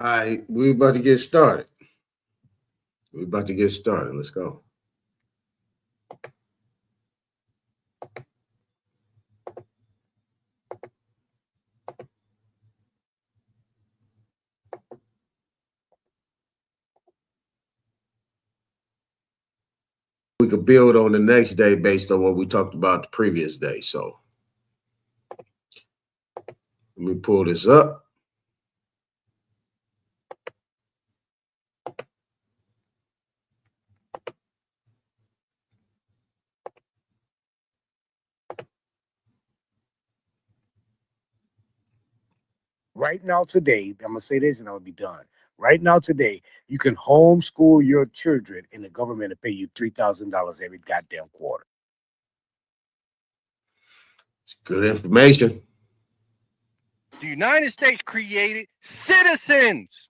All right, we're about to get started. Let's go. We could build on the next day based on what we talked about the previous day. So let me pull this up. Right now, today, I'm gonna say this and I'm gonna be done. Right now, today, you can homeschool your children, and the government will pay you $3,000 every goddamn quarter. It's good information. The United States created citizens.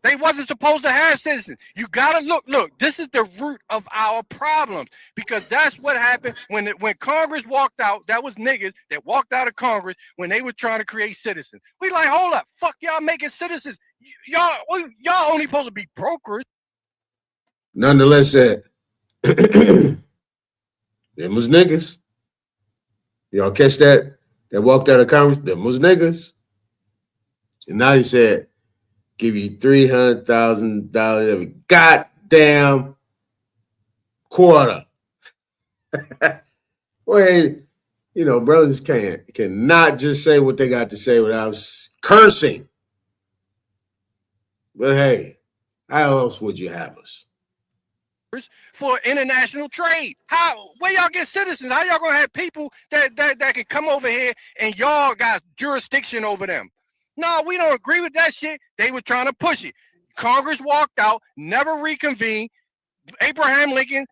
They wasn't supposed to have citizens. You gotta look. This is the root of our problems because that's what happened when Congress walked out. That was niggas that walked out of Congress when they were trying to create citizens. We like, hold up, fuck y'all making citizens. Y'all only supposed to be brokers. Nonetheless, said them was niggas. Y'all catch that? That walked out of Congress. Them was niggas. And now he said, give you $300,000 every goddamn quarter. Well, brothers cannot just say what they got to say without cursing. But hey, how else would you have us? For international trade. Where y'all get citizens? How y'all gonna have people that can come over here and y'all got jurisdiction over them? No, we don't agree with that shit. They were trying to push it. Congress walked out, never reconvened. Abraham Lincoln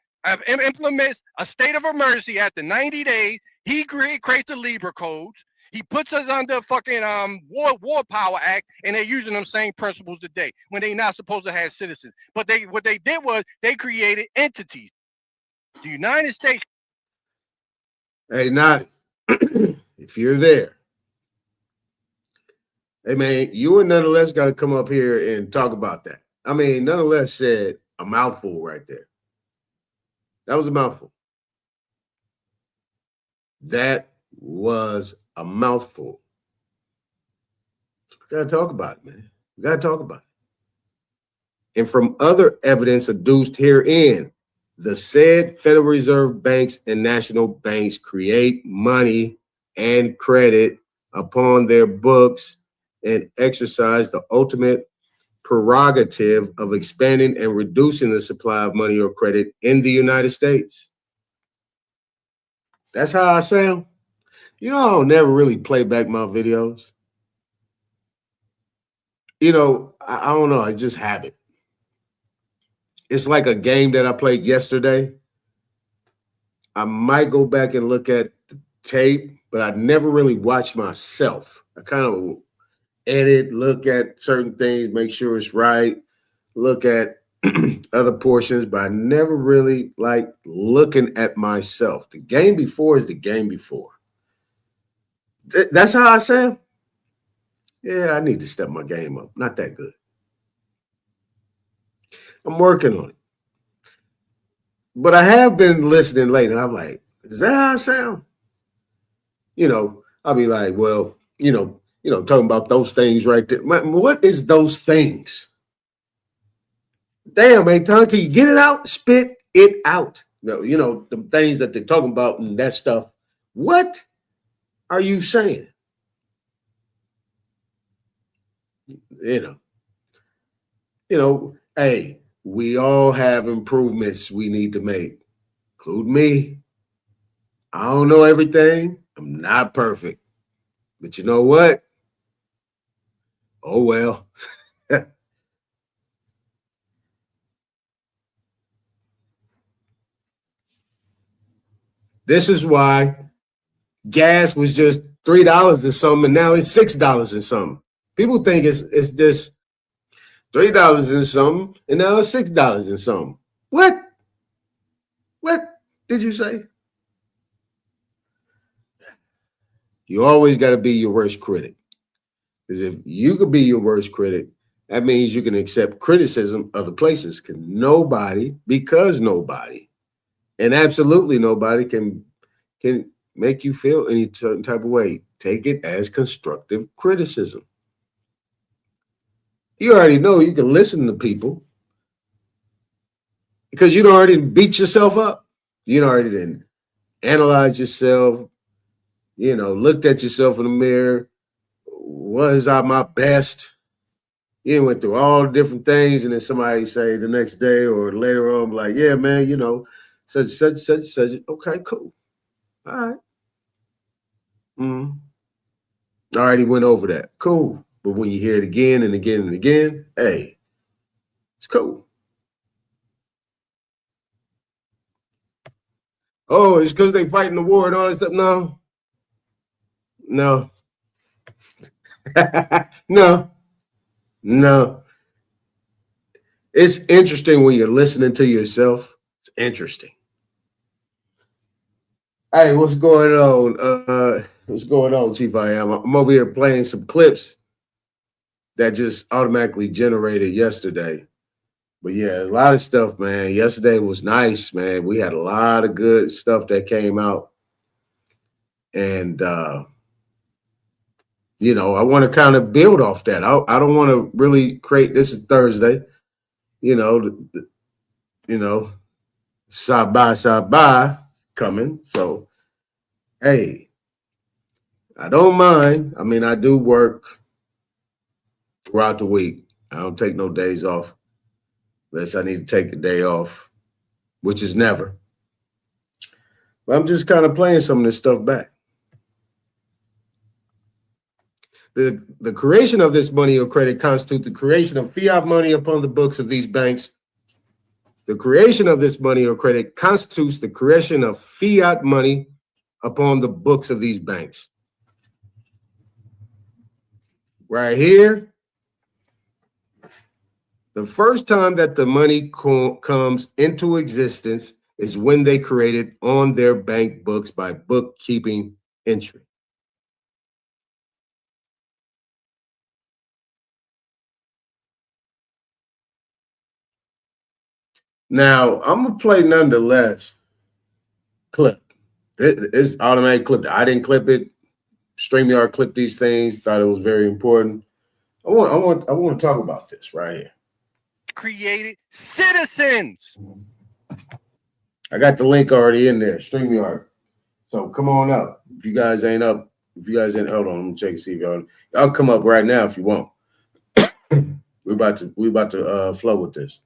implements a state of emergency after 90 days. He creates the Libra codes. He puts us under fucking War Power Act, and they're using them same principles today when they're not supposed to have citizens. But what they did was they created entities. The United States. Hey, Nadi, if you're there, hey man, you and Nonetheless got to come up here and talk about that. I mean, Nonetheless said a mouthful right there. That was a mouthful. That was a mouthful. We got to talk about it, man. We got to talk about it. And from other evidence adduced herein, the said Federal Reserve banks and national banks create money and credit upon their books and exercise the ultimate prerogative of expanding and reducing the supply of money or credit in the United States. That's how I sound. I don't never really play back my videos. I don't know. I just have it. It's like a game that I played yesterday. I might go back and look at the tape, but I never really watch myself. I kind of edit, look at certain things, make sure it's right, look at other portions, but I never really like looking at myself. The game before is the game before. That's how I sound. Yeah, I need to step my game up. Not that good. I'm working on it. But I have been listening lately. I'm like, is that how I sound? I'll be like, well, talking about those things right there. What is those things? Damn, Aton, can you get it out? Spit it out. No, the things that they're talking about and that stuff. What are you saying? Hey, we all have improvements we need to make, include me. I don't know everything. I'm not perfect. But you know what? Oh, well. This is why gas was just $3 and something, and now it's $6 and something. People think it's just $3 and something, and now it's $6 and something. What? What did you say? You always got to be your worst critic. Because if you could be your worst critic, that means you can accept criticism other places. Because nobody, and absolutely nobody can make you feel any certain type of way. Take it as constructive criticism. You already know you can listen to people because you already beat yourself up. You already didn't analyze yourself, looked at yourself in the mirror. Was I my best? You went through all different things, and then somebody say the next day or later on, like, yeah, man, such. Okay, cool. All right. I already went over that. Cool. But when you hear it again and again and again, hey, it's cool. Oh, it's because they fighting the war and all that stuff. No. No. It's interesting when you're listening to yourself. It's interesting. Hey, what's going on? What's going on, Chief I Am? I'm over here playing some clips that just automatically generated yesterday. But yeah, a lot of stuff, man. Yesterday was nice, man. We had a lot of good stuff that came out. And, I want to kind of build off that. I don't want to really create, this is Thursday, side by coming. So, hey, I don't mind. I mean, I do work throughout the week. I don't take no days off unless I need to take a day off, which is never. But I'm just kind of playing some of this stuff back. The creation of this money or credit constitutes the creation of fiat money upon the books of these banks. The creation of this money or credit constitutes the creation of fiat money upon the books of these banks. Right here, the first time that the money comes into existence is when they create it on their bank books by bookkeeping entry. Now, I'm going to play nonetheless clip. It's automatic clip. I didn't clip it. StreamYard clipped these things. Thought it was very important. I want to talk about this right here. Created citizens. I got the link already in there, StreamYard. So come on up. If you guys ain't up, hold on, let me check and see if y'all come up right now if you want. We're about to flow with this.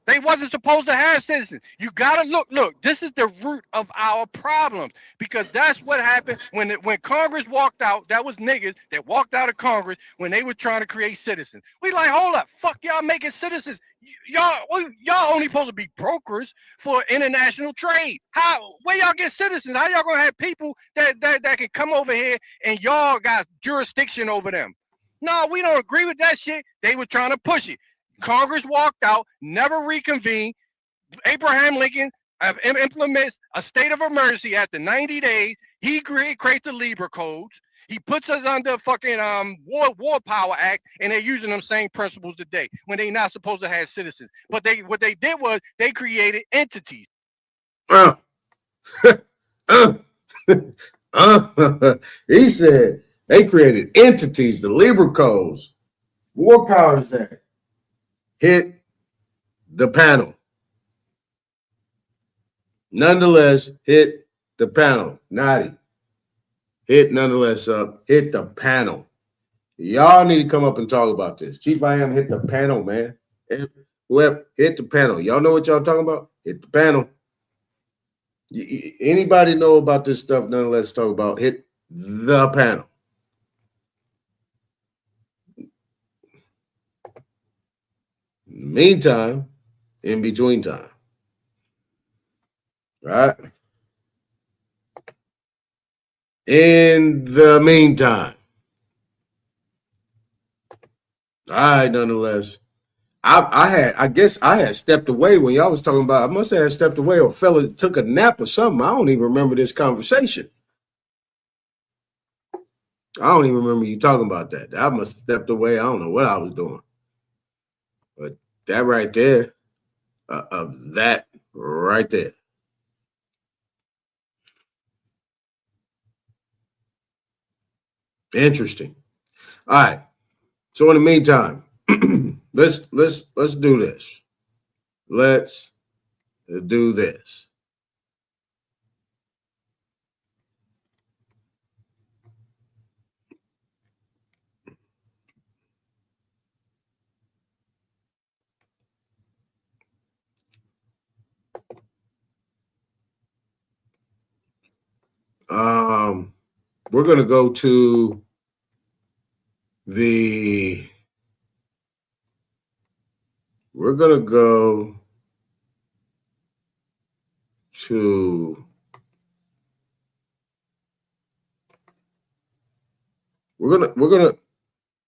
They wasn't supposed to have citizens. You gotta look, this is the root of our problems, because that's what happened when Congress walked out. That was niggas that walked out of Congress when they were trying to create citizens. We like, hold up, fuck y'all making citizens. Y'all only supposed to be brokers for international trade. Where y'all get citizens? How y'all gonna have people that can come over here and y'all got jurisdiction over them? No, we don't agree with that shit. They were trying to push it. Congress walked out, never reconvened. Abraham Lincoln implements a state of emergency after 90 days. He creates the Libra codes. He puts us under fucking War Power Act, and they're using them same principles today when they're not supposed to have citizens. But what they did was they created entities. He said they created entities, the Libra codes, War Powers Act. Hit the panel. Nonetheless, hit the panel. Naughty. Hit nonetheless up. Hit the panel. Y'all need to come up and talk about this. Chief I Am, hit the panel, man. Whoever, hit the panel. Y'all know what y'all talking about? Hit the panel. Anybody know about this stuff? Nonetheless, talk about. Hit the panel. Meantime, in between time, right? In the meantime, all right, nonetheless, I guess I had stepped away when y'all was talking about, I must have stepped away or fella took a nap or something. I don't even remember this conversation. I don't even remember you talking about that. I must have stepped away. I don't know what I was doing. But that right there, of that right there. Interesting. All right. So in the meantime, let's do this. Let's do this. We're gonna go to the. We're gonna go to. We're gonna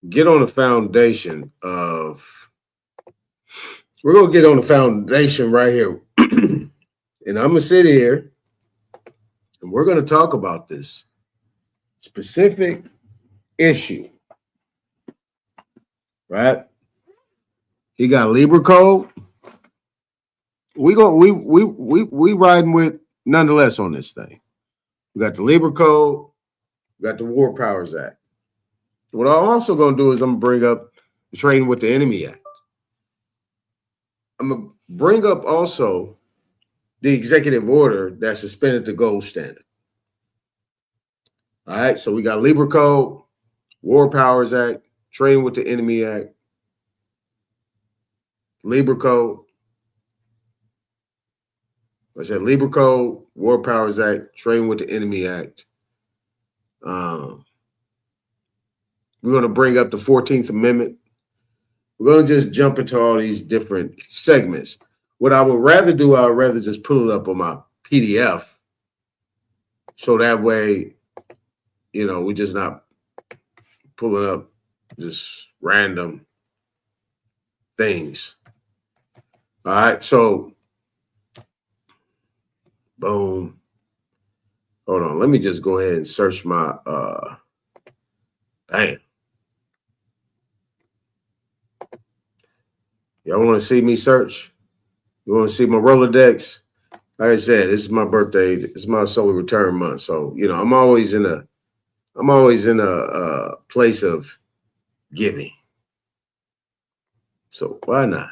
get on the foundation of. We're gonna get on the foundation right here, and I'm gonna sit here, and we're gonna talk about this specific issue, right? He got Libra code. We riding with nonetheless on this thing. We got the Libra code. We got the War Powers Act. What I'm also gonna do is I'm gonna bring up the Trading with the Enemy Act. I'm gonna bring up also the executive order that suspended the gold standard. All right, so we got Libra Code, War Powers Act, Trading with the Enemy Act, Libra Code. I said Libra Code, War Powers Act, Trading with the Enemy Act. We're going to bring up the 14th Amendment. We're going to just jump into all these different segments. What I would rather do, I would rather just pull it up on my PDF. So that way, you know, we're just not pulling up just random things. All right, so boom. Hold on, let me just go ahead and search my bam. Y'all want to see me search? You want to see my Rolodex? Like I said, this is my birthday. It's my solar return month. So, you know, I'm always in a place of giving. So why not?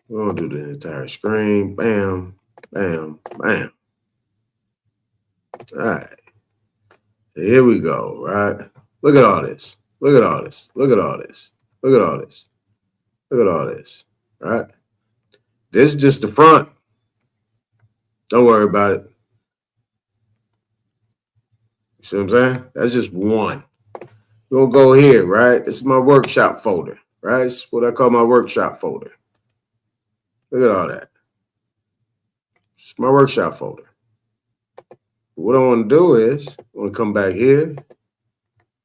We're gonna do the entire screen. Bam, bam, bam. All right. Here we go. Right. Look at all this. Look at all this. Look at all this. Look at all this. Look at all this. All right. This is just the front. Don't worry about it. You see what I'm saying? That's just one. We'll go here, right? This is my workshop folder, right? It's what I call my workshop folder. Look at all that. It's my workshop folder. What I want to do is, I want to come back here.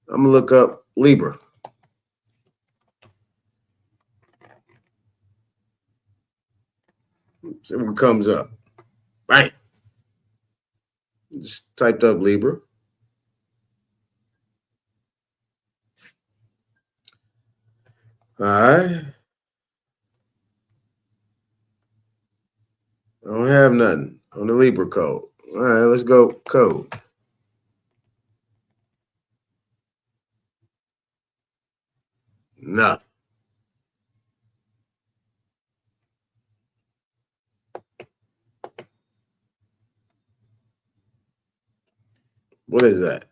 I'm going to look up Libra. See what comes up. Bang. Just typed up Libra. All right. I don't have nothing on the Libra code. All right, let's go code. Nothing. What is that?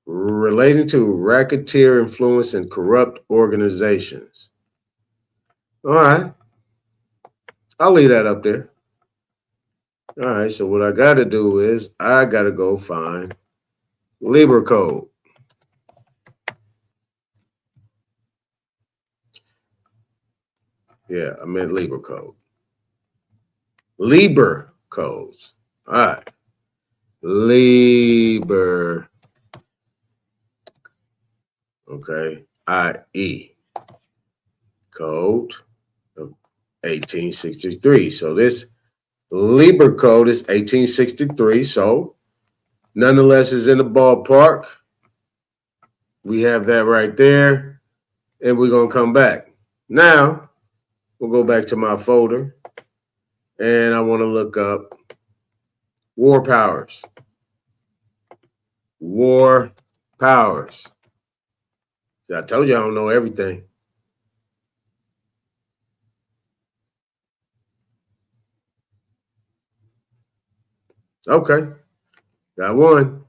Relating to racketeer influence and corrupt organizations. All right. I'll leave that up there. All right. So what I got to do is I got to go find Libra code. Yeah, I meant Libra code. Libra codes. All right. Libra Okay, i.e. code of 1863. So this Lieber code is 1863. So nonetheless is in the ballpark. We have that right there. And we're going to come back. Now, we'll go back to my folder. And I want to look up war powers. War powers. I told you I don't know everything. Okay. Got one.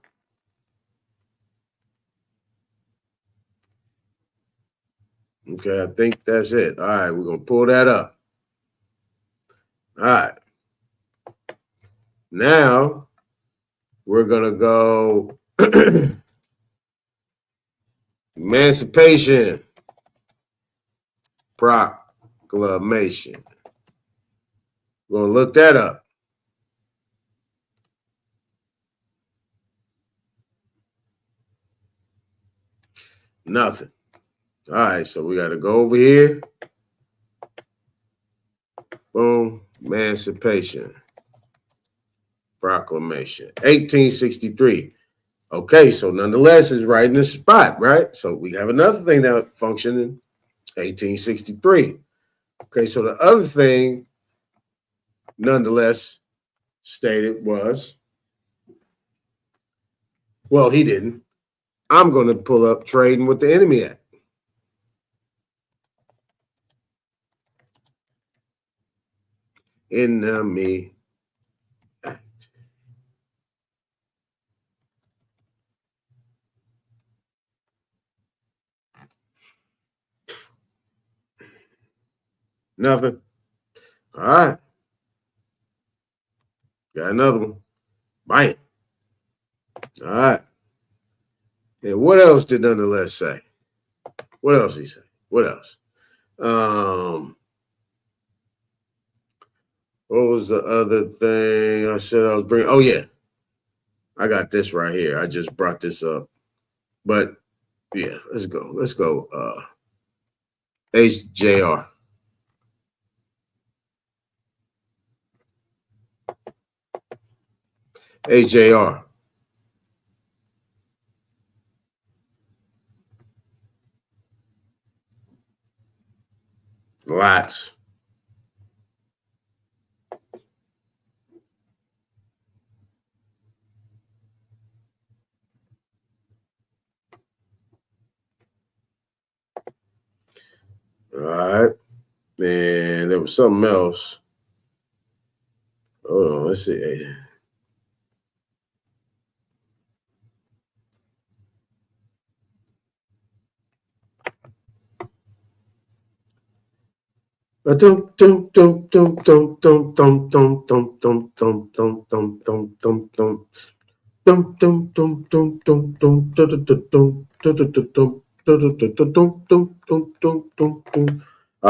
Okay, I think that's it. All right, we're going to pull that up. All right. Now, we're going to go Emancipation Proclamation. We're going to look that up. Nothing. All right, so we got to go over here. Boom, Emancipation Proclamation, 1863. Okay, so nonetheless, it's right in the spot, right? So we have another thing that functioned in 1863. Okay, so the other thing, nonetheless, stated was, well, he didn't. I'm going to pull up Trading with the Enemy Act. Enemy Act. Nothing. All right. Got another one. Bam. All right. And what else did nonetheless say? What else did he say? What else? What was the other thing I said I was bringing? Oh, yeah. I got this right here. I just brought this up. But, yeah, let's go. Let's go. HJR. HJR. Lots. All right. And there was something else. Hold on. Let's see. All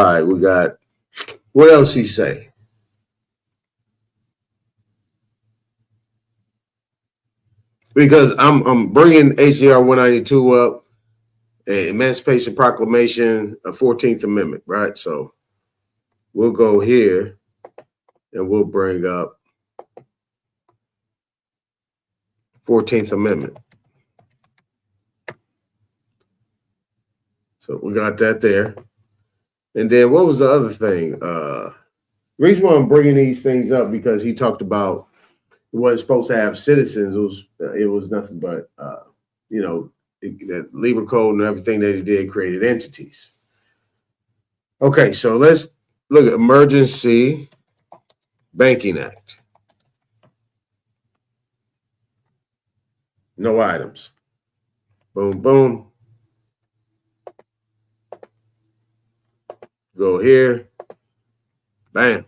right, we got, what else he say? Because I'm bringing HJR 192 up, Emancipation Proclamation, 14th Amendment, right? So we'll go here and we'll bring up 14th Amendment. So we got that there. And then what was the other thing? The reason why I'm bringing these things up because he talked about it wasn't supposed to have citizens. It was nothing but, that Lieber Code and everything that he did created entities. Okay, so let's look at Emergency Banking Act. No items. Boom, boom. Go here. Bam.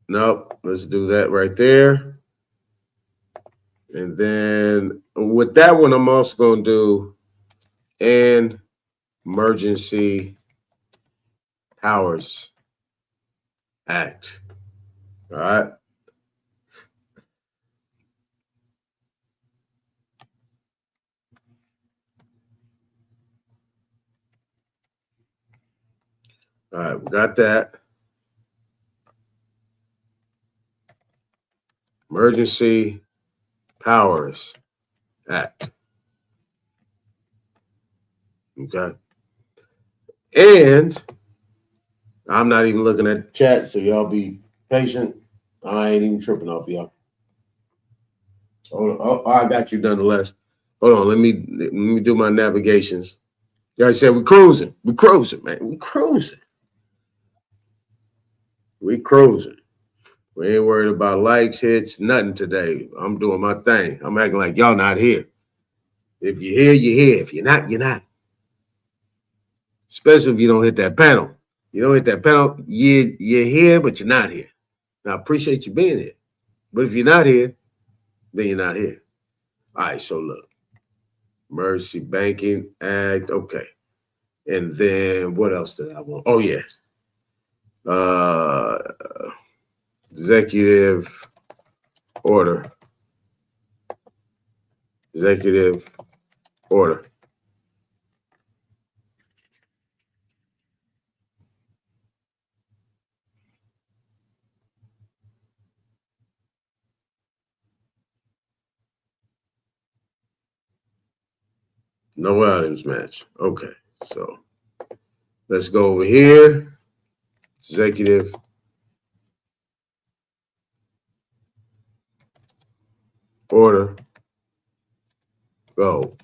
Nope. Let's do that right there. And then with that one, I'm also going to do an emergency Powers Act. All right. All right, we got that. Emergency Powers Act. Okay. And I'm not even looking at the chat, so y'all be patient. I ain't even tripping off y'all. Hold on. Oh, I got you nonetheless. Hold on. Let me do my navigations. Y'all said we're cruising. We're cruising, man. We're cruising. We cruising. We ain't worried about likes, hits, nothing today. I'm doing my thing. I'm acting like y'all not here. If you're here, you're here. If you're not, you're not. Especially if you don't hit that panel. You don't hit that panel, you're here, but you're not here. Now, I appreciate you being here. But if you're not here, then you're not here. All right, so look. Emergency Banking Act. Okay. And then what else did I want? Oh, yeah. Executive order. Executive order. No items match. Okay, so let's go over here. Executive order. Go.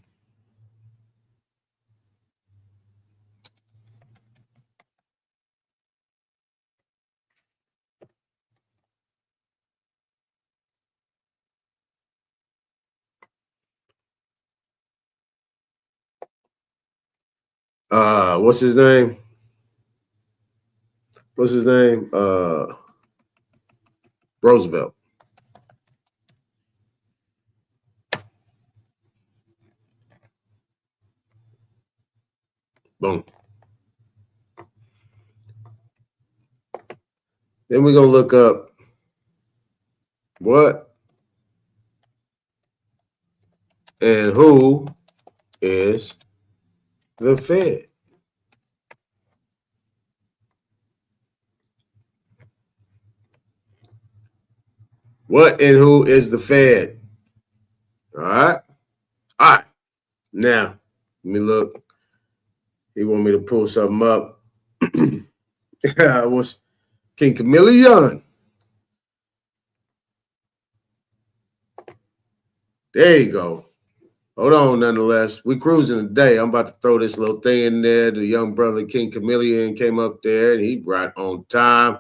What's his name? What's his name? Roosevelt. Boom. Then we're going to look up what and who is the Fed. What and who is the Fed? All right. All right. Now, let me look. He want me to pull something up. What's King Chameleon? There you go. Hold on, nonetheless. We cruising today. I'm about to throw this little thing in there. The young brother King Chameleon came up there, and he right on time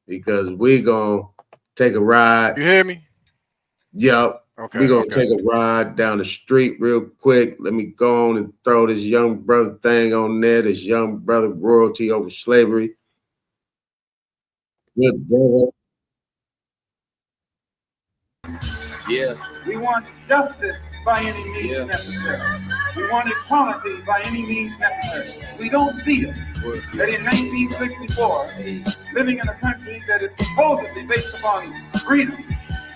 because we going to take a ride. You hear me? Yep. Okay. We're going to take a ride down the street real quick. Let me go on and throw this young brother thing on there, this young brother royalty over slavery. Good brother. Yeah. We want justice by any means necessary. We want equality by any means necessary. We don't feel that in 1964, living in a country that is supposedly based upon freedom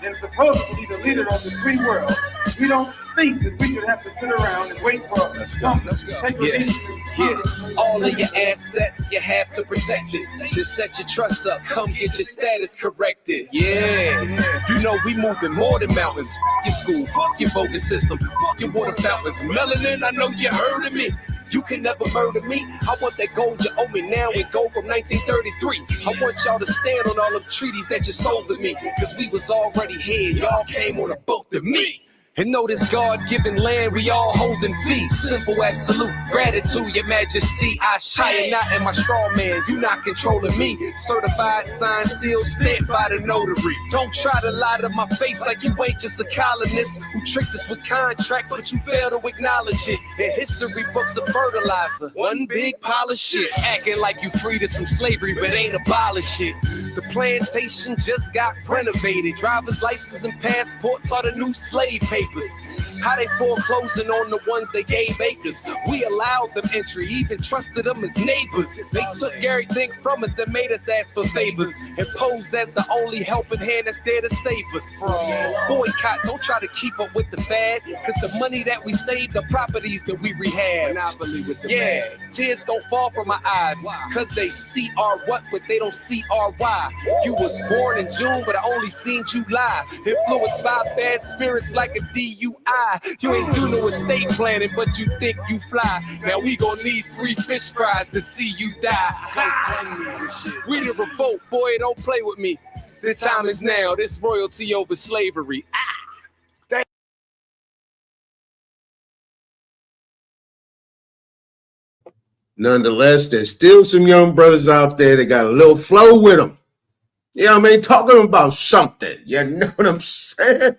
and supposedly the leader of the free world, we don't think that we should have to sit around and wait for Let's go. Yeah. All of your assets, you have to protect it. Just set your trust up, come get your status corrected. Yeah. You know we moving more than mountains. Fuck your school, fuck your voting system, fuck your water fountains. Melanin, I know you heard of me. You can never murder me. I want that gold you owe me now and gold from 1933. I want y'all to stand on all the treaties that you sold to me. Cause we was already here, y'all came on a boat to me. And know this God-given land we all holding feet. Simple, absolute gratitude, your majesty. I am not in my straw man, you not controlling me. Certified, signed, sealed, stamped by the notary. Don't try to lie to my face like you ain't just a colonist who tricked us with contracts, but you fail to acknowledge it. In history books of fertilizer, one big pile of shit. Acting like you freed us from slavery, but ain't abolished it. The plantation just got renovated. Driver's license and passports are the new slave papers. How they foreclosing on the ones they gave acres. We allowed them entry, even trusted them as neighbors. They took everything from us and made us ask for favors, and posed as the only helping hand that's there to save us. Boycott, don't try to keep up with the fad, cause the money that we save, the properties that we rehab. Tears don't fall from my eyes, cause they see our what, but they don't see our why. You was born in June, but I only seen July. Influenced by bad spirits like a DUI. You ain't do no estate planning, but you think you fly. Now we gon' need 3 fish fries to see you die. We the revolt, boy, don't play with me. The time is now, this royalty over slavery. Nonetheless, there's still some young brothers out there that got a little flow with them. You know what I mean? Talking about something. You know what I'm saying?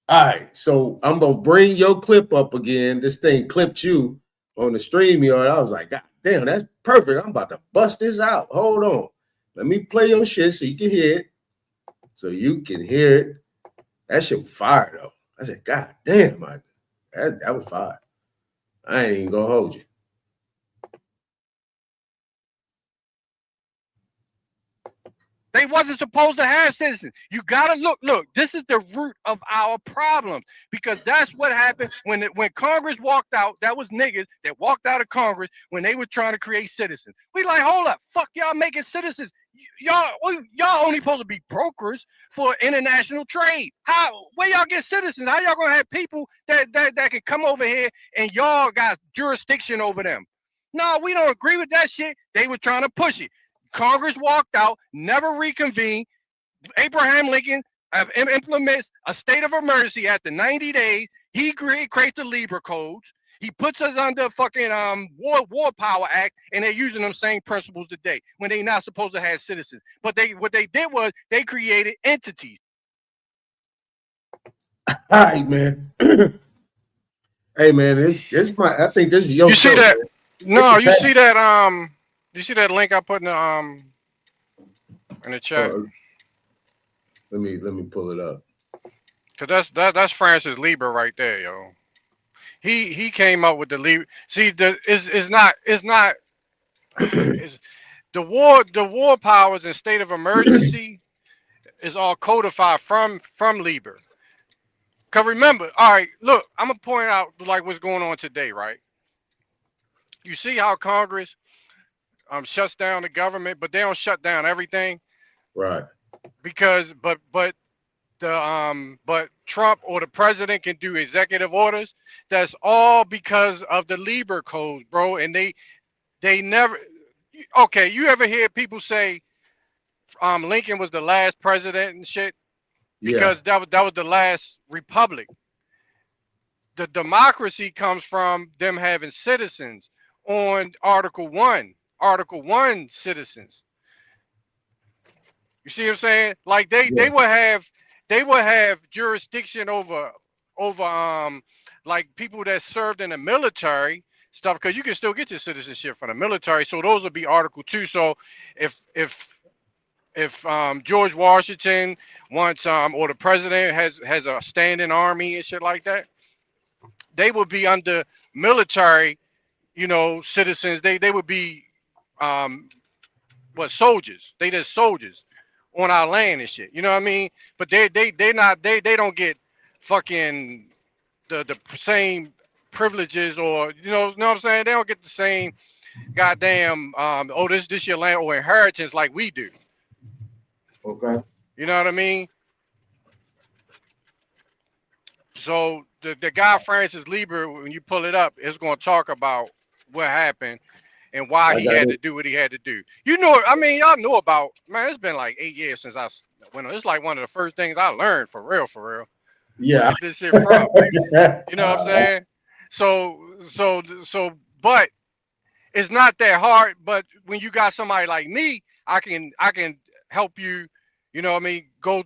All right, so I'm going to bring your clip up again. This thing clipped you on the StreamYard. I was like, God damn, that's perfect. I'm about to bust this out. Hold on. Let me play your shit so you can hear it. So you can hear it. That shit was fire, though. I said, God damn, that was fire. I ain't even going to hold you. They wasn't supposed to have citizens. You gotta look, this is the root of our problem, because that's what happened when Congress walked out. That was niggas that walked out of Congress when they were trying to create citizens. We like, hold up, fuck y'all making citizens. Y'all only supposed to be brokers for international trade. Where y'all get citizens? How y'all gonna have people that can come over here and y'all got jurisdiction over them? No, we don't agree with that shit. They were trying to push it. Congress walked out, never reconvened. Abraham Lincoln implements a state of emergency after 90 days. He creates the Lieber codes. He puts us under fucking War Power Act, and they're using them same principles today when they're not supposed to have citizens. But what they did was they created entities. All right, man. Hey, man, I think this is your You show, see that? Man. No, you see that? You see that link I put in the chat? Let me pull it up. Cause that's Francis Lieber right there, yo. He came up with the Lieber. See, it's not the war powers and state of emergency is all codified from Lieber. Cause remember, all right, look, I'm gonna point out like what's going on today, right? You see how Congress shuts down the government, but they don't shut down everything, right? Because but Trump or the president can do executive orders. That's all because of the Lieber codes, bro. And they never. Okay, you ever hear people say Lincoln was the last president and shit? Because that was the last republic. The democracy comes from them having citizens on Article 1. Article 1 citizens. You see what I'm saying? Like they would have jurisdiction over like people that served in the military stuff, because you can still get your citizenship from the military. So those would be Article 2. So if George Washington wants or the president has a standing army and shit like that, they would be under military, citizens. They would be soldiers. They just soldiers on our land and shit. You know what I mean? But they don't get fucking the same privileges, or know what I'm saying? They don't get the same goddamn this your land or inheritance like we do. Okay. You know what I mean? So the guy Francis Lieber, when you pull it up, is going to talk about what happened and why he had to do what he had to do. Y'all know about, man, it's been like 8 years since I went on. It's like one of the first things I learned for real. Yeah. Where this shit from. You know what I'm saying? So, but it's not that hard. But when you got somebody like me, I can help you, go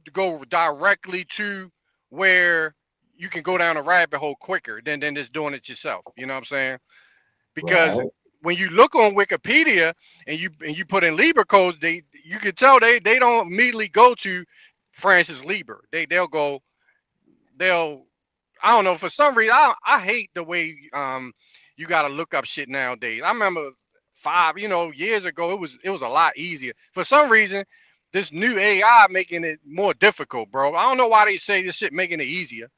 directly to where you can go down a rabbit hole quicker than just doing it yourself. You know what I'm saying? Because when you look on Wikipedia and you put in Lieber codes, you can tell they don't immediately go to Francis Lieber. They'll go they'll, I don't know, for some reason, I hate the way you gotta look up shit nowadays. I remember 5 years ago, it was a lot easier. For some reason, this new AI making it more difficult, bro. I don't know why they say this shit making it easier.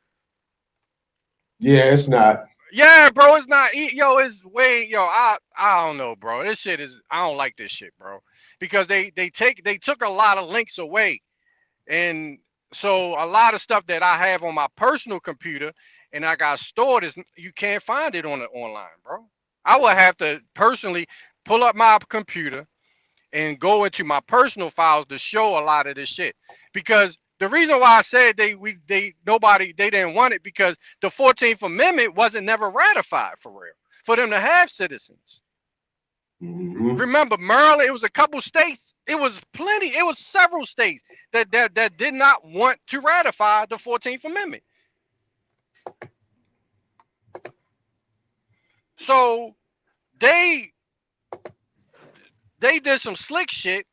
Yeah, it's not. Yeah, bro, it's not. Yo, it's way. Yo, I don't know, bro. This shit is. I don't like this shit, bro, because they took a lot of links away, and so a lot of stuff that I have on my personal computer and I got stored is you can't find it on the online, bro. I would have to personally pull up my computer and go into my personal files to show a lot of this shit. Because the reason why I said they didn't want it because the 14th Amendment wasn't never ratified for real for them to have citizens. Remember, Maryland, it was a couple states, it was several states that did not want to ratify the 14th Amendment. So they did some slick shit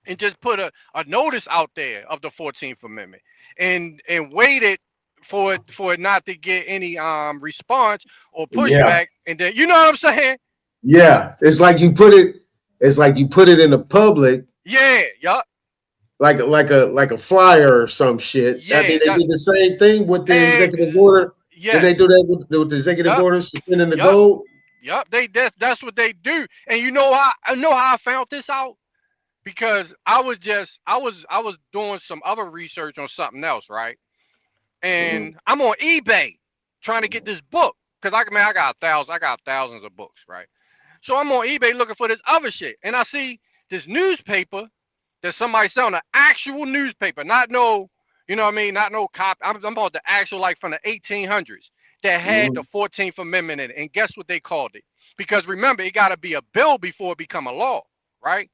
and just put a notice out there of the 14th Amendment and waited for it not to get any response or pushback. And then, you know what I'm saying? Yeah, it's like you put it in the public. Yeah, yup. Like a flyer or some shit. Yeah, I mean, they did the same thing with the executive order. Yes. Did they do that with the executive order suspending the gold? Yup, that's what they do. And you know how I found this out? Because I was doing some other research on something else, right? And I'm on eBay trying to get this book because I got thousands of books, right? So I'm on eBay looking for this other shit, and I see this newspaper that somebody selling, an actual newspaper, not no, you know what I mean, not no copy. I'm about the actual, like from the 1800s that had the 14th Amendment in it. And guess what they called it? Because remember, it got to be a bill before it become a law, right?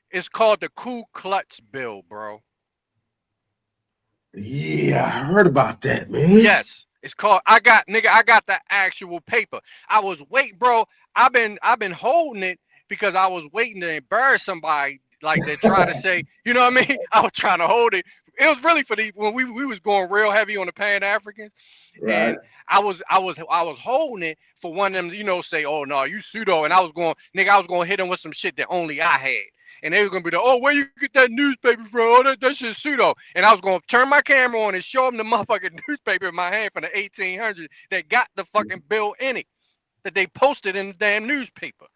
It's called the Ku Klux Bill, bro. Yeah, I heard about that, man. Yes, it's called. I got the actual paper. I was waiting, bro. I've been holding it because I was waiting to embarrass somebody, like they try to say, you know what I mean? I was trying to hold it. It was really for when we was going real heavy on the Pan Africans, right. And I was holding it for one of them, you know, say, oh no, you pseudo, and I was going to hit them with some shit that only I had. And they were gonna be like, oh, where you get that newspaper from? Oh, that shit's pseudo. And I was gonna turn my camera on and show them the motherfucking newspaper in my hand from the 1800s that got the fucking bill in it, that they posted in the damn newspaper.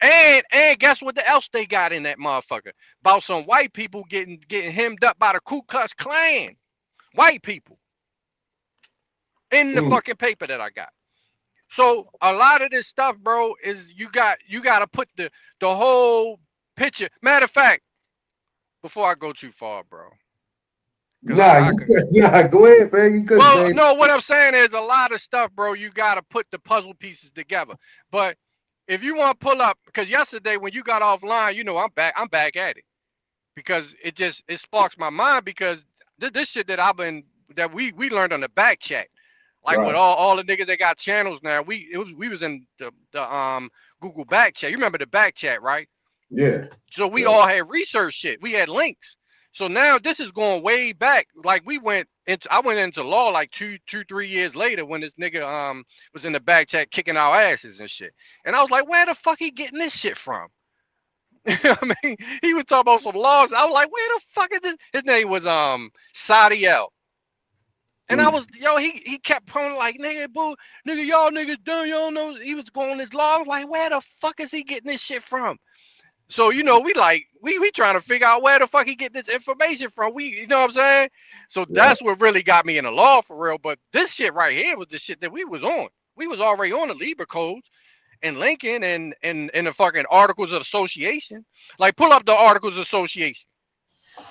And guess what else they got in that motherfucker? About some white people getting hemmed up by the Ku Klux Klan. White people. In the fucking paper that I got. So a lot of this stuff, bro, is you got to put the whole picture. Matter of fact, before I go too far, bro. Go ahead, man. You could. Well, no, what I'm saying is a lot of stuff, bro. You got to put the puzzle pieces together. But if you want to pull up, because yesterday when you got offline, you know I'm back at it, because it sparks my mind, because this shit that we learned on the back chat. Like with all the niggas that got channels now, we was in the Google back chat. You remember the back chat, right? Yeah. So we all had research shit. We had links. So now this is going way back. Like I went into law like 3 years later when this nigga was in the back chat kicking our asses and shit. And I was like, where the fuck he getting this shit from? I mean, he was talking about some laws. I was like, where the fuck is this? His name was Sadiel. And I was, he kept coming like, nigga, boo, nigga, y'all niggas done, y'all know. He was going this law. I was like, where the fuck is he getting this shit from? So, you know, we trying to figure out where the fuck he get this information from. You know what I'm saying? So that's what really got me in the law for real. But this shit right here was the shit that we was on. We was already on the Libra codes and Lincoln and the fucking Articles of Association. Like, pull up the Articles of Association.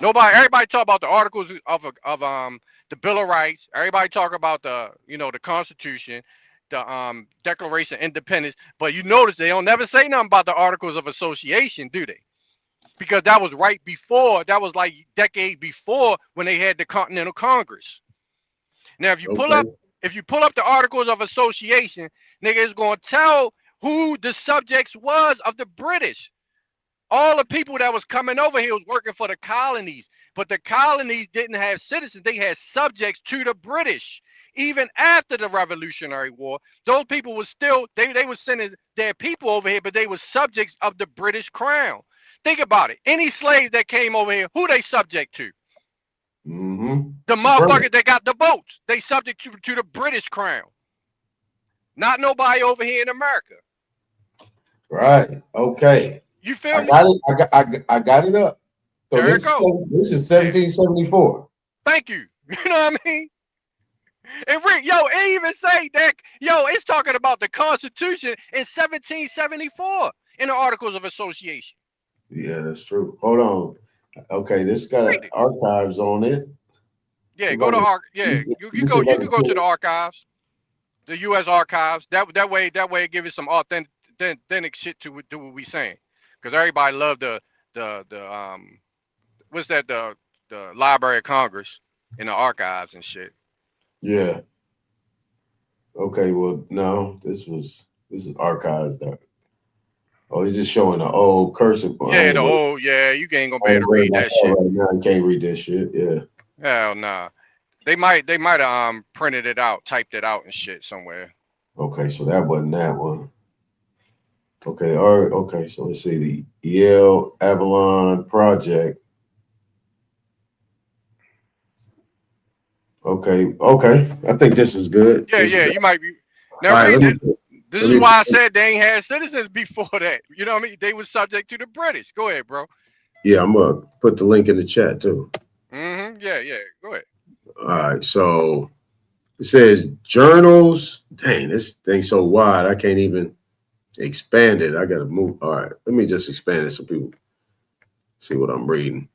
Everybody talk about the Articles of the Bill of Rights. Everybody talk about the Constitution, the Declaration of Independence. But you notice they don't never say nothing about the Articles of Association, do they? Because that was right before. That was like decade before when they had the Continental Congress. Now, if you pull up the Articles of Association, nigga, it's gonna tell who the subjects was of the British. All the people that was coming over here was working for the colonies, but the colonies didn't have citizens. They had subjects to the British. Even after the Revolutionary War, those people were still, they were sending their people over here, but they were subjects of the British crown. Think about it. Any slave that came over here, who they subject to? Mm-hmm. The motherfuckers that got the boats. They subject to the British crown. Not nobody over here in America. Right. Okay. You feel me? Got it. I got it up. So There it goes. this is 1774. Thank you. You know what I mean? And Rick, it even say that, it's talking about the Constitution in 1774 in the Articles of Association. Yeah, that's true. Hold on. Okay, this got archives on it. Yeah, go to you can go to the archives, the U.S. archives. That way it gives you some authentic shit to do what we saying, because everybody loved the what's that, the Library of Congress in the archives and shit. Yeah. Okay, well, no, this is archives that. Oh, he's just showing the old cursive. Yeah, you ain't gonna be able to read that shit. Right now, you can't read that shit. Yeah. Hell nah. They might have printed it out, typed it out and shit somewhere. Okay, so that wasn't that one. Okay, all right, okay, so let's see the Yale Avalon Project. Okay, I think this is good. You might be. Now, this is why I said they ain't had citizens before that. You know what I mean? They were subject to the British. Go ahead, bro. Yeah, I'm gonna put the link in the chat too. Mm-hmm. Yeah. Go ahead. All right, so it says journals. Dang, this thing's so wide, I can't even expand it. I gotta move. All right, let me just expand it so people see what I'm reading.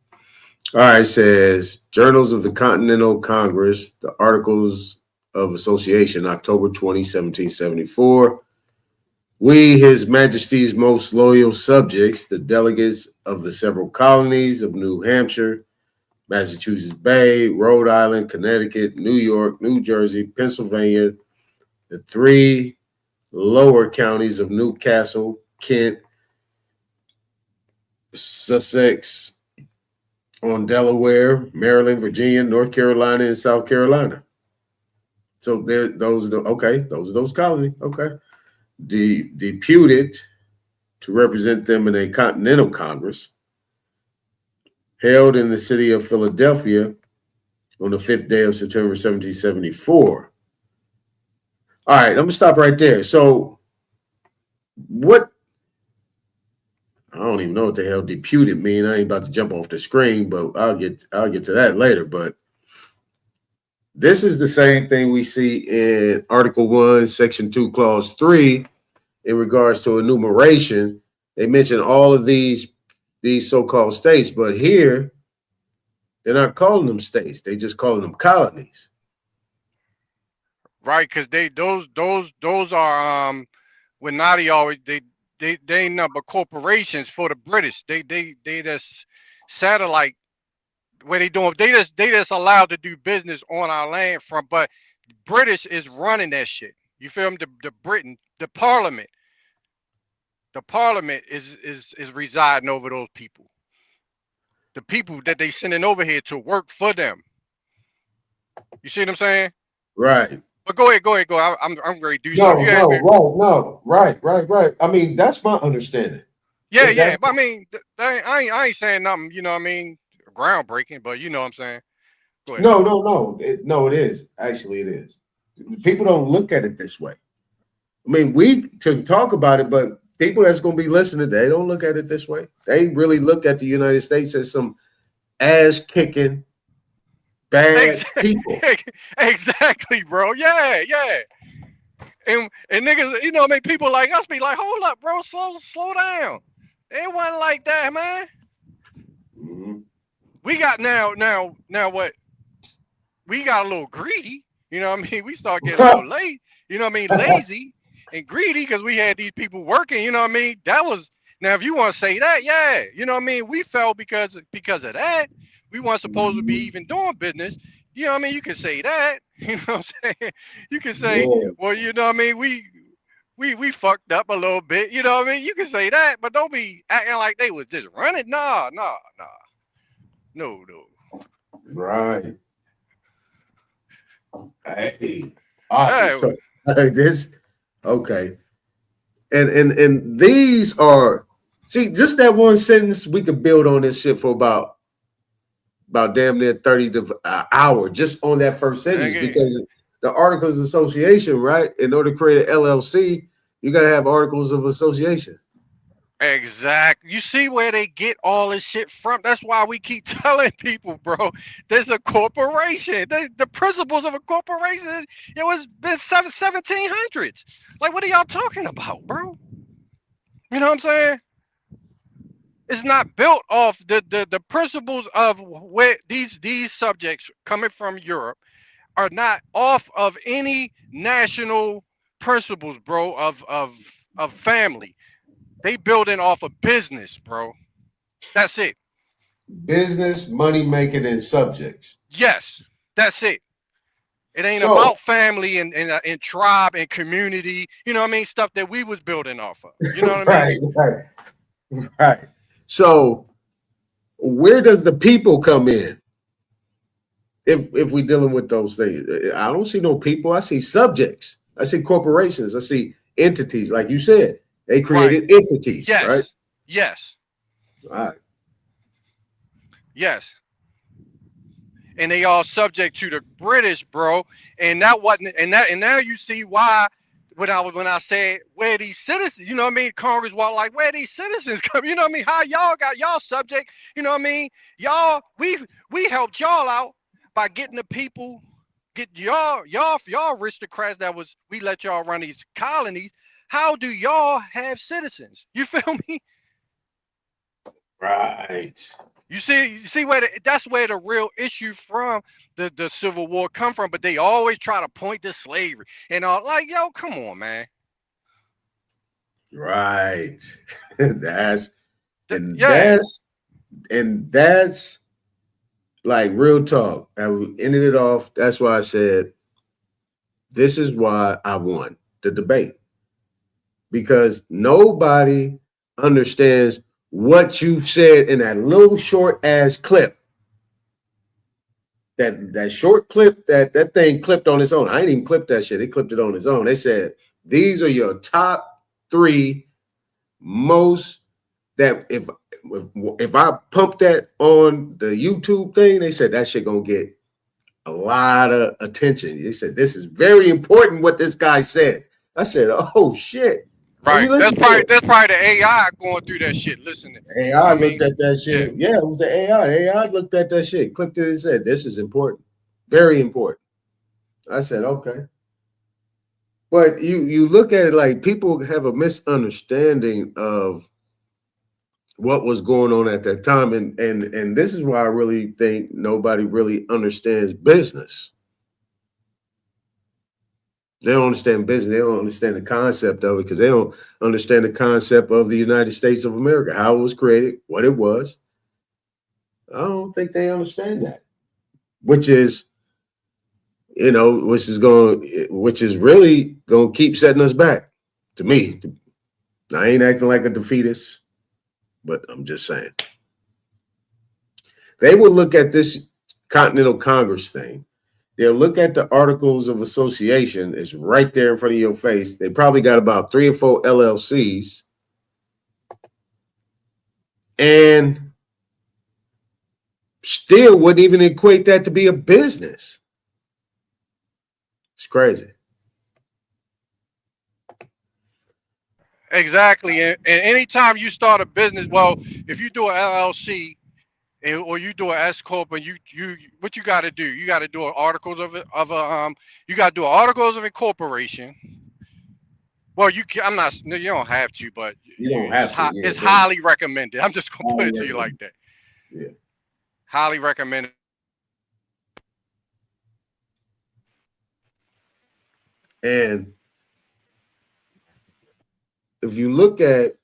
All right, it says Journals of the Continental Congress, the Articles of Association, October 20, 1774. We, His Majesty's most loyal subjects, the delegates of the several colonies of New Hampshire, Massachusetts Bay, Rhode Island, Connecticut, New York, New Jersey, Pennsylvania, the 3 lower counties of Newcastle, Kent, Sussex, on Delaware, Maryland, Virginia, North Carolina, and South Carolina. So those are those colonies. Okay. Deputed to represent them in a Continental Congress held in the city of Philadelphia on the 5th day of September, 1774. All right, I'm gonna stop right there. So what? I don't even know what the hell deputed mean. I ain't about to jump off the screen, but I'll get to that later. But this is the same thing we see in Article 1, Section 2, Clause 3, in regards to enumeration. They mention all of these so-called states, but here they're not calling them states. They just calling them colonies. Right, because those are when Nadi always they ain't nothing but corporations for the British. They just satellite where they doing. They just allowed to do business on our land from, but British is running that shit. You feel me? The Britain, the Parliament is residing over those people. The people that they sending over here to work for them. You see what I'm saying? Right. But go ahead. I'm ready to do something. Right. I mean, that's my understanding. Yeah. But I mean, I ain't saying nothing. You know what I mean? Groundbreaking, but you know what I'm saying. Go ahead. No. It is. Actually, it is. People don't look at it this way. I mean, we can talk about it, but people that's going to be listening, they don't look at it this way. They really look at the United States as some ass-kicking, bad people. Exactly, bro. Yeah. And niggas, you know, I mean, people like us be like, hold up, bro, slow down. It wasn't like that, man. Mm-hmm. We got now what? We got a little greedy. You know what I mean? We start getting a little late. You know what I mean? Lazy and greedy because we had these people working. You know what I mean? That was, now if you want to say that, yeah. You know what I mean? We fell because of that. We weren't supposed to be even doing business. You know what I mean? You can say that. You know what I'm saying? You can say, well, you know what I mean? We we fucked up a little bit. You know what I mean? You can say that, but don't be acting like they was just running. Nah. No. Right. Hey. All right. Hey, So this okay. And these are just that one sentence we could build on this shit for about damn near 30 to an hour just on that first sentence because the Articles of Association, right? In order to create an LLC, you got to have Articles of Association. exactly. You see where they get all this shit from? That's why we keep telling people, bro. There's a corporation. The principles of a corporation, it was been 1700s. Like, what are y'all talking about, bro? You know what I'm saying? It's not built off the principles of where these subjects coming from Europe are not off of any national principles, bro, of family. They building off of business, bro. That's it. Business, money making, and subjects. Yes, that's it. It ain't So, about family and tribe and community. You know what I mean? Stuff that we was building off of. You know what I mean? Right. So, where does the people come in? If we're dealing with those things, I don't see no people. I see subjects. I see corporations. I see entities. Like you said, they created entities, Yes. right? Yes. All right. Yes. And they all subject to the British, bro. And that wasn't, and now you see why when I said where these citizens, you know what I mean? Congress was like, where these citizens come, you know what I mean? How y'all got y'all subject, you know what I mean? Y'all, we helped y'all out by getting the people, get y'all aristocrats we let y'all run these colonies. How do y'all have citizens? You feel me? Right. You see where that's where the real issue from the Civil War come from, but they always try to point to slavery and all. Like, yo, come on, man. Right. That's like real talk. I ended it off. That's why I said this is why I won the debate. Because nobody understands what you said in that little short ass clip. That short clip, that thing clipped on its own. I ain't even clipped that shit. They clipped it on its own. They said, these are your top 3 most that if I pump that on the YouTube thing, they said that shit gonna get a lot of attention. They said, this is very important what this guy said. I said, oh shit. Right. That's probably the AI going through that shit. Listening. AI looked at that shit. Yeah, it was the AI. The AI looked at that shit, clicked it and said, this is important. Very important. I said, okay. But you look at it like people have a misunderstanding of what was going on at that time. And this is why I really think nobody really understands business. They don't understand business. They don't understand the concept of it because they don't understand the concept of the United States of America, how it was created, what it was. I don't think they understand that, which is really going to keep setting us back. To me, I ain't acting like a defeatist, but I'm just saying. They will look at this Continental Congress thing. They'll look at the Articles of Association. It's right there in front of your face. They probably got about 3 or 4 LLCs. And still wouldn't even equate that to be a business. It's crazy. Exactly. And anytime you start a business, well, if you do an LLC or you do an S corp, and you what you got to do? You got to do articles of you got to do articles of incorporation. Well, you don't have to, but you don't have to. It's highly recommended. I'm just gonna put it to you like that. Yeah. Highly recommended. And if you look at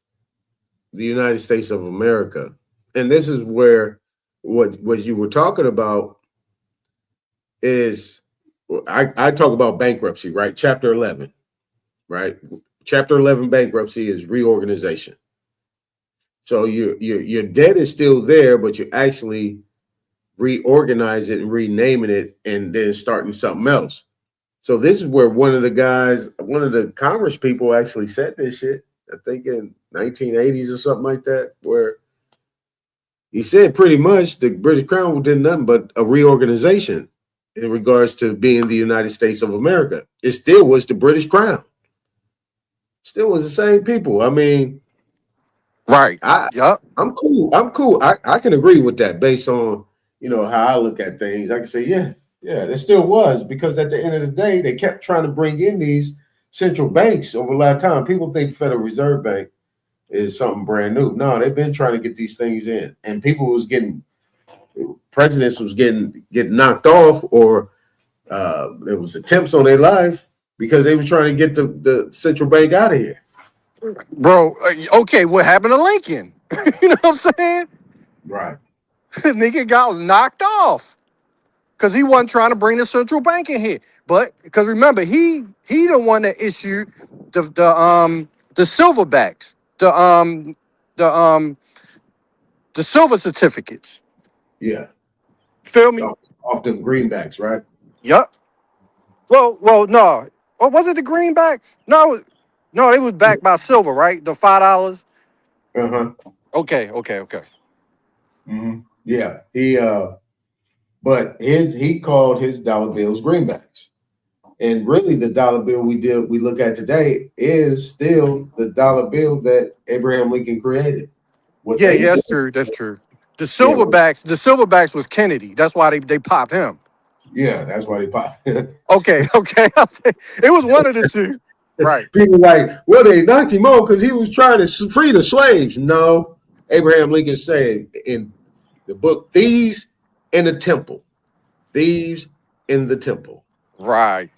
the United States of America, and this is where what you were talking about is, I talk about bankruptcy, right? Chapter 11, right? Chapter 11 bankruptcy is reorganization. So your debt is still there, but you're actually reorganizing it and renaming it and then starting something else. So this is where one of the Congress people actually said this shit, I think in 1980s or something like that, where he said pretty much the British Crown did nothing but a reorganization in regards to being the United States of America. It still was the British Crown. Still was the same people. I mean, Right. Yep. I'm cool. I can agree with that based on, how I look at things. I can say, yeah, there still was, because at the end of the day, they kept trying to bring in these central banks over a lot of time. People think Federal Reserve Bank is something brand new. No, they've been trying to get these things in, and presidents was getting knocked off, or there was attempts on their life because they were trying to get the central bank out of here. Bro, okay, what happened to Lincoln? You know what I'm saying? Right. Nigga got knocked off because he wasn't trying to bring the central bank in here. But because remember, he the one that issued the silverbacks, the silver certificates. Yeah. Feel me? Off them greenbacks, right? Yup. Well, no. Or was it the greenbacks? No, they was backed by silver, right? The $5. Uh-huh. Okay. Mm-hmm. Yeah. But he called his dollar bills greenbacks. And really the dollar bill we look at today is still the dollar bill that Abraham Lincoln created. Yeah, that's true. That's true. The silverbacks was Kennedy. That's why they popped him. Yeah, that's why they popped. Okay. It was one of the two. Right. People like, well, they knocked him out because he was trying to free the slaves. No, Abraham Lincoln said in the book, Thieves in the Temple. Thieves in the Temple. Right.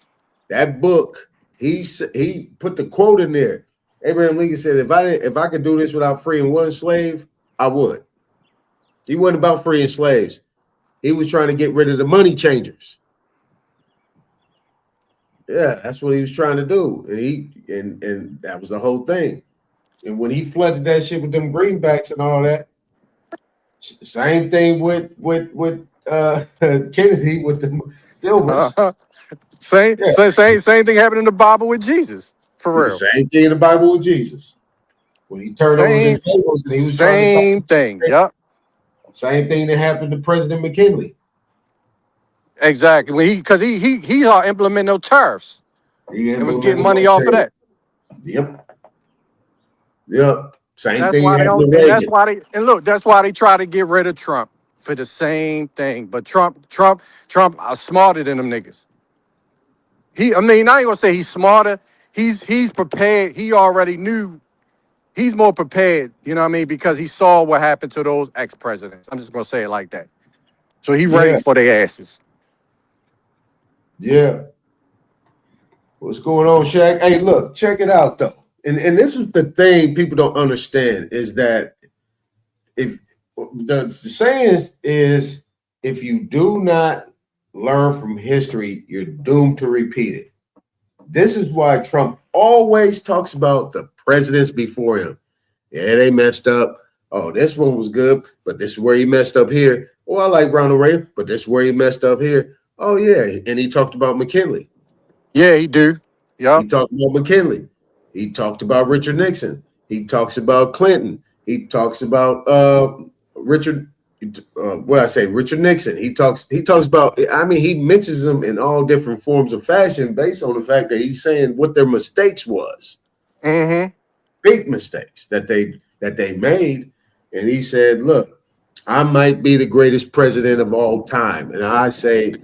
That book, he put the quote in there. Abraham Lincoln said, if I could do this without freeing one slave, I would. He wasn't about freeing slaves. He was trying to get rid of the money changers. Yeah, that's what he was trying to do. And and that was the whole thing. And when he flooded that shit with them greenbacks and all that, same thing with Kennedy with the silvers. Same thing happened in the Bible with Jesus. For real. Same thing in the Bible with Jesus. When he turned over the tables and he was same thing. Yep. Same thing that happened to President McKinley. Exactly. Because he implementing no tariffs. It was getting money off of that. Yep. Same that's thing why happened to Reagan. That's why they try to get rid of Trump for the same thing. But Trump are smarter than them niggas. I ain't gonna say he's smarter. He's prepared. He already knew. He's more prepared, you know what I mean? Because he saw what happened to those ex-presidents. I'm just gonna say it like that. So he ready for their asses. Yeah. What's going on, Shaq? Hey, look, check it out though. And this is the thing people don't understand is that if the saying is if you do not learn from history, you're doomed to repeat it. This is why Trump always talks about the presidents before him. Yeah, they messed up. Oh, this one was good, but this is where he messed up here. Oh, I like Ronald Reagan, but this is where he messed up here. Oh, yeah. And he talked about McKinley. Yeah, he do. Yeah. He talked about McKinley. He talked about Richard Nixon. He talks about Clinton. He talks about Richard Nixon. He talks about, he mixes them in all different forms of fashion based on the fact that he's saying what their mistakes was. Mm-hmm. Big mistakes that they made. And he said, look, I might be the greatest president of all time. And I say,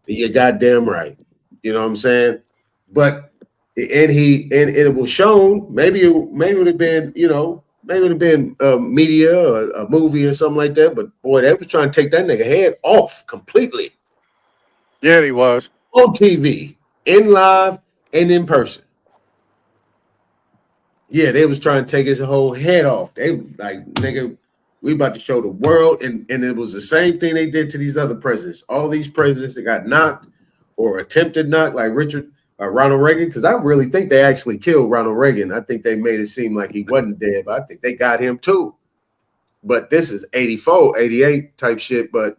you're goddamn right. You know what I'm saying? But it was shown, maybe it would have been, maybe it would have been media or a movie or something like that. But boy, they was trying to take that nigga head off completely. Yeah, he was. On TV, in live and in person. Yeah, they was trying to take his whole head off. They like, nigga, we about to show the world. And it was the same thing they did to these other presidents. All these presidents that got knocked or attempted knocked, like Richard Ronald Reagan, because I really think they actually killed Ronald Reagan. I think they made it seem like he wasn't dead, but I think they got him too. But this is 84, 88 type shit. But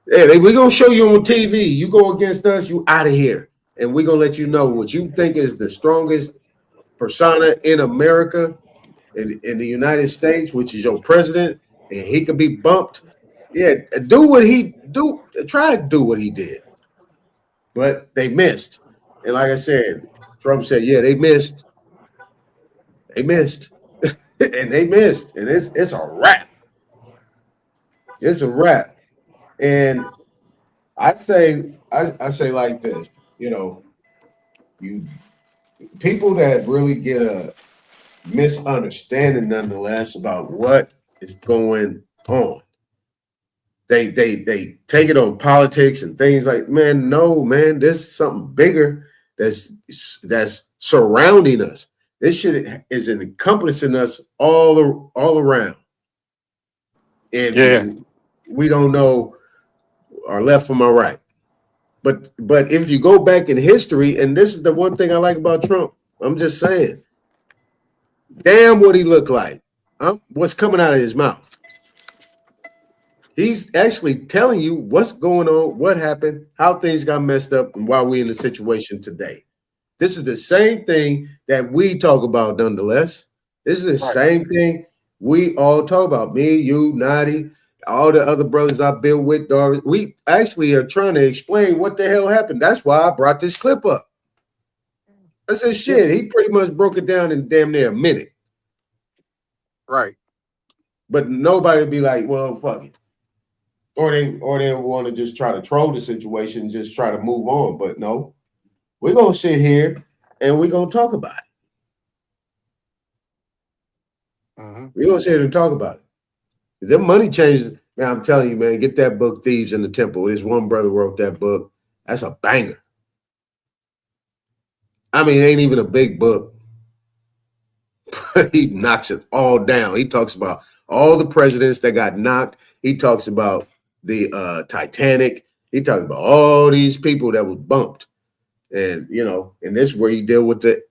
yeah, we're going to show you on TV. You go against us, you out of here. And we're going to let you know what you think is the strongest persona in America, in the United States, which is your president, and he could be bumped. Yeah, do what he do. Try to do what he did. But they missed. And like I said, Trump said, yeah, they missed. They missed. And they missed. And it's a wrap. It's a wrap. And I say like this, you people that really get a misunderstanding nonetheless about what is going on. They take it on politics and things like, man, no, man, there's something bigger that's surrounding us. This shit is encompassing us all around. And we don't know our left from our right. But if you go back in history, and this is the one thing I like about Trump, I'm just saying, damn what he looked like. What's coming out of his mouth. He's actually telling you what's going on, what happened, how things got messed up, and why we're in the situation today. This is the same thing that we talk about nonetheless. This is the same thing we all talk about. Me, you, Nadi, all the other brothers I built with, Doris. We actually are trying to explain what the hell happened. That's why I brought this clip up. I said, shit, he pretty much broke it down in damn near a minute. Right. But nobody would be like, well, fuck it. Or they want to just try to troll the situation and just try to move on. But no, we're going to sit here and we're going to talk about it. We're going to sit here and talk about it. The money changes. Man, I'm telling you, man, get that book, Thieves in the Temple. This one brother wrote that book. That's a banger. I mean, it ain't even a big book. He knocks it all down. He talks about all the presidents that got knocked. He talks about the Titanic. He talks about all these people that was bumped. And, and this is where you deal with the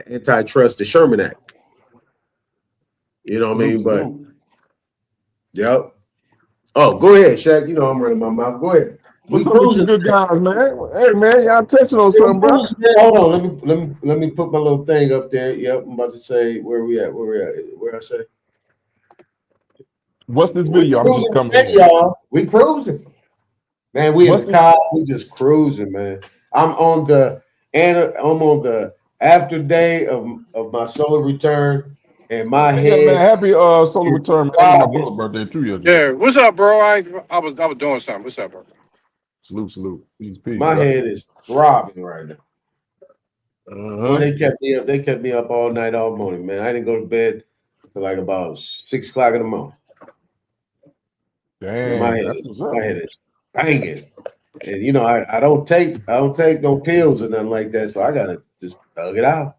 antitrust, the Sherman Act. You know what I mean? But, yep. Oh, go ahead, Shaq. I'm running my mouth. Go ahead. What's up with you good guys, man? Hey, man, y'all touching on something, bro. Hold on. Let me put my little thing up there. Yep, I'm about to say where we at. Where I say. What's this video? I'm just coming in. Y'all. We cruising. Man, we in the car. We just cruising, man. I'm on the after day of my solar return, and my head. Man, happy solar return, man. My brother's birthday too. Yeah, what's up, bro? I was doing something. What's up, bro? Salute. Peace, my head is throbbing right now. They kept me up all night, all morning, man. I didn't go to bed till like about 6 o'clock in the morning. Damn, my head is banging. And I don't take no pills or nothing like that, so I gotta just thug it out.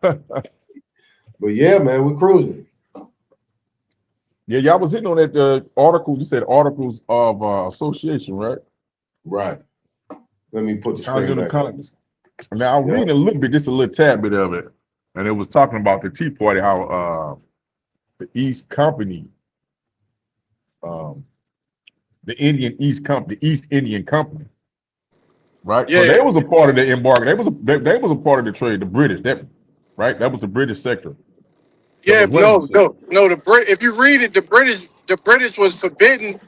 But yeah, man, we're cruising. Yeah, y'all was hitting on that article. You said articles of association, right? Right. Let me put the screen back. Now I'm reading a little bit, just a little tad bit of it, and it was talking about the Tea Party, how the East Company, the East Indian Company, right? Yeah. So they was a part of the embargo. They was a part of the trade. The British, that was the British sector. Yeah, no. If you read it, the British was forbidden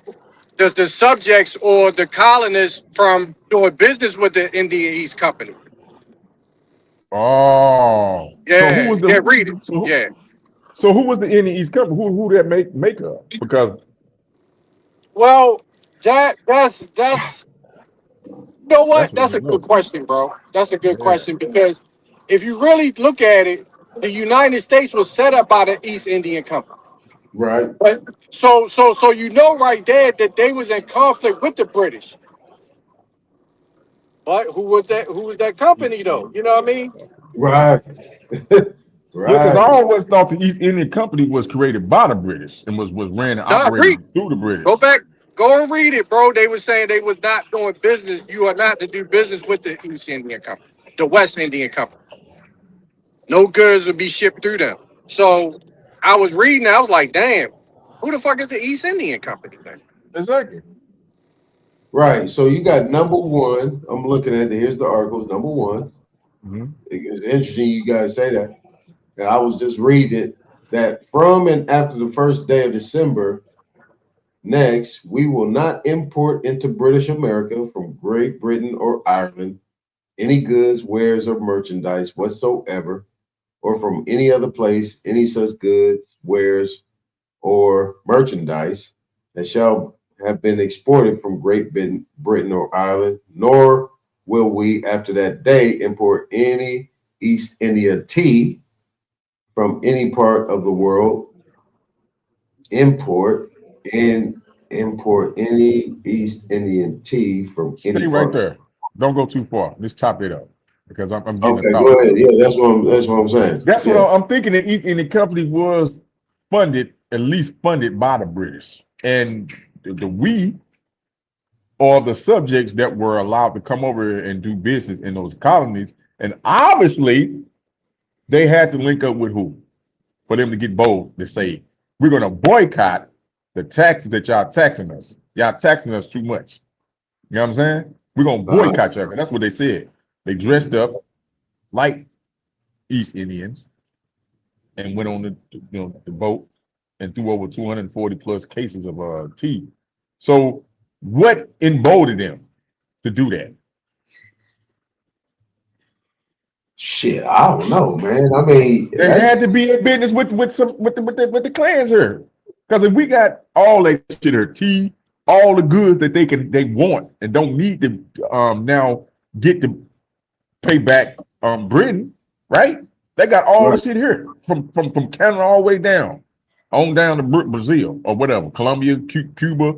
the subjects or the colonists from doing business with the Indian East Company. Oh, yeah. So who was read it. So who was the Indian East Company? Who that make up? Because that's you know what? That's a good question, bro. That's a good question, because if you really look at it, the United States was set up by the East Indian Company. Right. But so right there that they was in conflict with the British. But who was that company though? You know what I mean? Right. Right. Yeah, because I always thought the East Indian Company was created by the British and was ran and operated through the British. Go back Go and read it, bro. They were saying they was not doing business. You are not to do business with the East Indian Company, the West Indian Company. No goods would be shipped through them. So I was reading, I was like, damn, who the fuck is the East Indian Company then? Exactly. Right. So you got number one. I'm looking at it. Here's the articles. Number one. It's interesting you guys say that. And I was just reading it that from and after the first day of December next, we will not import into British America from Great Britain or Ireland any goods, wares, or merchandise whatsoever, or from any other place, any such goods, wares, or merchandise that shall have been exported from Great Britain or Ireland, nor will we, after that day, import any East India tea from any part of the world, import any East Indian tea from Stay any right part. there. Don't go too far. Just top it up because I'm getting Okay, a thought. go ahead. Yeah, that's what I'm saying. That's what I'm thinking. The East Indian Company was funded, at least funded by the British, and the we are the subjects that were allowed to come over and do business in those colonies, and obviously they had to link up with who for them to get bold to say we're going to boycott the taxes that y'all taxing us. Y'all taxing us too much. You know what I'm saying? We're going to boycott y'all. That's what they said. They dressed up like East Indians and went on the boat and threw over 240 plus cases of tea. So what emboldened them to do that? Shit, I don't know, man. I mean, they had to be in business with the clans here, because if we got all that shit here, tea, all the goods that they want and don't need to now get to pay back Britain, right? They got all the shit here from Canada all the way down to Brazil or whatever, Colombia, Cuba,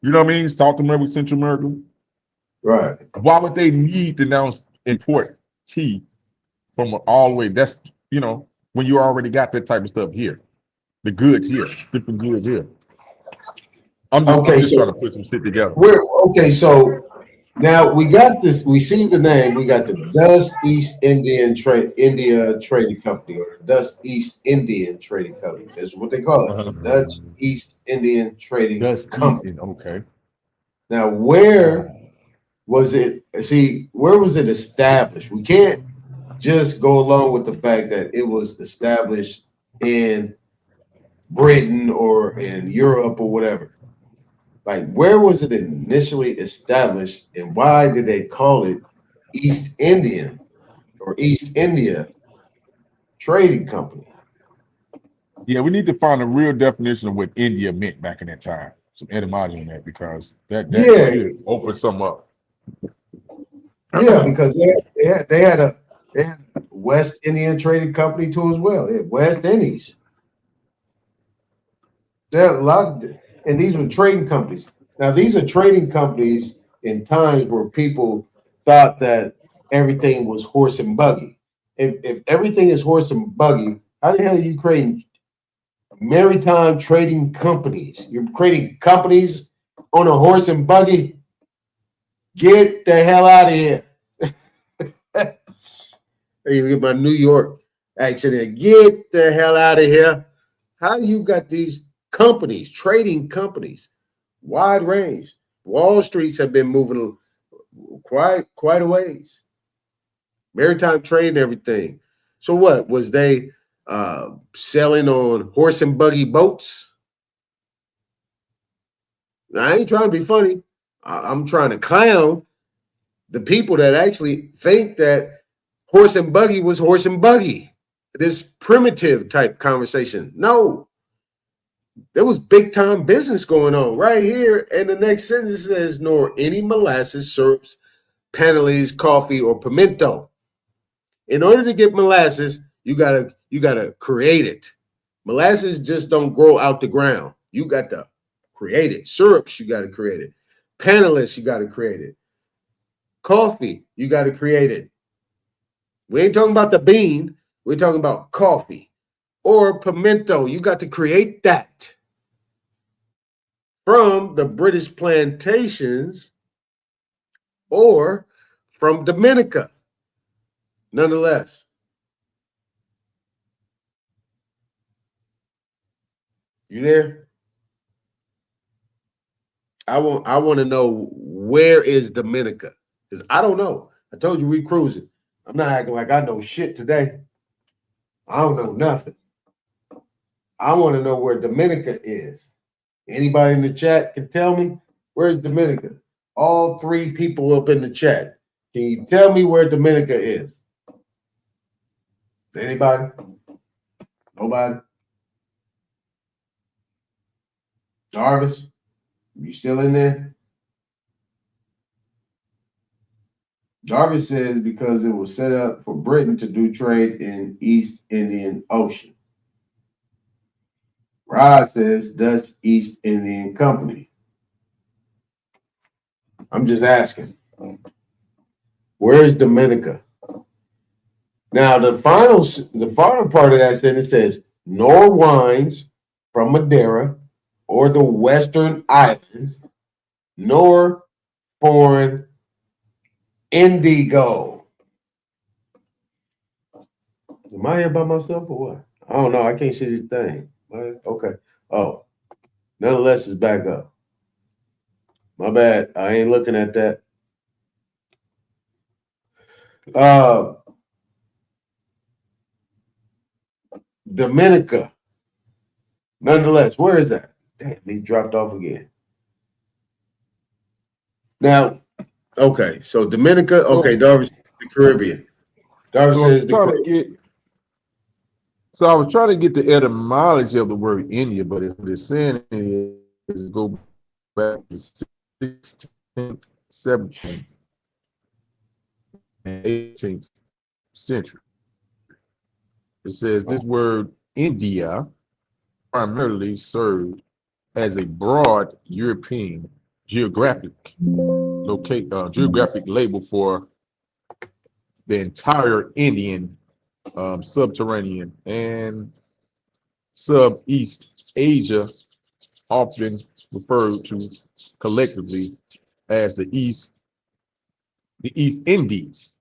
you know what I mean? South America, Central America. Right. Why would they need to now import tea from all the way? That's, when you already got that type of stuff here. The goods here, different goods here. I'm just trying to put some shit together. So now we got this. We see the name. We got the Dutch East Indian Trading Company, or Dutch East Indian Trading Company. That's what they call it. Dutch East Indian Trading Company. Okay. Now, where was it? See, where was it established? We can't just go along with the fact that it was established in Britain or in Europe or whatever. Like, where was it initially established, and why did they call it East Indian or East India Trading Company? Yeah, we need to find a real definition of what India meant back in that time. Some etymology in that, because that should open some up. Yeah, because they had a West Indian Trading Company too as well. They had West Indies. There are a lot of, and these were trading companies. Now, these are trading companies in times where people thought that everything was horse and buggy. If everything is horse and buggy, how the hell are you creating maritime trading companies? You're creating companies on a horse and buggy? Get the hell out of here. You get my New York accent there. Get the hell out of here. How you got these companies, trading companies, wide range. Wall Streets have been moving quite a ways. Maritime trade and everything. So what? Was they selling on horse and buggy boats? Now, I ain't trying to be funny. I'm trying to clown the people that actually think that horse and buggy was horse and buggy. This primitive type conversation. No. There was big time business going on right here. And the next sentence says, nor any molasses, syrups, panelés, coffee, or pimento. In order to get molasses, you gotta create it. Molasses just don't grow out the ground. You got to create it. Syrups, you got to create it. Panelés, you got to create it. Coffee, you got to create it. We ain't talking about the bean. We're talking about coffee or pimento. You got to create that. from the British plantations or from Dominica. Nonetheless, you there? I want to know, where is Dominica? Because I don't know. I told you we cruising. I'm not acting like I know shit today. I don't know nothing. I want to know where Dominica is. Anybody in the chat can tell me, where's Dominica? All 3 people up in the chat. Can you tell me where Dominica is? Anybody? Nobody? Jarvis, you still in there? Jarvis says because it was set up for Britain to do trade in East Indian Ocean. Rod says Dutch East Indian Company. I'm just asking. Where is Dominica? Now the final part of that sentence says nor wines from Madeira or the Western Islands, nor foreign indigo. Am I here by myself or what? I don't know. I can't see the thing. Okay. Oh, nonetheless, it's back up. My bad. I ain't looking at that. Dominica. Nonetheless, where is that? Damn, he dropped off again. Now, okay, so Dominica, okay, Darby says the Caribbean. Darby says the Caribbean. So I was trying to get the etymology of the word India, but if they're saying it is go back to 16th, 17th, and 18th century. It says this word India primarily served as a broad European geographic label for the entire Indian, subterranean, and Southeast Asia, often referred to collectively as the East Indies.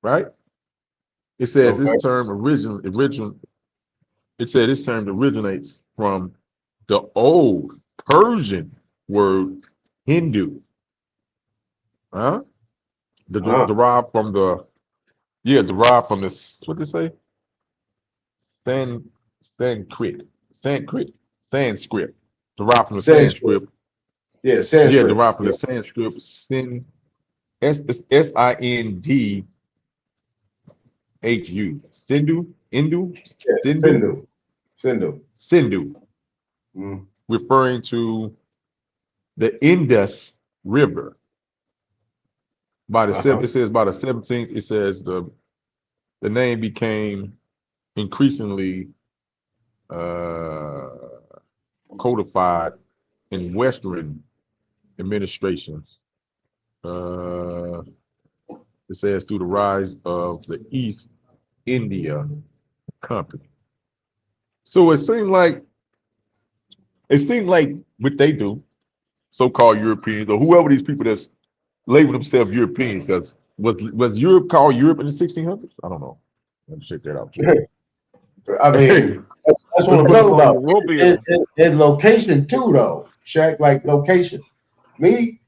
Right? It says this term originates from the old Persian word Hindu. Derived from the what they say? Sanskrit. Derived from the Sanskrit. Yeah, Sanskrit. Yeah, derived from the Sanskrit. Sindhu. Sindhu. Referring to the Indus River. It says by the 17th, it says the name became increasingly codified in Western administrations. It says through the rise of the East India Company. So it seemed like what they do, so-called Europeans or whoever these people that's label themselves Europeans, because was Europe called Europe in the 1600s? I don't know. Let me check that out. I mean, that's what I'm talking about. And location too, though, Shaq. Like location. Me,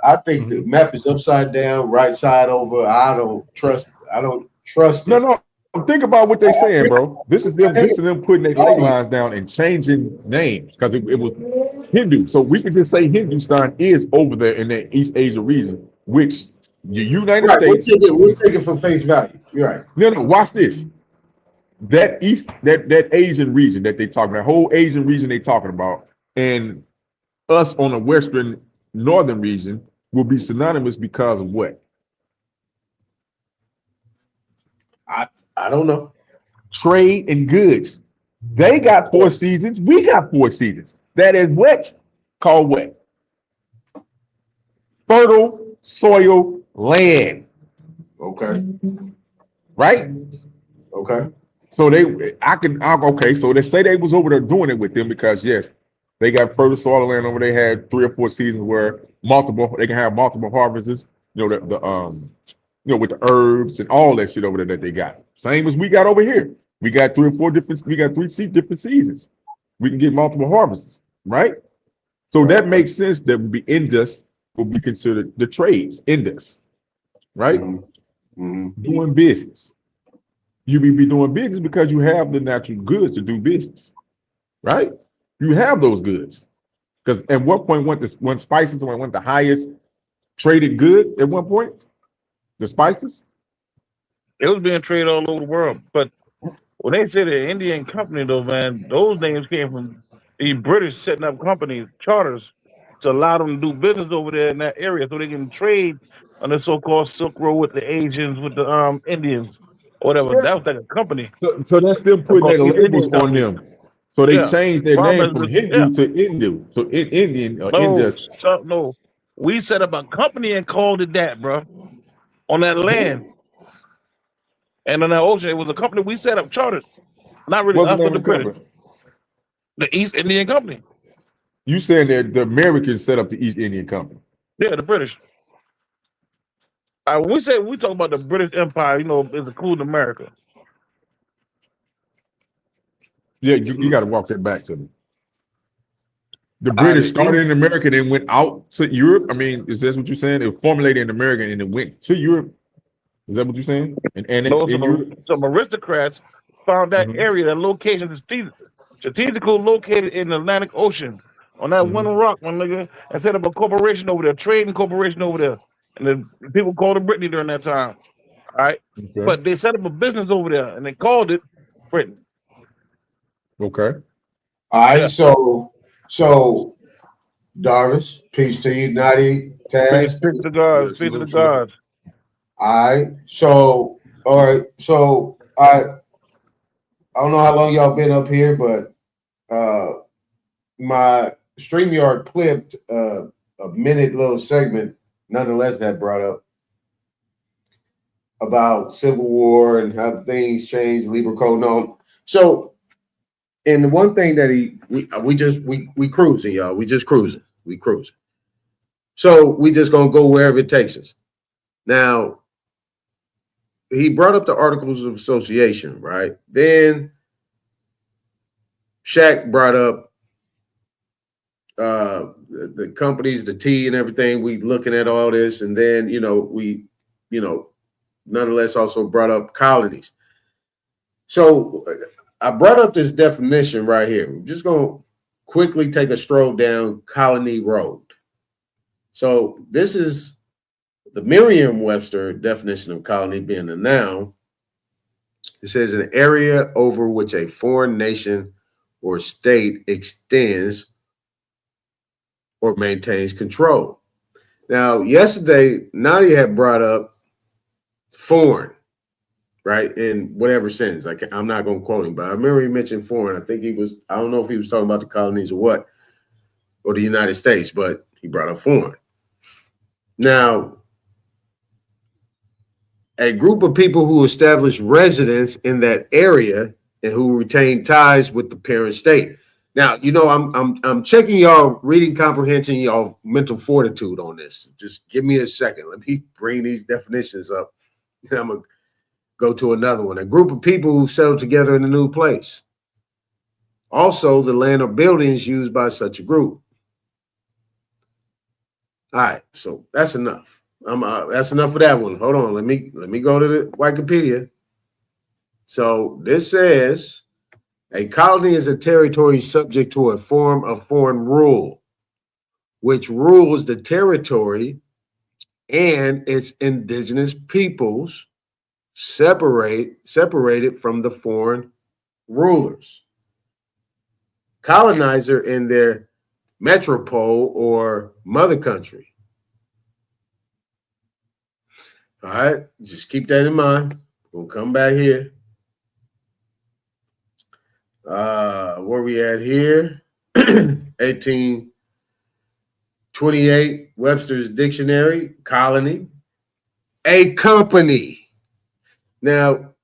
I think the map is upside down, right side over. I don't trust it. No. Think about what they're saying, bro. This is them putting their ley lines down and changing names because it was Hindu. So we can just say Hindustan is over there in the East Asia region, which the United States. We'll take it for face value. You're right. No, watch this. That Asian region that they talking about, whole Asian region they talking about, and us on the Western Northern region will be synonymous because of what? I don't know. Trade and goods. They got 4 seasons. We got 4 seasons. That is what? Called what? Fertile soil land. Okay. Right? Okay. So so they say they was over there doing it with them because yes, They got fertile soil land over. They had 3 or 4 seasons where they can have multiple harvests. With the herbs and all that shit over there that they got. Same as we got over here. We got 3 or 4 different. We got different seasons. We can get multiple harvests, right? So that makes sense. That would be indus will be considered the trades indus, right? Doing business. You be doing business because you have the natural goods to do business, right? You have those goods. Because at what point when spices went the highest traded good at one point? The spices? It was being traded all over the world. But when they say the Indian company, though, man, those names came from the British setting up companies, charters, to allow them to do business over there in that area so they can trade on the so-called Silk Road with the Asians, with the Indians, or whatever. Yeah. That was like a company. So that's them putting Called their East labels Indian on Company. them. So they Yeah. changed their name from Yeah. Hindu to Hindu. So Indian or No, Indus. no. We set up a company and called it that, bro, on that land. And on that ocean, it was a company we set up, chartered. Not really What's the us, but name the of the British. company? The East Indian Company. You saying that the Americans set up the East Indian Company? Yeah, the British. When we talk about the British Empire, it's including America. Yeah, you got to walk that back to me. The All right, British started in America, then went out to Europe. I mean, is that what you're saying? It formulated in America and it went to Europe. Is that what you're saying? And annexed in Europe? some aristocrats found that area, that location, strategically located in the Atlantic Ocean on that one rock, my nigga, and set up a corporation over there, trading corporation over there. And the people called it Brittany during that time. All right. Okay. But they set up a business over there and they called it Britain. Okay. All right. So Darvis, peace to you, Nutty, Taz. Peace to the gods. Peace to the gods. All right. So I don't know how long y'all been up here, but my StreamYard clipped a minute little segment, nonetheless, that brought up about Civil War and how things changed, Libra Code and all. So, and the one thing that we cruising, y'all. We just cruising. We cruising. So we just gonna go wherever it takes us. Now, he brought up the Articles of Association, right? Then Shaq brought up the companies, the T and everything. We looking at all this, and then we nonetheless also brought up colonies. So I brought up this definition right here. We're just gonna quickly take a stroll down Colony Road. So this is the Merriam-Webster definition of colony being a noun. It says an area over which a foreign nation or state extends or maintains control. Now, yesterday, Nadia had brought up foreign, right? In whatever sense. I'm not going to quote him, but I remember he mentioned foreign. I think I don't know if he was talking about the colonies or what, or the United States, but he brought up foreign. Now, a group of people who establish residence in that area and who retain ties with the parent state. Now, I'm checking y'all reading comprehension, y'all mental fortitude on this. Just give me a second. Let me bring these definitions up. And I'm gonna go to another one. A group of people who settle together in a new place. Also, the land or buildings used by such a group. All right, so that's enough. That's enough for that one. Hold on, let me go to the Wikipedia. So this says a colony is a territory subject to a form of foreign rule, which rules the territory and its indigenous peoples separated from the foreign rulers. Colonizer in their metropole or mother country. All right, just keep that in mind. We'll come back here. Where we at here? 1828, Webster's Dictionary, colony, a company. Now,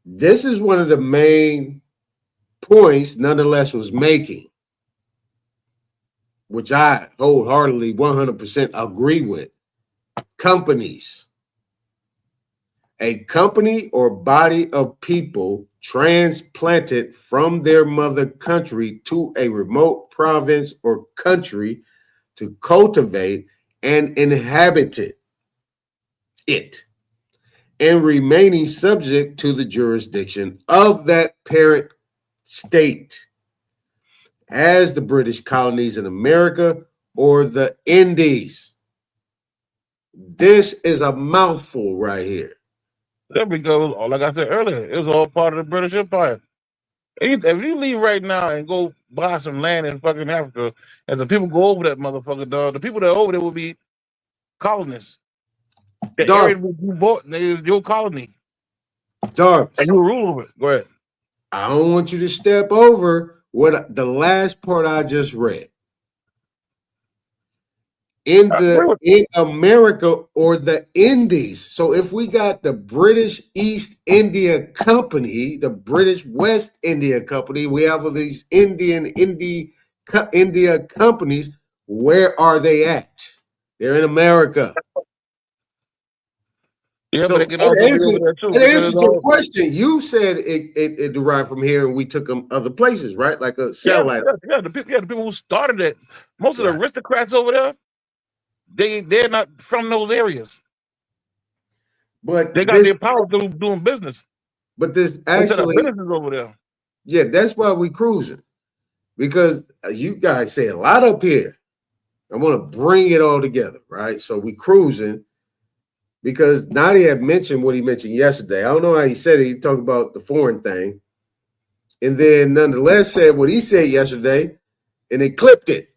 this is one of the main points, nonetheless, was making. which I wholeheartedly 100% agree with. Companies. A company or body of people transplanted from their mother country to a remote province or country to cultivate and inhabit it, and remaining subject to the jurisdiction of that parent state, as the British colonies in America or the Indies. This is a mouthful right here. There we go. Like I said earlier, it was all part of the British Empire. If you leave right now and go buy some land in fucking Africa, and the people go over that motherfucker, dog, the people that are over there will be colonists. The area Darv, will be bought is your colony, and Darvis, you will rule over it. Go ahead. I don't want you to step over what the last part I just read. In America or the Indies. So if we got the British East India Company, the British West India Company, we have all these India companies. Where are they at? They're in America. Yeah, So but they can also be over there too. in answer to your question, you said it derived from here, and we took them other places, right? Like a satellite. Yeah, the people who started it, most of the aristocrats over there, they're not from those areas. But they got their power through doing business. But this actually businesses over there. Yeah, that's why we cruising, because you guys say a lot up here. I want to bring it all together, right? So we cruising because Nadia had mentioned what he mentioned yesterday. I don't know how he said it. He talked about the foreign thing, and then nonetheless said what he said yesterday, and they clipped it.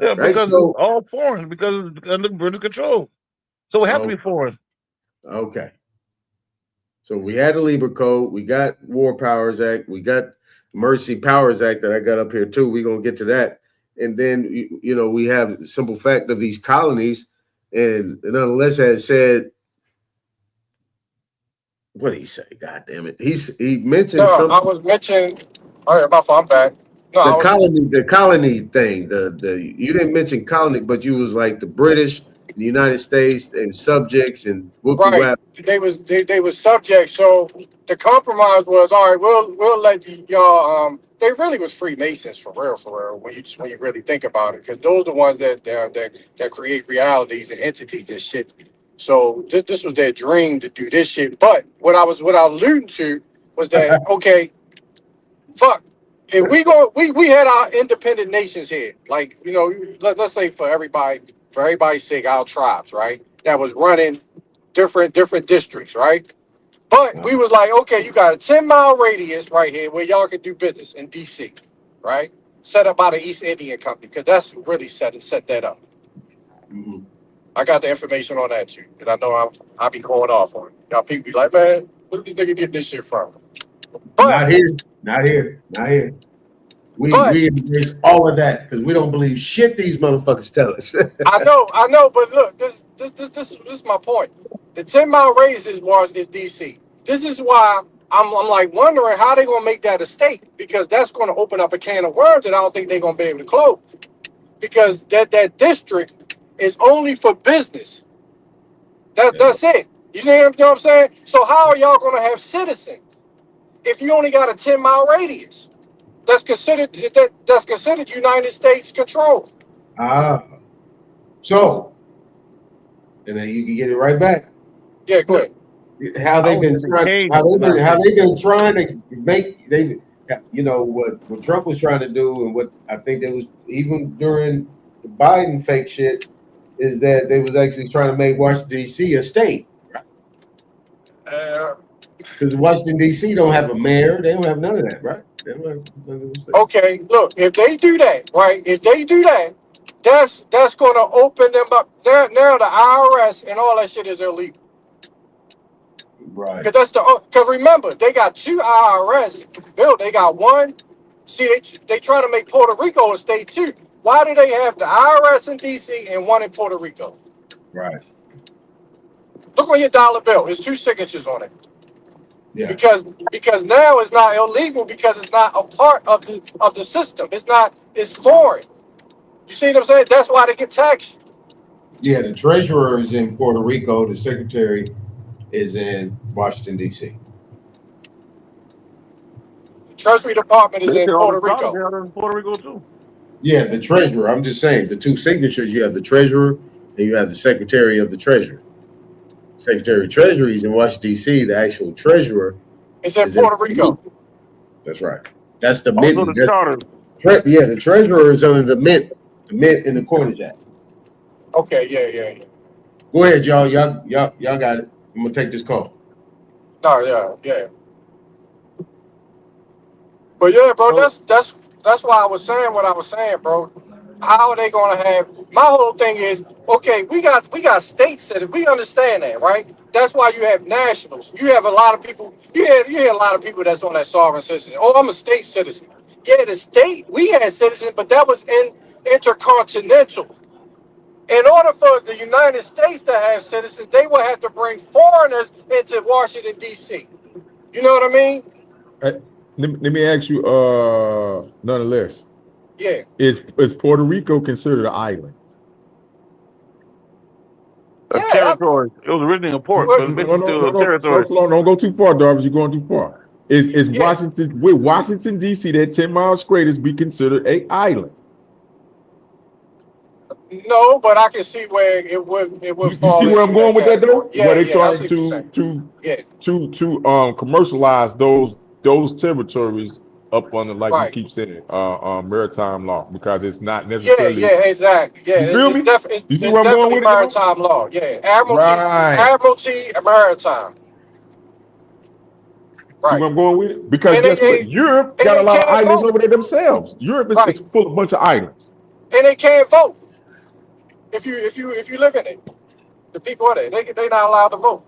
Yeah, right? because it's all foreign, because under British control. So it had to be foreign. Okay. So we had the Libra Code, we got War Powers Act, we got Emergency Powers Act that I got up here too. We're gonna get to that. And then we have the simple fact of these colonies, and nonetheless has said, what did he say? God damn it. He mentioned something. I was mentioning, all right, my fault, I'm back. No, the colony thing. The you didn't mention colony, but you was like the British, the United States, and subjects and right. They was subjects. So the compromise was, all right, we'll let y'all. They really was Freemasons for real. When you really think about it, because those are the ones that create realities and entities and shit. So this was their dream to do this shit. But what I was alluding to was that okay, fuck. If we had our independent nations here, like let's say for everybody's sake, our tribes, right? That was running different districts, right? But we was like, okay, you got a 10-mile radius right here where y'all can do business in DC, right? Set up by the East Indian Company, because that's really set that up. Mm-hmm. I got the information on that too, because I know I'll be going off on it. Y'all people be like, man, where did this nigga get this shit from? But Not here. We embrace all of that because we don't believe shit these motherfuckers tell us. I know, but look, this is my point. The 10-mile radius is DC. This is why I'm like wondering how they're gonna make that a state, because that's gonna open up a can of worms that I don't think they're gonna be able to close. Because that district is only for business. That's it. You know what I'm saying? So how are y'all gonna have citizens if you only got a 10-mile radius? That's considered United States control. So, and then you can get it right back. Yeah, go ahead. How they've been trying to make what Trump was trying to do, and what I think there was even during the Biden fake shit, is that they was actually trying to make Washington D.C. a state, right? Because Washington D.C. don't have a mayor, they don't have none of that, right? They don't have none of those things. Okay, look, if they do that, right? If they do that, that's going to open them up. Now the IRS and all that shit is illegal. Right. Because remember, they got two IRS. Bill, they got one. See, they try to make Puerto Rico a state too. Why do they have the IRS in DC and one in Puerto Rico? Right. Look on your dollar bill. There's two signatures on it. Yeah. Because now it's not illegal, because it's not a part of the system. It's foreign. You see what I'm saying? That's why they get taxed. Yeah, the treasurer is in Puerto Rico. The secretary is in Washington D.C. The Treasury Department They is in said all the Puerto charters Rico. are in Puerto Rico too. Yeah, the treasurer. I'm just saying the two signatures. You have the treasurer and you have the secretary of the treasury. Secretary of Treasury is in Washington D.C. The actual treasurer It's in is in. Puerto Rico. That's right. That's the Also mint. the charters. Yeah, the treasurer is under the mint and the coinage act. Okay, yeah. Go ahead, y'all. Y'all got it. I'm gonna take this call. No, yeah. But yeah, bro, So that's why I was saying what I was saying, bro. How are they gonna have? My whole thing is okay. We got state citizens. We understand that, right? That's why you have nationals. You have a lot of people. You hear a lot of people that's on that sovereign citizen. Oh, I'm a state citizen. Yeah, the state we had citizens, but that was intercontinental. In order for the United States to have citizens, they would have to bring foreigners into Washington D.C. You know what I mean? Uh, let me ask you, nonetheless, Yeah. is Puerto Rico considered an island? A Yeah. territory. It was originally a port, Well, but it's basically still a territory. Slow, don't go too far, Darby. You're going too far. Is yeah. Washington D.C. that 10 miles straight is be considered a island? No, but I can see where it would You see fall where I'm into going that with that category. though? Where they Yeah, I trying see what you're saying. Yeah, to commercialize those territories up under, like you right. keep saying, maritime law, because it's not necessarily. Yeah, exactly. Yeah, You feel it's me? definitely You see it's where I'm going definitely with it though? maritime law. Yeah, Right. admiralty, and maritime. See Right. where I'm going with it? Because And they guess what? and, Europe and got a they lot of can't islands vote. over there themselves. Europe is Right. full of a bunch of islands. And they can't vote if you live in it. The people are there. They not allowed to vote.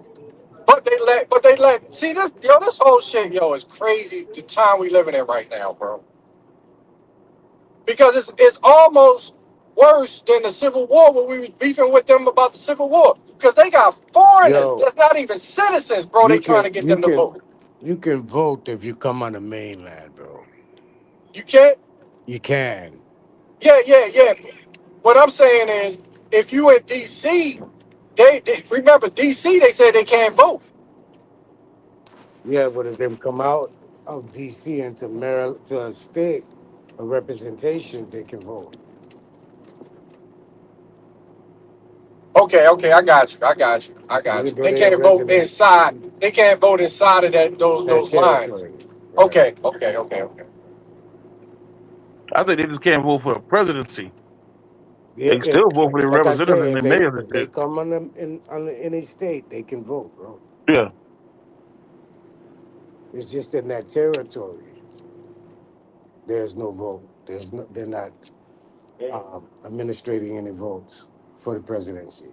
But they let see this whole shit is crazy. The time we living in right now, bro. Because it's almost worse than the Civil War when we was beefing with them about the Civil War. Because they got foreigners yo, that's not even citizens, bro. They you trying can to get you them to can vote. you can vote if you come on the mainland, bro. You can't. You can. Yeah. What I'm saying is, if you in D.C., they remember D.C. They said they can't vote. Yeah, but if they come out of DC into Maryland to a state of representation, they can vote. Okay, I got you. Even though They they are can't vote residents inside. They can't vote inside of that those that those lines. territory. Right. Okay. I think they just can't vote for the presidency. Yeah, They can still vote for their like I representatives say, and if their they mayors and if they shit. come on them in on any state, they can vote, bro. Yeah. It's just in that territory. There's no vote. They're not administrating any votes for the presidency.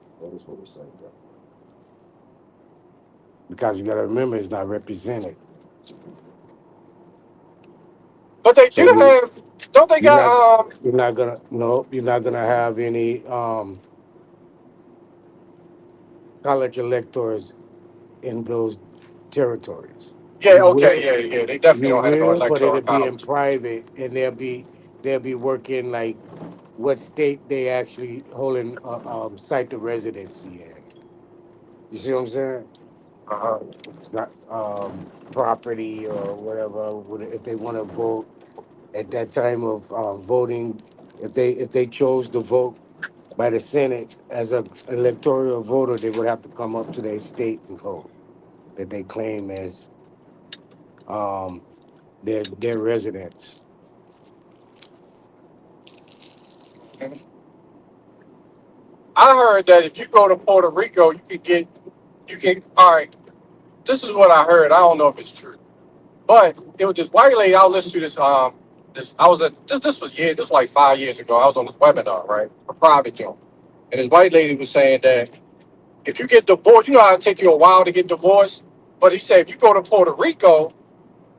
Because you got to remember, it's not represented. But they So do have. Don't they you're got not you're not gonna no, you're not gonna have any college electors in those territories. Yeah, You okay, will, yeah. They definitely you don't have no will, but electoral it'll be in college. private, and they'll be working like what state they actually holding site of residency in. You see what I'm saying? Uh-huh. Not property or whatever. If they want to vote at that time of voting, if they chose to vote by the Senate as a electoral voter, they would have to come up to their state and vote that they claim as um, their residents. I heard that if you go to Puerto Rico, you can. All right, this is what I heard. I don't know if it's true, but it was this white lady. I listened to this. I was at this was like 5 years ago. I was on this webinar, right, a private job, and this white lady was saying that if you get divorced, you know how it take you a while to get divorced, but he said if you go to Puerto Rico,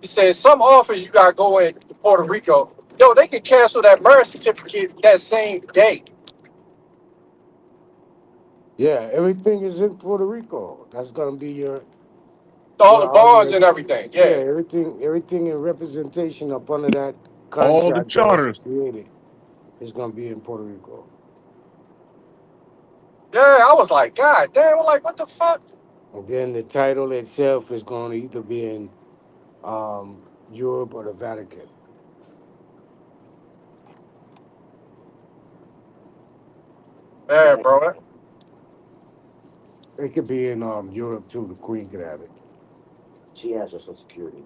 he said some office you gotta go in to Puerto Rico. Yo, they can cancel that marriage certificate that same day. Yeah, everything is in Puerto Rico. That's gonna be All your the all bonds your and everything. yeah, Yeah. everything in representation up under that All the contract that was charters. created. is going to be in Puerto Rico. Yeah, I was like, God damn, I'm like, what the fuck? And then the title itself is going to either be in Europe or the Vatican. Yeah, bro. It could be in Europe too. The Queen could have it. She has her Social Security.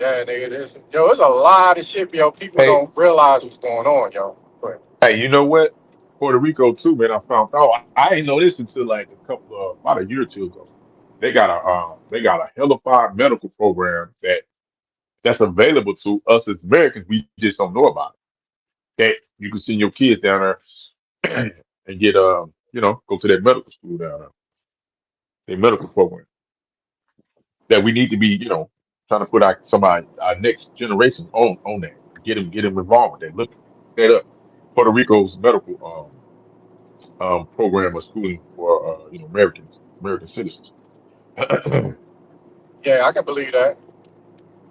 Yeah, nigga, this yo, there's a lot of shit, yo. People Hey, don't realize what's going on, yo. But hey, you know what? Puerto Rico too, man. I found out. I didn't know this until like about a year or two ago. They got a hellified medical program that's available to us as Americans. We just don't know about it. That you can send your kids down there and get go to that medical school down there, their medical program that we need to be trying to put our next generation on that. Get them involved with that. Look that up. Puerto Rico's medical program or schooling for American citizens. yeah, I can believe that.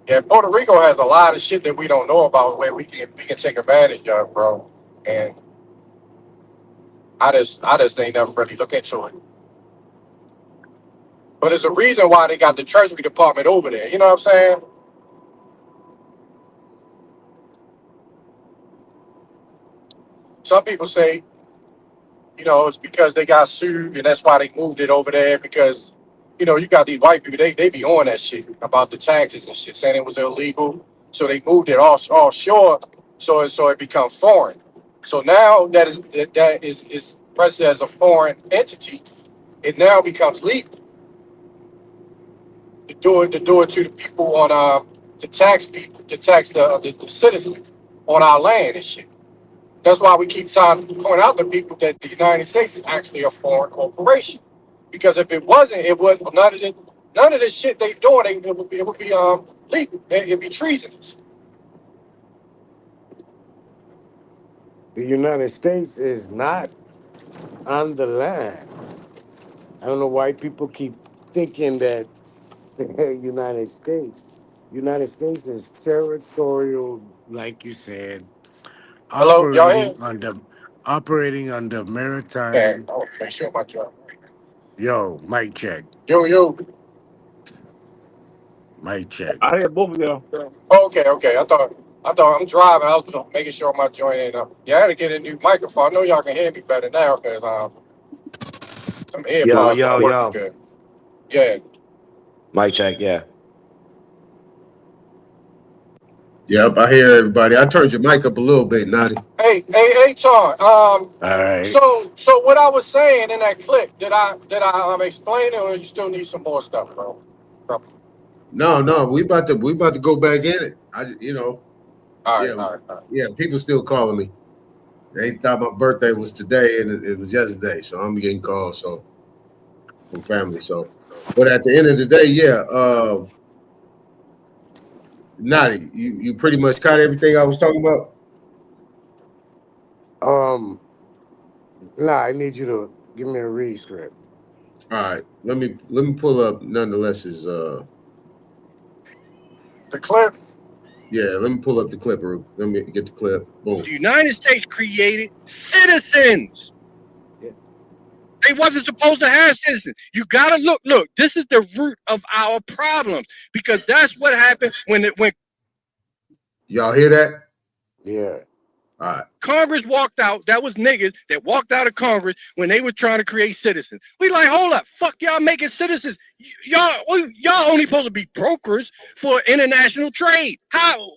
Yeah, Puerto Rico has a lot of shit that we don't know about where we can take advantage of, bro. And I just ain't never really look into it. But there's a reason why they got the Treasury Department over there. You know what I'm saying? Some people say, it's because they got sued and that's why they moved it over there because, you got these white people, they be on that shit about the taxes and shit, saying it was illegal. So they moved it offshore so it become foreign. So now that is registered as a foreign entity, it now becomes legal to do it to the people on to tax the citizens on our land and shit. That's why we keep trying to point out to people that the United States is actually a foreign corporation. Because if it wasn't, it would none of this shit they doing. It would be legal. It'd be treasonous. The United States is not on the land. I don't know why people keep thinking that United States. United States is territorial, like you said, Hello, y'all here? operating under Yeah, maritime. I'll make sure my job. Yo, mic check, Yo. mic check. I hear both of y'all. Okay. I thought I'm driving. I was making sure my joint ain't up. Yeah, I had to get a new microphone. I know y'all can hear me better now because some Yo, AirPods yo, not working yo. good. Yeah. Mic check, yeah. Yep, I hear everybody. I turned your mic up a little bit, Nadi. Hey, Tom. All right. So what I was saying in that clip, did I explain it, or you still need some more stuff, bro? No, we about to go back in it. All right, Yeah, all right, all right. yeah. People still calling me. They thought my birthday was today, and it was yesterday. So I'm getting calls from family. So, but at the end of the day, yeah. Nadi, you pretty much caught everything I was talking about. Um, nah, I need you to give me a read script. All right, let me pull up. Nonetheless, is The clip. yeah. Let me pull up the clip. Let me get the clip. Boom. The United States created citizens. Yeah. They wasn't supposed to have citizens. You gotta look. This is the root of our problems because that's what happened when Y'all hear that? Yeah. All right. Congress walked out. That was niggas that walked out of Congress when they were trying to create citizens. We like, hold up, fuck y'all making citizens. Y'all only supposed to be brokers for international trade.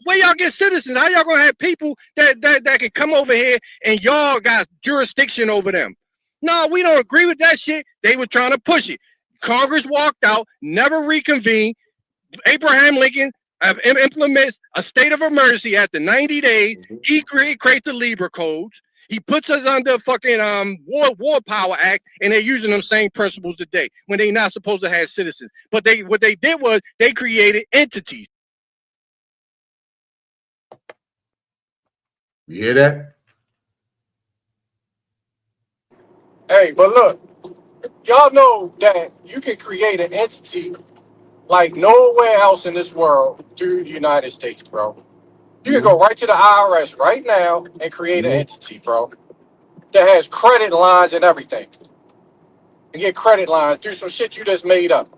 Where y'all get citizens? How y'all gonna have people that can come over here and y'all got jurisdiction over them? No, we don't agree with that shit. They were trying to push it. Congress walked out, never reconvened. Abraham Lincoln implements a state of emergency after 90 days. He creates the Libra codes. He puts us under fucking War Power Act, and they're using them same principles today when they're not supposed to have citizens. But what they did was they created entities. You hear that? Hey, but look, y'all know that you can create an entity like nowhere else in this world through the United States, bro. You can go right to the IRS right now and create an entity, bro, that has credit lines and everything. And get credit lines through some shit you just made up.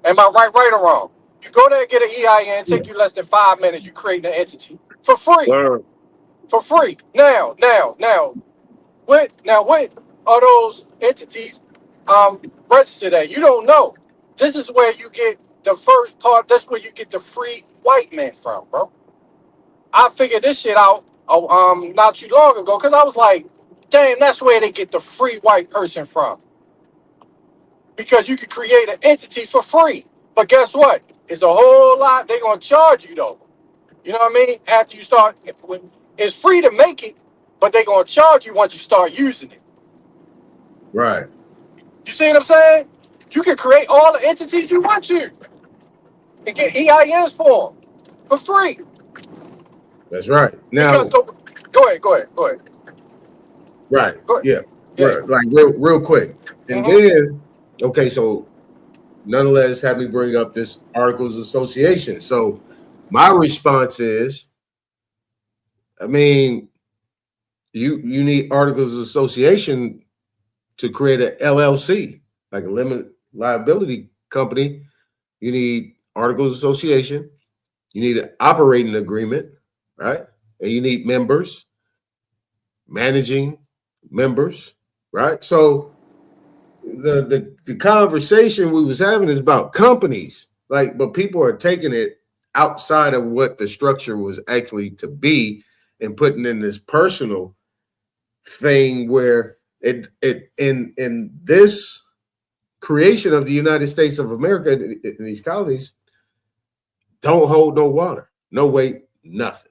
Am I right or wrong? You go there and get an EIN, take you less than 5 minutes, you create an entity. For free. Word. For free. Now, what are those entities registered at? You don't know. This is where you get the first part, that's where you get the free white man from, bro. I figured this shit out not too long ago because I was like, damn, that's where they get the free white person from. Because you can create an entity for free. But guess what? It's a whole lot they're going to charge you, though. You know what I mean? After you start, it's free to make it, but they're going to charge you once you start using it. Right. You see what I'm saying? You can create all the entities you want to and get EINs for them for free. That's right. Now, Because go ahead. right. Go ahead. Yeah. Yeah. Right. Like real quick. And then, okay, so nonetheless, have me bring up this Articles of Association. So my response is, I mean, you need Articles of Association to create an LLC, like a limited liability company. You need Articles of Association. You need an operating agreement, right? And you need members, managing members, right? So the conversation we was having is about companies, like, but people are taking it outside of what the structure was actually to be and putting in this personal thing where it in this creation of the United States of America, in these colonies don't hold no water, no weight, nothing.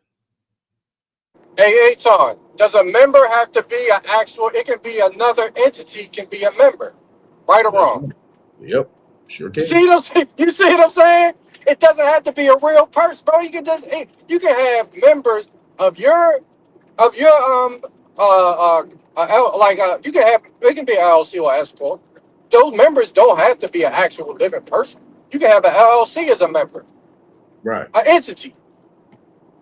Hey, Aton, does a member have to be an actual, it can be another entity, can be a member, right or wrong? Yep, sure can. You see what I'm saying? It doesn't have to be a real person, bro. You can have members of your you can have, it can be an LLC or S corp. Those members don't have to be an actual living person. You can have an LLC as a member, Right? an entity.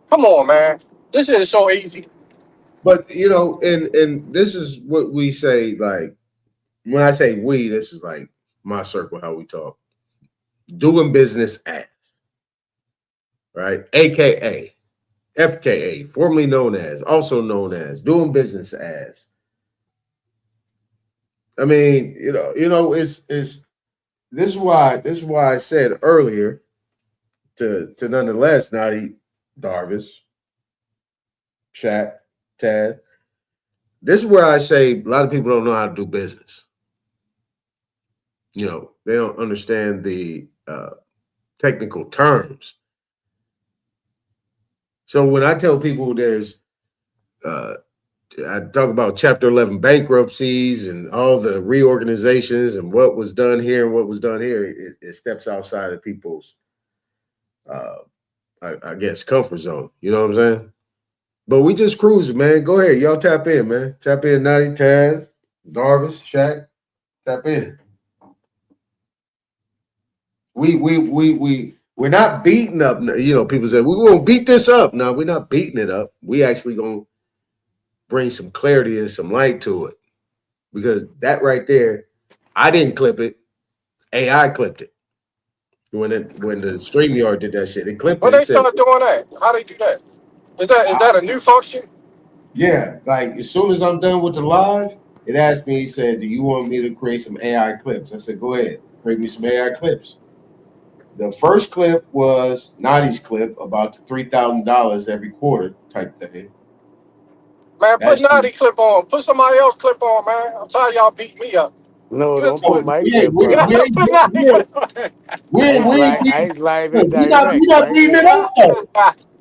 Come on, man. This is so easy. But you know, and this is what we say. Like when I say we, this is like my circle, how we talk. Doing business as, right? AKA, FKA, formerly known as, also known as, doing business as. I mean, you know, it's this is why I said earlier to nonetheless, Naughty, Darvis, Shaq, Tad. This is where I say a lot of people don't know how to do business. You know, they don't understand the technical terms. So when I tell people there's, I talk about Chapter 11 bankruptcies and all the reorganizations and what was done here and what was done here, it steps outside of people's, I guess, comfort zone. You know what I'm saying? But we just cruising, man. Go ahead. Y'all tap in, man. Tap in, Natty, Taz, Darvis, Shaq. Tap in. We're not beating up, you know, people say, we're going to beat this up. No, we're not beating it up. We actually going to bring some clarity and some light to it. Because that right there, I didn't clip it. AI clipped it. When the StreamYard did that shit, it clipped When it. they start doing that, how they do that? Is that a new function? Yeah, like as soon as I'm done with the live, it asked me, he said, do you want me to create some AI clips? I said, go ahead, create me some AI clips. The first clip was Nadi's clip about the $3,000 every quarter type thing. Man, put Naughty clip on. Put somebody else clip on, man. I'm tired of y'all beat me up. No, don't Oh, put my we ain't clip on. I is live and we're not direct right beating it now. up though.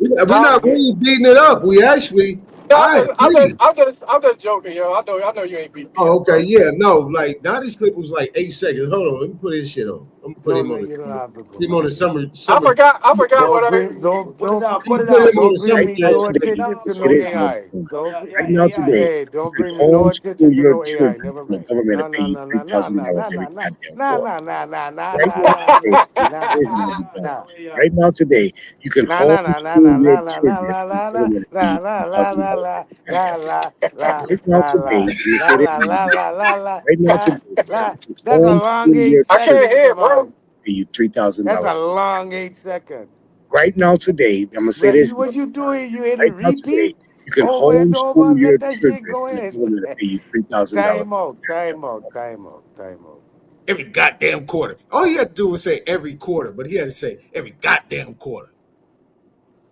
We're not really beating it up. We actually, I agree. I'm just joking, yo. I know you ain't beat me Oh, up, bro. okay, yeah, no, like Nadi's clip was like 8 seconds. Hold on, let me put his shit on. I'm gonna put No, him no, on you don't have to go, him on the man. summer I summer. forgot. I forgot what Don't I. bring, don't I'm put gonna it put out. him on Don't the bring summer Right me now no jazz today, attention committee. to let's no say this another AI. thing. Don't, Right now today, hey, you don't can bring me no attention homeschool to your no AI. children Never and the mind. government will No, pay no, you no, three no, no, thousand no, dollars no, every no, no, goddamn no, quarter. no, no, no, no, Right no, now no, today, no, this is gonna be done. no. Right now today, you can La la la la homeschool la your la la la children la and the la la government will pay la you la three la thousand la dollars la every la goddamn la quarter. la Right now la today, la let me la say this la again. la la la la Right now la today, la. you can That's a long homeschool eight your I can't seconds, children hear, bro. Lamont. and pay you three thousand That's a dollars. long 8 seconds. Right now today, I'm gonna say Well, this. what you doing? You hit Right it now today, repeat you can over and over. homeschool your Let that shit children go and the in. government will pay you $3,000 Time every out, goddamn time out, quarter. time out, time out. Every goddamn quarter. All he had to do was say every quarter, but he had to say every goddamn quarter.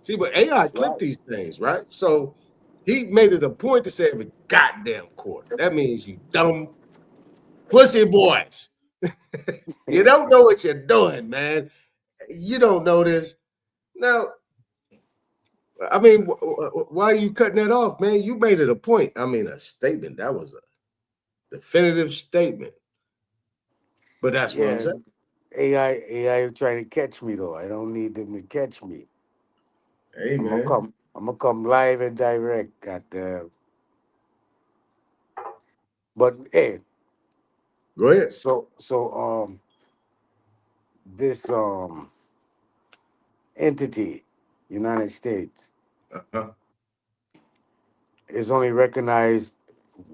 See, but AI That's clipped right. these things, right? So he made it a point to say every goddamn quarter. That means you dumb pussy boys. You don't know what you're doing, man. You don't know this. Now, I mean, why are you cutting that off, man? You made it a point. I mean, a statement. That was a definitive statement. But that's what I'm Yeah, saying. AI trying to catch me though. I don't need them to catch me. Hey, I'm gonna man. come. I'm gonna come live and direct. At but hey, Go ahead. so this entity, United States, Uh-huh. is only recognized.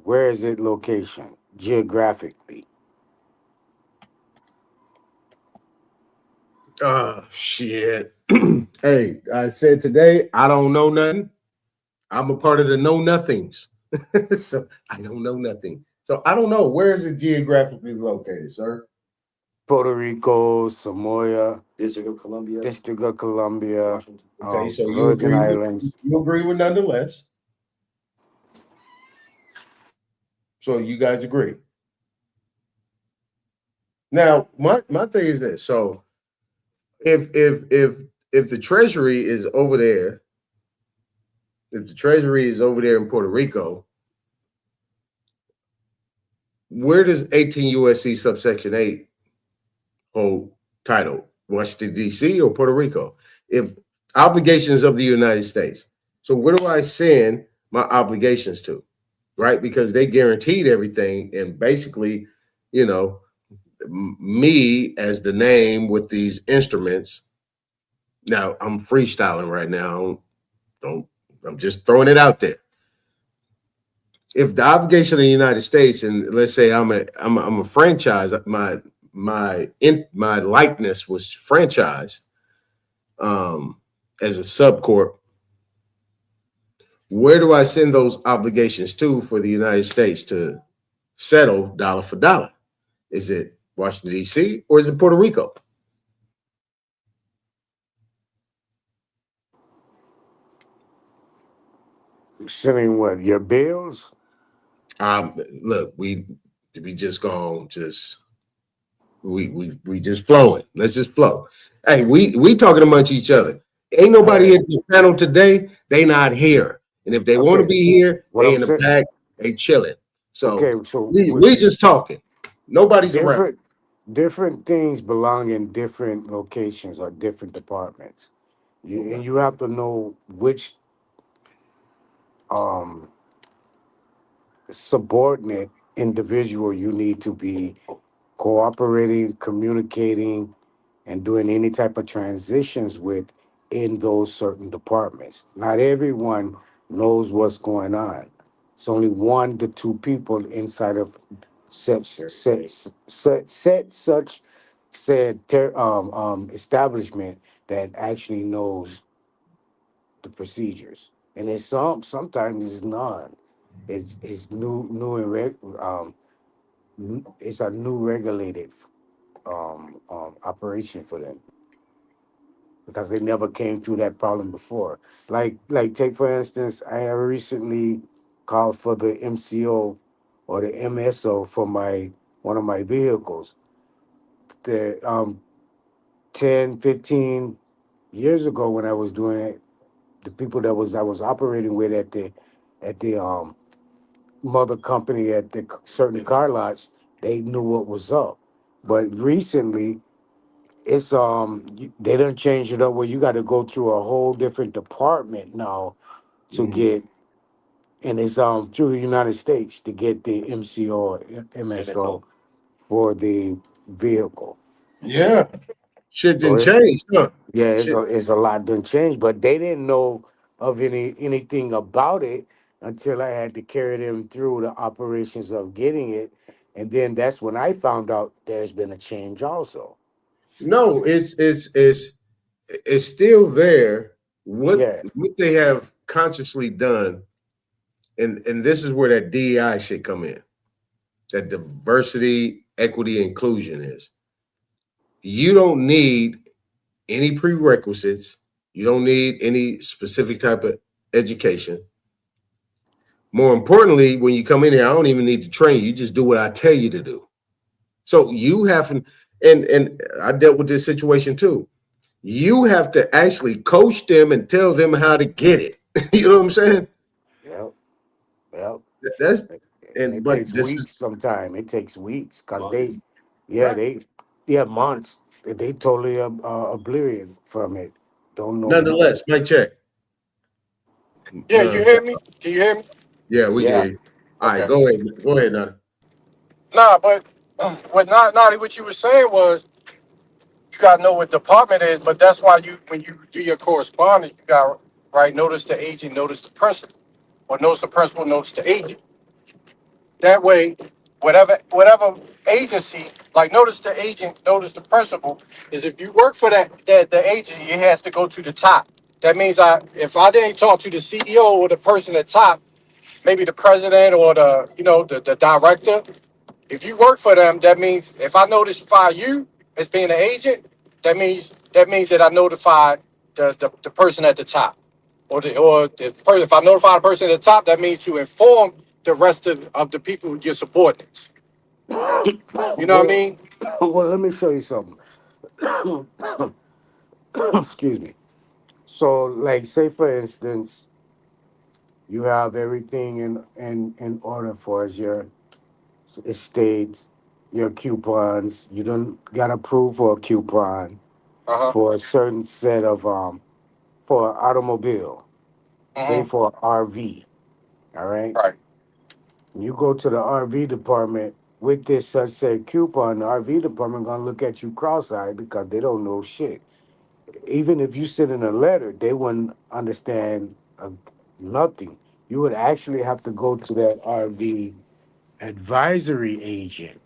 Where is it location geographically? Oh, shit. Hey, I said today, I don't know nothing. I'm a part of the know nothings. So I don't know nothing. So I don't know. Where is it geographically located, sir? Puerto Rico, Samoa, District of Columbia, District of Columbia, Washington. Okay, so Virgin Islands. you agree with nonetheless. So you guys agree. Now, my thing is this. So if the treasury is over there, if the treasury is over there in Puerto Rico, where does 18 USC subsection 8 hold title? Washington, D.C. or Puerto Rico? If obligations of the United States. So where do I send my obligations to? Right? Because they guaranteed everything. And basically, you know, me as the name with these instruments. Now I'm freestyling right now. Don't I'm just throwing it out there. If the obligation of the United States, and let's say I'm a franchise, my likeness was franchised as a subcorp. Where do I send those obligations to for the United States to settle dollar for dollar? Is it Washington D.C. or is it Puerto Rico? Sending what? Your bills? Look, we just gone just we just flowing. Let's just flow. Hey, we talking amongst each other. Ain't All nobody right. at the panel today. They not here, and if they want to Okay. be here, What they I'm in the saying. back. They chilling. Okay. So So with we just talking. Nobody's around. different things belong in different locations or different departments. And Okay. you have to know which um subordinate individual you need to be cooperating, communicating, and doing any type of transitions with in those certain departments. Not everyone knows what's going on. It's only 1 to 2 people inside of such establishment that actually knows the procedures. And it's sometimes it's none. It's new and it's a new regulated operation for them because they never came through that problem before. Like take for instance, I have recently called for the MCO or the MSO for my one of my vehicles. The 10, 15 years ago when I was doing it, the people that was I was operating with at the mother company at the certain car lots, they knew what was up. But recently, It's they done changed it up where you got to go through a whole different department now to get, and it's through the United States to get the MCO or MSO for the vehicle. Yeah. Shit So didn't change, huh? yeah, Shit. it's a lot done changed, but they didn't know of anything about it until I had to carry them through the operations of getting it, and then that's when I found out there's been a change also. No, it's still there. Yeah, What they have consciously done, and this is where that DEI should come in. That diversity, equity, inclusion is. You don't need any prerequisites. You don't need any specific type of education. More importantly, when you come in here, I don't even need to train you. You just do what I tell you to do. So you have, and I dealt with this situation too. You have to actually coach them and tell them how to get it. You know what I'm saying? yep, yep. That's And it but takes this is weeks. Sometimes it takes weeks because they, Months. yeah, right. yeah, months. They totally oblivion from it. Don't know nothing. Nonetheless, mic check. Yeah, you hear me? Can you hear me? Yeah, we can Yeah, hear you. All right, Okay. go ahead. Go ahead, Nana. Nah, but what not Naughty, what you were saying was you gotta know what department it is, but that's why you when you do your correspondence, you got right notice the agent, notice the principal, or notice the principal, notice the agent. That way, whatever agency, like notice the agent, notice the principal, is if you work for that the agency, it has to go to the top. That means if I didn't talk to the CEO or the person at top, maybe the president or the director. If you work for them, that means if I notify you as being an agent, that means that I notify the person at the top, or the person. If I notify the person at the top, that means to inform the rest of the people your subordinates. You know what I well, mean? well, let me show you something. Excuse me. So, like, say for instance, you have everything in order for as your estates, your coupons. You don't got approved for a coupon Uh huh. for a certain set of for an automobile, say Mm-hmm. for an RV. All right. Right. You go to the RV department with this such said coupon. The RV department gonna look at you cross-eyed because they don't know shit. Even if you send in a letter, they wouldn't understand nothing. You would actually have to go to that RV advisory agent.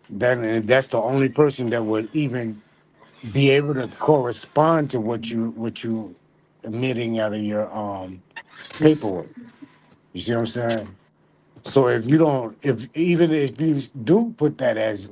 Then and that's the only person that would even be able to correspond to what you emitting out of your paperwork. You see what I'm saying? So if you don't, if even if you do put that as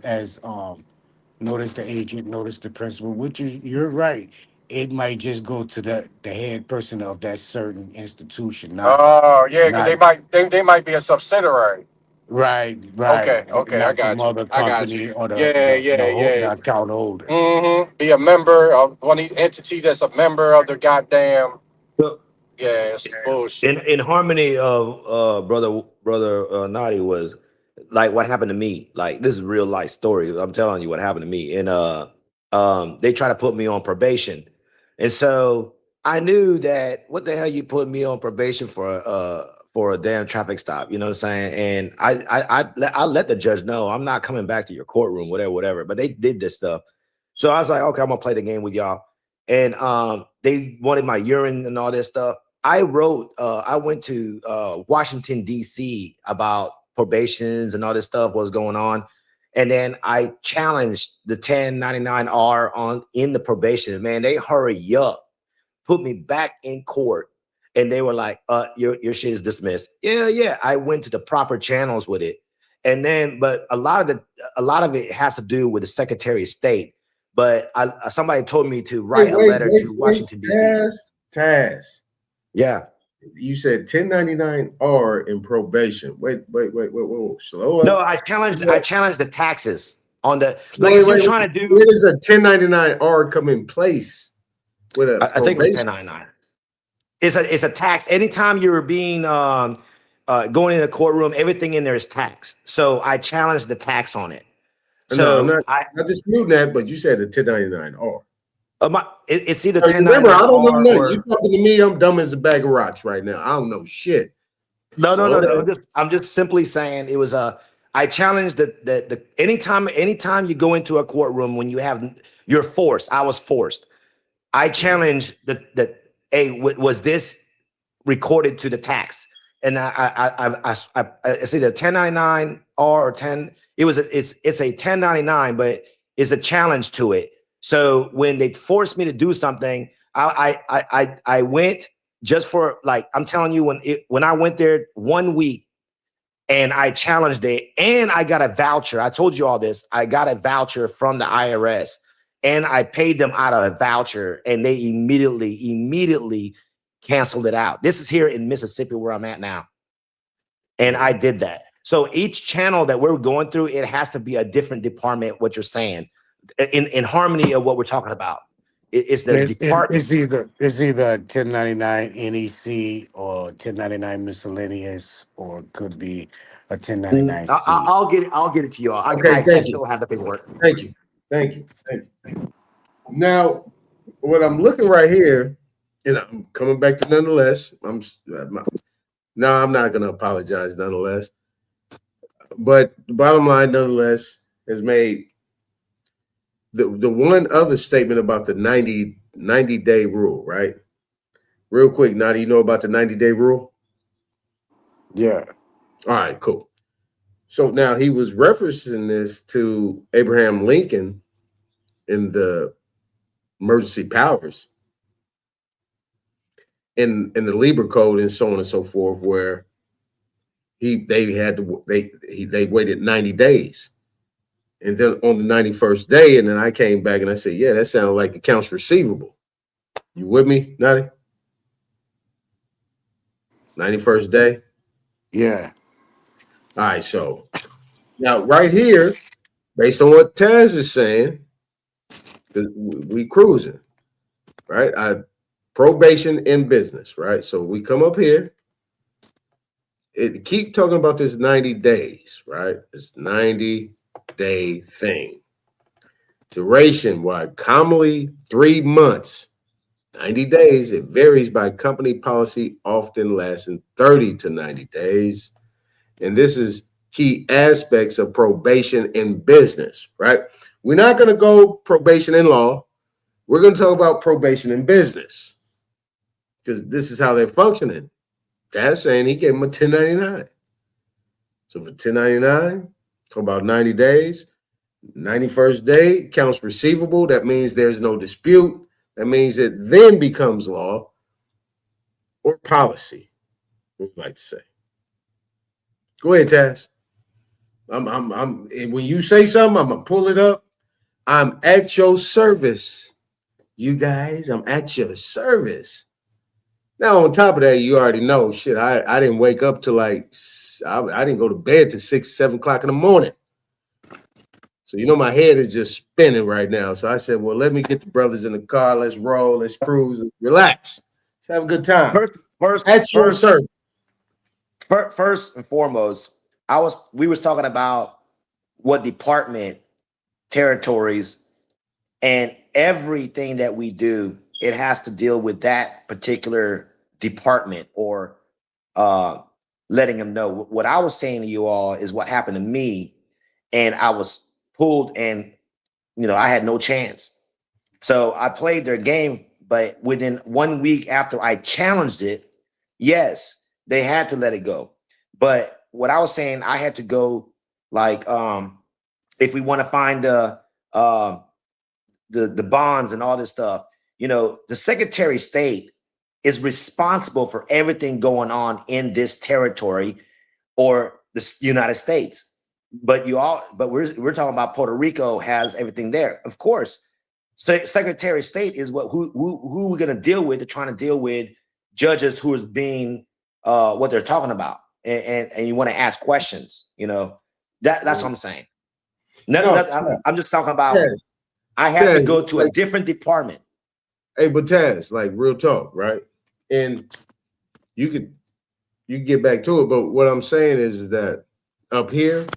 notice the agent, notice the principal, which is you're right, it might just go to the head person of that certain institution, Oh yeah, because not they might be a subsidiary. right, Okay. Okay. I not the got you. mother I got you. company or Yeah. Yeah. the Yeah. account holder. Mm-hmm. Be a member of one of these entities that's a member of the goddamn. So Yeah, it's some bullshit. in harmony of brother Nadi was like what happened to me. Like this is real life story. I'm telling you what happened to me. And they try to put me on probation. And so I knew that what the hell you put me on probation for a damn traffic stop, you know what I'm saying? And I let the judge know I'm not coming back to your courtroom, whatever. But they did this stuff. So I was like, okay, I'm gonna play the game with y'all. And they wanted my urine and all this stuff. I went to Washington, D.C. about probations and all this stuff was going on. And then I challenged the 1099R in the probation. Man, they hurry up, put me back in court. And they were like, your shit is dismissed. Yeah. I went to the proper channels with it. And then, but a lot of it has to do with the Secretary of State. But somebody told me to write a letter to Washington, D.C. Taz. Yeah. You said 1099R in probation. Wait. Slow No, up. I challenged the taxes on the like Wait, if you're wait. trying to Where do does a 1099R come in place with a I think it was probation? 1099. It's a tax. Anytime you're being going in the courtroom, everything in there is tax. So I challenged the tax on it. No, I'm So not disputing that, but you said the 1099R. It's either Remember, I don't know 1099R nothing. You or talking to me? I'm dumb as a bag of rocks right now. I don't know shit. no. Slow down. I'm just simply saying it was a. I challenge the anytime you go into a courtroom when you're forced. I was forced. I challenge that. Hey, was this recorded to the tax? And I see the 1099 R or 10. It's a 1099, but it's a challenge to it. So when they forced me to do something, I went just for, like, I'm telling you, when I went there 1 week and I challenged it and I got a voucher. I told you all this. I got a voucher from the IRS and I paid them out of a voucher and they immediately canceled it out. This is here in Mississippi where I'm at now. And I did that. So each channel that we're going through, it has to be a different department, what you're saying, in harmony of what we're talking about. It's the department. It's either 1099 NEC or 1099 miscellaneous, or it could be a 1099C. I'll get it to y'all. Okay, I thank you. still have the paperwork. Thank you. Now, what I'm looking right here, and I'm coming back to nonetheless. I'm not going to apologize nonetheless. But the bottom line, nonetheless, has made the one other statement about the 90-day rule, right? Real quick, now do you know about the 90-day rule? Yeah. All right, cool. So now he was referencing this to Abraham Lincoln in the emergency powers in the Lieber Code and so on and so forth, where they waited 90 days. And then on the 91st day, and then I came back and I said, yeah, that sounds like accounts receivable. You with me, Nutty? 91st day? Yeah. All right, so now right here, based on what Taz is saying, we cruising, right? Probation in business, right? So we come up here. Keep talking about this 90 days, right? This 90-day thing. Duration, why commonly 3 months. 90 days, it varies by company policy, often lasting 30 to 90 days. And this is key aspects of probation in business, right? We're not going to go probation in law. We're going to talk about probation in business because this is how they're functioning. Dad's saying he gave him a 1099. So for 1099, talk about 90 days. 91st day, accounts receivable. That means there's no dispute. That means it then becomes law or policy, we'd like to say. Go ahead, Taz. When you say something, I'm gonna pull it up. I'm at your service. You guys, I'm at your service. Now, on top of that, you already know, shit, I didn't wake up till I didn't go to bed till 6, 7 o'clock in the morning. So, my head is just spinning right now. So I said, well, let me get the brothers in the car. Let's roll. Let's cruise. Relax. Let's have a good time. First and foremost, we was talking about what department, territories, and everything that we do, it has to deal with that particular department or letting them know. What I was saying to you all is what happened to me, and I was pulled and, I had no chance. So I played their game, but within 1 week after I challenged it, yes, they had to let it go. But what I was saying, I had to go like, if we want to find the bonds and all this stuff, the Secretary of State is responsible for everything going on in this territory or the United States. But we're talking about Puerto Rico has everything there. Of course, Secretary of State is who we're going to deal with. They're trying to deal with judges who is being what they're talking about, and you want to ask questions. That's what I'm saying. I'm just talking about. Taz, I had to go to a different department. Hey, but Taz, like real talk, right? And you get back to it, but what I'm saying is that up here,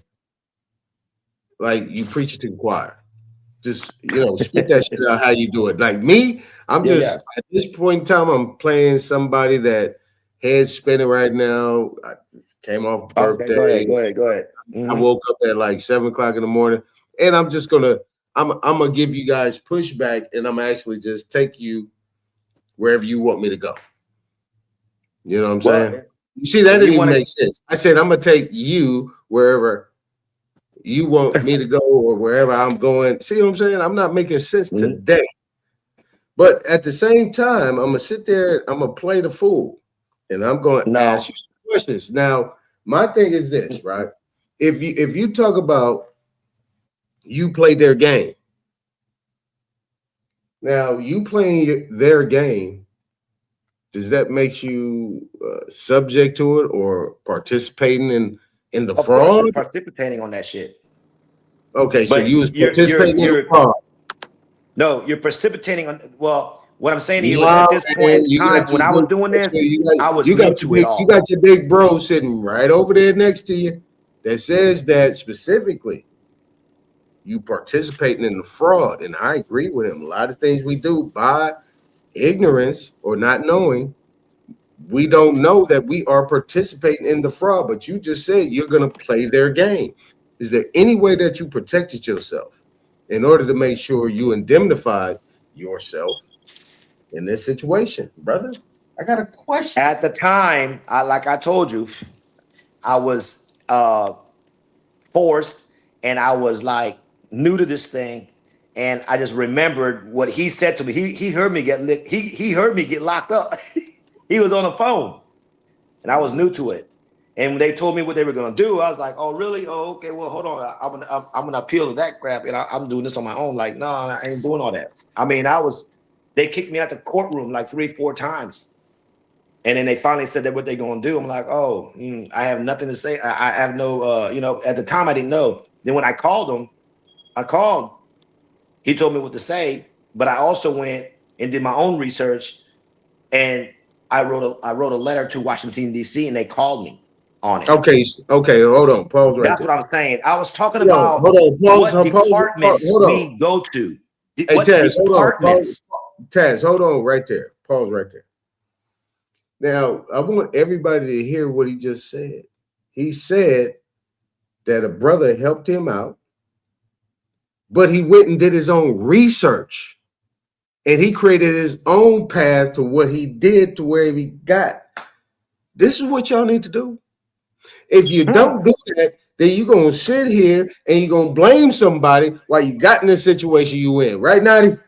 like you preach it to the choir. Just spit that shit out how you do it. Like me, I'm just at this point in time, I'm playing somebody that head's spinning right now. I came off birthday. Okay, go ahead. I woke up at like 7:00 in the morning, and I'm gonna give you guys pushback, and I'm actually just take you wherever you want me to go. You know what I'm saying? You see, that didn't even make sense. I said I'm gonna take you wherever you want me to go or wherever I'm going. See what I'm saying? I'm not making sense today. But at the same time, I'm gonna sit there, I'm gonna play the fool, and I'm gonna ask you some questions. Now, my thing is this, right? If you talk about you play their game, now you playing their game, does that make you subject to it or participating in the fraud? You're participating on that shit. Okay, so you was participating in the fraud. No, you're precipitating on. Well, what I'm saying to you is at this point in time, when I was doing this, I was new to it all. You got your big bro sitting right over there next to you that says that specifically you participating in the fraud. And I agree with him. A lot of things we do by ignorance or not knowing, we don't know that we are participating in the fraud. But you just said you're going to play their game. Is there any way that you protected yourself in order to make sure you indemnified yourself in this situation, brother? I got a question. At the time, like I told you, I was forced, and I was like new to this thing, and I just remembered what he said to me. He heard me get licked. He heard me get locked up. He was on the phone, and I was new to it. And when they told me what they were gonna do, I was like, "Oh, really? Oh, okay. Well, hold on. I'm gonna appeal to that crap, and I'm doing this on my own. Like, no, I ain't doing all that. I mean, they kicked me out the courtroom like 3-4 times, and then they finally said that what they gonna do. I'm like, oh, I have nothing to say. I have no, at the time I didn't know. Then when I called him, he told me what to say, but I also went and did my own research, and I wrote a letter to Washington D.C. and they called me on it. Okay, hold on, pause right there. That's what I'm saying. I was talking about what departments we go to. Hey, Taz, Taz, hold on right there. Pause right there. Now, I want everybody to hear what he just said. He said that a brother helped him out, but he went and did his own research, and he created his own path to what he did to where he got. This is what y'all need to do. If you don't do that, then you're going to sit here and you're going to blame somebody while you got in the situation you in. Right, Nadi?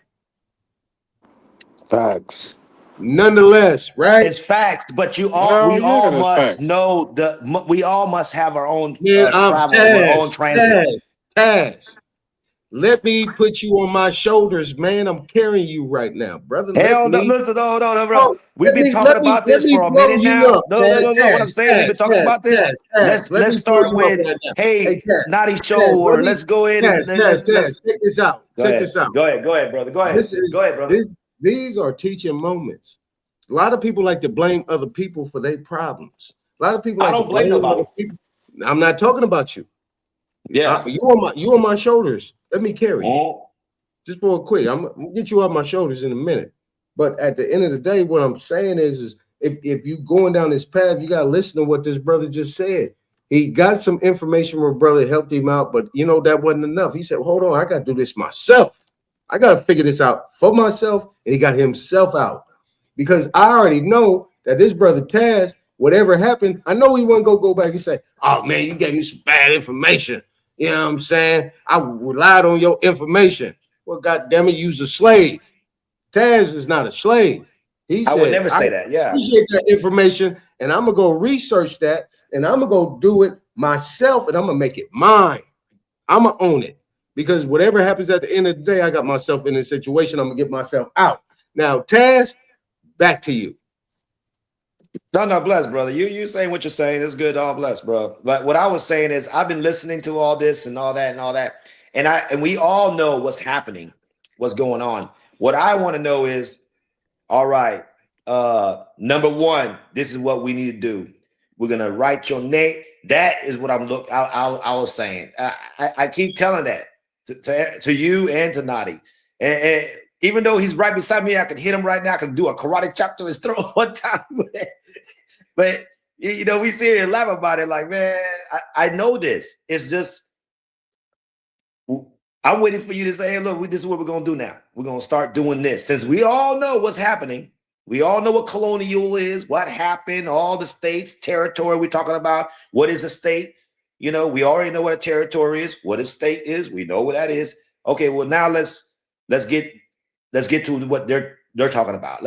Facts. Nonetheless, right? It's facts, but we all must know we all must have our own travel, our own transit. Taz, let me put you on my shoulders, man. I'm carrying you right now, brother. Hell no, listen, no, bro. We've been talking about this for a minute now. No. What I'm saying, we've been talking about this. Let's start with, hey, Naughty Show, or let's go in. Taz, check this out. Check this out. Go ahead, brother. Go ahead, brother. These are teaching moments. A lot of people like to blame other people for their problems. A lot of people. I don't blame nobody. I'm not talking about you. Yeah, you on my shoulders. Let me carry you. Just real quick. I'm gonna get you off my shoulders in a minute. But at the end of the day, what I'm saying is if you going down this path, you gotta listen to what this brother just said. He got some information where brother helped him out, but that wasn't enough. He said, hold on, I gotta do this myself. I gotta figure this out for myself, and he got himself out. Because I already know that this brother Taz, whatever happened, I know he wouldn't go back and say, oh man, you gave me some bad information. You know what I'm saying? I relied on your information. Well, goddamn it, you's a slave. Taz is not a slave. He said, I would never say that. Yeah. I appreciate that information, and I'm gonna go research that, and I'm gonna go do it myself, and I'm gonna make it mine. I'm gonna own it. Because whatever happens at the end of the day, I got myself in this situation. I'm gonna get myself out. Now, Taz, back to you. No, bless, brother. You saying what you're saying is good. All blessed, bro. But what I was saying is I've been listening to all this and all that. And we all know what's happening, what's going on. What I want to know is, all right, number one, this is what we need to do. We're gonna write your name. That is what I was saying. I keep telling that to you and to Nadi. And even though he's right beside me, I can hit him right now. I can do a karate chop to his throat one time. But you know, we sit here and laugh about it. Like, man, I know this. It's just I'm waiting for you to say, hey, look, this is what we're gonna do now. We're gonna start doing this. Since we all know what's happening, we all know what colonial is, what happened, all the states, territory we're talking about. What is a state? You know, we already know what a territory is, what a state is. We know what that is. Okay, well, now let's get to what they're talking about.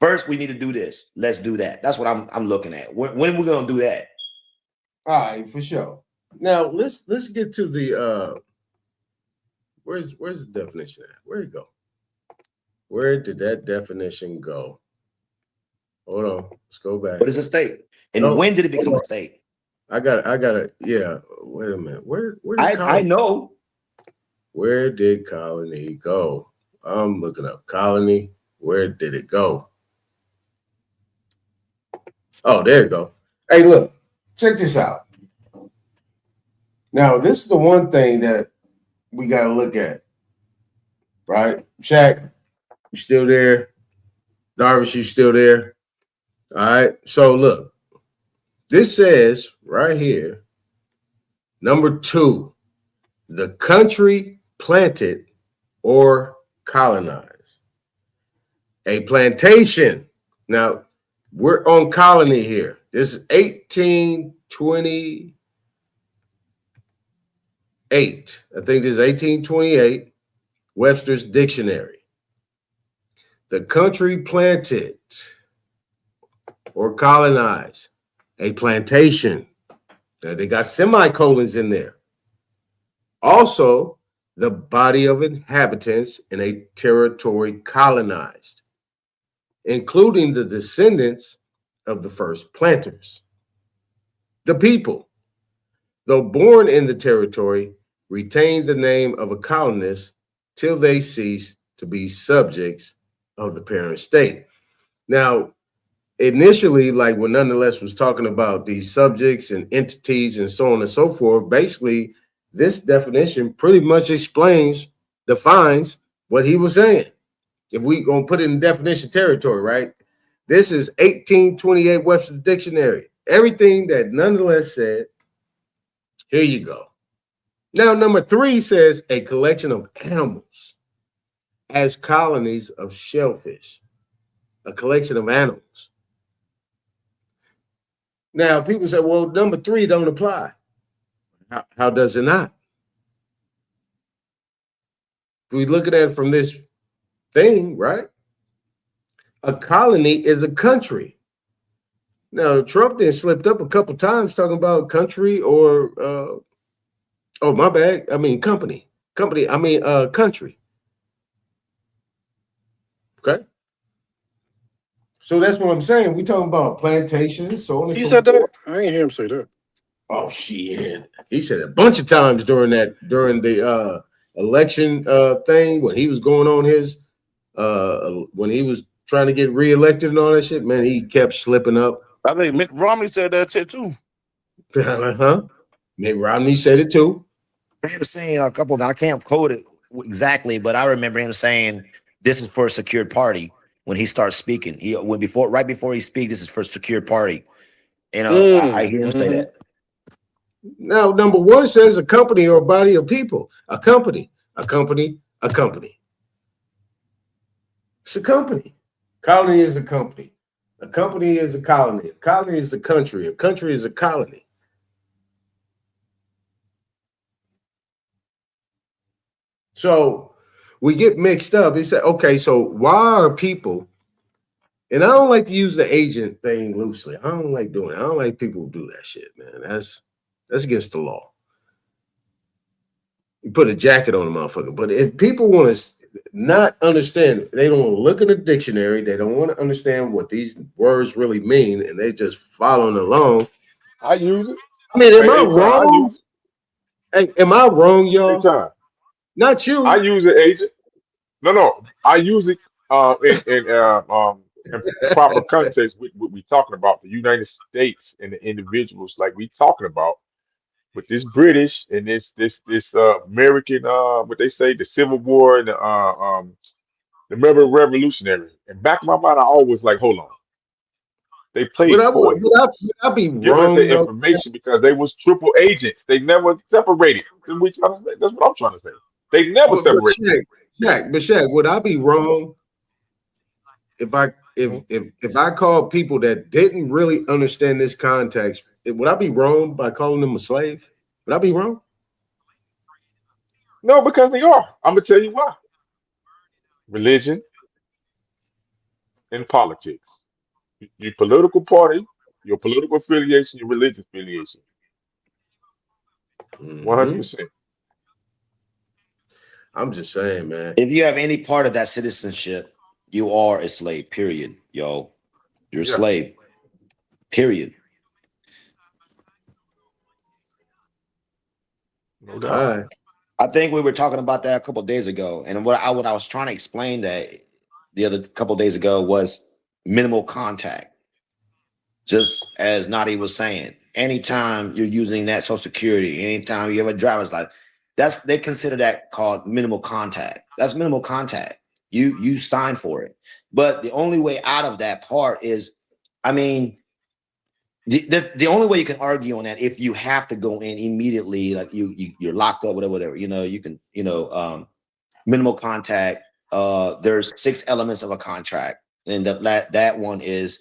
First, we need to do this. Let's do that. That's what I'm looking at. When are we gonna do that? All right, for sure. Now let's get to the where's the definition at? Where'd it go? Where did that definition go? Hold on, let's go back. What is a state? And when did it become a state? I got it. Yeah. Wait a minute. Where did I know. Where did colony go? I'm looking up colony. Where did it go? Oh, there you go. Hey, look, check this out. Now, this is the one thing that we got to look at, right? Shaq, you still there? Darvish, you still there? All right. So, look, this says right here, number 2, the country planted or colonized. A plantation. Now, we're on colony here. This is 1828. I think this is 1828, Webster's Dictionary. The country planted or colonized, a plantation. Now, they got semicolons in there. Also, the body of inhabitants in a territory colonized, including the descendants of the first planters. The people, though born in the territory, retained the name of a colonist till they ceased to be subjects of the parent state. Now, initially, like when Nonetheless was talking about these subjects and entities and so on and so forth, basically, this definition pretty much defines what he was saying. If we gonna put it in definition territory, right? This is 1828 Webster Dictionary. Everything that Nonetheless said, here you go. Now, number 3 says a collection of animals as colonies of shellfish. A collection of animals. Now, people say, well, number 3 don't apply. How does it not? If we look at it from this thing, right? A colony is a country. Now, Trump then slipped up a couple times talking about country or, oh, my bad. I mean, country. Okay. So that's what I'm saying. We talking about plantations, so on and He so said forth. that? I didn't hear him say that. Oh shit! He said it a bunch of times during the election thing when he was going on his when he was trying to get reelected and all that shit. Man, he kept slipping up. I think Mitt Romney said that shit too. Huh? Mitt Romney said it too. He was saying a couple. I can't quote it exactly, but I remember him saying this is for a secured party when he starts speaking. Right before he speaks, this is for a secured party. You know, I hear him say that. Now, number 1 says a company or a body of people. A company. It's a company. Colony is a company. A company is a colony. A colony is a country. A country is a colony. So we get mixed up. He said, okay, so why are people, and I don't like to use the agent thing loosely. I don't like doing it. I don't like people who do that shit, man. That's against the law. You put a jacket on a motherfucker. But if people want to not understand, they don't want to look in the dictionary, they don't want to understand what these words really mean, and they just following along. I use it. I mean, am I wrong? Hey, am I wrong, y'all? Anytime. Not you. I use it, agent. No. I use it in proper context with what we talking about, the United States and the individuals like we talking about, with this British and this American what they say, the Civil War and the American Revolutionary. And back in my mind, I always like, hold on, they Would played I coy, would I be giving us the wrong though? information because they was triple agents. They never separated. That's what I'm trying to say. They never But separated. Shaq, would I be wrong if I if I called people that didn't really understand this context? Would I be wrong by calling them a slave? Would I be wrong? No, because they are. I'm gonna tell you why. Religion and politics. Your political party, your political affiliation, your religious affiliation. 100. Hmm. percent I'm just saying, man. If you have any part of that citizenship, you are a slave. Period, yo. You're a Yeah, slave. Period. no All doubt. right. I think we were talking about that a couple of days ago, and what I was trying to explain that the other couple of days ago was minimal contact. Just as Nadi was saying, anytime you're using that Social Security, anytime you have a driver's license, they consider that called minimal contact. That's minimal contact. You sign for it, but the only way out of that part is, I mean, the only way you can argue on that, if you have to go in immediately, like you're locked up, whatever, you can, minimal contact. There's 6 elements of a contract, and that one is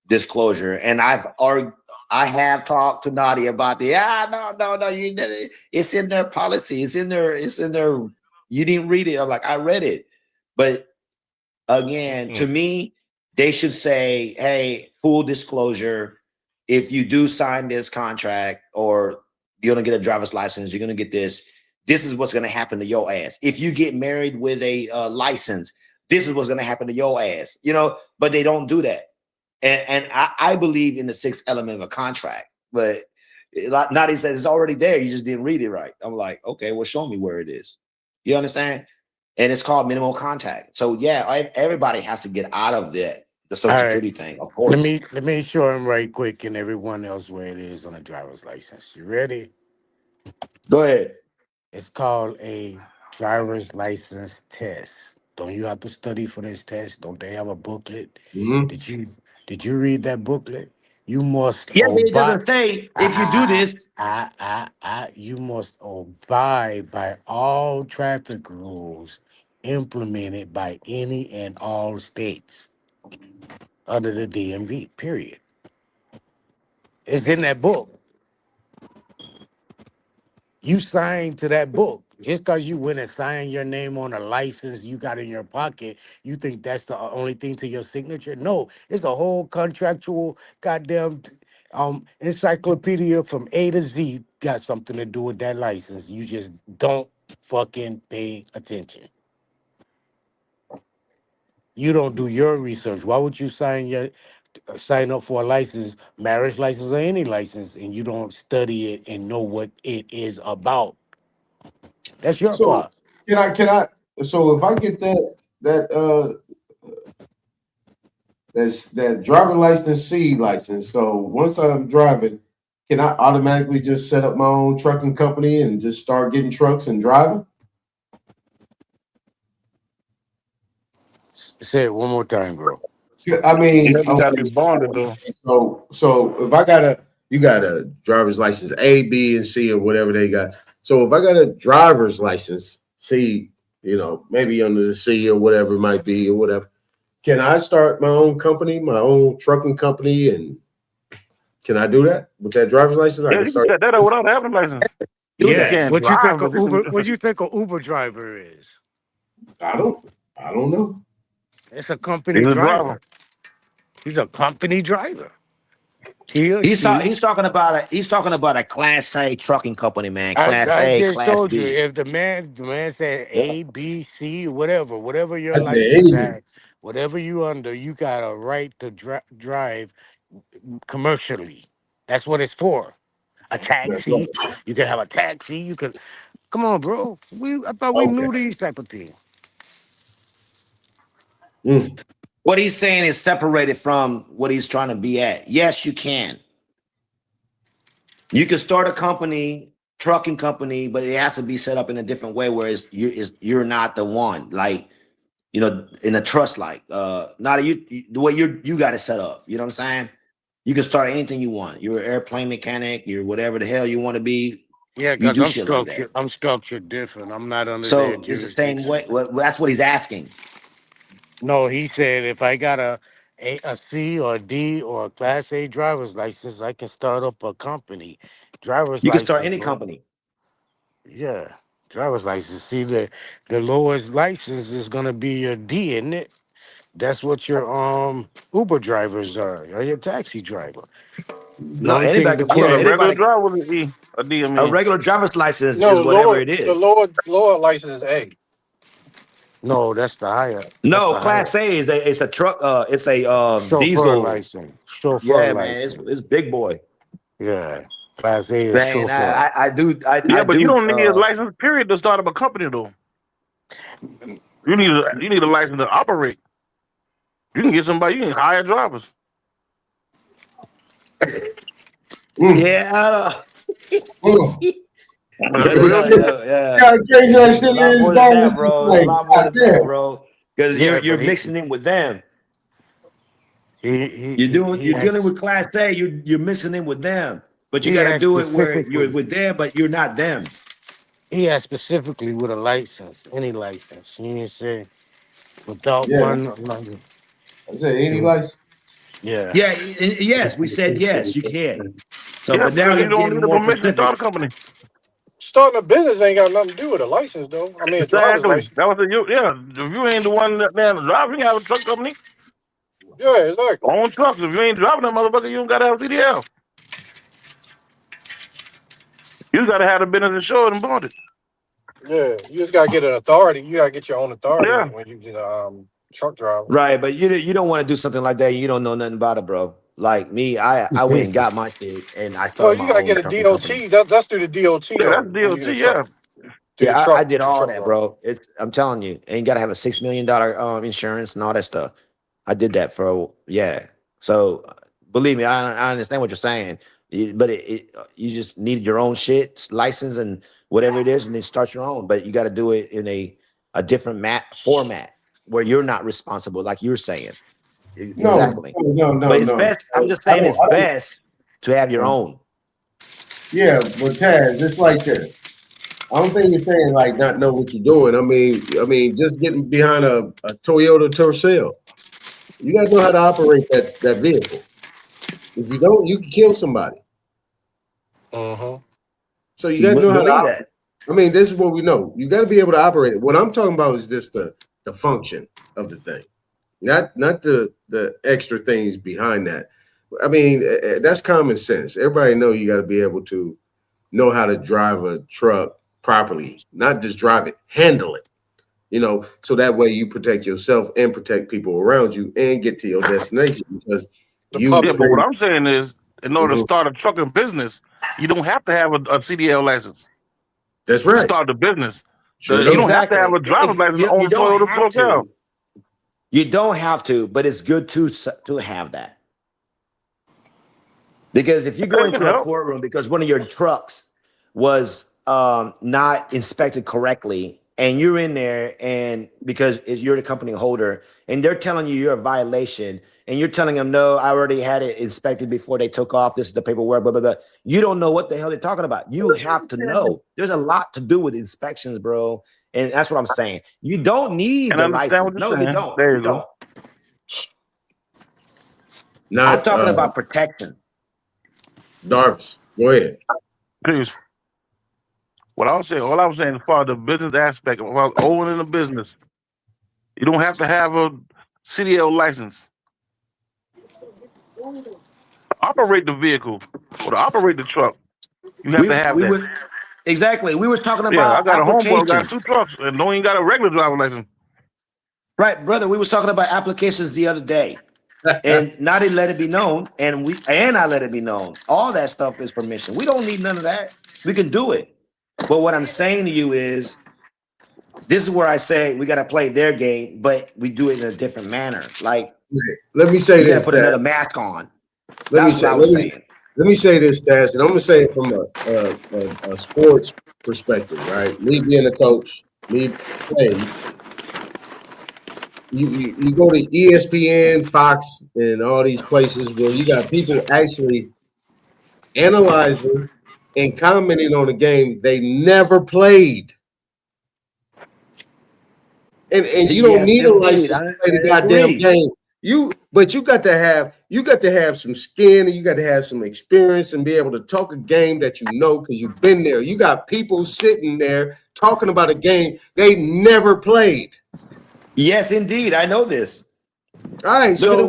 disclosure. And I have talked to Nadia about the no, it's in their policy, it's in their you didn't read it. I'm like, I read it. But again, to me, they should say, hey, full disclosure, if you do sign this contract or you're gonna get a driver's license, you're gonna get this is what's gonna happen to your ass. If you get married with a license, this is what's gonna happen to your ass, but they don't do that. And I believe in the 6th element of a contract, but Nadi says it's already there. You just didn't read it right. I'm like, okay, well, show me where it is. You understand? And it's called minimal contact. So yeah, everybody has to get out of the All Social right. Security thing, of Let course. me let me show him right quick and everyone else where it is on a driver's license. You ready? Go ahead. It's called a driver's license test. Don't you have to study for this test? Don't they have a booklet? Hmm. Did you did you read that booklet? You must Yeah, but it obey. doesn't say if you do this. You must abide by all traffic rules implemented by any and all states under the DMV. Period. It's in that book. You signed to that book. Just because you went and signed your name on a license you got in your pocket, you think that's the only thing to your signature? No, it's a whole contractual goddamn encyclopedia from A to Z got something to do with that license. You just don't fucking pay attention. You don't do your research. Why would you sign up for a license, marriage license or any license, and you don't study it and know what it is about? That's your So fault. can I so if I get that that driver license C license, so once I'm driving, can I automatically just set up my own trucking company and just start getting trucks and driving? Say it one more time, bro. Yeah, I mean, Yeah, you gotta okay, be bonded though. so if you got a driver's license A, B, and C or whatever they got. So if I got a driver's license C, maybe under the C or whatever it might be or whatever, can I start my own company, my own trucking company, and can I do that with that driver's license? I Yeah, can you can start. set that up without having a license. Do You Yeah. that. can't What you think drive, a but you Uber? can. What you think a Uber driver is? I don't know. It's a company He's a driver. driver. He's a company driver. He or He's she. he's talking about a Class A trucking company, man. I, Class I A, just Class told you B. if the man said A, B, C, whatever your I said license anything. has, whatever you under, you got a right to drive commercially. That's what it's for. A That's taxi. right. You can have a taxi. You can. Come on, bro. I thought we Okay. knew these type of things. Mm. What he's saying is separated from what he's trying to be at. Yes, you can. You can start a company, trucking company, but it has to be set up in a different way where you're not the one. Like, you know, in a trust, like not you the way you got it set up. You know what I'm saying? You can start anything you want. You're an airplane mechanic, you're whatever the hell you want to be. Yeah, You because do shit like that. I'm structured different. I'm not under their So it's the same jurisdiction. way. Well, that's what he's asking. No, he said if I got a C or D or a Class A driver's license, I can start up a company. Driver's You can start license, any bro. company. Yeah, driver's license. See, the lowest license is gonna be your D, isn't it? That's what your Uber drivers are, or your taxi driver. The No, only thing anybody the can I yeah, thought a question, regular anybody. driver was an E, a D, I A mean. regular driver's license No, is whatever lower it the is. lower license is A. no, that's the higher. That's No, the higher Class A is a truck. It's a chauffeur diesel. license. Chauffeur Yeah, man, license. it's big boy. Yeah, Class A is Man, chauffeur. Yeah, I but you do. don't need a license period to start up a company though. You need a license to operate. You can get somebody. You can hire drivers. Mm. Yeah, Mm. That's yeah, But real shit, shit. yeah. how crazy that It's a shit lot is, more than dog. that, It's just bro. It's a like, lot more God than that, damn. bro. Because Yeah, you're but mixing in with them. he You're dealing has with Class A. You're mixing in with them. But you he got to has do it where you're specifically with them, but you're not them. he has specifically with a license, any license. He didn't say without Yeah, one. I said any license. Yeah. Yeah, yes, we said yes, you can. So, Yeah, but now because you he's don't getting need a more permission to specific. start a company. Starting a business ain't got nothing to do with a license, though. I mean, a driver's Exactly. license. That was yeah. If you ain't the one that man driving, you have a truck company. Yeah, exactly. Own trucks. If you ain't driving that motherfucker, you don't gotta have a CDL. You gotta have the business insured and bonded. Yeah, you just gotta get an authority. You gotta get your own authority Yeah. when you get a truck driver. Right, but you don't want to do something like that. You don't know nothing about it, bro. Like me, I went and got my shit, and I Well, started you my gotta own get a trucking company. DOT. That's through the DOT Yeah, though. that's When you get DOT. a truck Yeah. through the Yeah, truck, I did through the all truck that, driver. bro. I'm telling you, and you got to have a $6 million insurance and all that stuff. I did that for yeah. So believe me, I understand what you're saying, but you just need your own shit license and whatever it is, and then start your own. But you got to do it in a different format where you're not responsible, like you're saying. No, Exactly. no, no, But it's no. best. I'm just I saying don't. it's best to have your own. Yeah, but Taz, it's like this. I don't think you're saying like not know what you're doing. I mean, just getting behind a Toyota Tercel, you got to know how to operate that vehicle. If you don't, you can kill somebody. Mm-hmm. So you got to know how to Believe operate. that. I mean, this is what we know. You got to be able to operate it. What I'm talking about is just the function of the thing, not the extra things behind that. I mean, that's common sense. Everybody know you got to be able to know how to drive a truck properly, not just drive it, handle it. So that way you protect yourself and protect people around you and get to your destination because The you. Yeah, public. but what I'm saying is, in order to Mhm. start a trucking business, you don't have to have a CDL license That's to right. start the business. Sure You enough. don't have to have Exactly. a driver's license to You own a don't Toyota have Tercel. to. You don't have to, but it's good to have that. Because if you go That can into a help. courtroom because one of your trucks was not inspected correctly, and you're in there, and because you're the company holder, and they're telling you you're a violation, and you're telling them, no, I already had it inspected before they took off. This is the paperwork, blah, blah, blah. You don't know what the hell they're talking about. You have to know. There's a lot to do with inspections, bro. And that's what I'm saying. You don't need And I the understand license. what No, you're you saying. don't. There You you go. don't. I'm Not talking about protection. Darvis. Go ahead. Peace. What I was saying, all I was saying, as far as the business aspect of owning a business, you don't have to have a CDL license. Operate the vehicle or to operate the truck, you have to have We that. were exactly. We were talking Yeah, I about got a homeboy got applications. 2 trucks and don't even got a regular driver license. Right, brother. We was talking about applications the other day, and now they let it be known, and I let it be known. All that stuff is permission. We don't need none of that. We can do it. But what I'm saying to you is, This is where I say we got to play their game, but we do it in a different manner. Like, let me say you got to this, put Dad. another mask on. That's what I was saying. Let me say this, Daz, and I'm gonna say it from a sports perspective, right? Me being a coach, me playing. You go to ESPN, Fox, and all these places where you got people actually analyzing and commenting on a game they never played. And you don't Yes, need a indeed. license to I play the goddamn agree. game. But you got to have some skin, and you got to have some experience and be able to talk a game that you know because you've been there. You got people sitting there talking about a game they never played. Yes, indeed. I know this. All right, Look at the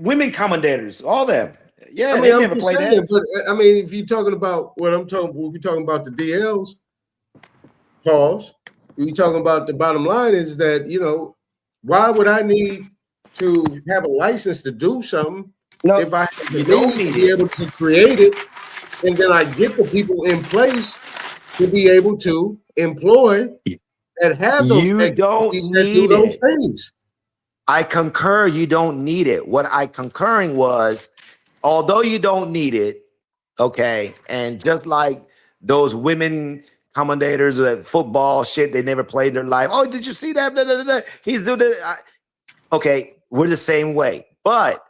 women commentators, all them. Yeah, I mean, they I'm never just played saying, that. but I mean, if you're talking about what I'm talking, we're talking about the DLs, pause. We're talking about the bottom line is that, why would I need to have a license to do something No, if I have the you don't means to need be it. able to create it, and then I get the people in place to be able to employ and have those You don't expertise that do need those it. things? I concur. You don't need it. What I concurring was, although you don't need it, okay, and just like those women commentators of football shit, they never played their life. Oh, did you see that? Blah, blah, blah. He's doing it. Okay, we're the same way, but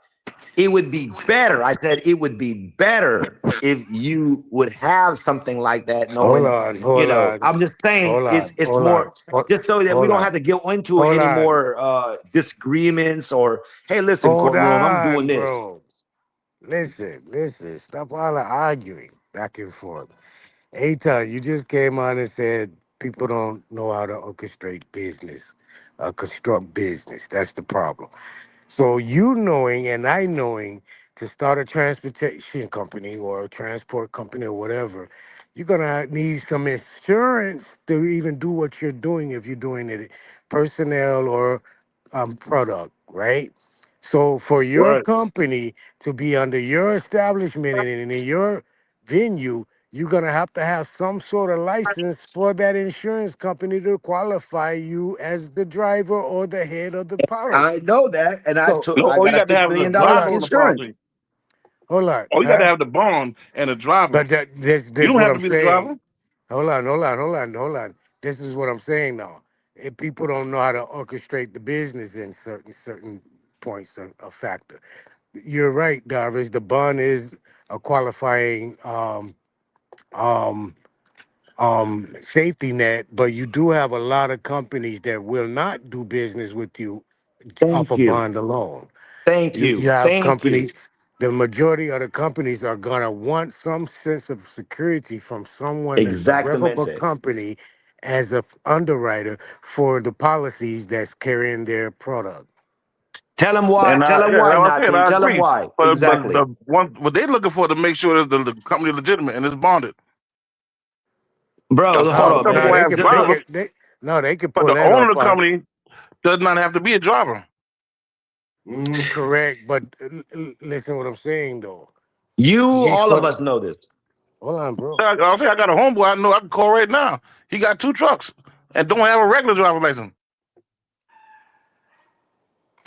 it would be better. I said it would be better if you would have something like that, Hold knowing, on, I'm just saying hold on, it's hold on, more just so that we hold don't on, have to get into hold any on, more disagreements or, hey, listen, hold courtroom, I'm doing on, this. bro. Listen. Stop all the arguing back and forth. Aton, you just came on and said people don't know how to orchestrate business, construct business. That's the problem. So you knowing and I knowing to start a transportation company or a transport company or whatever, you're gonna need some insurance to even do what you're doing if you're doing it personnel or product, right? So for your Right. company to be under your establishment and in your venue, you're gonna have to have some sort of license for that insurance company to qualify you as the driver or the head of the I policy. know that, and So No, I all you got a got to $6 have is a million hold driver on, on the insurance. policy. hold on, All you got to huh? have the bond and a driver. But You this don't what have I'm to be the saying. driver. Hold on. This is what I'm saying now. If people don't know how to orchestrate the business in certain points of factor. You're right, Darvish. The bond is a qualifying um, safety net, but you do have a lot of companies that will not do business with you off Thank a you. bond alone. Thank You you. have Thank you. companies, the majority of the companies are gonna want some sense of security from someone that's a reputable Exactamente. company as a underwriter for the policies that's carrying their product. Tell them why. And Tell them yeah, why, like I said, Nati. I Tell them agree. why. But Exactly. the one what they're looking for to make sure that the company legitimate and it's bonded. Bro, A hold private on, company No, man. gonna they have could they drivers, could they no, they could but pull the that owner up of the on company does not have to be a driver. Mm. correct. But listen what I'm saying though. He's All of gonna us know this. hold on, bro. I'll say I got a homeboy I know I can call right now. He got 2 trucks and don't have a regular driver's license.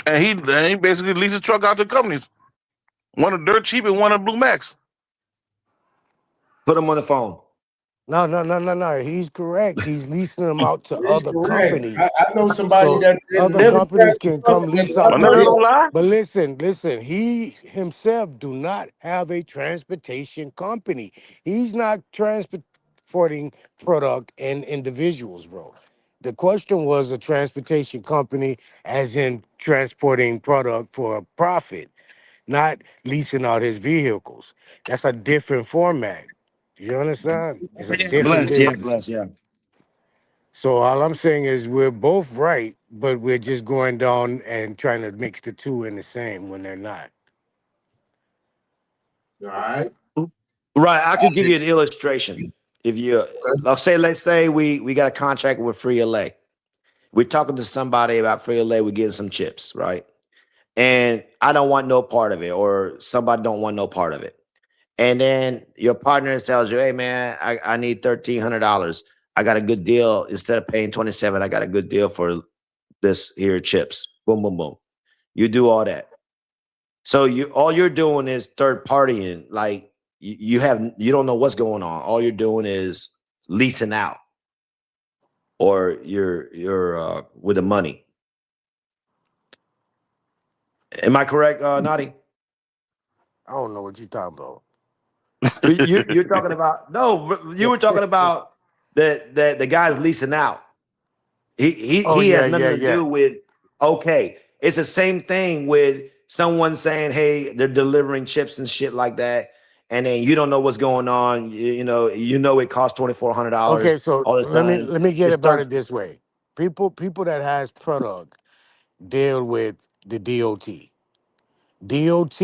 And he basically leases truck out to companies. One of dirt cheap and one of Blue Max. Put them on the phone. No. He's correct. He's leasing them out to He's other correct. I, companies. I know somebody So that other never companies crashed a can truck come and lease My out got to nigga money. him. don't lie. But listen, he himself do not have a transportation company. He's not transporting product and individuals, bro. The question was a transportation company, as in transporting product for a profit, not leasing out his vehicles. That's a different format. You understand? It's a Yeah, different bless. Yeah, business. bless. Yeah. So all I'm saying is we're both right, but we're just going down and trying to mix the two in the same when they're not. All right. Right. I could give you an illustration. If you let's say we got a contract with Free LA. We're talking to somebody about Free LA, we're getting some chips, right? And I don't want no part of it, or somebody don't want no part of it. And then your partner tells you, hey man, I need $1,300. I got a good deal. Instead of paying 27, I got a good deal for this here chips. Boom, boom, boom. You do all that. So all you're doing is third partying. Like you don't know what's going on. All you're doing is leasing out, or you're with the money. Am I correct, Nadi? I don't know what you're talking about. You're talking about you were talking about the guy's leasing out. Oh He yeah, has yeah, nothing to yeah. do with okay. It's the same thing with someone saying, hey, they're delivering chips and shit like that, and then you don't know what's going on. You know it costs $2,400 Okay, so all the let me time. let me get It's about third. it this way. People that has product deal with the DOT. DOT,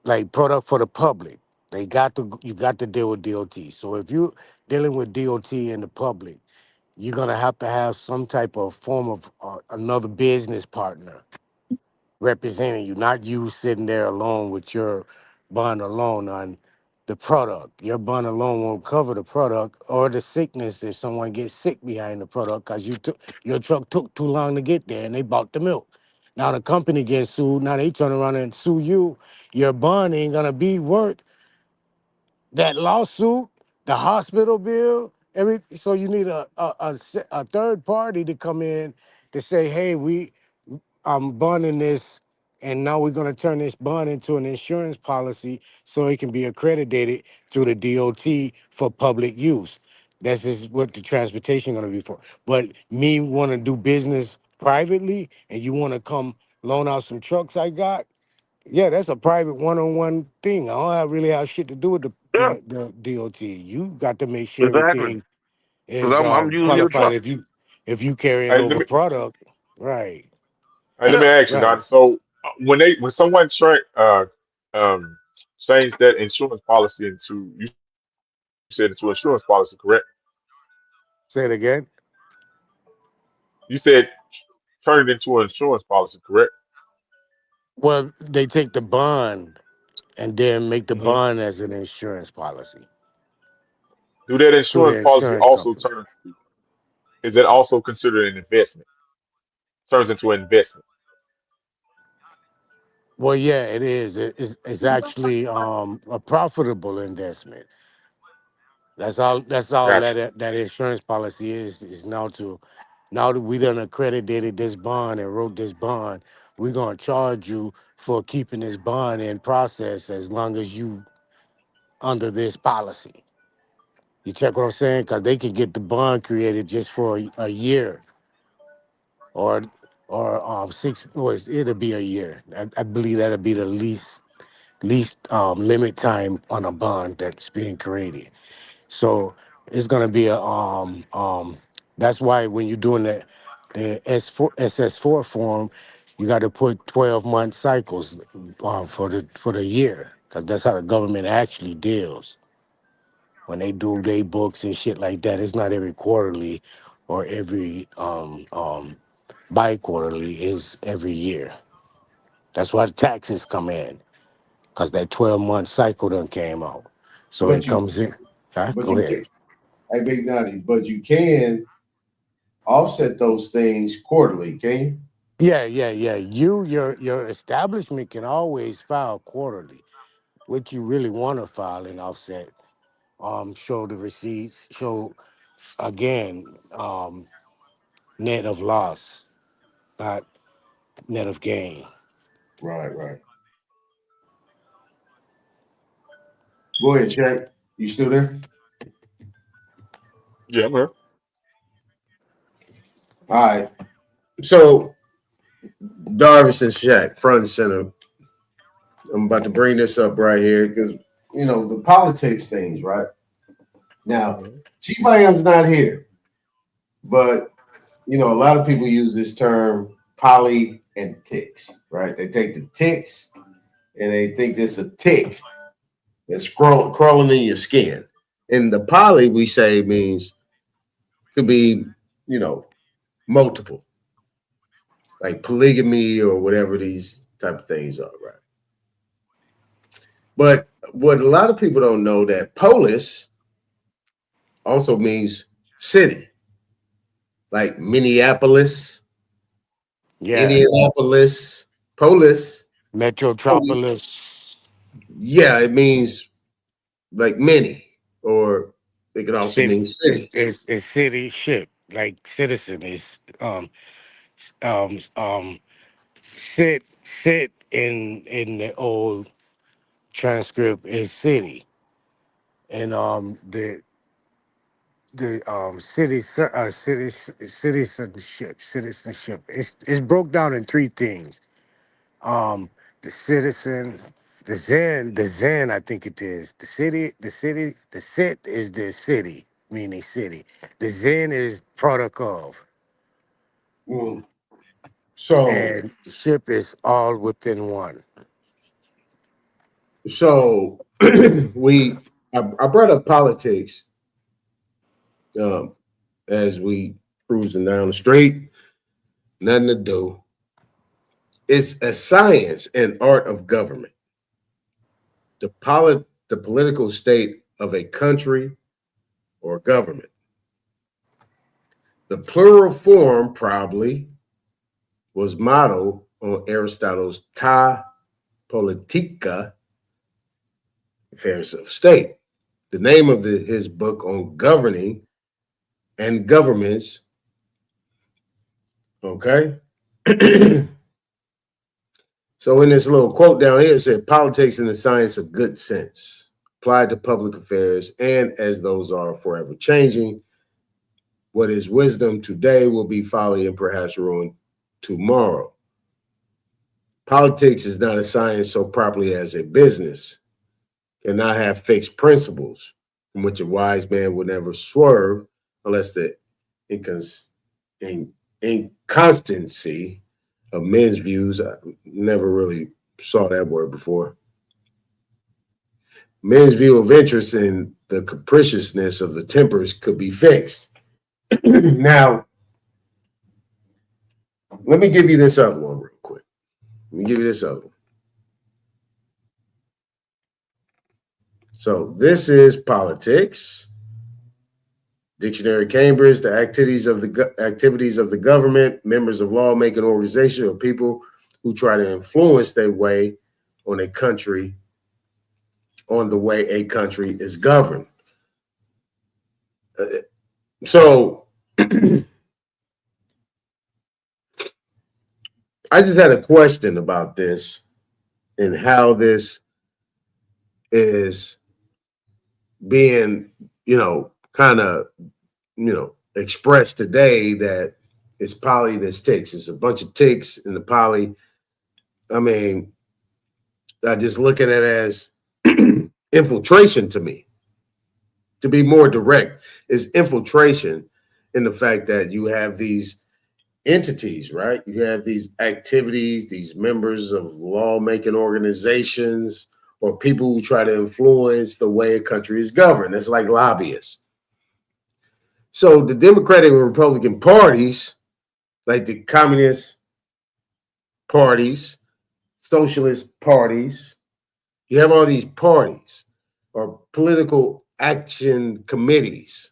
like product for the public. You got to deal with DOT. So if you dealing with DOT in the public, you're gonna have to have some type of form of another business partner representing you, not you sitting there alone with your bond alone on the product. Your bond alone won't cover the product or the sickness if someone gets sick behind the product because your truck took too long to get there and they bought the milk. Now the company gets sued. Now they turn around and sue you. Your bond ain't gonna be worth that lawsuit, the hospital bill, so you need a third party to come in to say, hey, I'm bonding this, and now we're gonna turn this bond into an insurance policy so it can be accredited through the DOT for public use. That's just what the transportation gonna be for. But me want to do business privately, and you want to come loan out some trucks I got, yeah, that's a private one-on-one thing. I don't really have shit to do with Yeah, the DOT. You got to make sure exactly. everything Because is I'm using your qualified. truck. If you carrying Hey, over product, right, let me Yeah. ask you, right. Doctor. So when someone um changed that insurance policy into, you said, into insurance policy, correct? Say it again. You said turn it into an insurance policy, correct? Well, they take the bond and then make the Hmm. bond as an insurance policy Do that through insurance the policy insurance also company. turn? Is it also considered an investment? Turns into an investment. Well, yeah, it is. It's actually a profitable investment. That's all Gotcha. that insurance policy is now that we done accredited this bond and wrote this bond, we're gonna charge you for keeping this bond in process as long as you under this policy. You check what I'm saying? Because they could get the bond created just for a year or six. Or it'll be a year. I believe that'll be the least limit time on a bond that's being created. So it's gonna be that's why when you're doing the SS4 form, you got to put 12-month cycles for the year, because that's how the government actually deals when they do their books and shit like that. It's not every quarterly or every bi-quarterly, is every year. That's why the taxes come in, because that 12-month cycle done came out. So it But you, comes in. Huh? but Go you ahead. can, hey, Big Natty, but you can offset those things quarterly, can you? Yeah, yeah, yeah. Your establishment can always file quarterly, what you really want to file and offset. Show the receipts, show again, net of loss, not net of gain. Right, right. Go ahead, check. You still there? Yeah, man. All right. So Darvish and Shaq, front and center. I'm about to bring this up right here because the politics things, right? Now, Mhm. Chief Lamb's not here, but a lot of people use this term poly and ticks, right? They take the ticks and they think it's a tick that's crawling in your skin. And the poly, we say, means could be, you know, multiple, like polygamy or whatever these type of things are, right? But what a lot of people don't know, that polis also means city, like Minneapolis, Yeah. Indianapolis, Polis. Metrotropolis, Yeah, it means like many, or it could also city. mean city. It's city ship. Like citizen is um sit in the old transcript is city. And the citizenship it's broke down in three things. Um the citizen, the Zen, I think it is. The sit is the city, meaning city. The Zen is product of, Mm. So, and ship is all within one. so I brought up politics um, as we cruising down the street. Nothing to do. It's a science and art of government. The political state of a country or government. The plural form probably was modeled on Aristotle's Ta Politica, affairs of state. The name of his book on governing and governments. Okay. So in this little quote down here, it said politics and the science of good sense applied to public affairs, and as those are forever changing, what is wisdom today will be folly and perhaps ruin tomorrow. Politics is not a science so properly as a business, cannot have fixed principles from which a wise man would never swerve unless the inconstancy of men's views. I never really saw that word before. Men's view of interest in the capriciousness of the tempers could be fixed. Now, let me give you this other one real quick. Let me give you this other one. So this is politics. Dictionary Cambridge, the activities of the government, members of lawmaking organizations, or people who try to influence their way on a country, on the way a country is governed. So I just had a question about this and how this is being, kind of, expressed today, that it's poly that's ticks. It's a bunch of ticks in the poly. I mean, I just look at it as infiltration to me. To be more direct, is infiltration in the fact that you have these entities, right? You have these activities, these members of lawmaking organizations, or people who try to influence the way a country is governed. It's like lobbyists. So the Democratic and Republican parties, like the communist parties, socialist parties, you have all these parties or political action committees,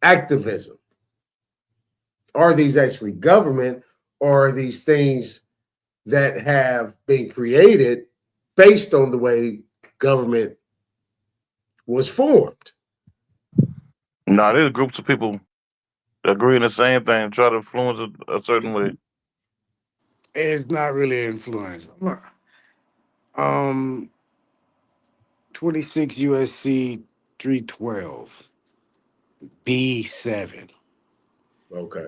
activism. Are these actually government, or are these things that have been created based on the way government was formed? No, there's groups of people that agree in the same thing, try to influence it a certain way. It's not really influence. 26 USC 312 B7. Okay.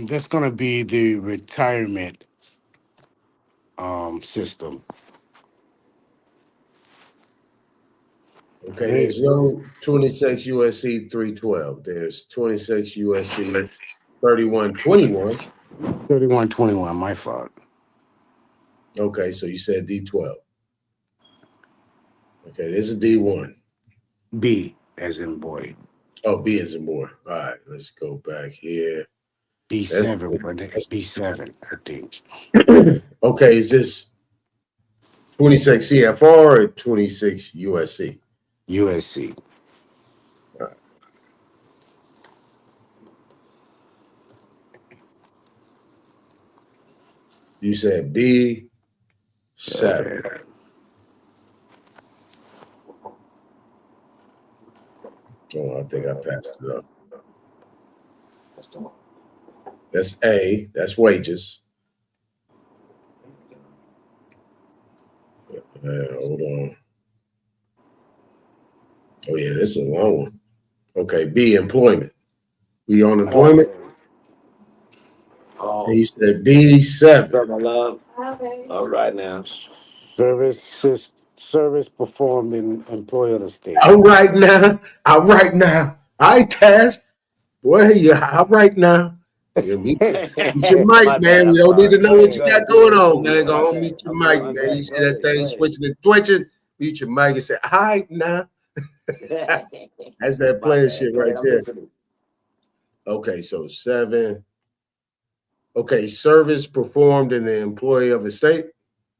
That's gonna be the retirement system. Okay, Right? there's no 26 USC 312. There's 26 USC 3121. 3121, my fault. Okay, so you said D12. Okay, this is D1. B as in boy. Oh, B is in boy. All right, let's go back here. B7, but B7, I think. Okay, is this 26 CFR or 26 USC? USC. You said B7. Oh, I think I passed it up. That's A. That's wages. Hold on. Oh, yeah, this is a long one. Okay, B, employment. We on employment? Oh, And you said B7. My love. All right now. service performed in employee of the state. All right now. All right now. All right, Taz. Boy, yeah, all right now. Yeah, mute your mic, My bad. man. I'm We don't need sorry. to know Go what ahead. you Go got ahead. Do going it. on, Do man. it. Go My on, mute bad. your I'm mic, sorry. man. You see Go that ahead. Go thing ahead. switching and twitching? Mute your mic and say, all right now. That's that My player bad. shit Go right ahead. I'm there. listening. Okay, so 7. Okay, service performed in the employee of a state.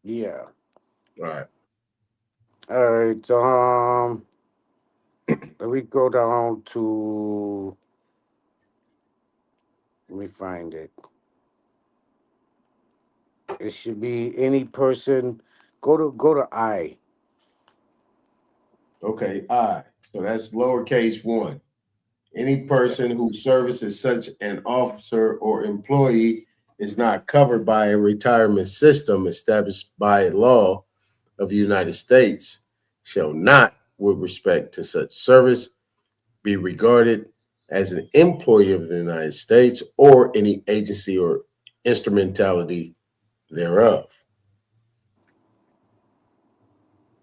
Yeah. All right. All right. Let me go down to. Let me find it. It should be any person. Go to I. Okay, I. So that's lowercase 1. Any person whose service as such an officer or employee is not covered by a retirement system established by law of the United States shall not, with respect to such service, be regarded as an employee of the United States or any agency or instrumentality thereof.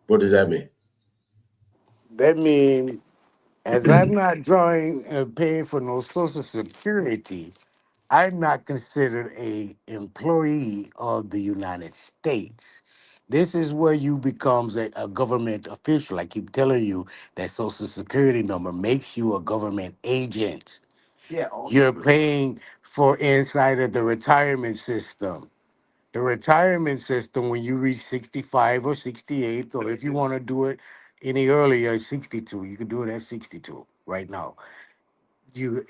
What does that mean? That means, as I'm not drawing and paying for no Social Security, I'm not considered a employee of the United States. This is where you becomes a government official. I keep telling you that Social Security number makes you a government agent. Yeah. You're paying for inside of the retirement system. The retirement system, when you reach 65 or 68, or if you want to do it any earlier, 62, you can do it at 62 right now. You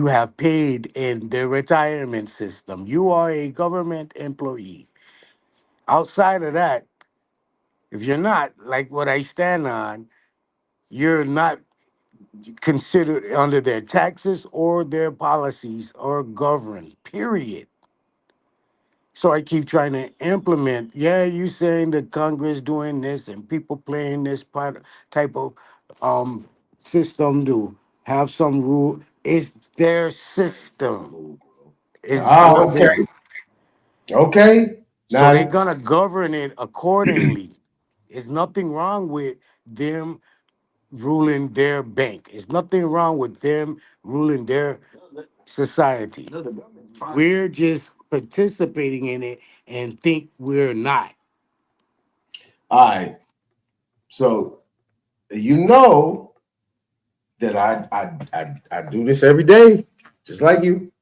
have paid in the retirement system. You are a government employee. Outside of that, if you're not, like what I stand on, you're not considered under their taxes or their policies or governed, period. So I keep trying to implement. Yeah, you saying that Congress doing this and people playing this type of um system to have some rule. It's their system. It's Ah, for okay. them. Okay. So they're Now, gonna govern it accordingly. There's nothing wrong with them ruling their bank. There's nothing wrong with them ruling their society. We're just participating in it and think we're not. all right. So you know that I do this every day, just like you.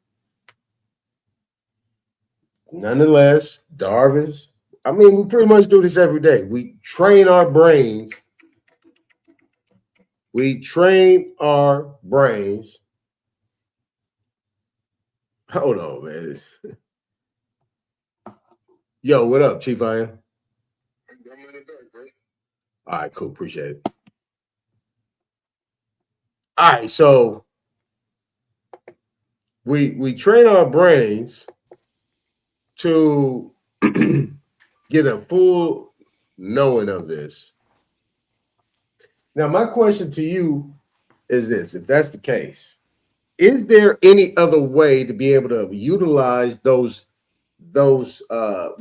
Nonetheless, Darvish, I mean, we pretty much do this every day. We train our brains. We train our brains. Hold on, man. Yo, what up, Chief I am? All right, cool. Appreciate it. All right, so we train our brains to get a full knowing of this. Now, my question to you is this: if that's the case, is there any other way to be able to utilize those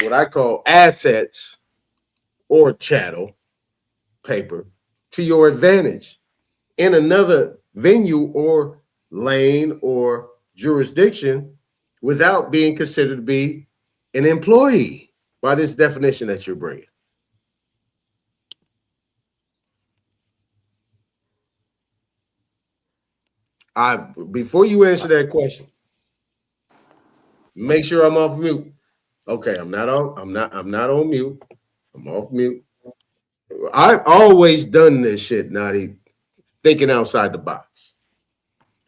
what I call assets or chattel paper to your advantage in another venue or lane or jurisdiction without being considered to be an employee by this definition that you're bringing? I Before you answer that question, make sure I'm off mute. Okay, I'm not on mute. I'm off mute. I've always done this shit, Nadi, thinking outside the box.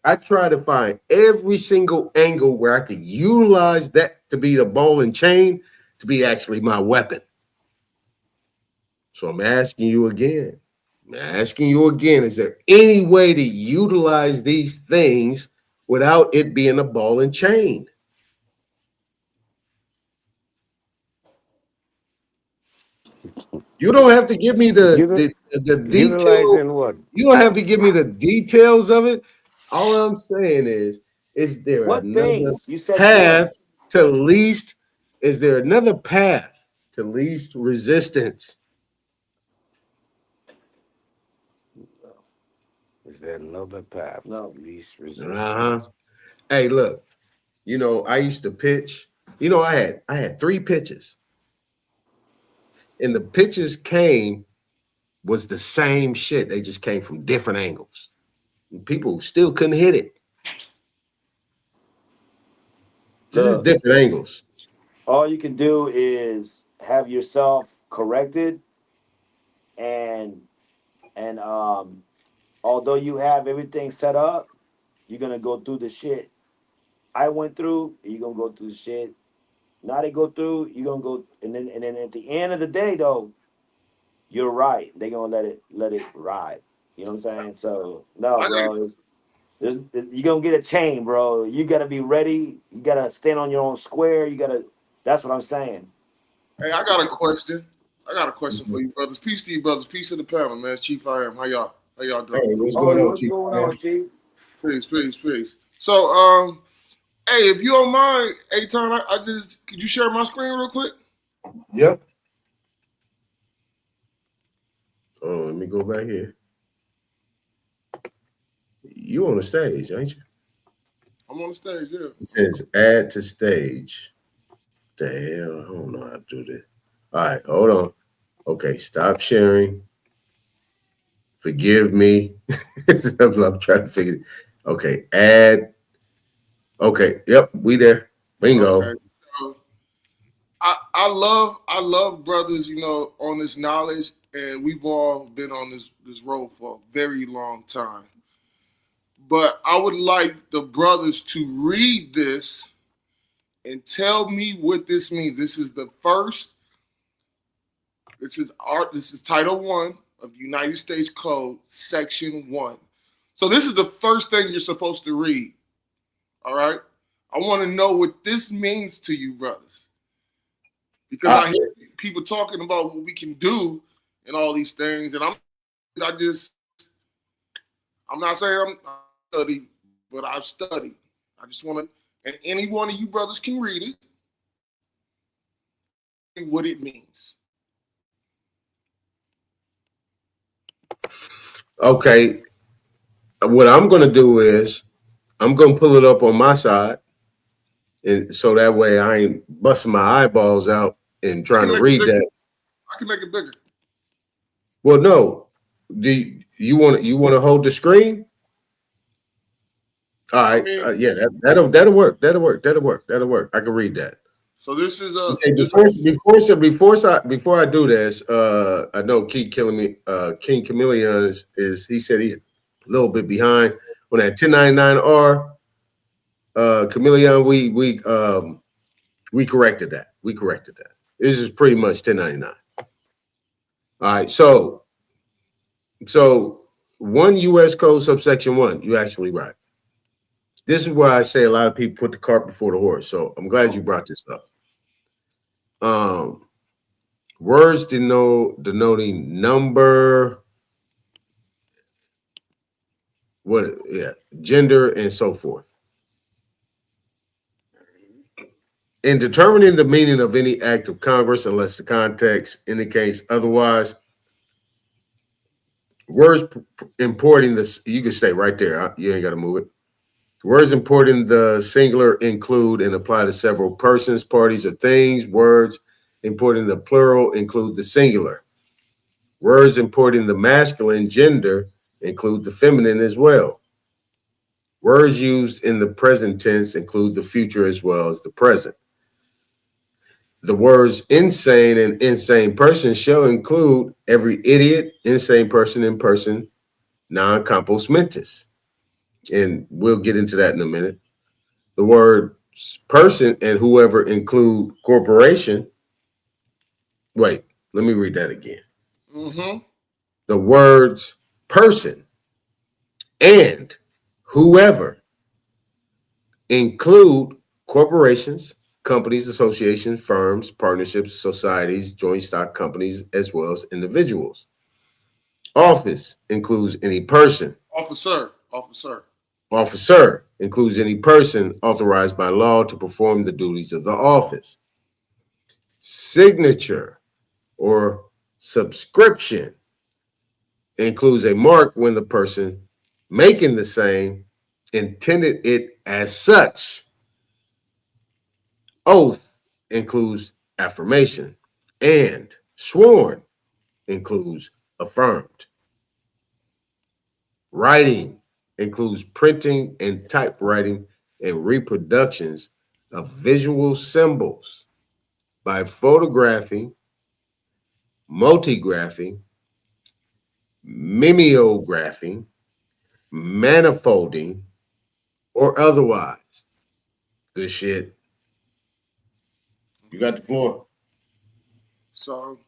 I try to find every single angle where I could utilize that to be the ball and chain to be actually my weapon. So I'm asking you again. Is there any way to utilize these things without it being a ball and chain? You don't have to give me the detail. Utilizing what? You don't have to give me the details of it. All I'm saying is there What another things? You said path things. to least? Is there another path to least resistance? Is there another path? No. Least Uh-huh. resistance. Hey, look, I used to pitch. I had 3 pitches. And the pitches was the same shit. They just came from different angles. And people still couldn't hit it. Just different angles. All you can do is have yourself corrected, and although you have everything set up, you're gonna go through the shit I went through. You're gonna go through the shit now they go through. You're gonna go, and then at the end of the day, though, you're right. They're gonna let it ride. You know what I'm saying? So no, bro. You're gonna get a chain, bro. You gotta be ready. You gotta stand on your own square. That's what I'm saying. Hey, I got a question. For you, brothers. Peace to you, brothers. Peace to the panel, man. Chief I am. How y'all doing? Hey, what's Oh, going on, what's Chief? going on, Chief? Peace. So, hey, if you don't mind, Aton, could you share my screen real quick? Yep. Oh, let me go back here. You on the stage, ain't you? I'm on the stage, yeah. It says add to stage. The hell? I don't know how to do this. All right, hold on. Okay, stop sharing. Forgive me. I'm trying to figure it. Okay, add. Okay, yep, we there. Bingo. Okay. So I love brothers, on this knowledge, and we've all been on this road for a very long time. But I would like the brothers to read this and tell me what this means. This is Title 1 of the United States Code, Section 1. So this is the first thing you're supposed to read. All right? I want to know what this means to you, brothers. Because I hear people talking about what we can do and all these things, and I'm not saying I'm studied, but I've studied. I just want to, and any one of you brothers can read it, what it means. Okay. What I'm going to do is I'm going to pull it up on my side, and so that way I ain't busting my eyeballs out and trying to read that. I can make it bigger. Well, no. Do you want to hold the screen? All right. Yeah, that'll work. That'll work. I can read that. So this is okay. Before I do this, I know King Chameleon he said he's a little bit behind on that 1099R. Chameleon, we corrected that. This is pretty much 1099. All right. So 1 U.S. Code subsection 1. You actually right. This is where I say a lot of people put the cart before the horse. So I'm glad you brought this up. Words denoting number, gender, and so forth. In determining the meaning of any act of Congress, unless the context indicates otherwise, words importing this, you can stay right there. You ain't got to move it. Words importing the singular include and apply to several persons, parties, or things. Words importing the plural include the singular. Words importing the masculine gender include the feminine as well. Words used in the present tense include the future as well as the present. The words insane and insane person shall include every idiot, insane person, in person, non compos mentis. and we'll get into that in a minute. The word person and whoever include corporation. Wait, let me read that again. Mm-hmm. The words person and whoever include corporations, companies, associations, firms, partnerships, societies, joint stock companies, as well as individuals. Office includes any person. Officer. Officer includes any person authorized by law to perform the duties of the office. Signature or subscription includes a mark when the person making the same intended it as such. Oath includes affirmation, and sworn includes affirmed. Writing includes printing and typewriting and reproductions of visual symbols by photographing, multigraphing, mimeographing, manifolding, or otherwise. Good shit. You got the floor. So,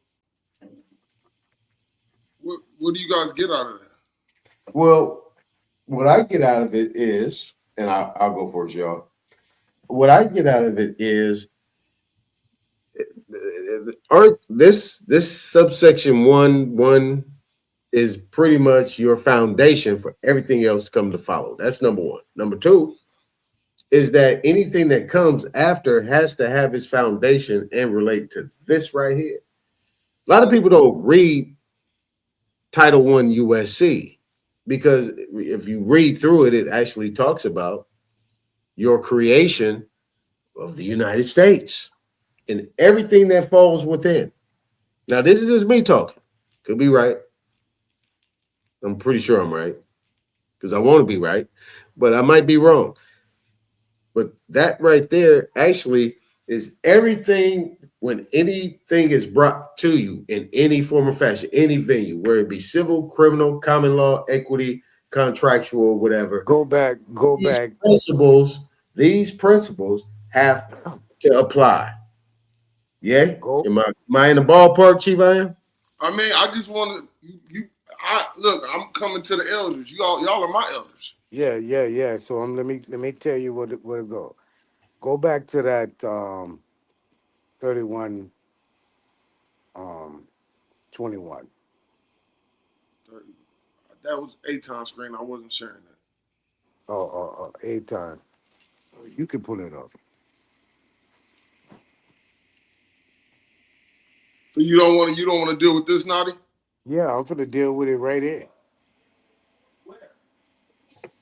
what do you guys get out of that? Well, what I get out of it is, and I'll go first, y'all. What I get out of it is, this subsection one is pretty much your foundation for everything else to come to follow. That's number one. Number two is that anything that comes after has to have its foundation and relate to this right here. A lot of people don't read Title One USC because if you read through it, it actually talks about your creation of the United States and everything that falls within. Now, this is just me talking. Could be right. I'm pretty sure I'm right because I want to be right, but I might be wrong. But that right there actually is everything when anything is brought to you in any form or fashion, any venue, where it be civil, criminal, common law, equity, contractual, whatever. Go back. These principles have to apply. Yeah? Go. Am I in the ballpark, Chief? I am? I mean, I just want to. Look. I'm coming to the elders. Y'all are my elders. Yeah. So let me tell you what it go. Go back to that 31 21. That was Aton screen. I wasn't sharing that. Aton. You can pull it up. So you don't want to deal with this, Naughty? Yeah, I'm gonna deal with it right here.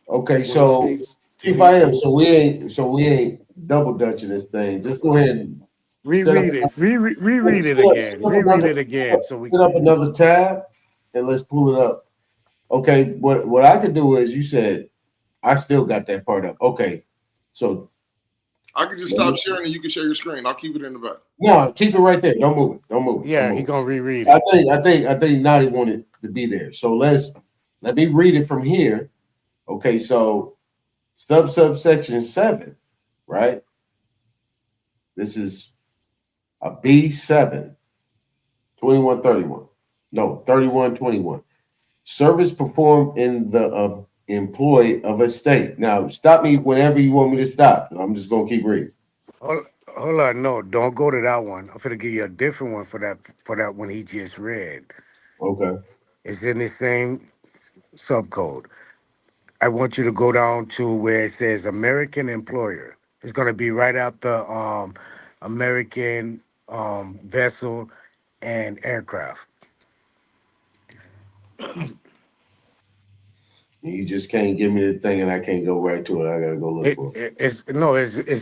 Okay, so 26, Chief, I am. 26. So we ain't double dutching this thing. Just go ahead and set up Reread it. Reread it again. Reread it again. So we. set up another tab and let's pull it up. Okay, what I could do is you said I still got that part up. Okay, so I can just stop sharing and you can share your screen. I'll keep it in the back. no, keep it right there. Don't move it. Don't move it. Yeah, Don't move he it. gonna reread it. I think Nadi wanted to be there. So let me read it from here. Okay, so subsection 7, right? This is a B7, 2131. No, 3121. Service performed in the employ of a state. Now, stop me whenever you want me to stop. I'm just going to keep reading. Hold on, no, don't go to that one. I'm gonna give you a different one for that one he just read. Okay. It's in the same subcode. I want you to go down to where it says American employer. It's gonna be right after American vessel and aircraft. You just can't give me the thing and I can't go right to it. I got to go look for it. It's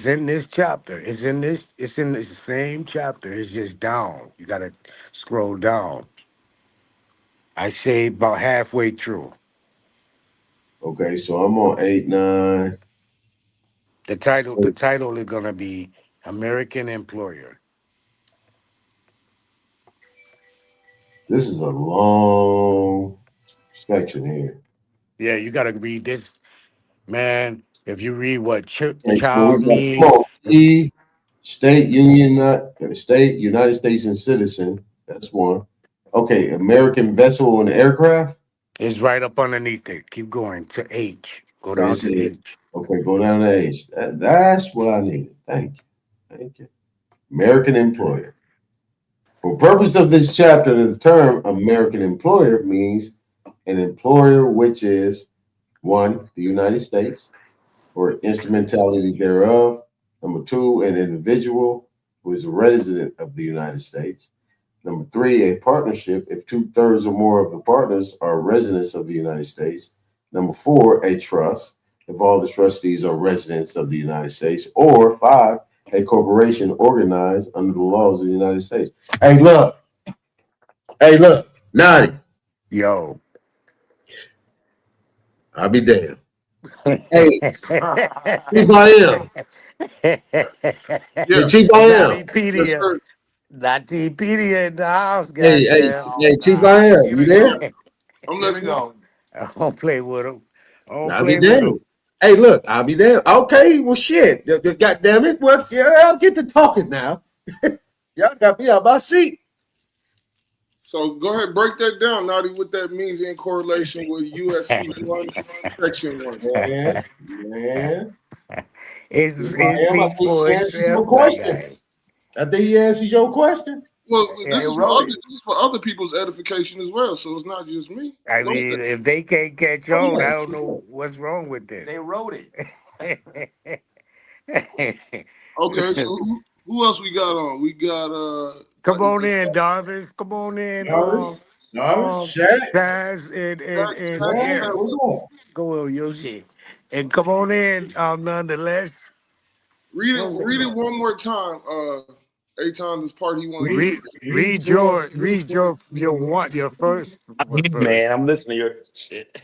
in this chapter. It's in the same chapter. It's just down. You gotta scroll down. I say about halfway through. Okay, so I'm on 8, 9. The title is gonna be American Employer. This is a long section here. Yeah, you gotta read this Man, if you read what Okay, so we child got, come means, on, E, state, union, state, United States and citizen. That's one. Okay, American vessel and aircraft. it's right up underneath it. Keep going to H. Go Okay, down it's to here. H. Okay, go down to H. That's what I needed. Thank you. Thank you. American employer. For purpose of this chapter, the term American employer means an employer which is one, the United States, or instrumentality thereof. Number two, an individual who is a resident of the United States. Number three, a partnership if 2/3 or more of the partners are residents of the United States. Number four, a trust if all the trustees are residents of the United States. Or five, a corporation organized under the laws of the United States. Hey, look, Naughty, Yo. I'll be damned. Hey, Chief I am. Yeah. The Chief I am. Yes, Naughtypedia. sir. Naughtypedia in the house, Hey, goddamn. Chief I am. Here You we there? go. I'm Here we listening. go. I don't play with him. I don't I'll be play with him. damned. Hey, look, I'll be damned. Okay, well, shit. God damn it. Well, yeah, I'll get to talking now. Y'all got me out my seat. So go ahead, break that down, Naughty, what that means in correlation with USC 1, Section 1. Man. Chief It I am. I speaks think for he answered your itself, my question. guy. I think he answered your question. Well, They wrote it. this is for other people's edification as well, so it's not just me. I Don't say, mean, if they can't catch Oh, on, yeah. I don't know what's wrong with this. They wrote it. okay, so who else we got on? We got Come on in, Darvis. Come on in. Shaq. Chaz and Cat. What's up? go on your shit. And come on in, nonetheless. Read it one more time. Aton, this part he want to get. Read your first one first. Man, I'm listening to your shit.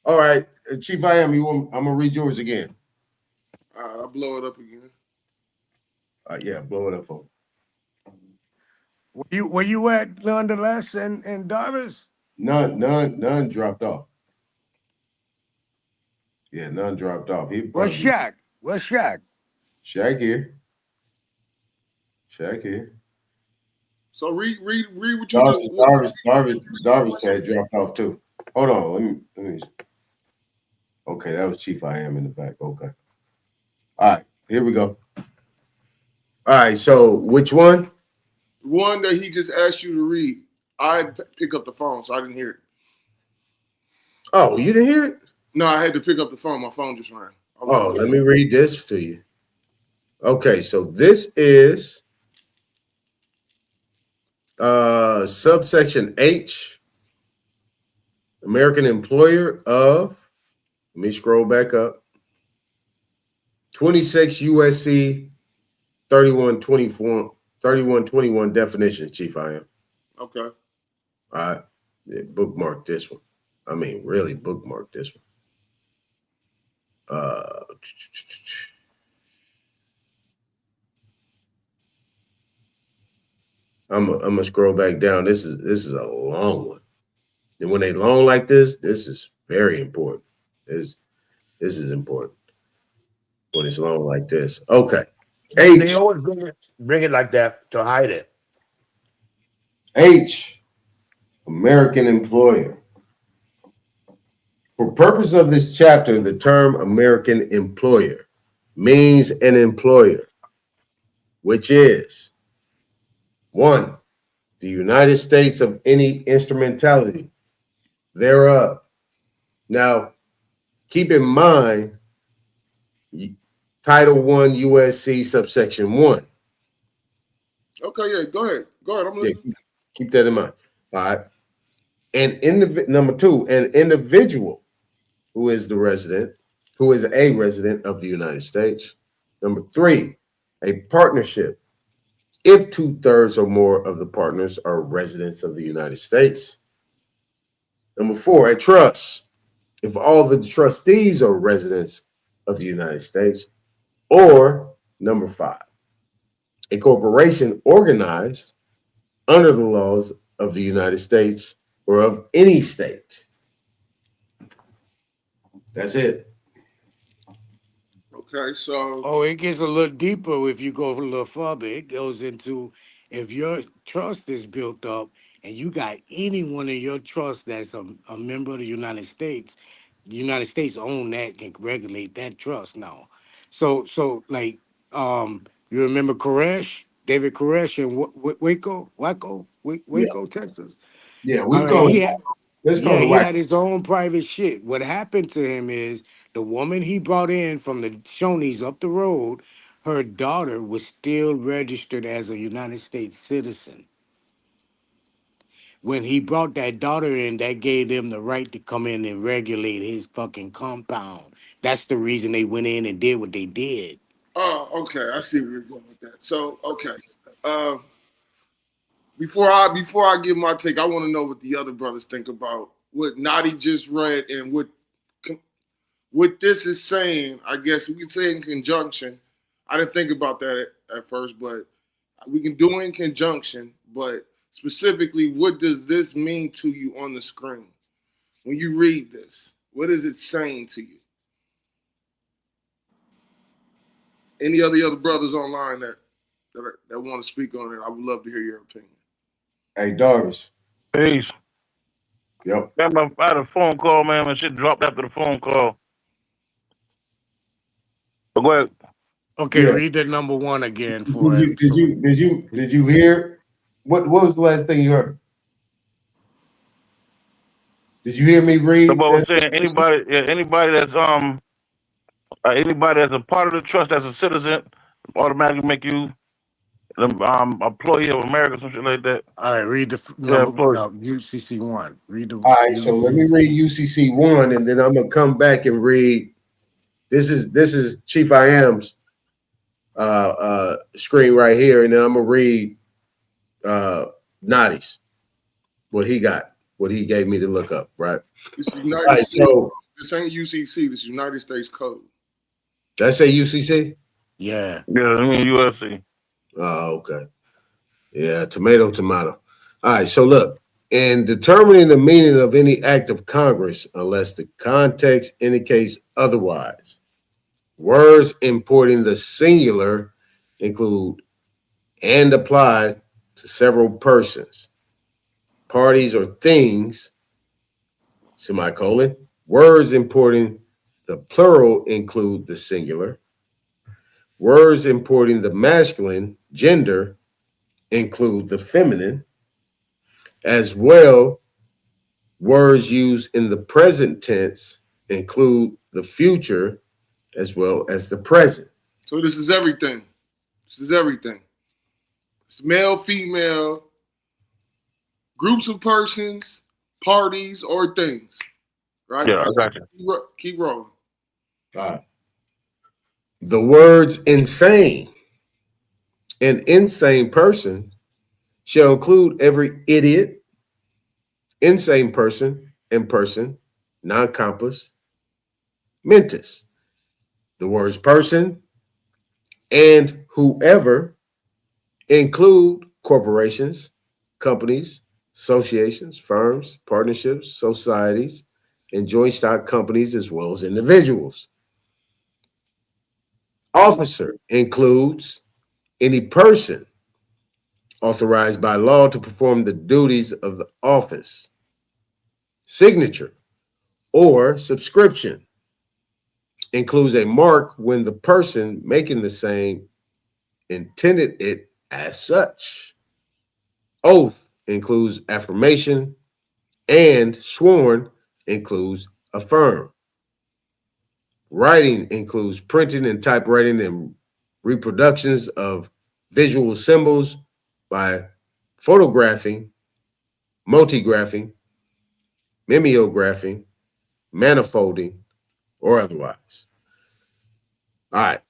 All right, Chief I am. I'm gonna read yours again. All right, I'll blow it up again. Yeah, blow it up on. Were you at nonetheless and Darvis? None dropped off. Yeah, none dropped off. He What's probably Shaq? What's Shaq? Shaq here. So read what you just. Darvis had dropped off too. Hold on, let me. Okay, that was Chief I am in the back. Okay. All right, here we go. All right, so which one? One that he just asked you to read. I pick up the phone, so I didn't hear it. Oh, you didn't hear it? No, I had to pick up the phone. My phone just rang. Oh, let me read this to you. Okay, so this is subsection H, American employer of, let me scroll back up, 26 USC 3121 definition, Chief I am. Okay. All right, yeah, bookmark this one. I mean, really bookmark this one. I'm gonna scroll back down. This is a long one, and when they long like this is very important. This is important when it's long like this. Okay, They always bring it like that to hide it. H, American employer. For purpose of this chapter, the term American employer means an employer, which is one, the United States of any instrumentality thereof. Now, keep in mind, Title 1 USC subsection 1. Okay, yeah, go ahead. I'm listening. Yeah, keep that in mind. All right. Number two, an individual who is a resident of the United States. Number three, a partnership if 2/3 or more of the partners are residents of the United States. Number four, a trust if all the trustees are residents of the United States. Or number five, a corporation organized under the laws of the United States or of any state. That's it. Okay, so Oh, it gets a little deeper if you go a little further. It goes into if your trust is built up and you got anyone in your trust that's a member of the United States own that, can regulate that trust now. So like you remember Koresh, David Koresh in Yeah. Waco, Texas. Yeah, All we right, call it. Let's call yeah, it he whack. had his own private shit. What happened to him is the woman he brought in from the Shoney's up the road, her daughter was still registered as a United States citizen. When he brought that daughter in, that gave them the right to come in and regulate his fucking compound. That's the reason they went in and did what they did. oh, okay, I see where you're going with that. So, okay. Uh, before I give my take, I want to know what the other brothers think about what Nadi just read and what this is saying. I guess we can say in conjunction. I didn't think about that at first, but we can do it in conjunction. But specifically, what does this mean to you on the screen when you read this? What is it saying to you? Any of the other brothers online that want to speak on it, I would love to hear your opinion. Hey, Darvish. Peace. Yep. Man, I had a phone call, man. My shit dropped after the phone call. But go ahead. Okay, Yeah. read that number one again Did for you him. did So, you did you did you hear what was the last thing you heard? Did you hear me read Somebody that? was saying anybody that's a part of the trust that's a citizen automatically make you an employee of America, some shit like that. all right, read the Yeah, number employee. no, UCC one. Read the All right, you so let me read. read UCC 1, and then I'm gonna come back and read. This is Chief I Am's screen right here, and then I'm gonna read Nadi's what he got, what he gave me to look up. Right. This is All United right. States. So This ain't UCC. This is United States Code. did I say UCC? Yeah. Yeah, I mean USC. Oh, okay. Yeah, tomato, tomato. All right. So look, in determining the meaning of any act of Congress, unless the context indicates otherwise, words importing the singular include and apply to several persons, parties, or things, semicolon. Words importing the plural include the singular. Words importing the masculine, gender, include the feminine. As well, words used in the present tense include the future as well as the present. So this is everything. This is everything. It's male, female, groups of persons, parties, or things. Right? Yeah, I got you. Keep rolling. All right. The words insane, an insane person shall include every idiot, insane person, and person, non-compos, mentis. The words person and whoever include corporations, companies, associations, firms, partnerships, societies, and joint stock companies, as well as individuals. Officer includes any person authorized by law to perform the duties of the office. Signature or subscription includes a mark when the person making the same intended it as such. Oath includes affirmation, and sworn includes affirm. Writing includes printing and typewriting and reproductions of visual symbols by photographing, multigraphing, mimeographing, manifolding, or otherwise. All right.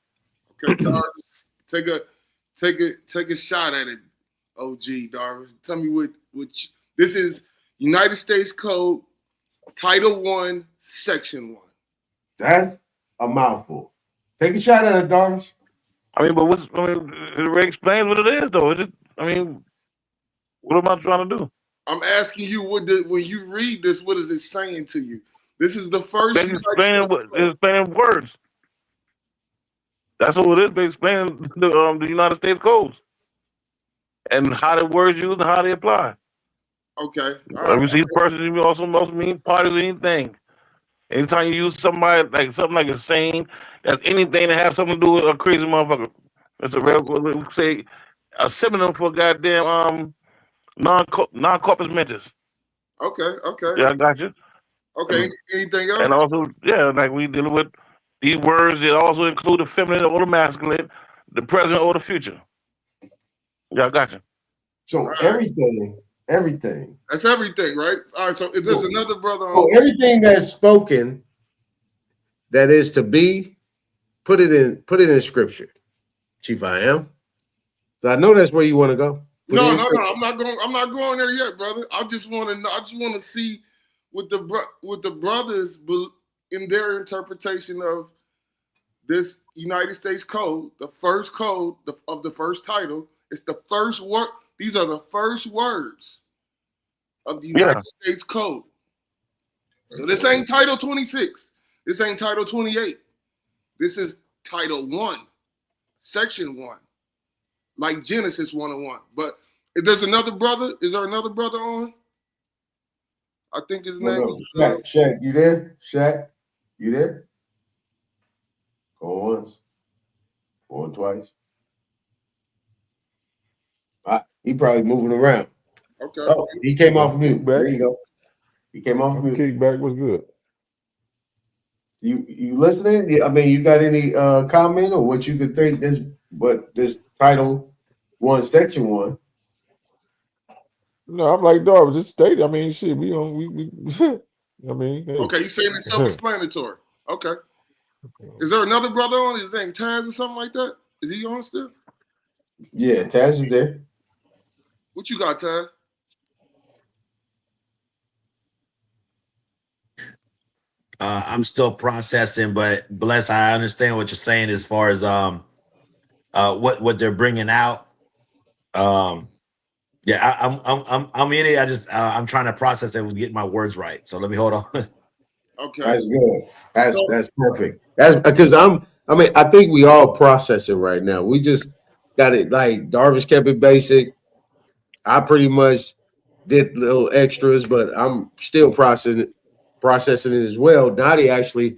Okay, Darvis, take a shot at it, OG Darvis. Tell me what this is. United States Code, Title 1, Section 1. That's a mouthful. Take a shot at it, Darvish. I mean, but it explains what it is, though. What am I trying to do? I'm asking you when you read this, what is it saying to you? This is the first. They explaining words. That's what it is. They explaining the United States codes and how the words used and how they apply. Okay. All right. We see person also mean parties or anything. Anytime you use somebody like something like insane, that's anything that has something to do with a crazy motherfucker. It's a real say a synonym for goddamn non corpus mentis. Okay. Okay. Yeah, I got you. Okay. Anything else? And also, yeah, like we dealing with these words that also include the feminine or the masculine, the present or the future. Yeah, I got you. So everything. That's everything, right? All right. So if there's another brother on. So everything that's spoken that is to be, put it in scripture. Chief, I am. So I know that's where you want to go. No. I'm not going there yet, brother. I just want to know. I just want to see what the brothers in their interpretation of this United States Code, the first code of the first title. It's the first word. These are the first words of the United States Code. So this ain't Title 26. This ain't Title 28. This is Title 1, Section 1, like Genesis 1:1. But if there's another brother, is there another brother on? I think his name is Shaq, you there? Shaq, you there? Go once. Going twice. He probably moving around. Okay. Oh, he came off mute. There you go. He came off mute. Kickback was good. You listening? I mean, you got any comment or what you could think this Title 1, Section 1? No, I'm like, dog, just state it. I mean, shit, we I mean, hey. Okay, you saying it's self-explanatory. Okay. Is there another brother on? His name Taz or something like that? Is he on still? Yeah, Taz is there. What you got, Taz? I'm still processing, but Bless, I understand what you're saying as far as what they're bringing out. Yeah, I'm in it. I just I'm trying to process it and get my words right. So let me hold on. Okay, that's good. That's perfect. That's because I think we all processing right now. We just got it like Darvish kept it basic. I pretty much did little extras, but I'm still processing it as well. Dottie actually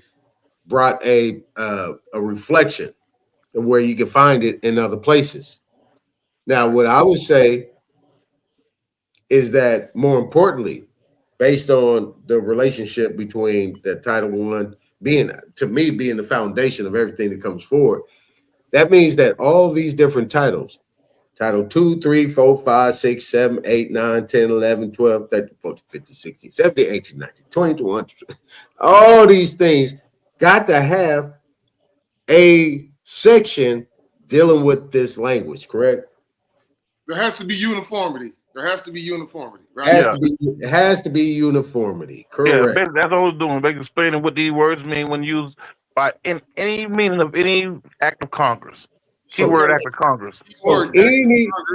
brought a reflection of where you can find it in other places. Now, what I would say is that more importantly, based on the relationship between the Title I being the foundation of everything that comes forward, that means that all these different titles, Title 2, 3, 4, 5, 6, 7, 8, 9, 10, 11, 12, 13, 14, 15, 16, 17, 18, 19, 20, 21, all these things got to have a section dealing with this language, correct? There has to be uniformity. Right? It has to be uniformity. Correct. Yeah, that's all it's doing. Basically explaining what these words mean when used by in any meaning of any act of Congress. Keyword act of Congress.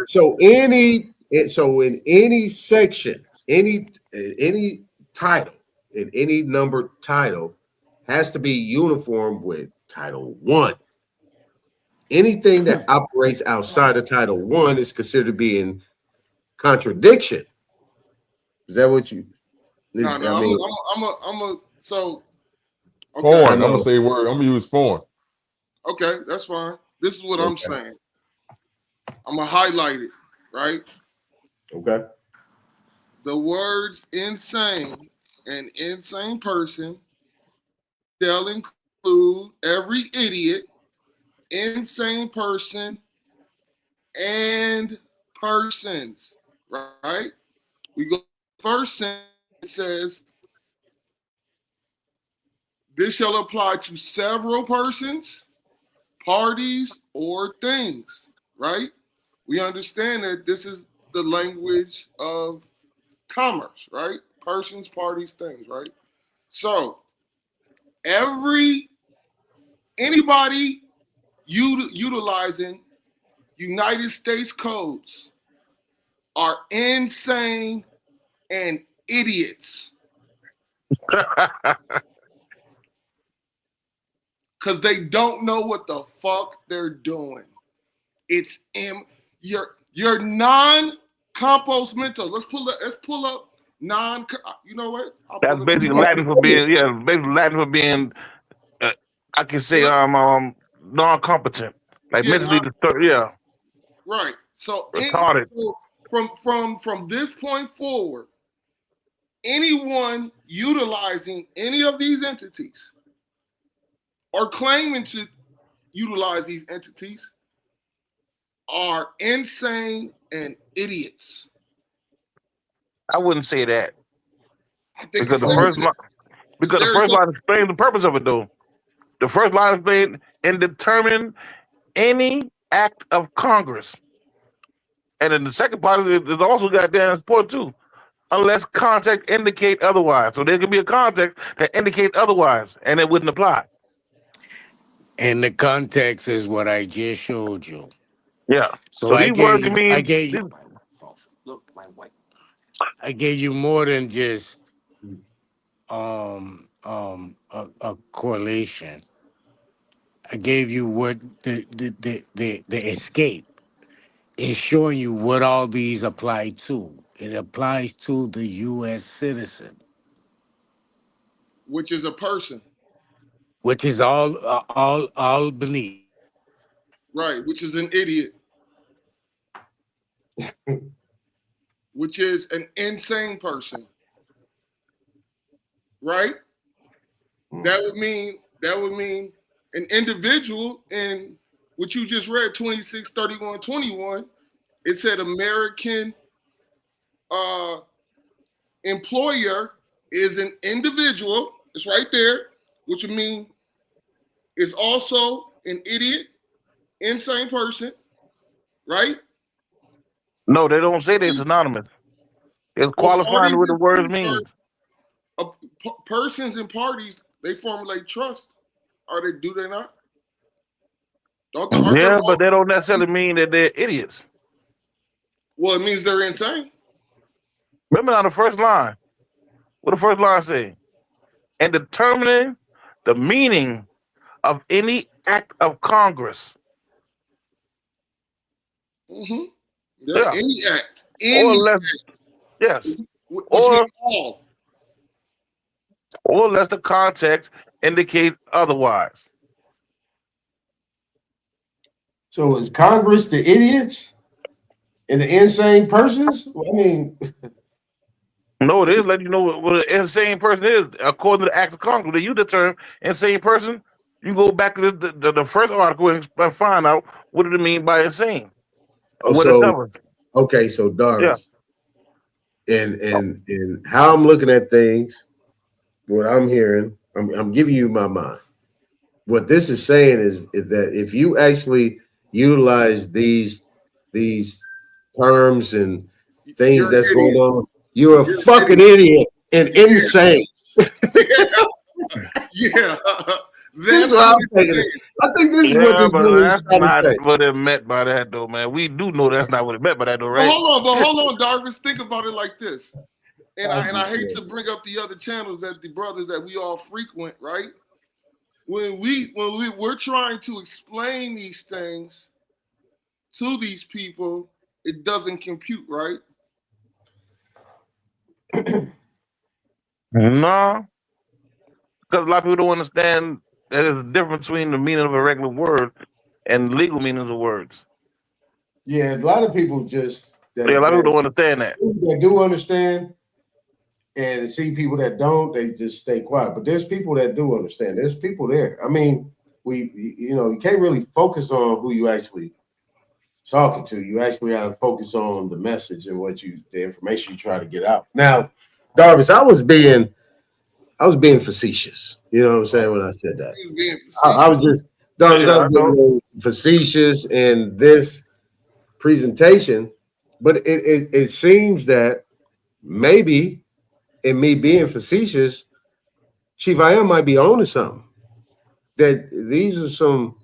So in any section, any title, in any numbered title, has to be uniform with Title I. Anything that operates outside of Title I is considered to be in contradiction. Is that what you? No. I mean, So. Okay. Foreign. I'm gonna say word. I'm gonna use foreign. Okay, that's fine. This is what I'm saying. I'm gonna highlight it, right? Okay. The words insane and insane person shall include every idiot, insane person, and persons, right? We go first sentence, it says, this shall apply to several persons, parties, or things, right? We understand that this is the language of commerce, right? Persons, parties, things, right? So anybody utilizing United States codes are insane and idiots. Because they don't know what the fuck they're doing. It's your non-compost mental. Let's pull up non. You know what? That's basically Latin for being basically Latin for being. I can say non-competent, like mentally disturbed. Yeah, right. So retarded. from this point forward, anyone utilizing any of these entities or claiming to utilize these entities are insane and idiots. I wouldn't say that. I think Because the first line explains the purpose of it, though. The first line explains and determine any act of Congress. And then the second part is also goddamn important too, unless context indicate otherwise. So there could be a context that indicates otherwise, and it wouldn't apply. And the context is what I just showed you. Yeah. So these words can mean. I gave you more than just a correlation. I gave you what the escape is showing you what all these apply to. It applies to the U.S. citizen, which is a person, which is all beneath. Right, which is an idiot, which is an insane person. Right? That would mean an individual in what you just read, 26/31/21. It said American employer is an individual. It's right there, which would mean is also an idiot, insane person, right? No, they don't say they're synonymous. It's qualifying what the word means. Persons and parties, they formulate trust. Do they not? Yeah, but they don't necessarily mean that they're idiots. Well, it means they're insane. Remember now the first line. What the first line say? And determining the meaning of any act of Congress. Mm-hmm. Yeah. Any act. Yes. Which means all. Or unless the context indicates otherwise. So is Congress the idiots and the insane persons? I mean, no, it is letting you know what an insane person is. According to the Acts of Congress, that you determine insane person, you go back to the first article and find out what do it mean by insane. Okay, so Darvis, and how I'm looking at things, what I'm hearing, I'm giving you my mind. What this is saying is that if you actually utilize these terms and things that's going on, you're a fucking idiot and insane. Yeah. This is what I'm saying. I think this is what this really is trying to say. That's not what it meant by that, though, man. We do know that's not what it meant by that, though, right? Hold on, Darvis. Think about it like this. And I hate to bring up the other channels that the brothers that we all frequent, right? When we're trying to explain these things to these people, it doesn't compute, right? No. Because a lot of people don't understand that there's a difference between the meaning of a regular word and legal meanings of words. Yeah, a lot of people just a lot of people don't understand that. They do understand, and see people that don't, they just stay quiet. But there's people that do understand. There's people there. I mean, you can't really focus on who you actually talking to. You actually have to focus on the message and the information you try to get out. Now, Darvis, I was being facetious. You know what I'm saying when I said that. I was just Darvis, I was being facetious in this presentation, but it seems that maybe in me being facetious, Chief I.M. might be on to something. That these are some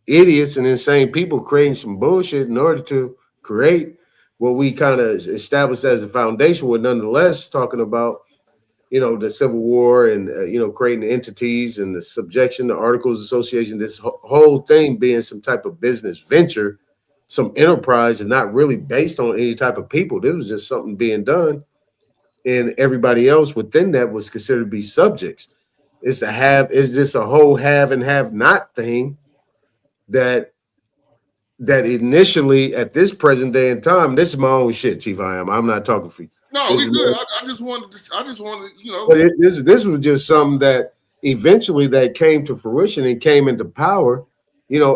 idiots and insane people creating some bullshit in order to create what we kind of established as a foundation. We're nonetheless talking about the Civil War and creating entities and the subjection, the Articles of Association, this whole thing being some type of business venture, some enterprise, and not really based on any type of people. This was just something being done, and everybody else within that was considered to be subjects. It's just a whole have and have not thing that initially at this present day and time, this is my own shit, Chief. I'm not talking for you. No, This we is good. my, I just wanted to. but this was just something that eventually that came to fruition and came into power,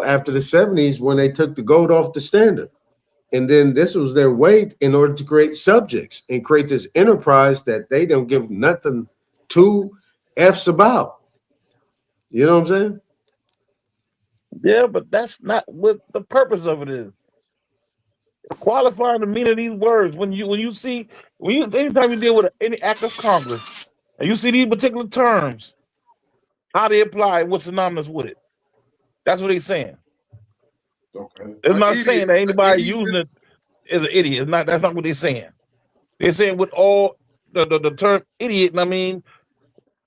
after the 70s when they took the gold off the standard. And then this was their way in order to create subjects and create this enterprise that they don't give nothing two F's about. You know what I'm saying? Yeah, but that's not what the purpose of it is. Qualifying the meaning of these words. Anytime you deal with any act of Congress and you see these particular terms, how they apply and what's synonymous with it. That's what they're saying. Okay. It's not saying that anybody Idiot. using it is an idiot. That's not what they're saying. They're saying with all the term idiot, I mean,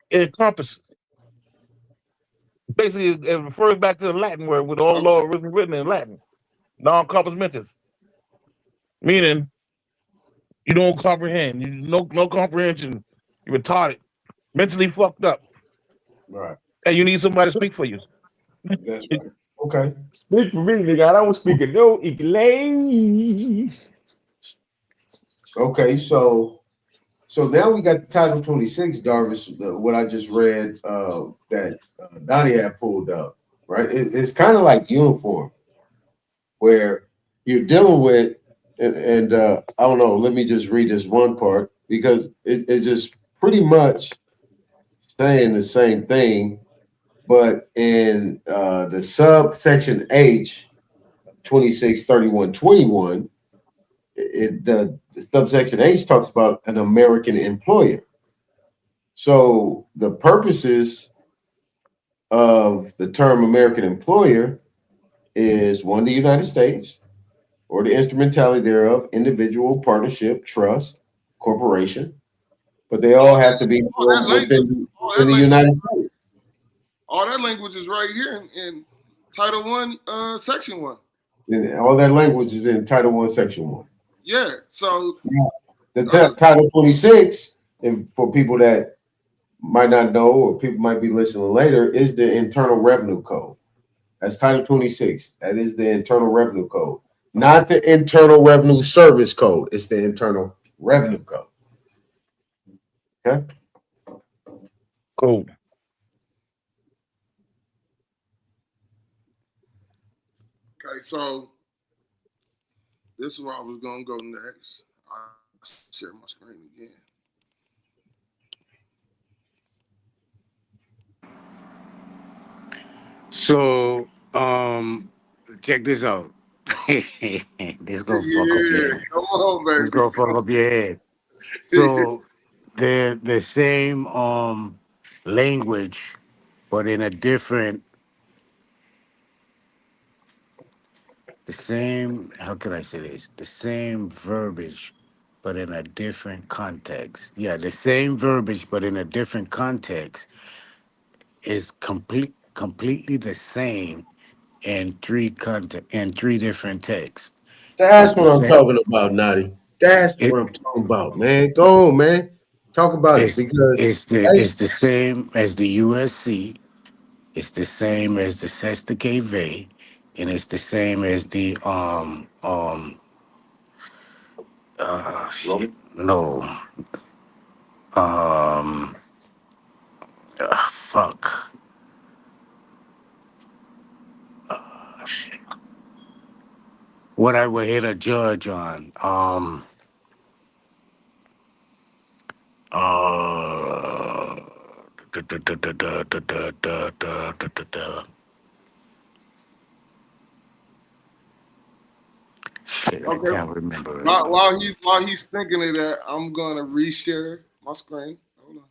it encompasses. Basically, it refers back to the Latin word with all law written in Latin. Non compos mentis. Meaning you don't comprehend. No comprehension. You're retarded. Mentally fucked up. Right. And you need somebody to speak for you. That's right. Okay. Speak for me, nigga. I don't speak no English. Okay. So now we got Title 26, Darvis, what I just read that Donnie had pulled up, right? It's kind of like uniform, where you're dealing with, and I don't know, let me just read this one part because it's just pretty much saying the same thing, but in the subsection H, 263121, the subsection H talks about an American employer. So the purposes of the term American employer is one, the United States, or the instrumentality thereof, individual, partnership, trust, corporation, but they all have to be within the United States. All that language is right here in Title 1, Section 1. And all that language is in Title 1, Section 1. Yeah. So Title 26, and for people that might not know or people might be listening later, is the Internal Revenue Code. That's Title 26. That is the Internal Revenue Code, not the Internal Revenue Service Code. It's the Internal Revenue Code. Okay. Cool. Okay, so this is where I was gonna go next. I'll share my screen again. So, check this out. This gonna fuck up your Yeah, head. come on, This baby. gonna fuck up your head. So they're the same language, but in a different the same how can I say this? The same verbiage, but in a different context. Yeah, the same verbiage, but in a different context is completely the same in three different texts. It's That's the what I'm same. talking about, Nutty. That's It what I'm talking about, man. Go on, man. Talk about it because it's the same as the USC. It's the same as the Sesta KV, and it's the same as the shit no um fuck shit. What I would hit a judge on uh da, da, da, da, da, da, da, da, da, da, da. Shit, I Okay. can't remember right While, now. while he's while he's thinking of that, I'm gonna reshare my screen. Hold on.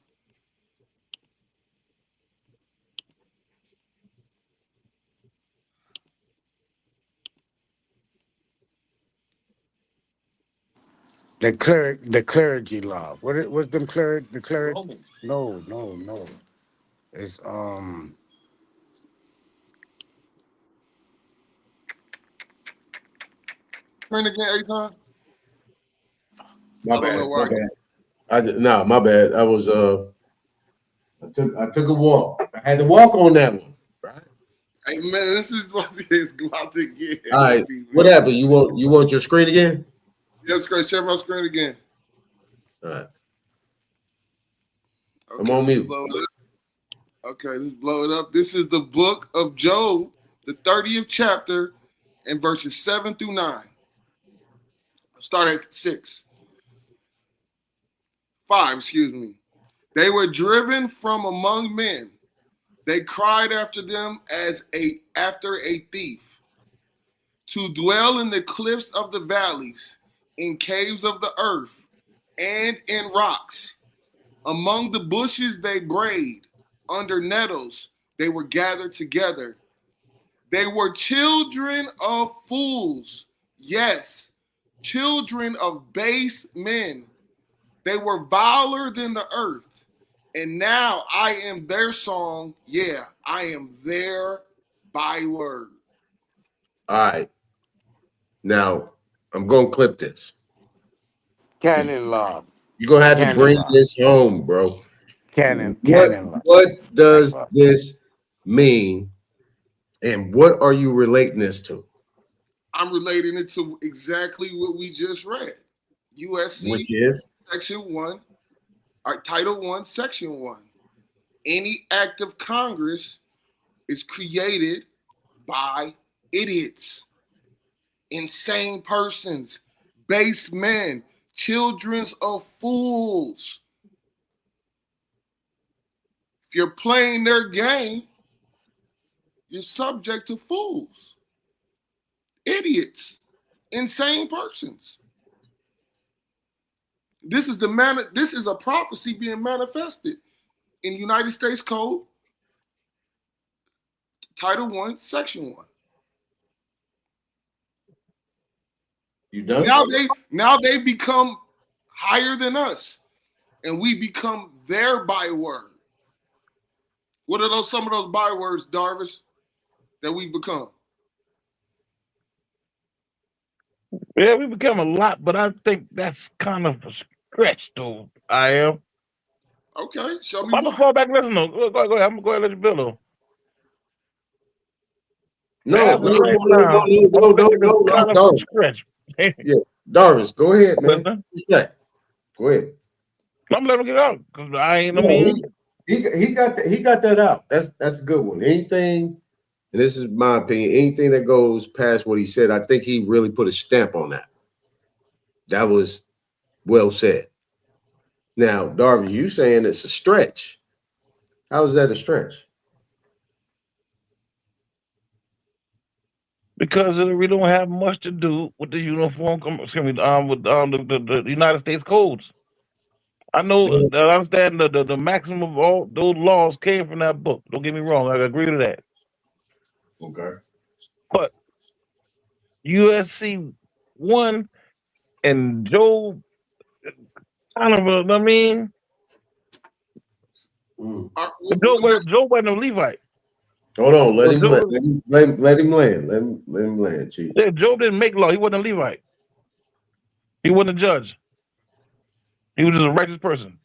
the clergy law. What's them cleric? The cleric? No. It's Screen again, Aton. My I don't know bad. My why. bad. No, my bad. I was I took a walk. I had to walk on that one. Right. Hey man, this is what it's about to get All right. heavy, What man. happened? You want your screen again? Yeah, screen. Share my screen again. All right. Okay, I'm on let's mute. blow it up. Okay, let's blow it up. This is the book of Job, the 30th chapter, and verses 7 through 9. Start at 5, excuse me. They were driven from among men. They cried after them after a thief, to dwell in the cliffs of the valleys, in caves of the earth, and in rocks. Among the bushes they brayed, under nettles they were gathered together. They were children of fools, yes, children of base men. They were viler than the earth. And now I am their song. Yeah, I am their byword. All right. Now I'm gonna clip this. canon law. You're gonna have to Canon bring law. this home, bro. Canon law. What Like does fuck. this mean? And what are you relating this to? I'm relating it to exactly what we just read. USC Which is Section 1, or Title 1, Section 1. Any act of Congress is created by idiots, insane persons, base men, children of fools. If you're playing their game, you're subject to fools, idiots, insane persons. This is a prophecy being manifested in United States Code, Title 1, Section 1. you done? Now they become higher than us, and we become their byword. What are some of those bywords, Darvis, that we've become? Yeah, we become a lot, but I think that's kind of a stretch, though. I am. Okay, show me I'm gonna why. fall back. Listen, though. Go ahead. I'm gonna go ahead and let you build, though. No, As no, of right now, no, I'm no, thinking it's no, no, kind of a no. stretch. Yeah, Darvis, go ahead, man. Listen, Respect. Go ahead. I'm letting him get out because I ain't. I No, mean, he got that out. That's a good one. Anything, and this is my opinion, anything that goes past what he said, I think he really put a stamp on that. That was well said. Now, Darvis, you saying it's a stretch. How is that a stretch? because we don't have much to do with the uniform. Excuse me, with the United States codes. I know. I understand the maximum of all those laws came from that book. Don't get me wrong. I agree to that. Okay. But USC 1 and Joe kind of I mean, Joe wasn't a Levite. Hold on, let So him land. Let him land. Let him land, Chief. Yeah, Job didn't make law. He wasn't a Levite. He wasn't a judge. He was just a righteous person.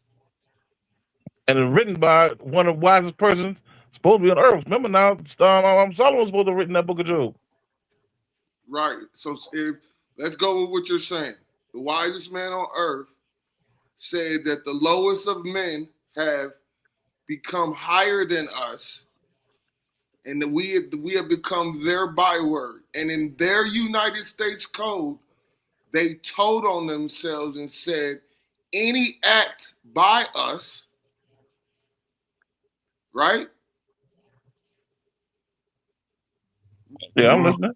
And it was written by one of the wisest persons supposed to be on earth. Remember now, Solomon was supposed to have written that book of Job. Right. So let's go with what you're saying. The wisest man on earth said that the lowest of men have become higher than us, and that we have become their byword. And in their United States Code, they told on themselves and said, any act by us, right? Yeah, I'm listening.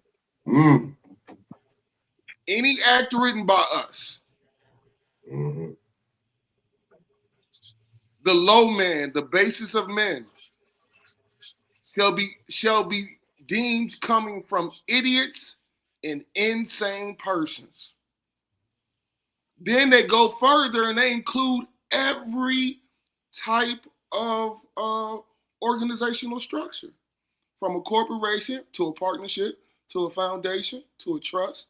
Any act written by us, the low man, the basis of men, shall be deemed coming from idiots and insane persons. Then they go further and they include every type of organizational structure, from a corporation to a partnership to a foundation to a trust.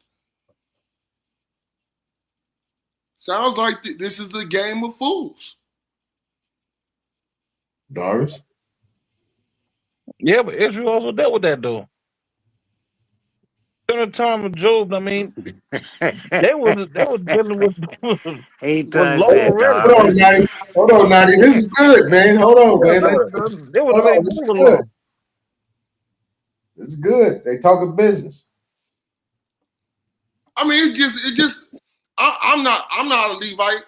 Sounds like this is the game of fools. Doris? Yeah, but Israel also dealt with that though. During the time of Job, I mean, they was dealing with He with does law that, already. Hold on, Doris. Natty. Hold on, Natty. This is good, man. Hold on, Yeah, man. they were Hold dealing on. This is with good. law. This is good. They talking business. I mean, it just. I'm not a Levite.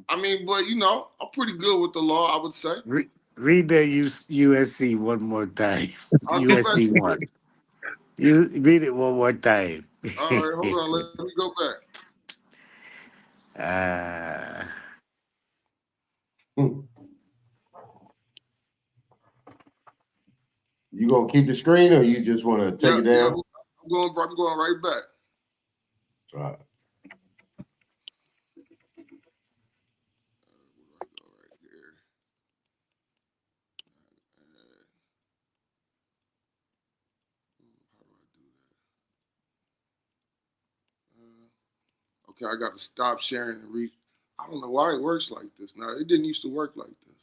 I mean, but I'm pretty good with the law, I would say. Read the USC one more time. I'll go back. USC 1. You read it one more time. All right, hold on. Let me go back. You gonna keep the screen, or you just want to take it down? Yeah, I'm going right back. All right. Okay, I got to stop sharing and read. I don't know why it works like this now. It didn't used to work like this.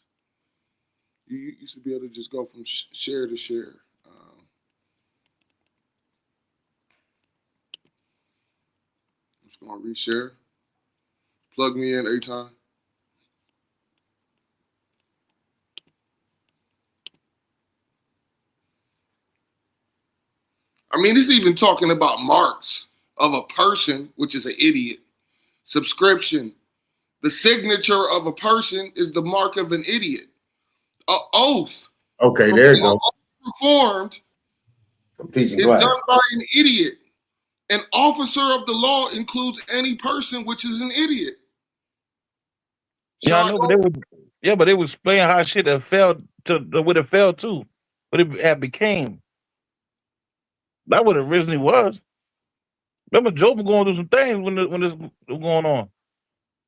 You used to be able to just go from share to share. I'm just going to reshare. Plug me in, Aton. I mean, it's even talking about marks of a person, which is an idiot. Subscription. The signature of a person is the mark of an idiot. An oath. Okay, there you go. Performed I'm teaching is class. done by an idiot. An officer of the law includes any person which is an idiot. Yeah, I know, but they was explaining how shit had fell to what it fell to, what it had became. That what it originally was. Remember, Job was going through some things when this was going on.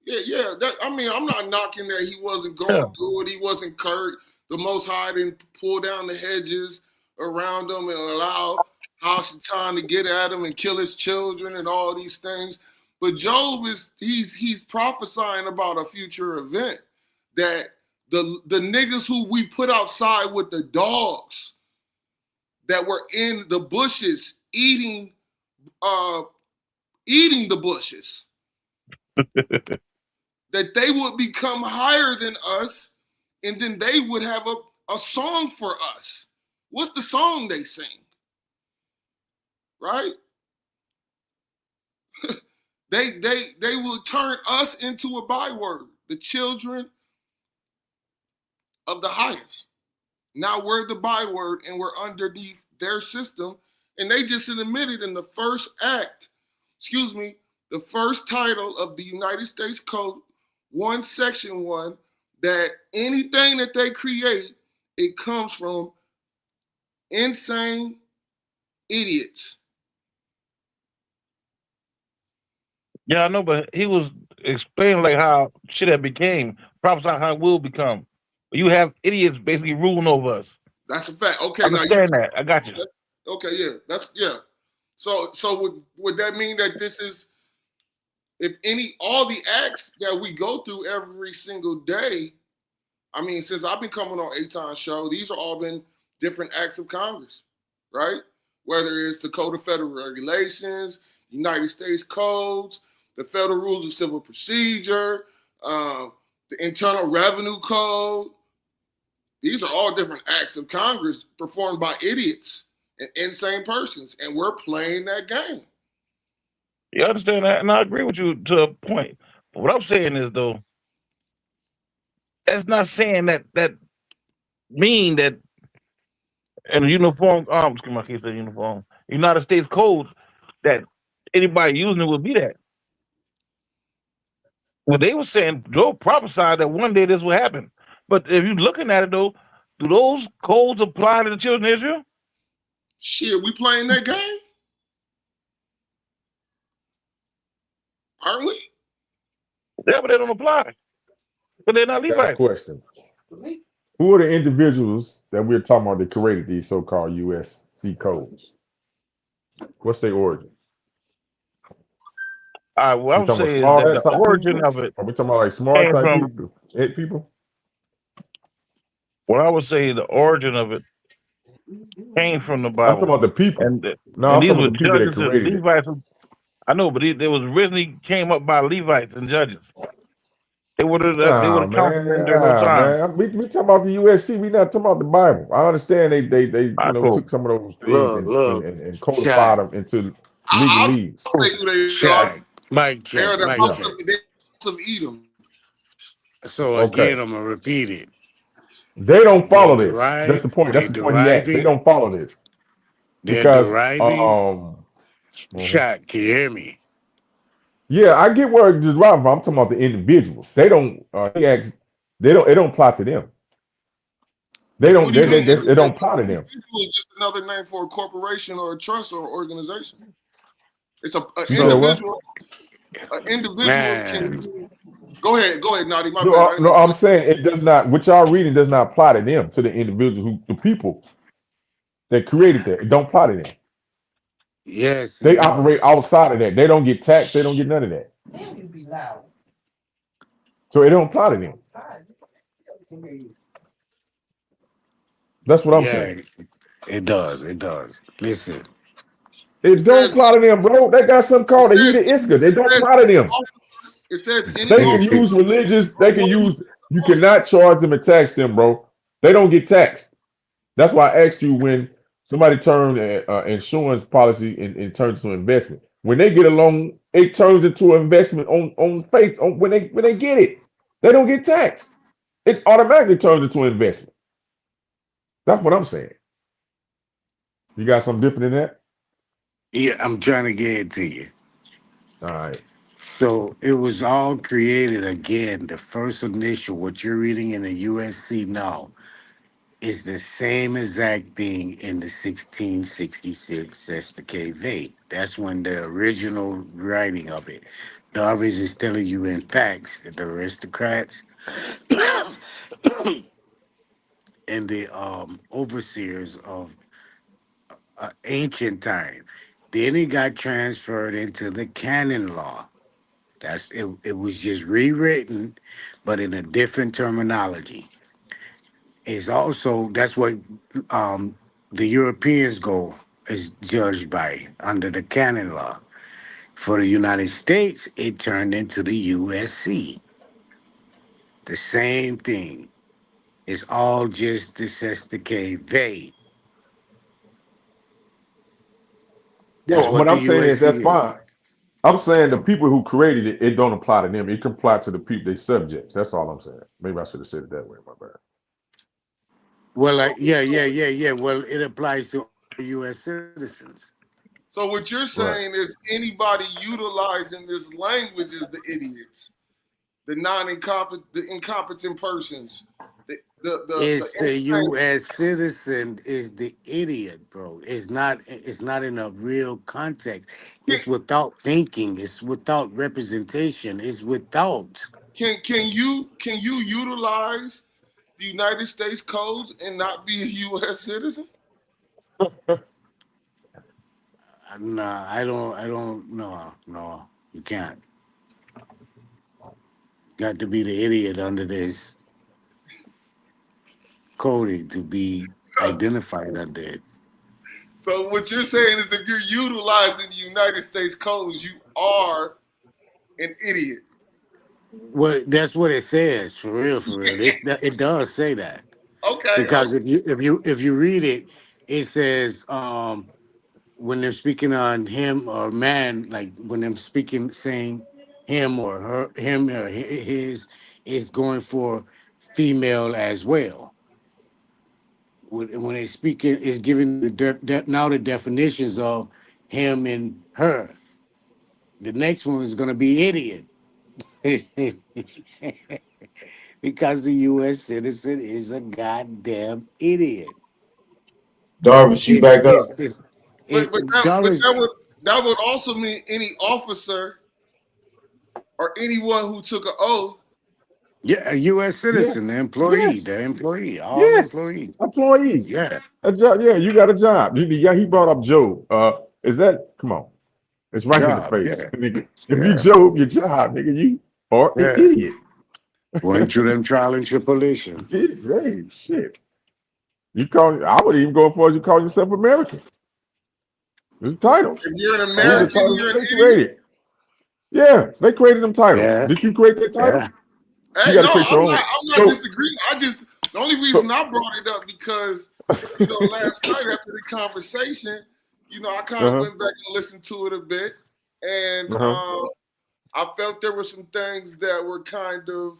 Yeah. I mean, I'm not knocking that he wasn't going through it. He wasn't Kurt. The Most High didn't pull down the hedges around him and allow Hasatan to get at him and kill his children and all these things. But Job he's prophesying about a future event, that the niggas who we put outside with the dogs that were in the bushes eating the bushes, that they would become higher than us, and then they would have a song for us. What's the song they sing? Right? They will turn us into a byword, the children of the highest. Now we're the byword and we're underneath their system. And they just admitted in the first the first title of the United States Code, Section 1, that anything that they create, it comes from insane idiots. Yeah, I know, but he was explaining like how shit had became, prophesying how it will become. You have idiots basically ruling over us. That's a fact. Okay, I understand that. I got you. Okay, yeah. So would that mean that this is, all the acts that we go through every single day? I mean, since I've been coming on Aton's show, these are all been different acts of Congress, right? Whether it's the Code of Federal Regulations, United States codes, the Federal Rules of Civil Procedure, the Internal Revenue Code. These are all different acts of Congress performed by idiots and insane persons, and we're playing that game. You understand that? And I agree with you to a point. But what I'm saying is, though, that's not saying that mean that in a uniform, excuse me, I can't say uniform, United States codes, that anybody using it will be that. Well, they were saying, Joe prophesied that one day this will happen. But if you're looking at it, though, do those codes apply to the children of Israel? Shit, we playing that game? Aren't we? Yeah, but they don't apply. But they're not Got a Levites. question. Who are the individuals that we're talking about that created these so-called USC codes? What's their origin? What I We would talking about say is small that the ass type origin people? of it Are we talking about like small came type from people, head people? what I would say the origin of it came from the I'm talking Bible, about the people. and No, and I'm these talking were about the people that judges and created it. Levites. I know, but they was originally came up by Levites and judges. They would Ah have counted man, them during those times. We talking about the USC. We not talking about the Bible. I understand they All right, cool. took some of those things Look, and look, codified Shaq, them into I'll legalese. say who they are. Shaq, mic They are check, the mic Yeah. house check. of Edom. So Okay. again, I'm gonna repeat it. They don't They're follow this. That's the derive, point. That's they're the point he asked. They deriving, don't follow this they're because deriving. mhm. Shaq, can you hear me? Yeah, I get where it's derived from. I'm talking about the individuals. They don't. He asked. They don't. It don't apply to them. They don't. What do you mean? It don't apply to them. Individual is just another name for a corporation or a trust or organization. It's an You said So, what? individual. An individual man, can go ahead, Naughty. My No, bad. I didn't no. mean to I'm cut saying it does not. What y'all reading does not apply to them. To the individual the people that created that. It don't apply to them. yes, They it operate does. outside of that. They don't get taxed. They don't get none of that. So it don't apply to them. That's what I'm Yeah, saying. it does. It does. Listen, It It don't says apply to them, bro. They got something it called a heat says of Iska. They it don't says apply to them. it says any They can officer use religious. or They can one who use. takes You office. cannot charge them and tax them, bro. They don't get taxed. That's why I asked you when somebody turned insurance policy and turns to investment. When they get a loan, it turns into an investment on faith. When they get it, they don't get taxed. It automatically turns into an investment. That's what I'm saying. You got something different than that? yeah, I'm trying to get it to you. All right. So it was all created again. The first initial, what you're reading in the USC now, is the same exact thing in the 1666 Sesta Vate. That's when the original writing of it. Darvish is telling you in facts that the aristocrats and the overseers of ancient time. Then it got transferred into the canon law. That's it. It was just rewritten, but in a different terminology. It's also that's what um, the Europeans go is judged by under the canon law. For the United States, it turned into the USC. The same thing. It's all just the Sesta They. That's No, what what the I'm saying is that's USC is. fine. I'm saying the people who created it, it don't apply to them. It can apply to the people they subjects. That's all I'm saying. Maybe I should have said it that way. My bad. Well, So like yeah. Well, it applies to all U.S. citizens. so what you're Right. saying is anybody utilizing this language is the idiots, the incompetent persons, the It's the insane. U.S. citizen is the idiot, bro. It's not. It's not in a real context. Can, It's without thinking. It's without representation. It's without. can you utilize the United States codes and not be a U.S. citizen? Nah, I don't. I don't. No, no, you can't. Got to be the idiot under this coding to be identified under it. So what you're saying is if you're utilizing the United States codes, you are an idiot. Well, that's what it says for real. For real, it does say that Okay. because if you read it, it says when they're speaking on him or man, like when they're speaking saying him or her, him or his, is going for female as well. When they speaking, is giving now the definitions of him and her. The next one is going to be idiot because the U.S. citizen is a goddamn idiot. Darvish, you It's back up. it's it's But it, Dollars. that would also mean any officer or anyone who took an oath. Yeah, a U.S. citizen, Yes. the employee, Yes. the employee, all Yes. employees. Employee. Yeah, A job. Yeah, you got a job. Yeah, he brought up Job. Is that? Come on. It's right in the job. face, Yeah, nigga. If you yeah, Job, your job, nigga, you are an yeah. idiot. Went through them trial and tribulation. Hey, shit. You call? I would even go as far as you call yourself American. There's titles. If you're an These are Yeah, American, titles you're that an they idiot. created. Yeah, they created them titles. yeah, Did you create that title? yeah. You Hey, got no, to create your own. I'm not So, disagreeing. The only reason so I brought it up because, last night after the conversation, I kind of uh-huh, went back and listened to it a bit, and uh-huh, I felt there were some things that were kind of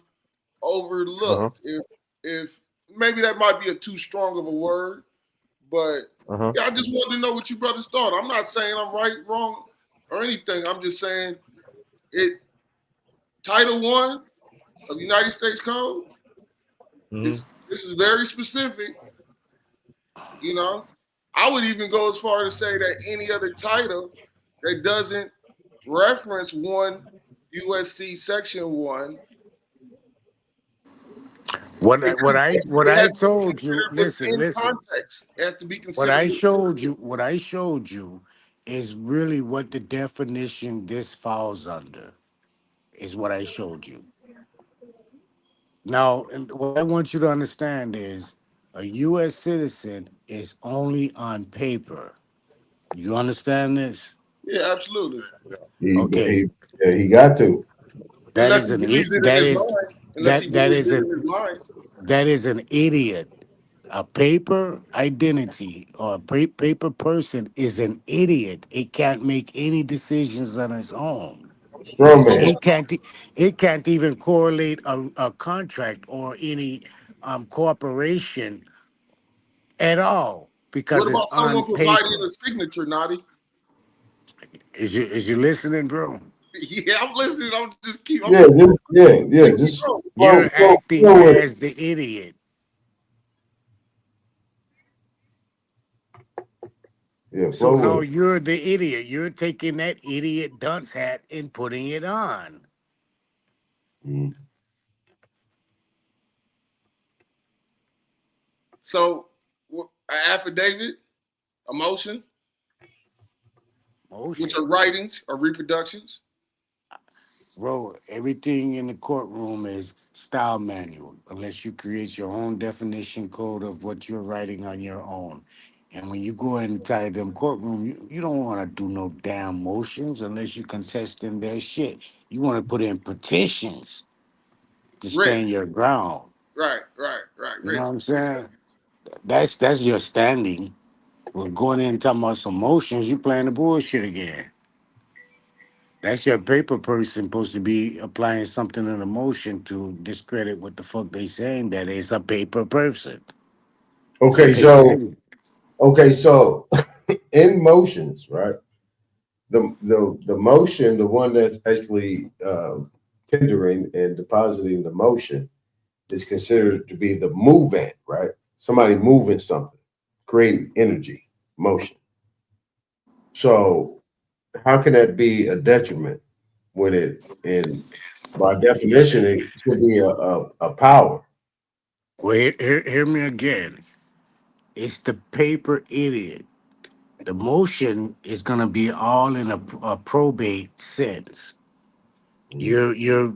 uh-huh, overlooked. If maybe that might be a too strong of a word, but uh-huh. yeah, I just wanted to know what you brothers thought. I'm not saying I'm right, wrong, or anything. I'm just saying it. Title I of United States Code Mhm. this is very specific. I would even go as far to say that any other title that doesn't reference 1 USC Section 1, What it I has to be told you. considered Listen, within listen. context. It has to be What considered I within. showed you is really what the definition this falls under. Is what I showed you. Now, and what I want you to understand is a U.S. citizen is only on paper. You understand this? Yeah, absolutely. Okay, He got to. that Unless is he an believes it in that his is mind. Unless he that that believes is it an in his mind. that is an idiot. A paper identity or a paper person is an idiot. It can't make any decisions on its own. Strong So man. what It can't even correlate a contract or any corporation at all what because it's about on someone providing paper. a signature, Naughty? Is you listening, bro? Yeah, I'm listening. I'm Yeah, gonna keep just going. You're acting flow with it. as the idiot. Yeah, So flow now with it. you're the idiot. You're taking that idiot dunce hat and putting it on. Mhm. So an affidavit, a motion, which Motion. are writings or reproductions. Bro, everything in the courtroom is style manual, unless you create your own definition code of what you're writing on your own. And when you go inside them courtroom, you don't want to do no damn motions unless you contesting their shit. You want to put in petitions to stand Writs. your ground. Right. You know what Writs. I'm saying? That's your standing. We're going in and talking about some motions. You playing the bullshit again. That's your paper person supposed to be applying something in a motion to discredit what the fuck they saying that it's a paper person. It's a Okay, paper so nigga. in motions, right? The motion, the one that's actually tendering and depositing the motion, is considered to be the movement, right? Somebody moving something, creating energy, motion. So how can that be a detriment when it, and by definition, it should be a power? Well, hear me again. It's the paper idiot. The motion is gonna be all in a probate sense. Mhm. You're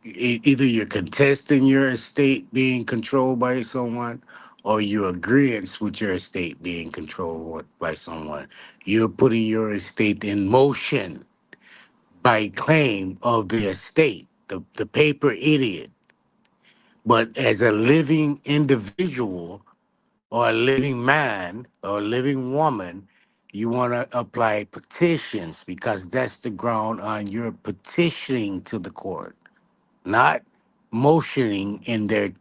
either you're contesting your estate being controlled by someone, or you're agreeing with your estate being controlled by someone. You're putting your estate in motion by claim of the estate, the paper idiot. But as a living individual or a living man or a living woman, you want to apply petitions because that's the ground on your petitioning to the court, not motioning in their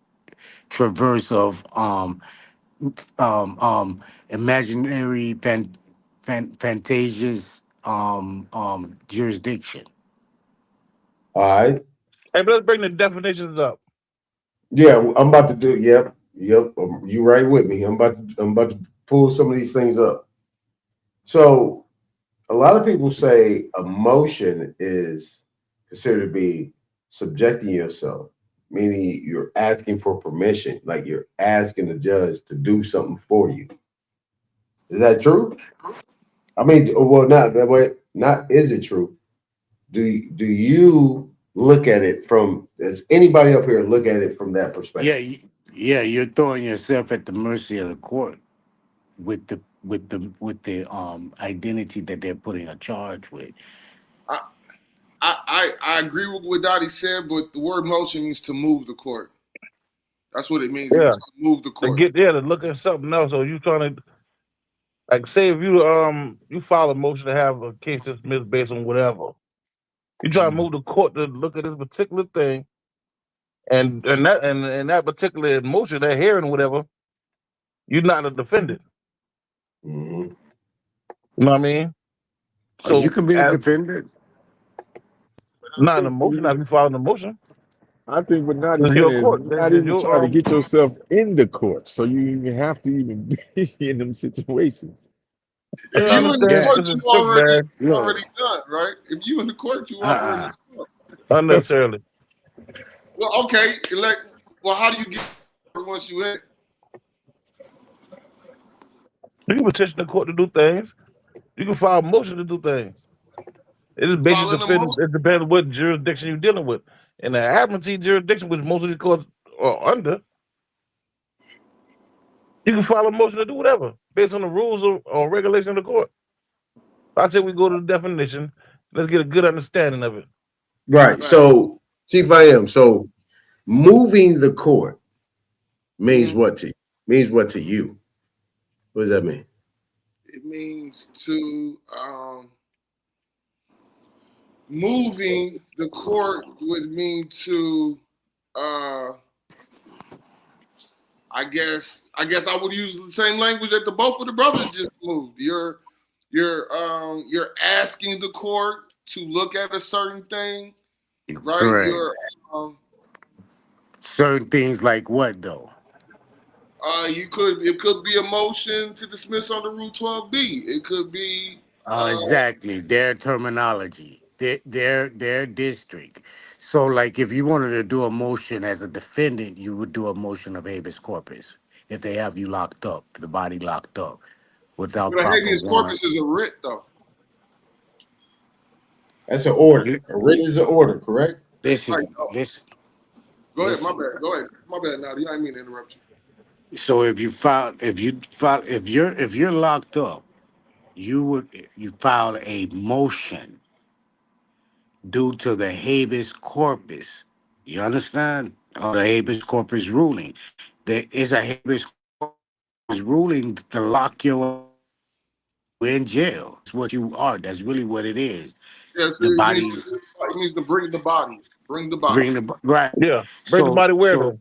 traverse of imaginary fantasious jurisdiction. All right. Hey, let's bring the definitions up. Yeah, I'm about to do. Yep. You right with me. I'm about to pull some of these things up. So a lot of people say emotion is considered to be subjecting yourself, meaning you're asking for permission, like you're asking the judge to do something for you. Is that true? I mean, well, not that way. Not is it true? Do you look at it from? Does anybody up here look at it from that Yeah, perspective? yeah, you're throwing yourself at the mercy of the court with the identity that they're putting a charge with. I, I agree with what Dottie said, but the word motion means to move the court. That's what it means. It Yeah, means to move the to court. get there to look at something else, or you trying to like say if you file a motion to have a case dismissed based on whatever, you try to move the court to look at this particular thing, and that particular motion, that hearing, whatever, you're not a defendant. Mhm. You know what I mean? Or you So can be a as defendant. I not an think emotion, not if you filing a motion, I think what Nadi's it's saying your is court. not It's even your trying to get yourself in the court, so you even have to even be in them situations. If I you in the understand Yeah. court, it's a you trick bag Look. already done, right? If you in the court, you already Uh-uh. done. unnecessarily. Well, okay. Well, how do you get once you in? You can petition the court to do things. You can file a motion to do things. It just basically Filing a depends. motion. It depends what jurisdiction you're dealing with. In the admiralty jurisdiction, which most of the courts are under, you can file a motion to do whatever based on the rules or regulation of the court. I say we go to the definition. Let's get a good understanding of it. Right. Right. So, Chief, I am. So, moving the court means Mhm. what to you? Means what to you? What does that mean? It means to moving the court would mean to uh I guess I would use the same language that the both of the brothers just moved. You're asking the court to look at a certain thing, right? Correct. You're um Certain things like what though? it could be a motion to dismiss under Rule 12B. It could be Exactly. Their terminology. Their district. So like if you wanted to do a motion as a defendant, you would do a motion of habeas corpus. If they have you locked up, the body locked up without but a proper habeas warrant. corpus is a writ though. That's an order. You- A writ is an order, correct? Right. Listen, Oh, listen, go ahead, my listen. bad. Go ahead. My bad now. I didn't mean to interrupt you. So if you're locked up, you file a motion due to the habeas corpus. You understand? Or the habeas corpus ruling. There is a habeas corpus ruling to lock your in jail. It's what you are. That's really what it is. Yes, The body it means to bring the body. Bring the body. bring the right. Yeah, bring the So body where so though.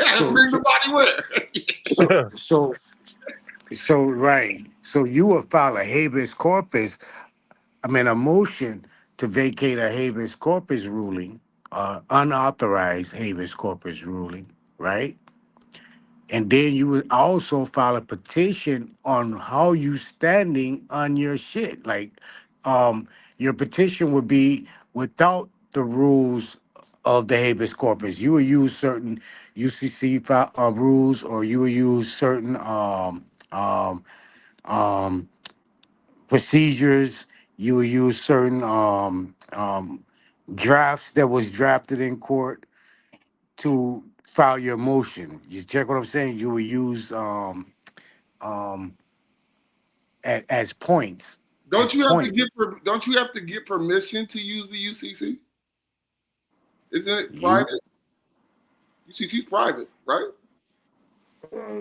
so Bring the so body where? so so so right. So you will file a habeas corpus. I mean a motion to vacate a habeas corpus ruling, unauthorized habeas corpus ruling, right? And then you would also file a petition on how you standing on your shit. Like, your petition would be without the rules of the habeas corpus. You would use certain rules, or you would use certain um, um, procedures. You would use certain drafts that was drafted in court to file your motion. You check what I'm saying? You will use um as points. Don't As you have to points. don't you have to get permission to use the UCC? Isn't it You private? UCC is private, right?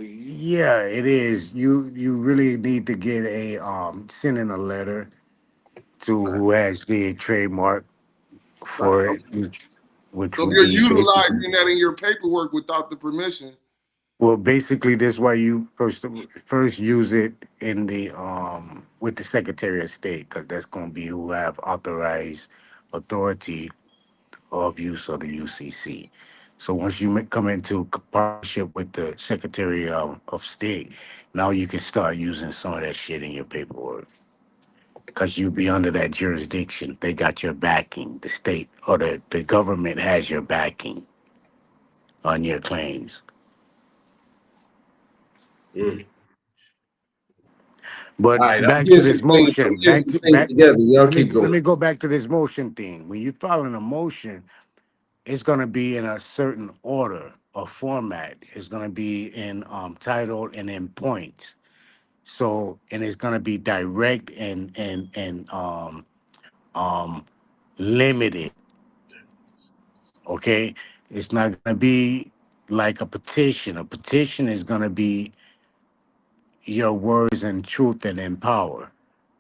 yeah, it is. You really need to get a send in a letter to who has the trademark Right. for it, Okay. which So if would you're be basically utilizing that in your paperwork without the permission, well basically that's why you first use it in the with the Secretary of State, because that's gonna be who have authorized authority of use of the UCC. So once you come into partnership with the Secretary of State, now you can start using some of that shit in your paperwork. because you be under that jurisdiction. They got your backing. The state or the government has your backing on your claims. Mm. But All right, I'm back getting to some this things. I'm motion. getting Back some to things back. together. Y'all Let me keep let going. me go back to this motion thing. When you file a motion, it's gonna be in a certain order or format. It's gonna be in title and in points. So and it's gonna be direct and um limited. Okay, it's not gonna be like a petition. A petition is gonna be your words and truth and in power,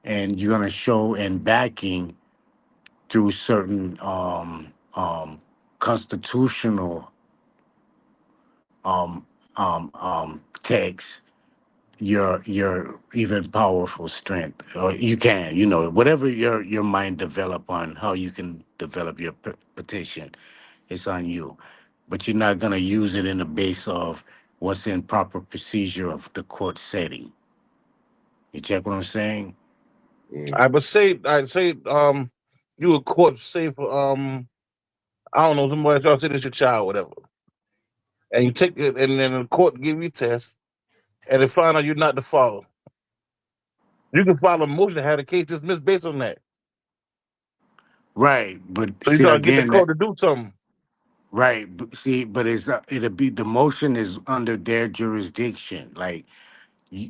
and you're gonna show in backing through certain constitutional um, texts your even powerful strength, or you can, whatever your mind develop on how you can develop your petition, it's on you, but you're not gonna use it in the base of what's in proper procedure of the court setting. You check what I'm saying? Mm. I'd say you a court say for I don't know, somebody try to say this your child, whatever. And you take it and then the court give you a test and they find out you're not the father. You can file a motion to have the case dismissed based on that. Right, but So you see try to get the again that court to do something. right, see, but it'll be the motion is under their jurisdiction. Like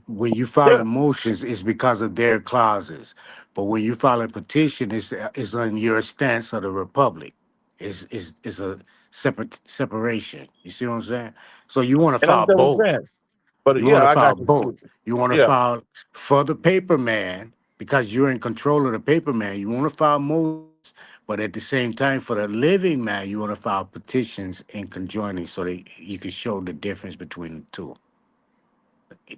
when you file Yeah. in motions, it's because of their clauses. But when you file a petition, it's on your stance of the republic. It's a separation. You see what I'm saying? So you want to And I file understand what both. I'm saying. But You want yeah, to I file got you. both. You want to Yeah. file for the paper man because you're in control of the paper man. You want to file motions, but at the same time, for the living man, you want to file petitions in conjoining so that you can show the difference between the two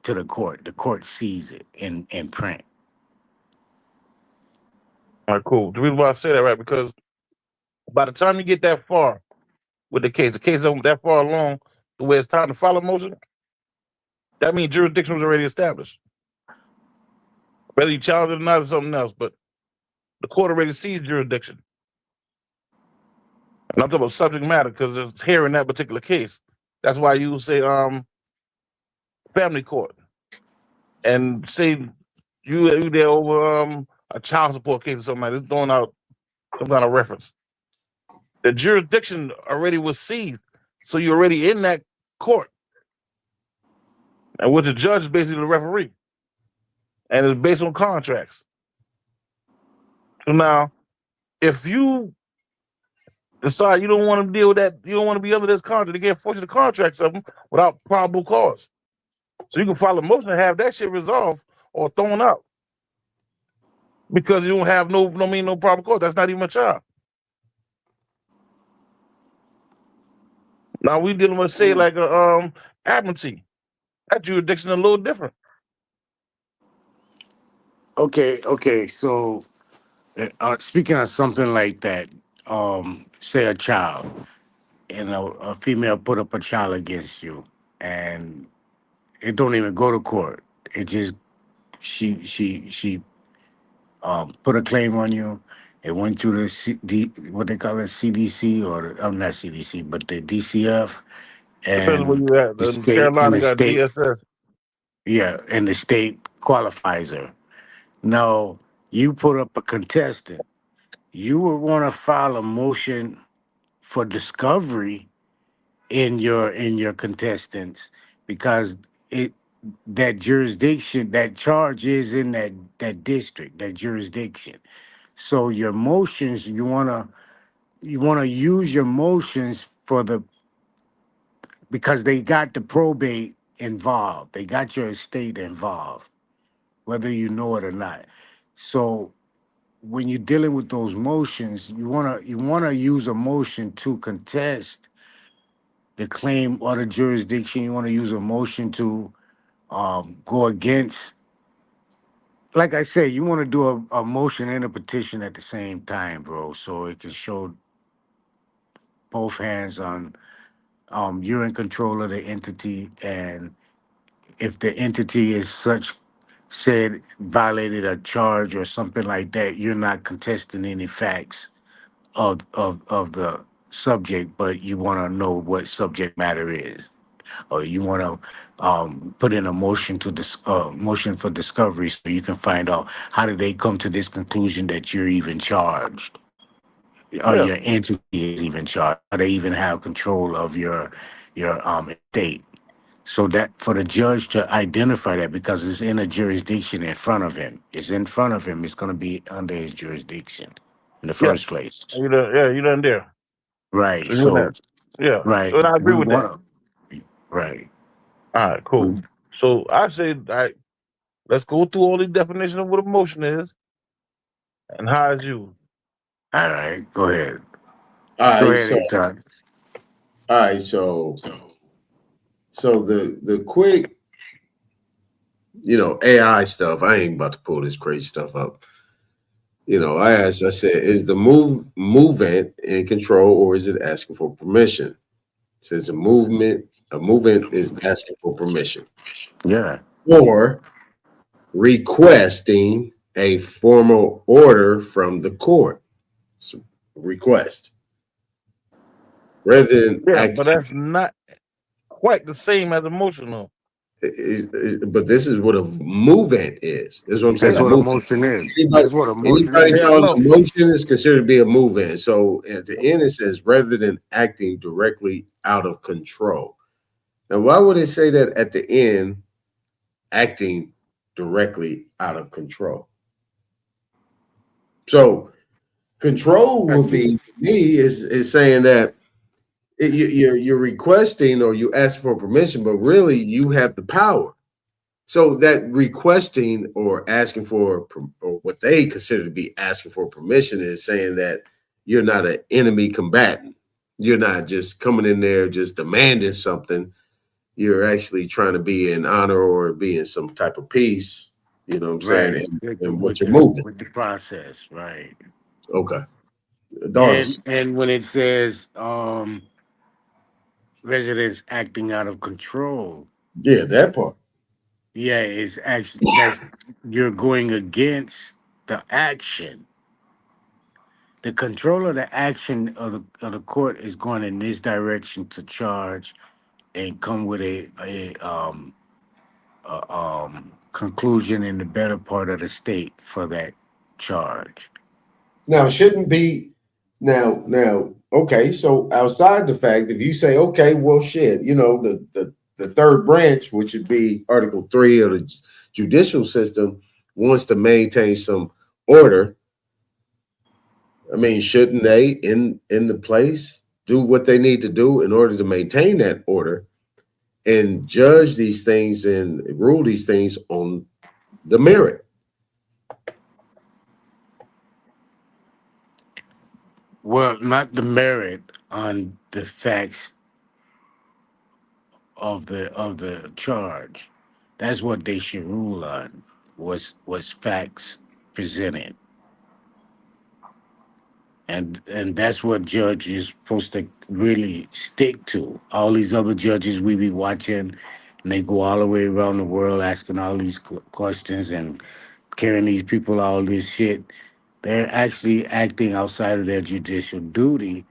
to the court. The court sees it in print. All right, cool. The reason why I say that, right, because by the time you get that far with the case is that far along the way it's time to file a motion, that means jurisdiction was already established. Whether you challenge it or not is something else, but the court already sees jurisdiction. And I'm talking about subject matter because it's here in that particular case. That's why you say family court and say you there over a child support case or something like that, throwing out some kind of reference. The jurisdiction already was seized, so you're already in that court, and with the judge is basically the referee, and it's based on contracts. So now, if you decide you don't want to deal with that, you don't want to be under this contract, they can't force you to contract something without probable cause. So you can file a motion to have that shit resolved or thrown out because you don't have no probable cause. That's not even a child. Now we dealing with say like a admiralty. That jurisdiction a little different. Okay. So, speaking of something like that, say a child, a female put up a child against you, and it don't even go to court. It just she put a claim on you. It went through the what they call it, CDC, or I'm not CDC, but the DCF Depends on where and you at. the In state and Carolina the got state, DSS. yeah, and the state qualifies her. Now you put up a contestant. You would want to file a motion for discovery in your contestants because it that jurisdiction, that charge is in that district, that jurisdiction. So your motions, you wanna use your motions for the because they got the probate involved. They got your estate involved, whether you know it or not. So when you're dealing with those motions, you wanna use a motion to contest the claim or the jurisdiction. You wanna use a motion to go against. Like I said, you want to do a motion and a petition at the same time, bro, so it can show both hands on you're in control of the entity, and if the entity is such said violated a charge or something like that, you're not contesting any facts of the subject, but you want to know what subject matter is, or you want to put in a motion to motion for discovery, so you can find out how did they come to this conclusion that you're even charged, or Yeah, your entity is even charged, or they even have control of your estate. So that for the judge to identify that, because it's in a jurisdiction in front of him, it's in front of him, it's going to be under his jurisdiction in the yeah. first place. You done there. Right. So you in So that. Yeah. right, So and I agree we with that. want to. Right. All right, cool. We, So I say, all right, let's go through all the definition of what emotion is and how is you. all right. Go ahead. All Go right, ahead, so Aton. all right, so the quick, AI stuff. I ain't about to pull this crazy stuff up. I said, is the movement in control, or is it asking for permission? Says a movement is asking for permission Yeah. or requesting a formal order from the court. So request rather than Yeah, act. but that's not quite the same as emotional. But this is what a movement is. This is what I'm saying. That's A what movement. emotion is. Anybody, That's what emotion anybody is. Yeah, I found know. emotion is considered to be a movement. So at the end it says rather than acting directly out of control. Now, why would it say that at the end, acting directly out of control? So control would be for me is saying that you're requesting or you ask for permission, but really you have the power. So that requesting or asking for, or what they consider to be asking for permission, is saying that you're not an enemy combatant. You're not just coming in there just demanding something. You're actually trying to be in honor or be in some type of peace. You know what I'm saying? Right. And what you're moving. With the process. Right. Okay. Doris. And when it says residents acting out of control, Yeah, that part. yeah, it's actually that's you're going against the action. The control of the action of the court is going in this direction to charge and come with a conclusion in the better part of the state for that charge. Now shouldn't be okay, so outside the fact, if you say, okay, well shit, the third branch, which would be Article 3 of the judicial system, wants to maintain some order. I mean, shouldn't they in the place do what they need to do in order to maintain that order and judge these things and rule these things on the merit? Well, not the merit on the facts of the charge. That's what they should rule on. Was facts presented, and that's what judges is supposed to really stick to. All these other judges we be watching, and they go all the way around the world asking all these questions and carrying these people all this shit. They're actually acting outside of their judicial duty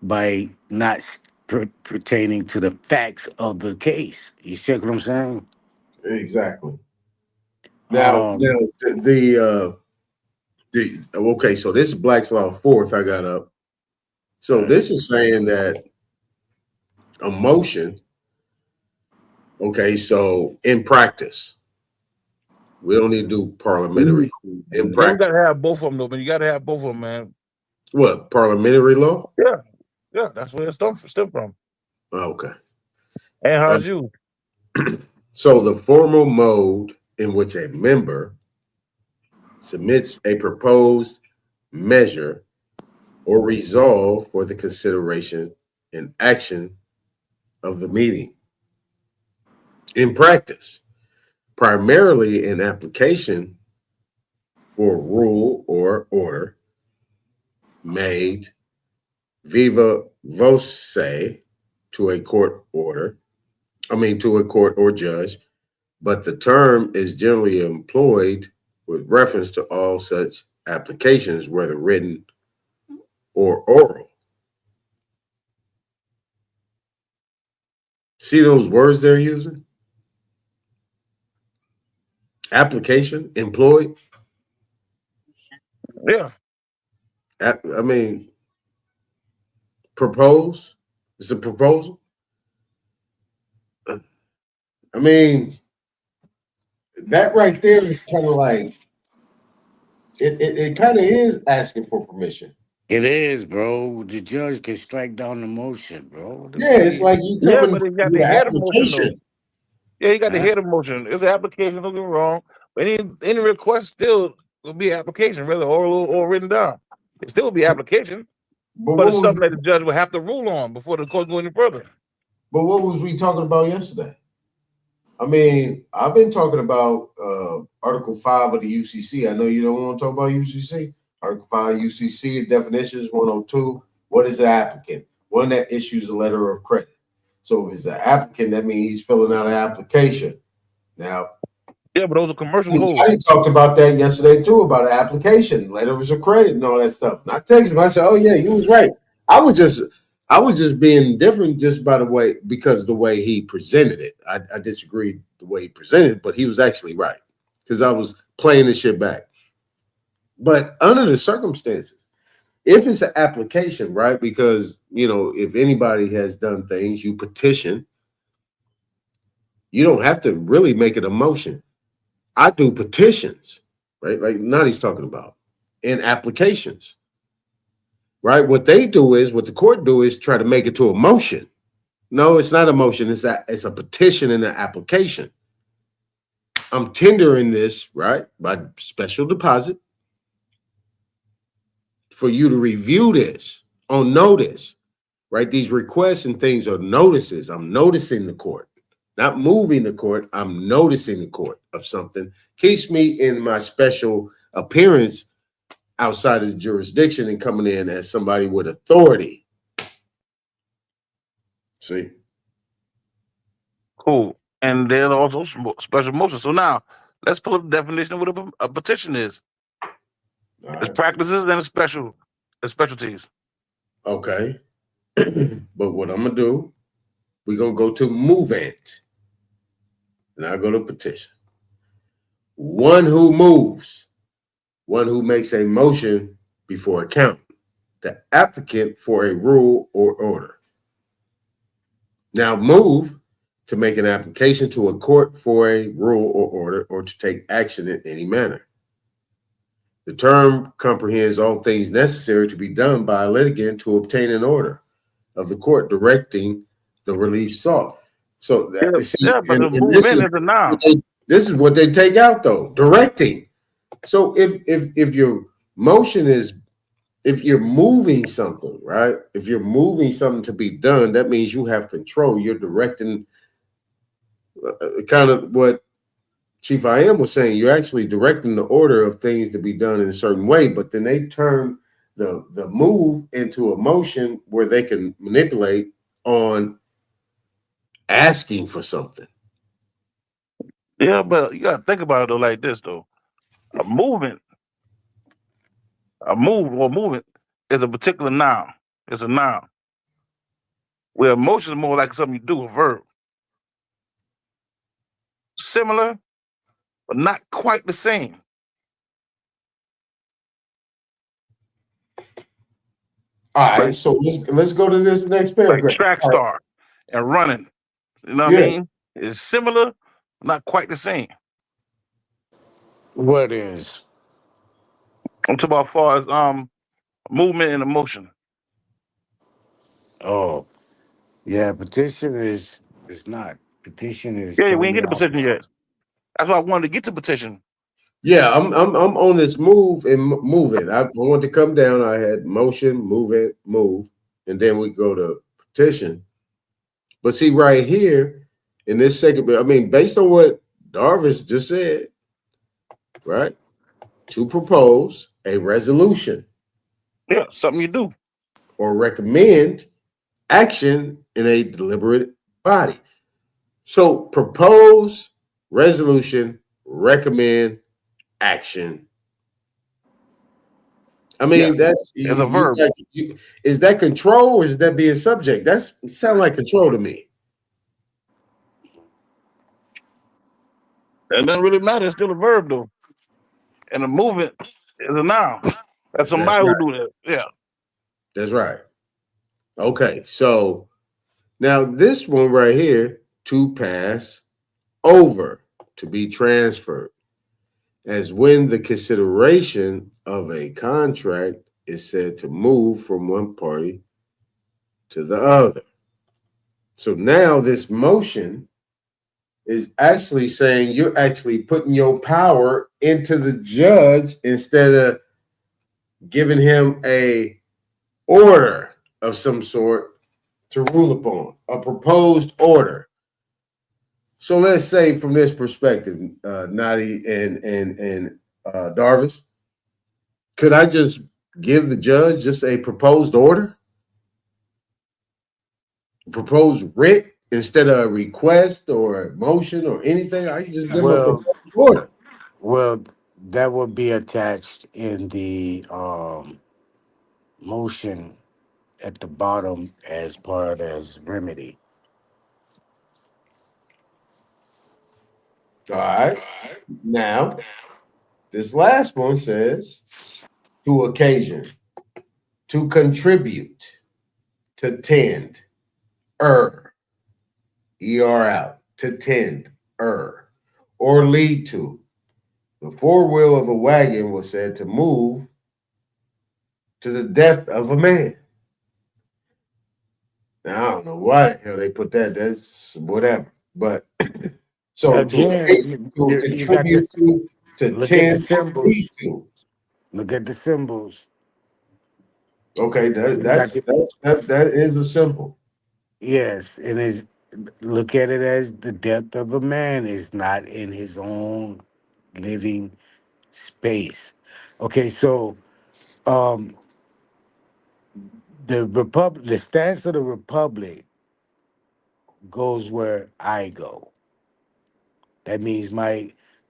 by not pertaining to the facts of the case. You see what I'm saying? Exactly. Now, Um, the okay, so this is Black's Law Fourth I got up. So this is saying that emotion, okay, so in practice, we don't need to do parliamentary. In You don't practice, gotta have both of them though, man. You gotta have both of them, man. what parliamentary law? Yeah, yeah, that's where it stem from. Oh, okay. And Uh, how's you? so the formal mode in which a member submits a proposed measure or resolve for the consideration and action of the meeting. In practice, primarily in application for rule or order made viva voce to a court or judge but the term is generally employed with reference to all such applications, whether written or oral. See those words they're using? Application, employed. Yeah. I mean, propose. It's a proposal. I mean, that right there is kind of like it kind of is asking for permission. It is, bro. The judge can strike down the motion, bro. Yeah, it's like you Yeah, coming but to he got do the the head emotion though. application. Yeah, he got the Huh? head emotion. It's an application, don't get me wrong. But any request still will be application, whether oral or written down. It still will be application, But but what it's was something that the judge will have to rule on before the court go any further. we talking about yesterday? I mean, I've been talking about Article 5 of the UCC. I know you don't want to talk about UCC. Article 5 UCC definitions 102. What is the applicant? One that issues a letter of credit. So if it's an applicant, that means he's filling out an application. Now, Yeah, but those are commercial I codes. talked about that yesterday too, about an application, letters of credit, and all that stuff. And I texted him. I said, "Oh yeah, you was right." I was just being different just by the way, because the way he presented it. I disagreed the way he presented it, but he was actually right because I was playing the shit back. But under the circumstances, if it's an application, right? Because if anybody has done things, you petition. You don't have to really make it a motion. I do petitions, right? Like Nadi's talking about, and applications, right? What the court do is try to make it to a motion. No, it's not a motion. It's a petition and an application. I'm tendering this, right, by special deposit for you to review this on notice, right? These requests and things are notices. I'm noticing the court, not moving the court. I'm noticing the court of something. Keeps me in my special appearance outside of the jurisdiction and coming in as somebody with authority. See? Cool. And there's also special motion. So now let's pull up the definition of what a petition is. All It's right. practices and specialties. Okay. But what I'm going to do, we're going to go to movant. And I go to petition. One who moves, one who makes a motion before a count, the applicant for a rule or order. Now, move to make an application to a court for a rule or order or to take action in any manner. The term comprehends all things necessary to be done by a litigant to obtain an order of the court directing the relief sought. So Yeah, that, see, yeah, but the and movement is a noun. this is what they take out though, directing. So if your motion is, if you're moving something, right? If you're moving something to be done, that means you have control. You're directing, kind of what Chief I Am was saying. You're actually directing the order of things to be done in a certain way, but then they turn the move into a motion where they can manipulate on asking for something. Yeah, but you gotta think about it though, like this though. A movement is a particular noun. It's a noun. Where emotion is more like something you do, a verb. Similar, but not quite the same. All right, Like, so let's go to this next like paragraph. track All right. star and running. You know what I mean? It's similar, not quite the same. What is? I'm talking about as far as movement and emotion. Oh, yeah. Petition is not. Petition is Yeah, we totally ain't get the petition opposite. yet. That's why I wanted to get to petition. Yeah, I'm on this move and move it. I want to come down. I had motion, move it, move, and then we go to petition. But see, right here in this second, I mean, based on what Darvis just said, right? To propose a resolution Yeah, something you do. or recommend action in a deliberate body. So propose, resolution, recommend, action. I Yeah, mean, that's it's a verb. is that control or is that being subject? That's sound like control to me. It doesn't really matter. It's still a verb though, and the movement is a noun. That's That's somebody who right. do that. Yeah. That's right. Okay, so now this one right here, to pass over, to be transferred, as when the consideration of a contract is said to move from one party to the other. So now this motion is actually saying you're actually putting your power into the judge instead of giving him a order of some sort to rule upon, a proposed order. So let's say from this perspective, Nadi and Darvis, could I just give the judge just a proposed order, proposed writ instead of a request or a motion or anything? I can just give him a Well, proposed order. well, that would be attached in the motion at the bottom as part as remedy. All right. Now, this last one says to occasion, to contribute, to tend, out, to tend, or lead to. The forewheel of a wagon was said to move to the death of a man. Now, I don't know why the hell they put that. That's whatever. But so Again, to you got to contribute to look at the tend, lead symbols. to. Look at the symbols. Okay, You got to, that is a symbol. yes, and is look at it as the death of a man is not in his own living space. Okay, so um the stance of the republic goes where I go. That means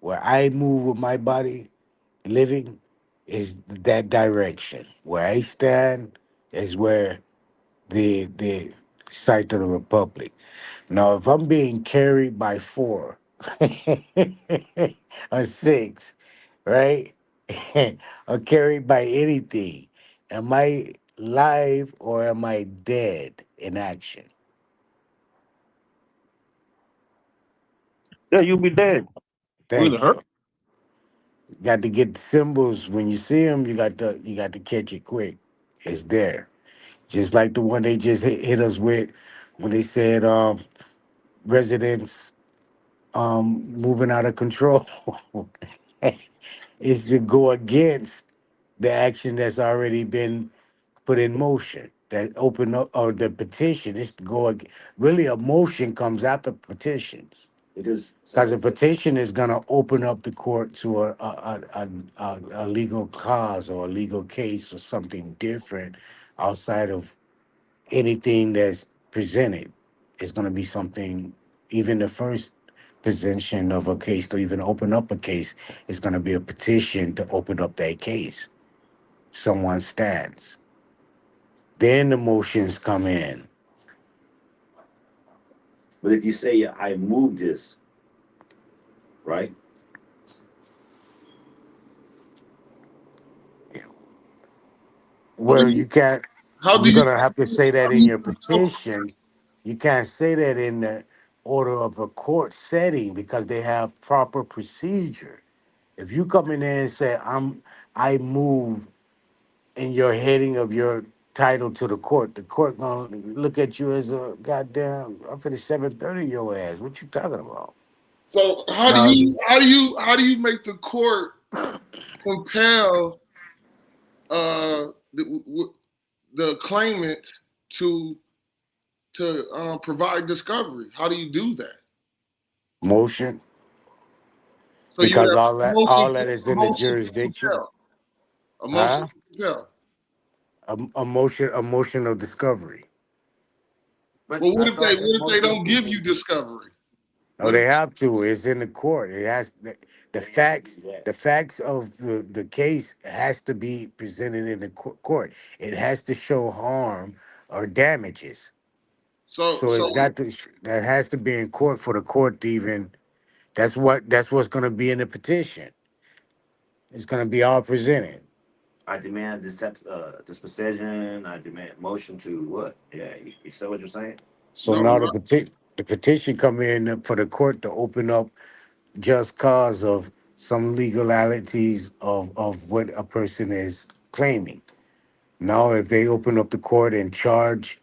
where I move with my body living is that direction. Where I stand is where the site of the republic. Now, if I'm being carried by four or six, right, or carried by anything, am I live or am I dead in action? Yeah, you'll be dead. You either Thank hurt. you. Got to get the symbols when you see them. You got to catch it quick. It's there, just like the one they just hit us with when they said residents moving out of control. Is to go against the action that's already been put in motion. That open up or the petition is to go really a motion comes after petitions. It is Because a petition is going to open up the court to a legal cause or a legal case or something different outside of anything that's presented. It's going to be something, even the first position of a case to even open up a case is going to be a petition to open up that case. Someone stands. Then the motions come in. But if you say I moved this, right? How do Well, you you can't, how do you're you going to have to say how that do in you your petition. You can't say that in the order of a court setting because they have proper procedure. If you come in there and say, I move in your heading of your title to the court gonna look at you as a goddamn, I'm for the 730 your ass. What you talking about? so Now, how do you make the court compel uh the claimant to provide discovery? How do you do that? motion, So you because have all that is a in the motion to jurisdiction, compel, a motion huh? to compel. A motion of discovery. Well, But I thought that what if they motion don't give you discovery? No, they have to. It's in the court. It has the facts. The facts of the case has to be presented in the court. It has to show harm or damages. So So so it's got to. That has to be in court for the court to even. That's what's going to be in the petition. It's going to be all presented. I demand disposition. I demand motion to what? Yeah, you said what you're saying? So no, now no, the petition come in for the court to open up just cause of some legalities of what a person is claiming. Now, if they open up the court and charge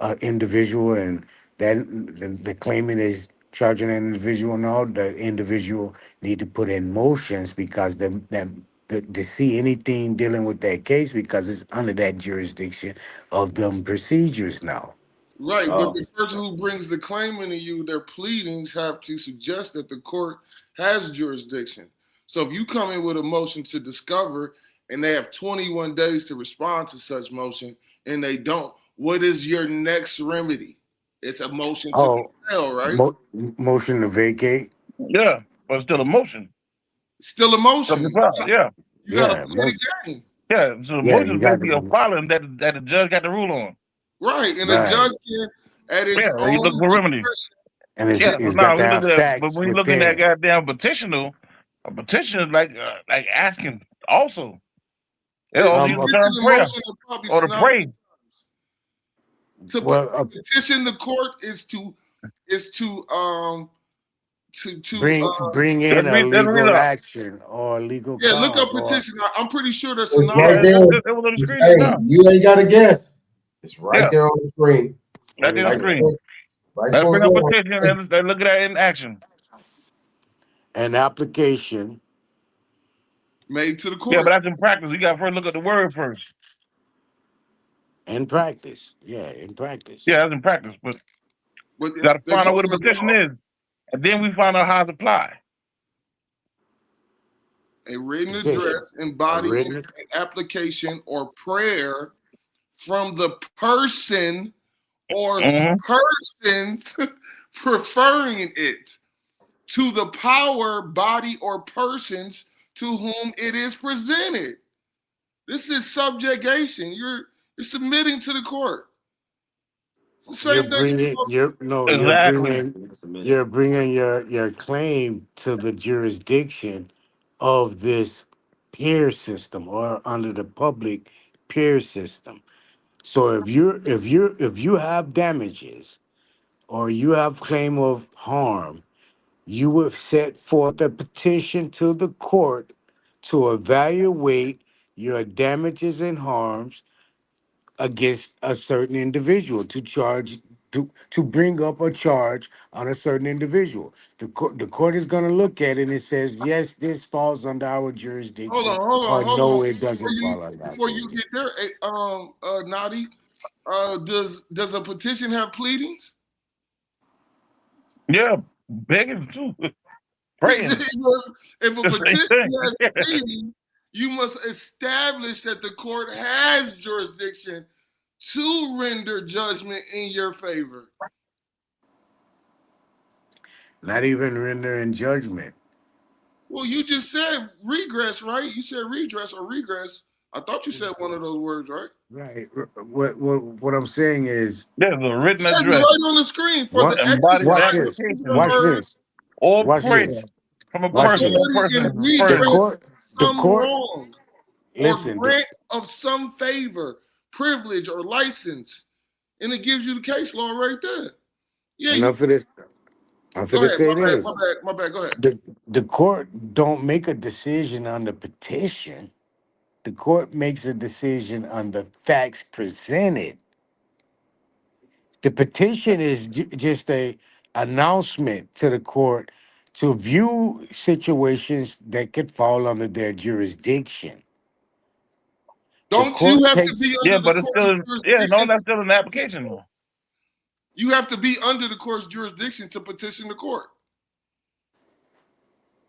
an individual, and then the claimant is charging an individual, now the individual need to put in motions because to see anything dealing with that case because it's under that jurisdiction of them procedures now. right. But Oh, the person who brings the claim into you, their pleadings have to suggest that the court has jurisdiction. So if you come in with a motion to discover and they have 21 days to respond to such motion and they don't, what is your next remedy? It's a motion to Oh, compel, right? motion to vacate. Yeah, but still a motion. Still a Of the motion. trial. Yeah. You got to Yeah, play the game. Yeah. So the yeah, motion you is got basically a to. filing that the judge got the rule on. Right. And the Right. judge can, at his Yeah, he own look for remedy. discretion, And Yeah, so it's got now to he have look at, but facts when you look in that within. goddamn petition, though, a petition is like asking also. They the also Um, use uh, the term petition in prayer motion are probably or to synonymous. pray. well, Petition the court is to bring in a Let's read it legal out. action or a legal yeah, look up cause or petition. I'm pretty sure they're It's synonymous. right Yeah, there. it was on the It's, screen just hey, now. you ain't got to guess. It's right Yeah, there on the screen. that didn't Right, screen. right Let's for bring up one. petition and let's look at that in action. an application Made to the Yeah, but court. that's in practice. You got to first look at the word first. in practice. Yeah, in practice. Yeah, that's in practice. But But you got to they're find out talking what a petition is. And then we find out how it's applied. a written Petition. address A embodying written. an application or prayer from the person or Mm-hmm. persons preferring it to the power, body, or persons to whom it is presented. This is subjugation. You're submitting to the court. It's the You're same thing. bringing. Exactly. You're bringing your claim to the jurisdiction of this peer system or under the public peer system. So if you have damages or you have claim of harm, you would set forth a petition to the court to evaluate your damages and harms against a certain individual to bring up a charge on a certain individual. The court is going to look at it and it says yes, this falls under our Hold jurisdiction, on, hold on, or hold on. no, it doesn't fall under our Before you get jurisdiction. there, Nadi, does a petition have pleadings? Yeah, begging too. Praying. If a The same petition thing. has pleadings, you must establish that the court has jurisdiction to render judgment in your favor. Not even rendering judgment. Well, you just said regress, right? You said redress or regress. I thought you said one of those words, right? Right. What I'm saying is, There's a It written says it address, right on the screen for the embodied watch exercise this. of application, the Watch word. this. or Watch prayer this. from a Watch person. this. The Authority person in is The referring. redress court. The some court. wrong or Listen. grant of some favor, privilege, or license. And it gives you the case law right there. Yeah, you Enough of this. I'm go finna ahead. say My bad, this. my bad. Go ahead. The court don't make a decision on the petition. The court makes a decision on the facts presented. The petition is just a announcement to the court to view situations that could fall under their jurisdiction. The Don't you court have to takes be Yeah, under the but it's still court's in, yeah, no, jurisdiction? that's still an application though. You have to be under the court's jurisdiction to petition the court.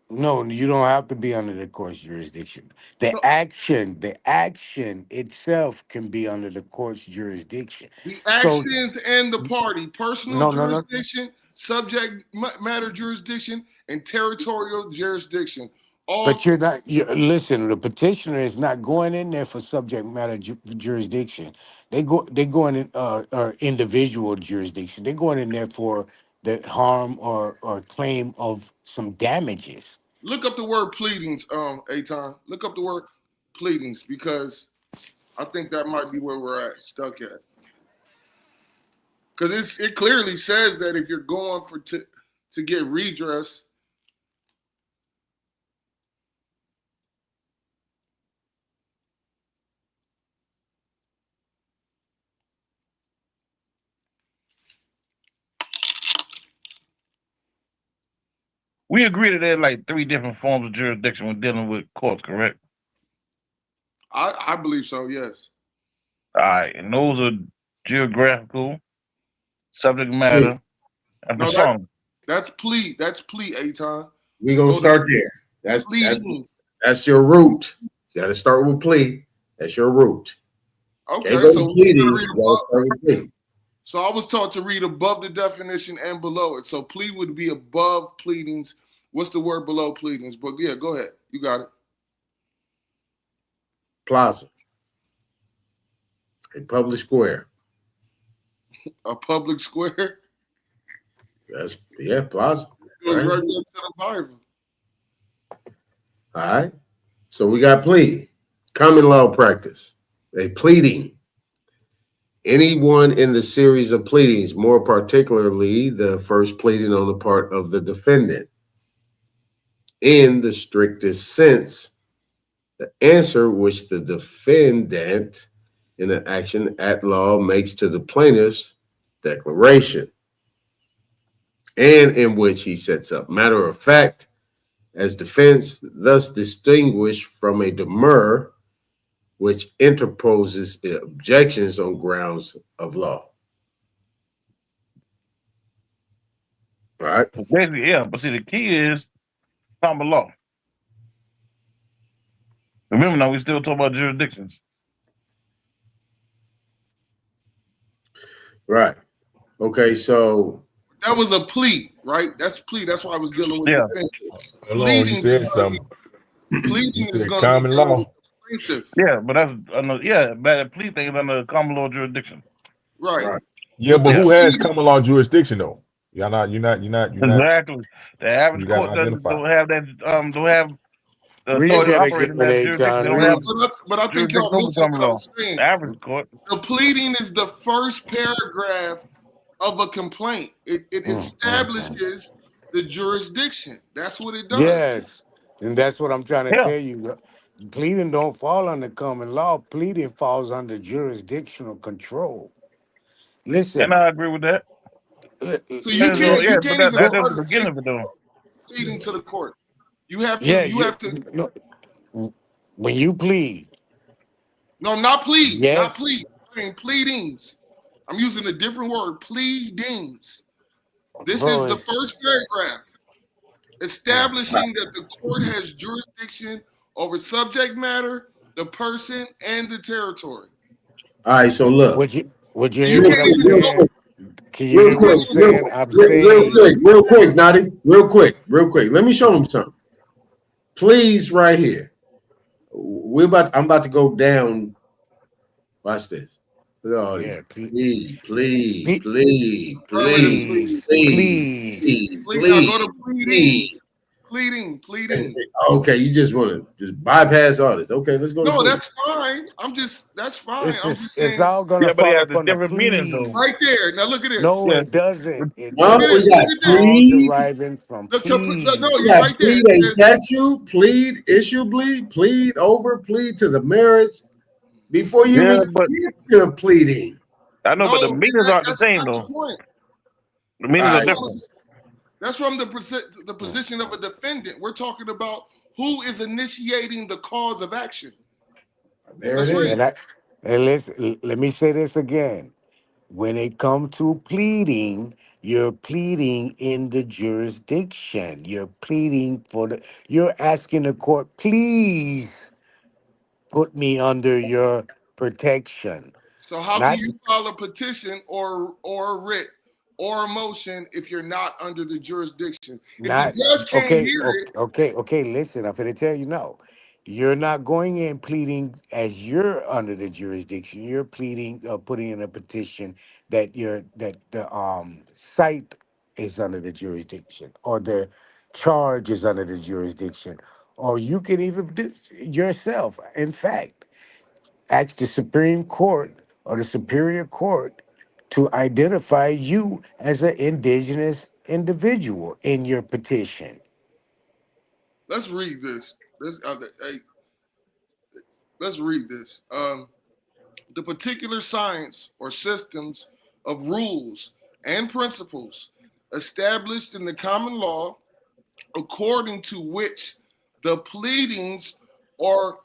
No, you don't have to be under the court's jurisdiction. No, The action itself can be under the court's jurisdiction. the So actions and the party, personal no. jurisdiction, subject matter jurisdiction, and territorial jurisdiction. But All you're not. Listen, the petitioner is not going in there for subject matter jurisdiction. They going in individual jurisdiction. They're going in there for the harm or claim of some damages. look up the word pleadings, Aton. Look up the word pleadings because I think that might be where we're stuck at. Because it clearly says that if you're going to get redress, We agree that there's like 3 different forms of jurisdiction when dealing with courts, correct? I believe so. Yes. All right, and those are geographical, subject matter, and No, persona. that's plea. That's plea, Aton. We're gonna start there. Pleadings. That's your root. You gotta start with plea. That's your root. Okay, Can't go so to pleadings, you gotta start with plea. So I was taught to read above the definition and below it. So plea would be above pleadings. What's the word below pleadings? But yeah, go ahead. You got it. Plaza. A public square. A public square. That's plaza. Goes Right. right into the Bible. All right. So we got plea. Common law practice. A pleading. Anyone in the series of pleadings, more particularly the first pleading on the part of the defendant. In the strictest sense, the answer which the defendant in an action at law makes to the plaintiff's declaration, and in which he sets up matter of fact as defense, thus distinguished from a demur which interposes objections on grounds of law. All right. Basically, yeah, but see, the key is common law. Remember now, we still talk about jurisdictions. Right. Okay, so that was a plea, right? That's plea. That's why I was dealing with defense. Hold on, you said something. Pleading is going common to be law. Yeah, but that's but the plea thing is under common law jurisdiction. Right. Yeah, but who has common law jurisdiction though? You're not. Exactly. The average court don't have that. Don't have the Read authority to that operate in again, that jurisdiction. They don't have but I think y'all missing what I'm saying. The average court. The pleading is the first paragraph of a complaint. It establishes the jurisdiction. That's what it does. Yes, and that's what I'm trying to tell you. Pleading don't fall under common law. Pleading falls under jurisdictional control. Listen. And I agree with that. So you can't even that's just the beginning of it though. Pleading to the court. You have to. You have to. No, when you plead. No, not plead. Yes. Not plead. I mean pleadings. I'm using a different word. Pleadings. This is the first paragraph. Establishing that the court has jurisdiction over subject matter, the person, and the territory. All right, so look. Would you hear what I'm saying? Can you hear what I'm saying? I'm saying real quick, Nadi. Real quick. Let me show them something. Please, right here. I'm about to go down. Watch this. Look at all these. Please. Go to pleadings. Pleading. Okay, you just want to just bypass all this. Okay, let's go. No, that's fine. That's fine. It's all gonna fall up on different the meanings plea. though. Right there. Now look at this. No, it doesn't. It No, doesn't. we got It's all deriving from plea. No, you're right there. Plead a statute, plead, issue, plead over, plead to the merits before you even get to pleading. I know, but the meanings aren't the same though. The meanings are different. That's from the position of a defendant. We're talking about who is initiating the cause of action. There it is. And let me say this again. when it comes to pleading, you're pleading in the jurisdiction. You're pleading for you're asking the court, please put me under your protection. So how can Not you file a petition or a writ or a motion if you're not under the jurisdiction? If the Not judge can't okay, hear it, okay. Listen, I'm gonna tell you no. You're not going in pleading as you're under the jurisdiction. You're pleading, putting in a petition that the site is under the jurisdiction, or the charge is under the jurisdiction, or you can even do yourself. In fact, ask the Supreme Court or the Superior Court to identify you as an indigenous individual in your petition. let's read this. Hey, let's read this. The particular science or systems of rules and principles established in the common law according to which the pleadings or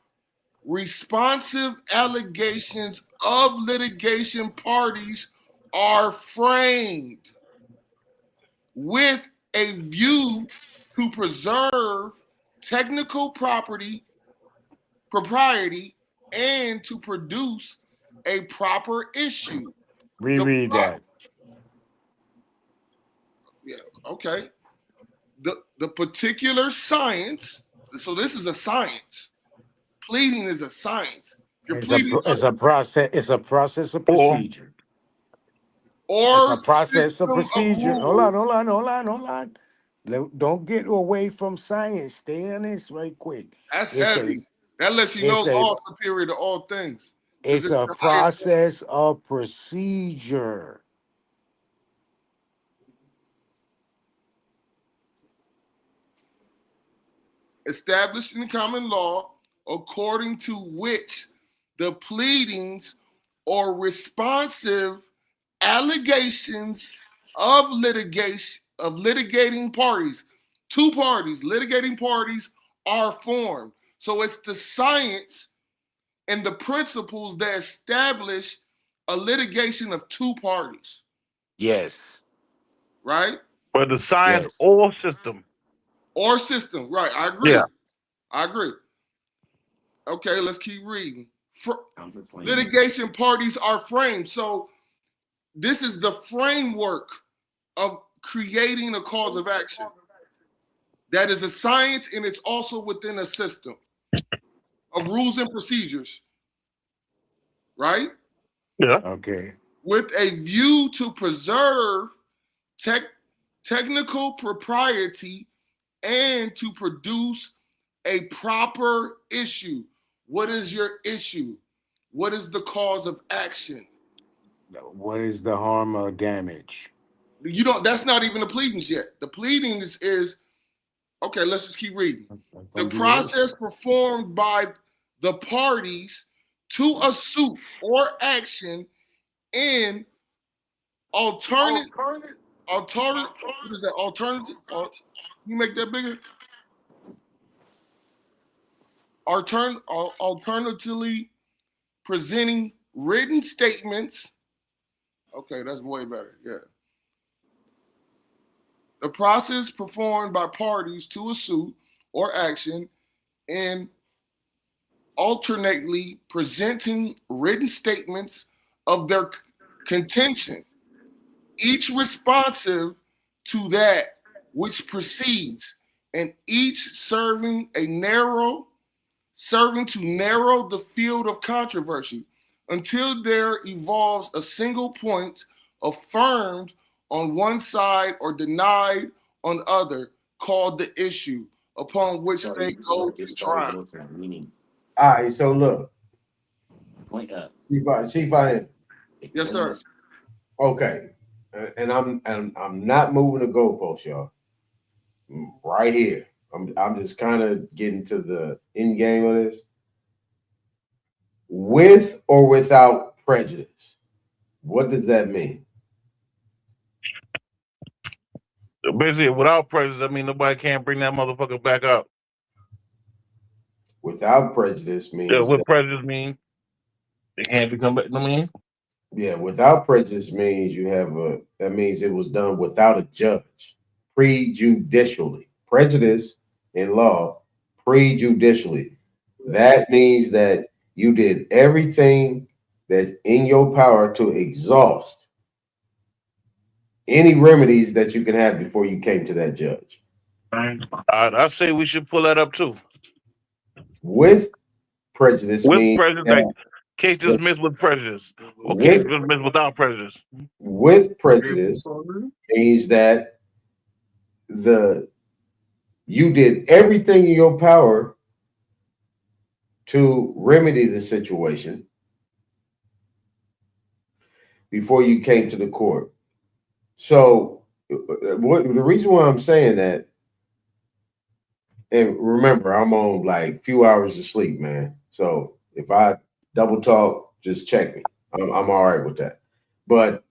responsive allegations of litigation parties are framed with a view to preserve technical propriety and to produce a proper issue. Reread that. Yeah, okay. The particular science, so this is a science. Pleading is a science. You're pleading It's a process. It's a process of Or procedure. It's or a process of system of procedure. rules. Hold on. Don't get away from science. Stay on this right quick. That's It's a heavy. That lets you know it's a law is superior to all things because it's it's a the highest form. process of procedure. Established in common law according to which the pleadings or responsive allegations of litigating parties, two parties, litigating parties are formed. So it's the science and the principles that establish a litigation of two parties, Yes. right? but the science Yes. or system. Or system, right? I Yeah. agree. Okay, let's keep reading. Litigation parties are framed. So this is the framework of creating a cause of action. That is a science, and it's also within a system of rules and procedures, right? Yeah. Okay. With a view to preserve technical propriety and to produce a proper issue. What is your issue? What is the cause of action? What is the harm or damage? You don't. That's not even the pleadings yet. The pleadings is okay. Let's just keep reading. The process performed by the parties to a suit or action in alternative. What is that? Alternative. Can you make that bigger? Alternatively presenting written statements. Okay, that's way better. Yeah. The process performed by parties to a suit or action in alternately presenting written statements of their contention, each responsive to that which precedes, and each serving to narrow the field of controversy until there evolves a single point affirmed on one side or denied on other, called the issue upon which they go to trial. All right, so look. See if I Yes, sir. okay. And I'm not moving the goalpost, y'all. Right here. I'm just kind of getting to the end game of this. With or without prejudice. What does that mean? Basically, without prejudice, I mean nobody can't bring that motherfucker back up. Without prejudice means Yeah, what prejudice mean? They can't become back. I mean, Yeah, without prejudice means you have a that means it was done without a judge, prejudicially. Prejudice in law, prejudicially. That means that you did everything that's in your power to exhaust any remedies that you can have before you came to that judge. I say we should pull that up too. With prejudice With means prejudice, like that case dismissed with prejudice, or case with dismissed without prejudice. with prejudice means that the you did everything in your power to remedy the situation before you came to the court. So, what the reason why I'm saying that, and remember, I'm on like few hours of sleep, man. So if I double talk, just check me. I'm all right with that. But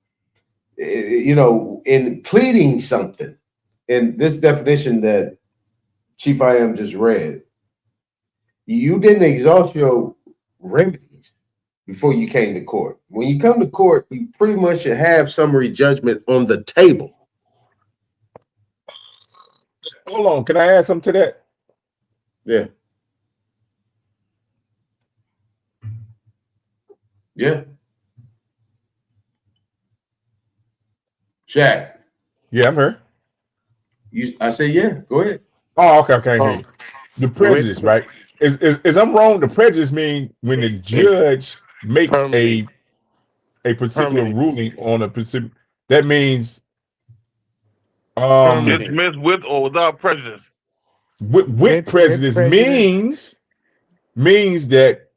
in pleading something, in this definition that Chief I am just read, you didn't exhaust your remedies before you came to court. When you come to court, you pretty much should have summary judgment on the table. Hold on, can I add something to that? Yeah. Yeah. Shaq. Yeah, I'm here. I say yeah. Go ahead. Oh, okay, okay, I hear Oh, you. The with prejudice, right? Is I'm wrong? The prejudice mean when the it's judge makes permanent, a particular permanent, ruling on a specific. That means permanent. Dismissed with or without prejudice. with With prejudice prejudice. means that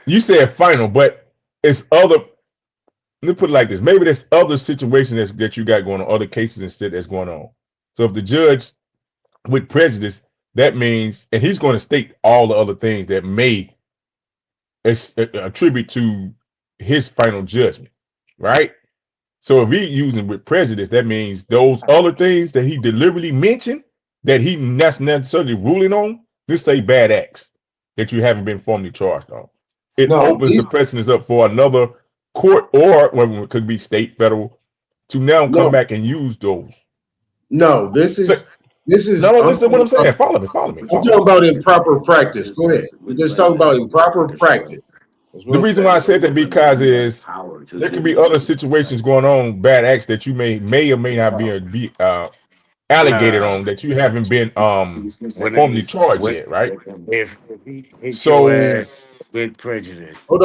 you said final, but it's other. Let me put it like this: maybe there's other situations that you got going on, other cases and shit that's going on. So if the judge with prejudice, that means, and he's going to state all the other things that may attribute to his final judgment, right? So if he's using with prejudice, that means those other things that he deliberately mentioned that he not necessarily ruling on, just say bad acts that you haven't been formally charged on. It No, opens the precedence up for another court or whether it could be state, federal, to now come no, back and use those. no. This So, is this is no, I'm listen to what talking I'm saying. about, Follow me, follow me, I'm follow talking me. about improper practice. Go ahead. We're just talking about improper practice. That's what The I'm reason why I saying. said that because is there could be other situations going on, bad acts that you may or may not be allocated Nah, on that you haven't been when formally it, charged when yet, right? if he hit your So ass with prejudice, you Hold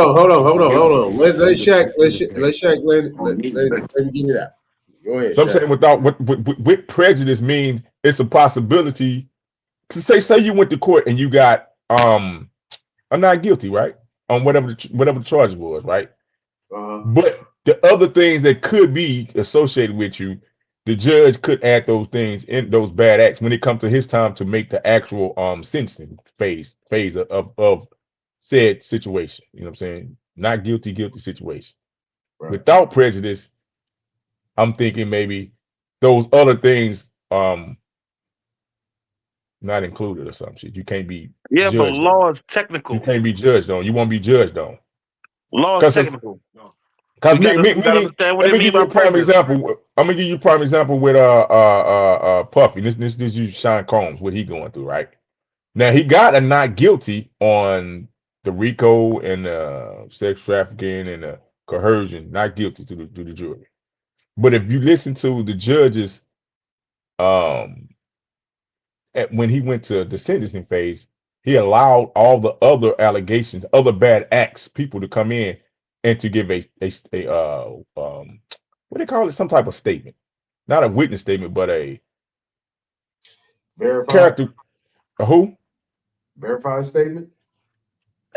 on. Let Shaq let Shaq let him get it out. Go ahead, so I'm Shaq. saying without with prejudice means it's a possibility to say you went to court and you got I'm not guilty, right? On whatever the charge was, right? Uh-huh. But the other things that could be associated with you, the judge could add those things in those bad acts when it comes to his time to make the actual sentencing phase of said situation. You know what I'm saying? Not guilty situation. Right. Without prejudice, I'm thinking maybe those other things not included or some shit. You can't be Yeah, but judged on. law is You technical. can't be judged on. You won't be judged on. Law is Because technical. Because We gotta meaning, understand what let they me mean give you by a prime prejudice. example. I'm gonna give you a prime example with Puffy. This you Sean Combs, what he going through, right? Now he got a not guilty on the RICO and sex trafficking and coercion, not guilty to the jury. But if you listen to the judges, um, when he went to the sentencing phase, he allowed all the other allegations, other bad acts, people to come in and to give what do they call it? Some type of statement, not a witness statement, but a Verified character. Who? verified statement.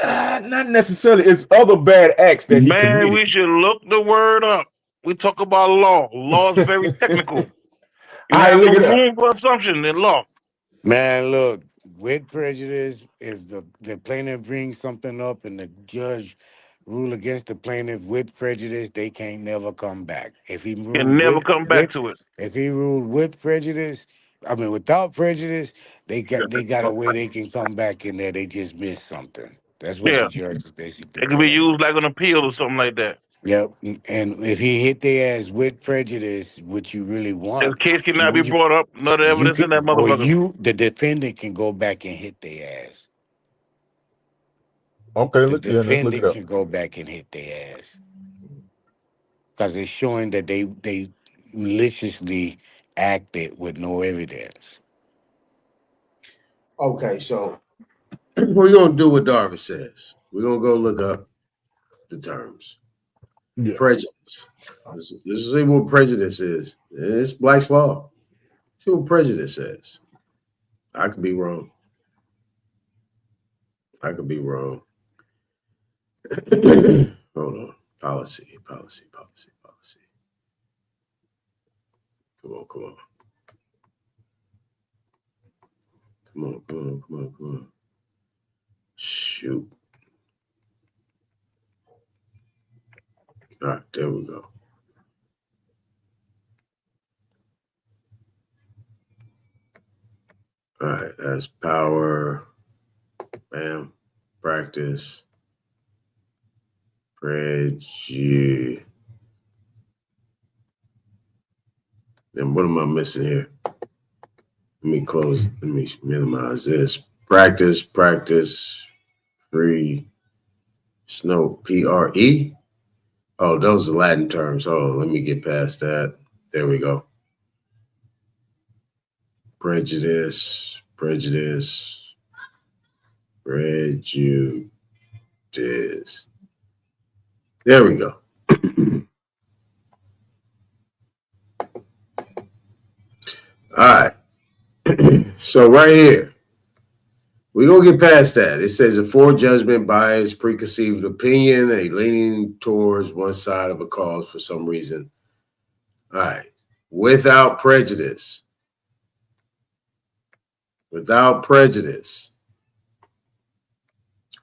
Not necessarily. It's other bad acts that he Man, committed. we should look the word up. We talk about law. Law is very technical. You I have no look it up. room for assumption in law. man, look, with prejudice, if the plaintiff brings something up and the judge rule against the plaintiff with prejudice, they can't never come back. Can never come back to it. If he ruled with prejudice, I mean without prejudice, they got a way they can come back in there. They just missed something. That's what the Yeah, judge is basically it could be telling them. used like an appeal or something like that. Yep. And if he hit their ass with prejudice, which you really His want, case cannot be you brought up. None of the you evidence in that can, or motherfucker. you, the defendant, can go back and hit their ass. Okay, The let's look it defendant up. can go back and hit their ass because it's showing that they maliciously acted with no evidence. Okay, so we're gonna do what Darvin says. We're gonna go look up the terms. Yeah. Prejudice. Let's see what prejudice is. It's Black's law. See what prejudice says. I could be wrong. I could be wrong. Hold on. Policy. Come on. Come on. Shoot. All right, there we go. All right, that's power. Bam. Practice. Prejudice. And what am I missing here? Let me close. Let me minimize this. Practice. Free. Snow. PRE. Oh, those are Latin terms. Oh, let me get past that. There we go. Prejudice. There we go. All right. So right here, we're going to get past that. It says a forejudgment, bias, preconceived opinion, a leaning towards one side of a cause for some reason. All right. Without prejudice,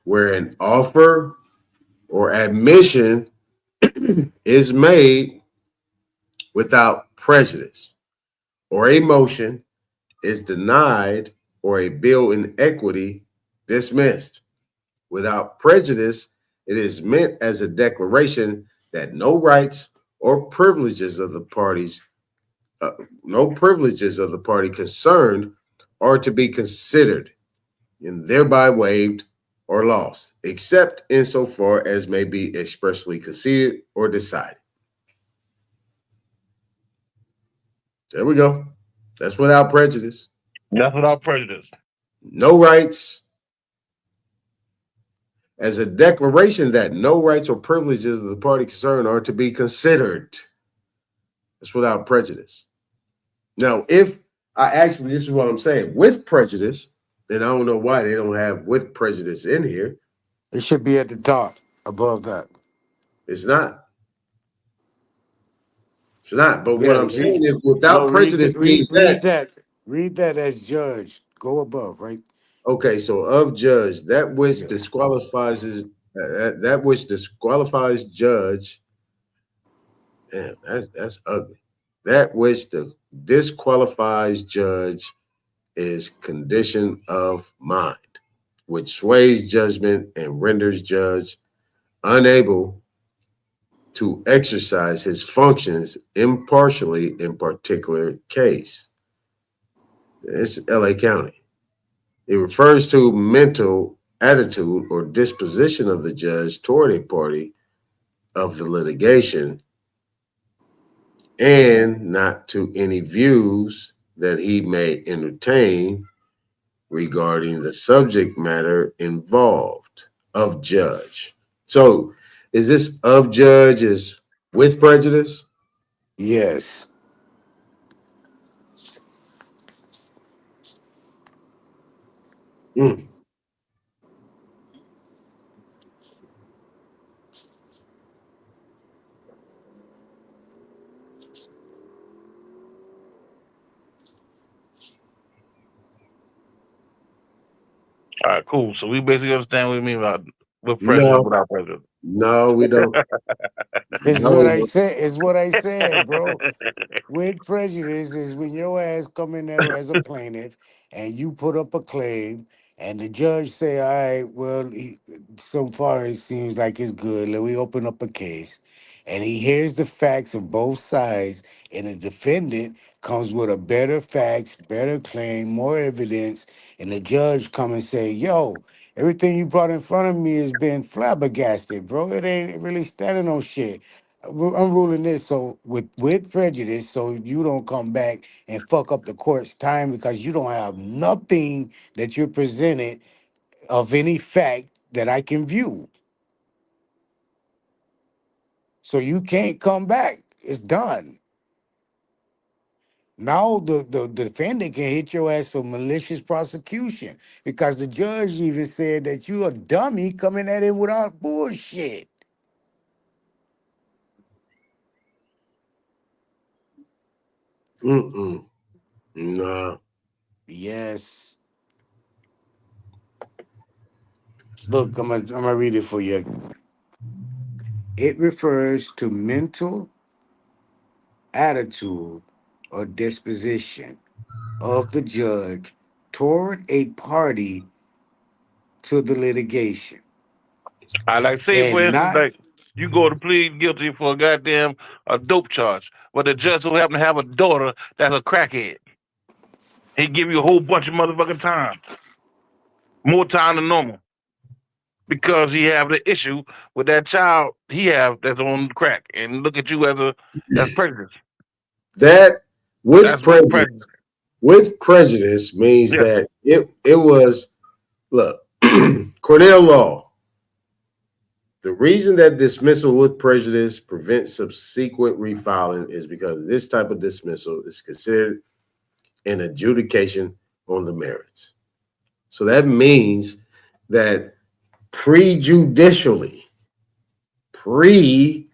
where an offer or admission is made without prejudice, or a motion is denied, or a bill in equity dismissed. Without prejudice, it is meant as a declaration that no rights or privileges of the parties, concerned are to be considered and thereby waived or lost, except insofar as may be expressly conceded or decided. There we go. That's without prejudice. That's without prejudice. No rights, as a declaration that no rights or privileges of the party concerned are to be considered. That's without prejudice. Now, if this is what I'm saying, with prejudice, then I don't know why they don't have with prejudice in here. It should be at the top above that. It's not. It's not. But what Yeah, I'm saying is without read prejudice that. means that. Read that as judge. Go above, right? Okay, so of judge, that which Yeah. disqualifies that which disqualifies judge. Damn, that's ugly. That which disqualifies judge is condition of mind, which sways judgment and renders judge unable to exercise his functions impartially in particular case. It's LA County. It refers to mental attitude or disposition of the judge toward a party of the litigation and not to any views that he may entertain regarding the subject matter involved of judge. So is this of judge is with prejudice? Yes. Mm. All right, cool. So we basically understand what we mean about with prejudice, No, without prejudice. no, we don't. It's No, what we I don't. said. It's what I said, bro. With prejudice is when your ass come in there as a plaintiff and you put up a claim and the judge say, all right, well, so far it seems like it's good. Let me open up a case. And he hears the facts of both sides, and the defendant comes with a better facts, better claim, more evidence, and the judge come and say, yo, everything you brought in front of me has been flabbergasted, bro. It ain't really standing on shit. I'm ruling this so with prejudice, so you don't come back and fuck up the court's time because you don't have nothing that you're presented of any fact that I can view. So you can't come back. It's done. Now the defendant can hit your ass for malicious prosecution because the judge even said that you a dummy coming at him without bullshit. Mm-mm. No. Yes. Look, I'm gonna read it for you. It refers to mental attitude or disposition of the judge toward a party to the litigation I like say, for and instance, not like you go to plead guilty for a goddamn a dope charge, but the judge so happen to have a daughter that's a crackhead. He give you a whole bunch of motherfucking time, more time than normal, because he have the issue with that child he have that's on crack, and look at you as a that's prejudice. That with That's with prejudice, prejudice. means Yeah, that it was look, Cornell law. The reason that dismissal with prejudice prevents subsequent refiling is because this type of dismissal is considered an adjudication on the merits. So that means that prejudicially, prejudicially,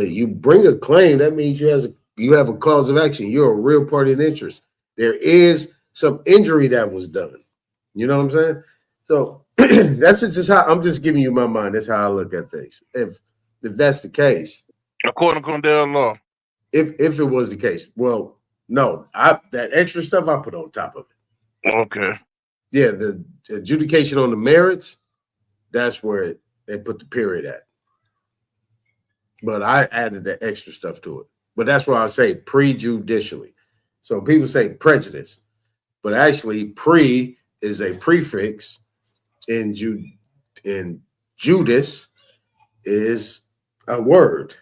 you bring a claim. That means you have a cause of action. You're a real party in interest. There is some injury that was done. You know what I'm saying? So that's just how I'm just giving you my mind. That's how I look at things. If that's the case, according to Condell law. if it was the case, well, no, I that extra stuff I put on top of it. Okay. Yeah, the adjudication on the merits, that's where they put the period at. But I added the extra stuff to it. But that's why I say prejudicially. So people say prejudice, but actually pre is a prefix in Judas is a word.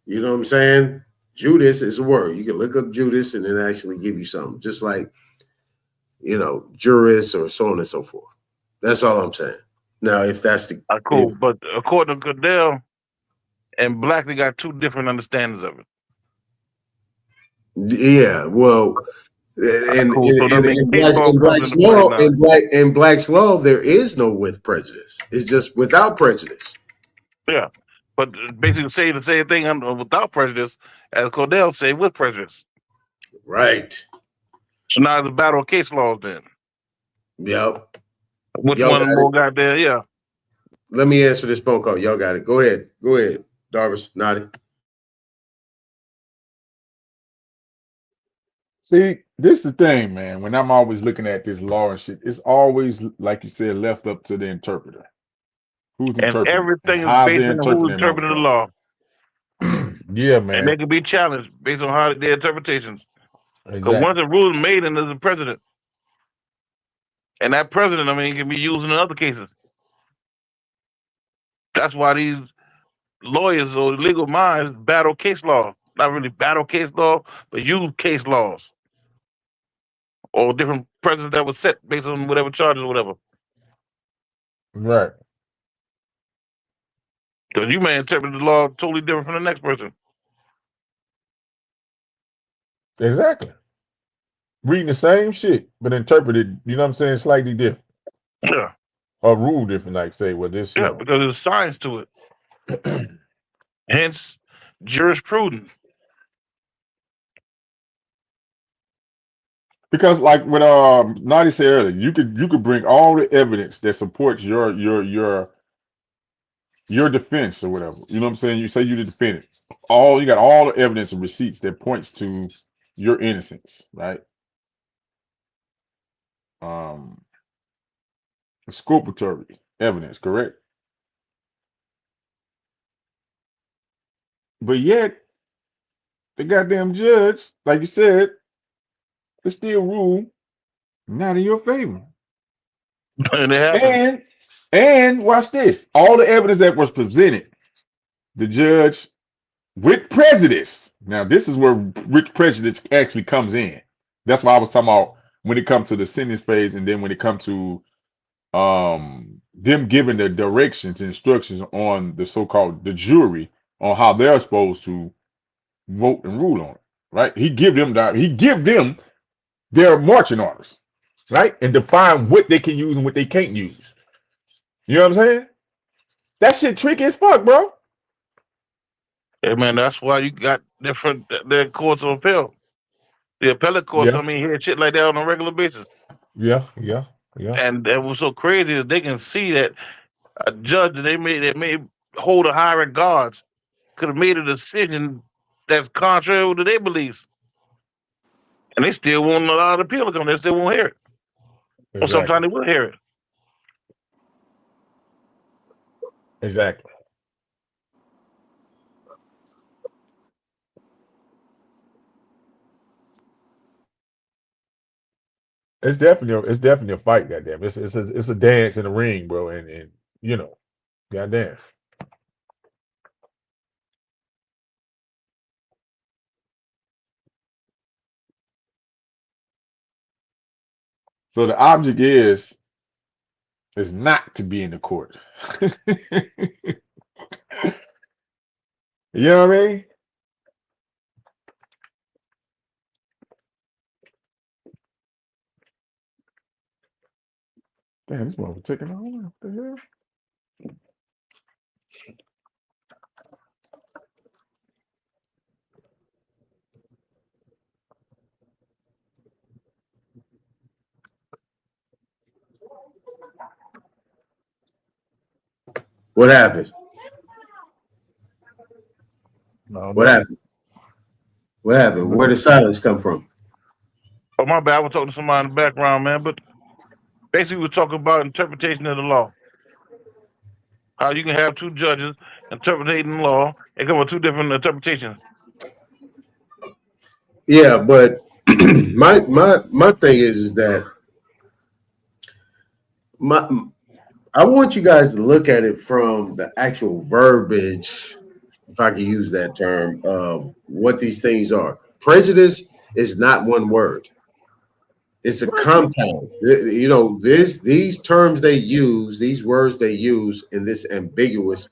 You know what I'm saying? Judas is a word. You can look up Judas and it actually give you something, just like, juris or so on and so forth. That's all I'm saying. Now, if that's the, Cool. But according to Condell and Black, they got two different understandings of it. yeah, well, Cool. So that means case law comes into play now. in Black's law, there is no with prejudice. It's just without prejudice. Yeah. But basically say the same thing without prejudice as Cordell say with prejudice. Right. So now the battle of case laws then. Yep. Which Y'all one got more it. got there? Yeah. Let me answer this phone call. Y'all got it. Go ahead, Darvis, Nadi. See, this is the thing, man. When I'm always looking at this law and shit, it's always, like you said, left up to the interpreter. Who's And interpreting and everything is how based they're on who's interpreting interpreting the motherfucker. law. Yeah, And they man. can be challenged based on how their interpretations. Because once Exactly. a rule is made, and there's a president. And that president, can be used in other cases. That's why these lawyers or legal minds battle case law. Not really battle case law, but use case laws. Or different precedents that was set based on whatever charges or whatever. Right. Because you may interpret the law totally different from the next person. Exactly. Reading the same shit, but interpreted, you know what I'm saying, slightly different. Yeah. Or rule different, like say, well, this, Yeah, because there's science to it. Hence, jurisprudence. Because like what Nadi said earlier, you could bring all the evidence that supports your defense or whatever. You know what I'm saying? You say you the defendant. You got all the evidence and receipts that points to your innocence, right? Um, exculpatory evidence, correct? But yet the goddamn judge, like you said, they still rule not in your favor. And it happens. And watch this. All the evidence that was presented, the judge with prejudice. Now, this is where rich prejudice actually comes in. That's why I was talking about when it comes to the sentence phase, and then when it comes to them giving the directions and instructions on the so-called the jury on how they're supposed to vote and rule on it. Right? He give them their marching orders, right? And define what they can use and what they can't use. You know what I'm saying? That shit tricky as fuck, bro. Hey man, that's why you got different the courts of appeal. The appellate courts, Yeah, I mean, hear shit like that on a regular basis. yeah, yeah, yeah. And what's so crazy is they can see that a judge that may hold a high regards could have made a decision that's contrary to their beliefs. And they still won't allow the appeal to come. They still won't hear it. Or Exactly, sometimes they will hear it. exactly. It's definitely a fight, goddamn. It's a dance in the ring, bro, and you know, goddamn. So the object is not to be in the court. You know what I mean? Damn, this motherfucker taking all what the hell? What happened? No, What no. happened? What happened? Where did silence come from? Oh, my bad. I was talking to somebody in the background, man. But basically, we're talking about interpretation of the law. How you can have two judges interpreting the law and come with two different interpretations. Yeah, but my thing is that my I want you guys to look at it from the actual verbiage, if I can use that term, of what these things are. Prejudice is not one word. It's a compound. You know, these terms they use, these words they use in this ambiguous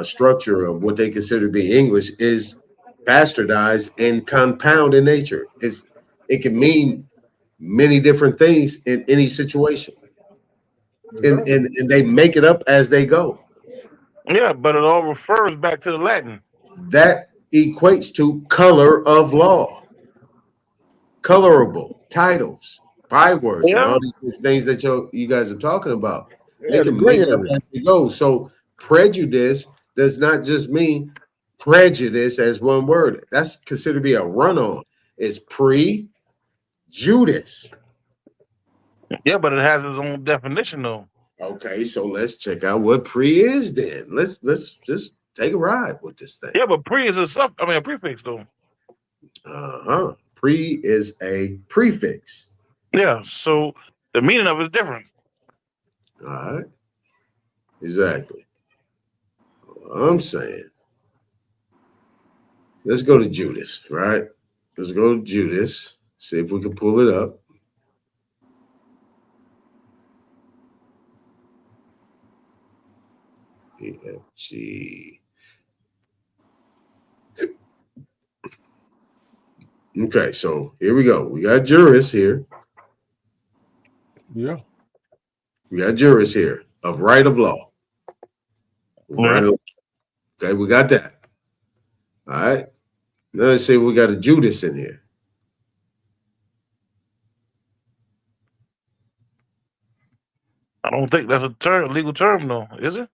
structure of what they consider to be English is bastardized and compound in nature. It can mean many different things in any situation, and they make it up as they go. Yeah, but it all refers back to the Latin. That equates to color of law, colorable titles, bywords, and Yeah, all these things that you guys are talking about. They Yeah, the can make gray it up area. as they go. So prejudice does not just mean prejudice as one word. That's considered to be a run-on. It's pre-Judas. yeah, but it has its own definition though. Okay, so let's check out what pre is then. Let's just take a ride with this thing. Yeah, but pre is a prefix though. Uh-huh. Pre is a prefix. Yeah, so the meaning of it is different. All right. Exactly. I'm saying. Let's go to Judas, right? Let's go to Judas. See if we can pull it up. EFG. Okay, so here we go. We got jurists here. Yeah. We got jurists here of right of law. Yeah. Right of, okay, we got that. All right. Now let's see if we got a Judas in here. I don't think that's a term, legal term, though, is it?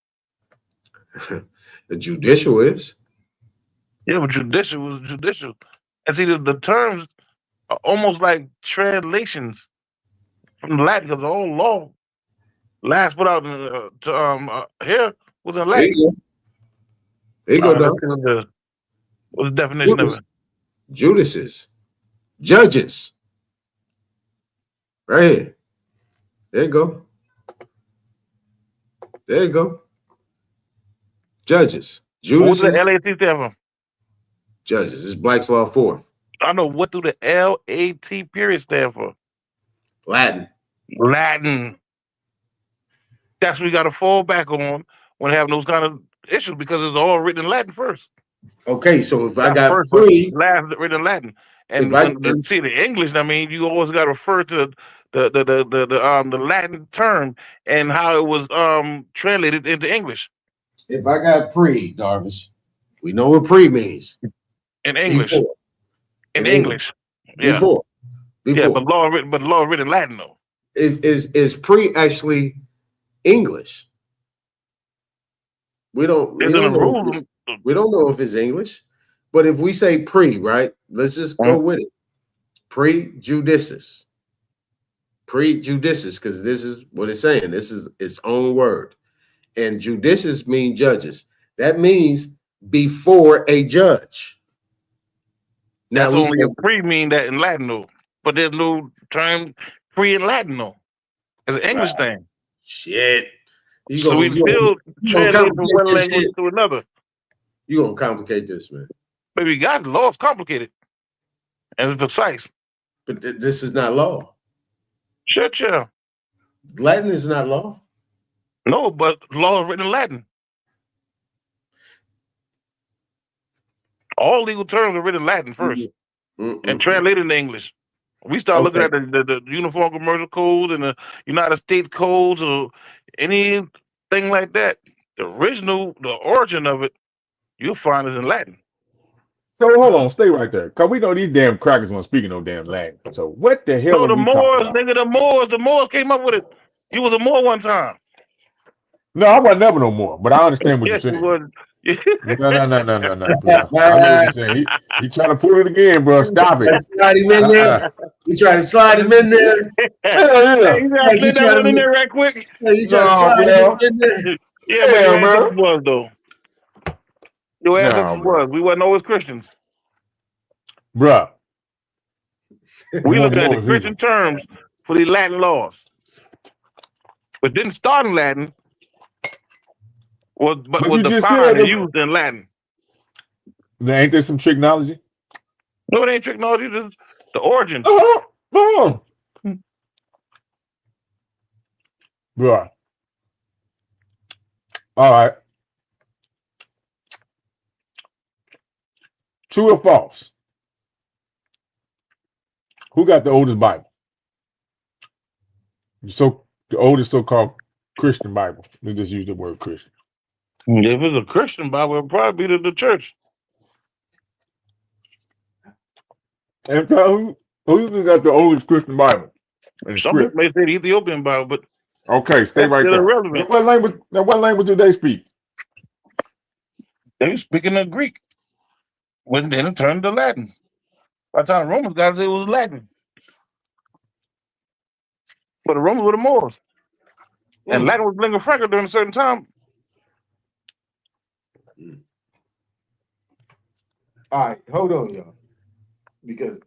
The judicial is. Yeah, but judicial was judicial. And see, the terms are almost like translations from Latin, because the whole law last put out here was in There Latin. you go. There you go, Let's dog. see what's the definition of it. Judices. Judges. Right here. There you go. There you go. Judges. What does the Judices. LAT stand for? Judges. It's Black's Law 4th. I know. What do the LAT period stand for? Latin. Latin. That's what we got to fall back on when having those kind of issues, because it's all written in Latin first. Okay, so if I Not got first, pre, last written in Latin. And when you see the English, I mean, you always got to refer to the Latin term and how it was translated into English. If I got pre, Darvish, we know what pre means. In English. Before. In English. Yeah. Before. Yeah, but law written in Latin though. Is pre actually English? We don't know if it's English, but if we say pre, right? Let's just go with it. Prejudices. Prejudices, because this is what it's saying. This is its own word. And judicious mean judges. That means before a judge. Now, that's only a pre mean that in Latin though, but there's no term pre in Latin though. It's an English thing. Shit. We still translate from one language to another. You're gonna complicate this, man. Baby, God, the law is complicated and it's precise. But this is not law. Shut yeah. Latin is not law. No, but law is written in Latin. All legal terms are written in Latin first and translated into English. We start looking at the Uniform Commercial Code and the United States codes or anything like that. The origin of it, you'll find is in Latin. So hold on, stay right there, cause we know these damn crackers don't speak no damn language. So what the hell? No, the Moors, nigga, the Moors came up with it. You was a Moor one time. No, I wasn't never no more, but I understand what you're saying. No. I know what you're saying. He trying to pull it again, bro. Stop it. Slide him in there. You trying to slide him in there? Hey, you trying to slide in there right quick? You trying to slide him in there? Yeah, but your ancestors was though. Your ancestors was. We wasn't always Christians. Bruh. We look at the Christian terms for the Latin laws. But didn't start in Latin. Was defined and used in Latin. Ain't there some tricknology? No, it ain't tricknology. It's the origins. Bruh. All right. True or false? Who got the oldest Bible? The oldest so-called Christian Bible. We just use the word Christian. If it's a Christian Bible, it'll probably be the church. And who got the oldest Christian Bible? Some people may say the Ethiopian Bible, but okay, stay right there. Irrelevant. What language do they speak? They were speaking of Greek. When then it turned to Latin. By the time the Romans got it was Latin. But the Romans were the Moors. And Latin was lingua franca during a certain time. All right, hold on, y'all. Because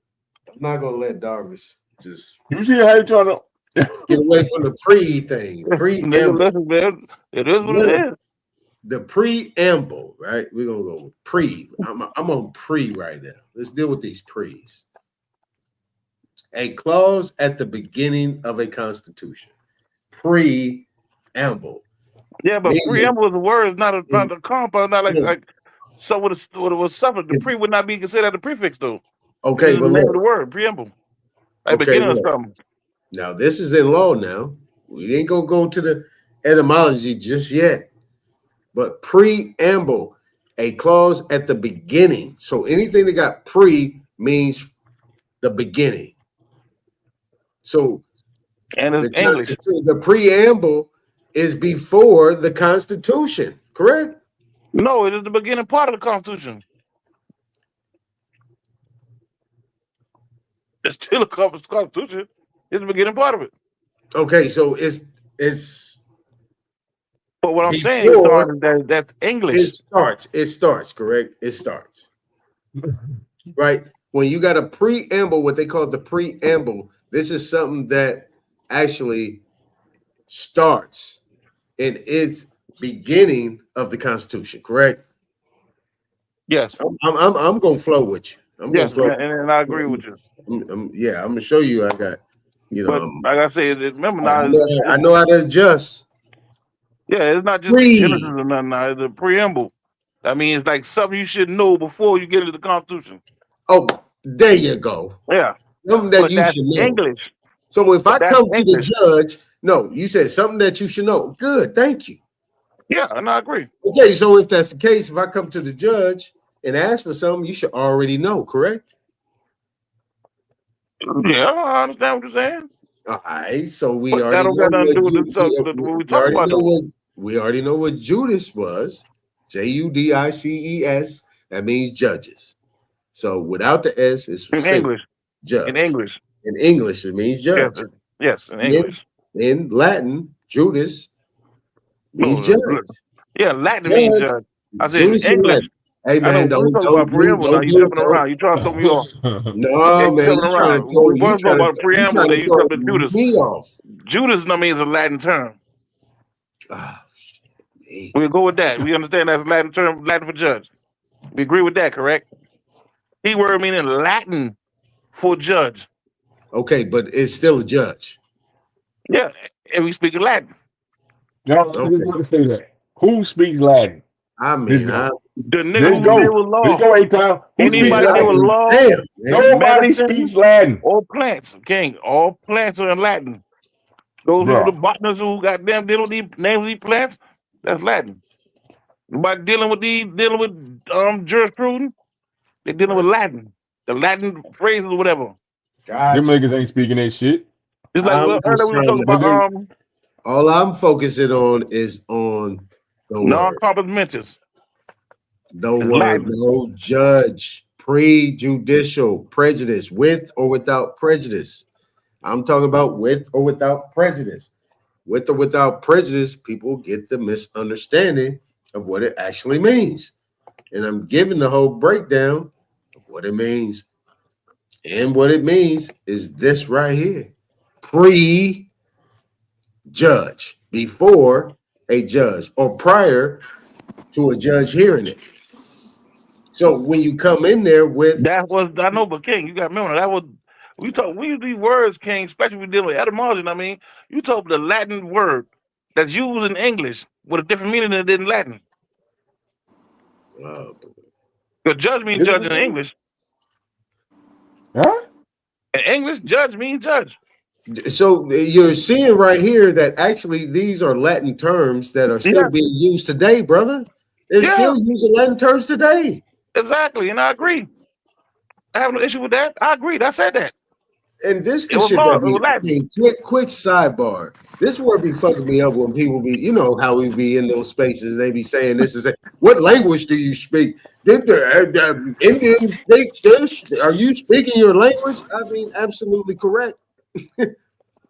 I'm not gonna let Darvish just you see how you trying to get away from the pre thing. Preamble. It is what it is. The preamble, right? We're gonna go with pre. I'm on pre right now. Let's deal with these pre's. A clause at the beginning of a constitution. Preamble. Yeah, but preamble is a word, it's not a compound, not like so what it was suffered. The pre would not be considered a prefix though. Okay, but the name of the word, preamble. Like beginning of something. Now this is in law now. We ain't gonna go to the etymology just yet. But preamble, a clause at the beginning. So anything that got pre means the beginning. So and it's English. The preamble is before the Constitution, correct? No, it is the beginning part of the Constitution. It's still a Constitution. It's the beginning part of it. Okay, so it's But what I'm saying, before Tom, is that that's English. it starts, correct? It starts. Right? When you got a preamble, what they call the preamble, this is something that actually starts in its beginning of the Constitution, correct? Yes. I'm gonna flow with you. I'm Yes, gonna flow. and I agree with you. Yeah, I'm gonna show you. I got, But like I said, remember I now, know how to adjust. yeah, it's not just Genesis or nothing. Now, it's the preamble. I mean, it's like something you should know before you get into the Constitution. Oh, there you go. Yeah, Something that but you that's should know. English. So if I That's come to English. the judge, no, you said something that you should know. Good, thank you. Yeah, and I agree. Okay, so if that's the case, if I come to the judge and ask for something, you should already know, correct? Yeah, I understand what you're saying. All right, so we But that already don't know got nothing to do what with the subject what we talking about. we already know what Judas was. Judices. That means judges. So without the S, it's In single. English. Judge. In English. In English, it means judge. Yes, in English. In Latin, Judas means judge. Yeah, Latin means judge. I said Judas in English. Hey man, I know we're talking about preamble now. You jumping around. You trying to throw me off. No, man, jumping around. We want to talk about preamble. They use something Judas. Me off. Judas, I mean, is a Latin term. Shit, we'll go with that. We understand that's a Latin term, Latin for judge. We agree with that, correct? Keyword meaning Latin for judge. Okay, but it's still a judge. Yeah, and we speak Latin. No, I just want to say that. Who speaks Latin? I mean, the nigga who deal with law. Let's go, Aton. Anybody deal with law? Damn, nobody speaks Latin. All plants, King. All plants are in Latin. Those people, the botanists who got them dealing with these names of these plants, that's Latin. Nobody dealing with jurisprudence, they dealing with Latin. The Latin phrases or whatever. Them niggas ain't speaking that shit. It's like earlier we were talking about all I'm focusing on is on the non-complimentous. The word, no judge, prejudicial, prejudice, with or without prejudice. I'm talking about with or without prejudice. With or without prejudice, people get the misunderstanding of what it actually means. And I'm giving the whole breakdown of what it means. And what it means is this right here. Pre-judge, before a judge, or prior to a judge hearing it. So when you come in there with that was, I know, but King, you got to remember that was we use these words, King, especially when we dealing with etymology. I mean, you told the Latin word that's used in English with a different meaning than it did in Latin. The judge means judge in English. Huh? In English, judge means judge. So you're seeing right here that actually these are Latin terms that are still being used today, brother. They're still using Latin terms today. Exactly, and I agree. I have no issue with that. I agreed. I said that. And this the shit that be quick sidebar. This is where be fucking me up when people be, you know how we be in those spaces. They be saying this is what language do you speak? Did the Indians speak this? Are you speaking your language? I mean, absolutely correct.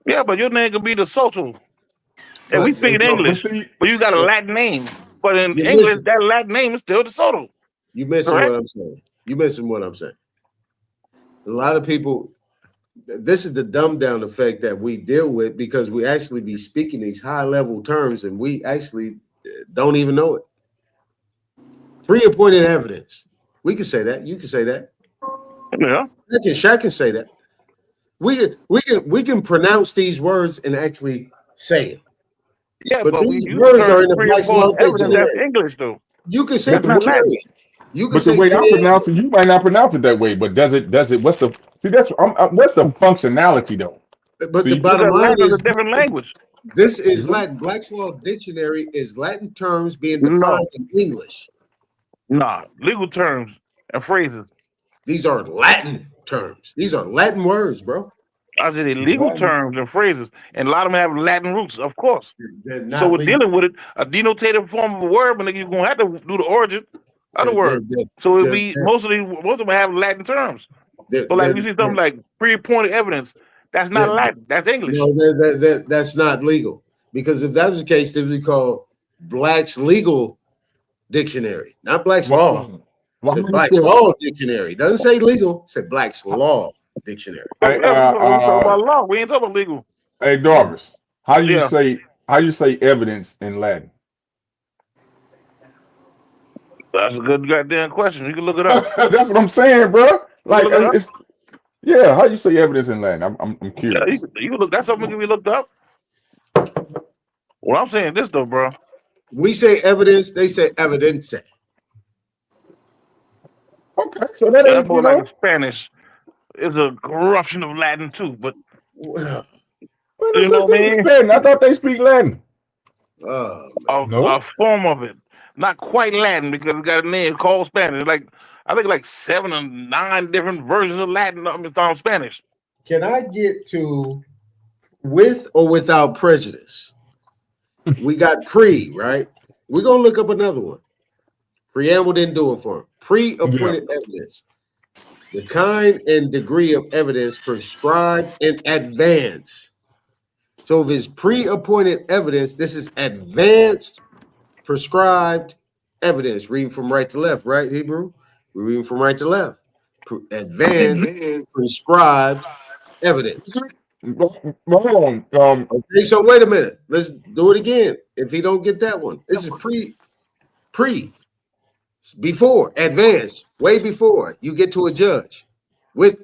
Yeah, but your name could be the social. And we speak in English, but you got a Latin name. But in English, that Latin name is still the Soto. You missing what I'm saying. You missing what I'm saying. A lot of people, this is the dumb down effect that we deal with because we actually be speaking these high level terms and we actually don't even know it. Pre-appointed evidence. We can say that. You can say that. Yeah. Shaq can say that. We can pronounce these words and actually say them. Yeah, but these words are in the Black's Law Dictionary. That's English, though. You can say period. You can but the way I'm pronouncing, you might not pronounce it that way. But does it? What's the? See, that's what's the functionality though? But the bottom line is a different language. This is Latin. Black's Law Dictionary is Latin terms being defined in English. Nah, legal terms and phrases. These are Latin terms. These are Latin words, bro. I said illegal Latin. terms and phrases, and a lot of them have Latin roots, of course. They're So not we're legal. dealing with it, a denotative form of a word, but you're gonna have to do the origin of the They're, they're, word. they're, So it'll they're, be most of them have Latin terms. they're, So like they're, we see they're, something like pre-appointed evidence, that's not they're, Latin, that's English. no, that's not legal. Because if that was the case, then we call Black's Legal Dictionary, not Black's Law. Well, Say how you Black's spell? Law Dictionary. Doesn't say legal. Say Black's Law Dictionary. Hey, Yeah, we talk about law. We ain't talking about legal. hey, Darvis, how do you Yeah, say evidence in Latin? that's a good goddamn question. You can look it up. That's what I'm saying, bro. You can Like, look it up. it's yeah. How you say evidence in Latin? I'm Yeah, curious. you can look. That's something that can be looked up. Well, I'm saying this though, bro. We say evidence, they say evidence. Okay, so that That's ain't more like a Spanish. It's a corruption of Latin too, but Well, no you know such what I thing as mean? Spanish. I thought they speak Latin. A No. form of it, not quite Latin because it got a name called Spanish. Like I think like 7 or 9 different versions of Latin. Spanish. can I get to with or without prejudice? We got pre, right? We're gonna look up another one. Preamble didn't do it for him. Yeah. Pre-appointed evidence. The kind and degree of evidence prescribed in advance. So if it's pre-appointed evidence, this is advanced prescribed evidence. Reading from right to left, right, Hebrew? We're reading from right to left. Advanced prescribed evidence. Hold on. Okay, so wait a minute. Let's do it again. If he don't get that one, this is before, advanced, way before you get to a judge with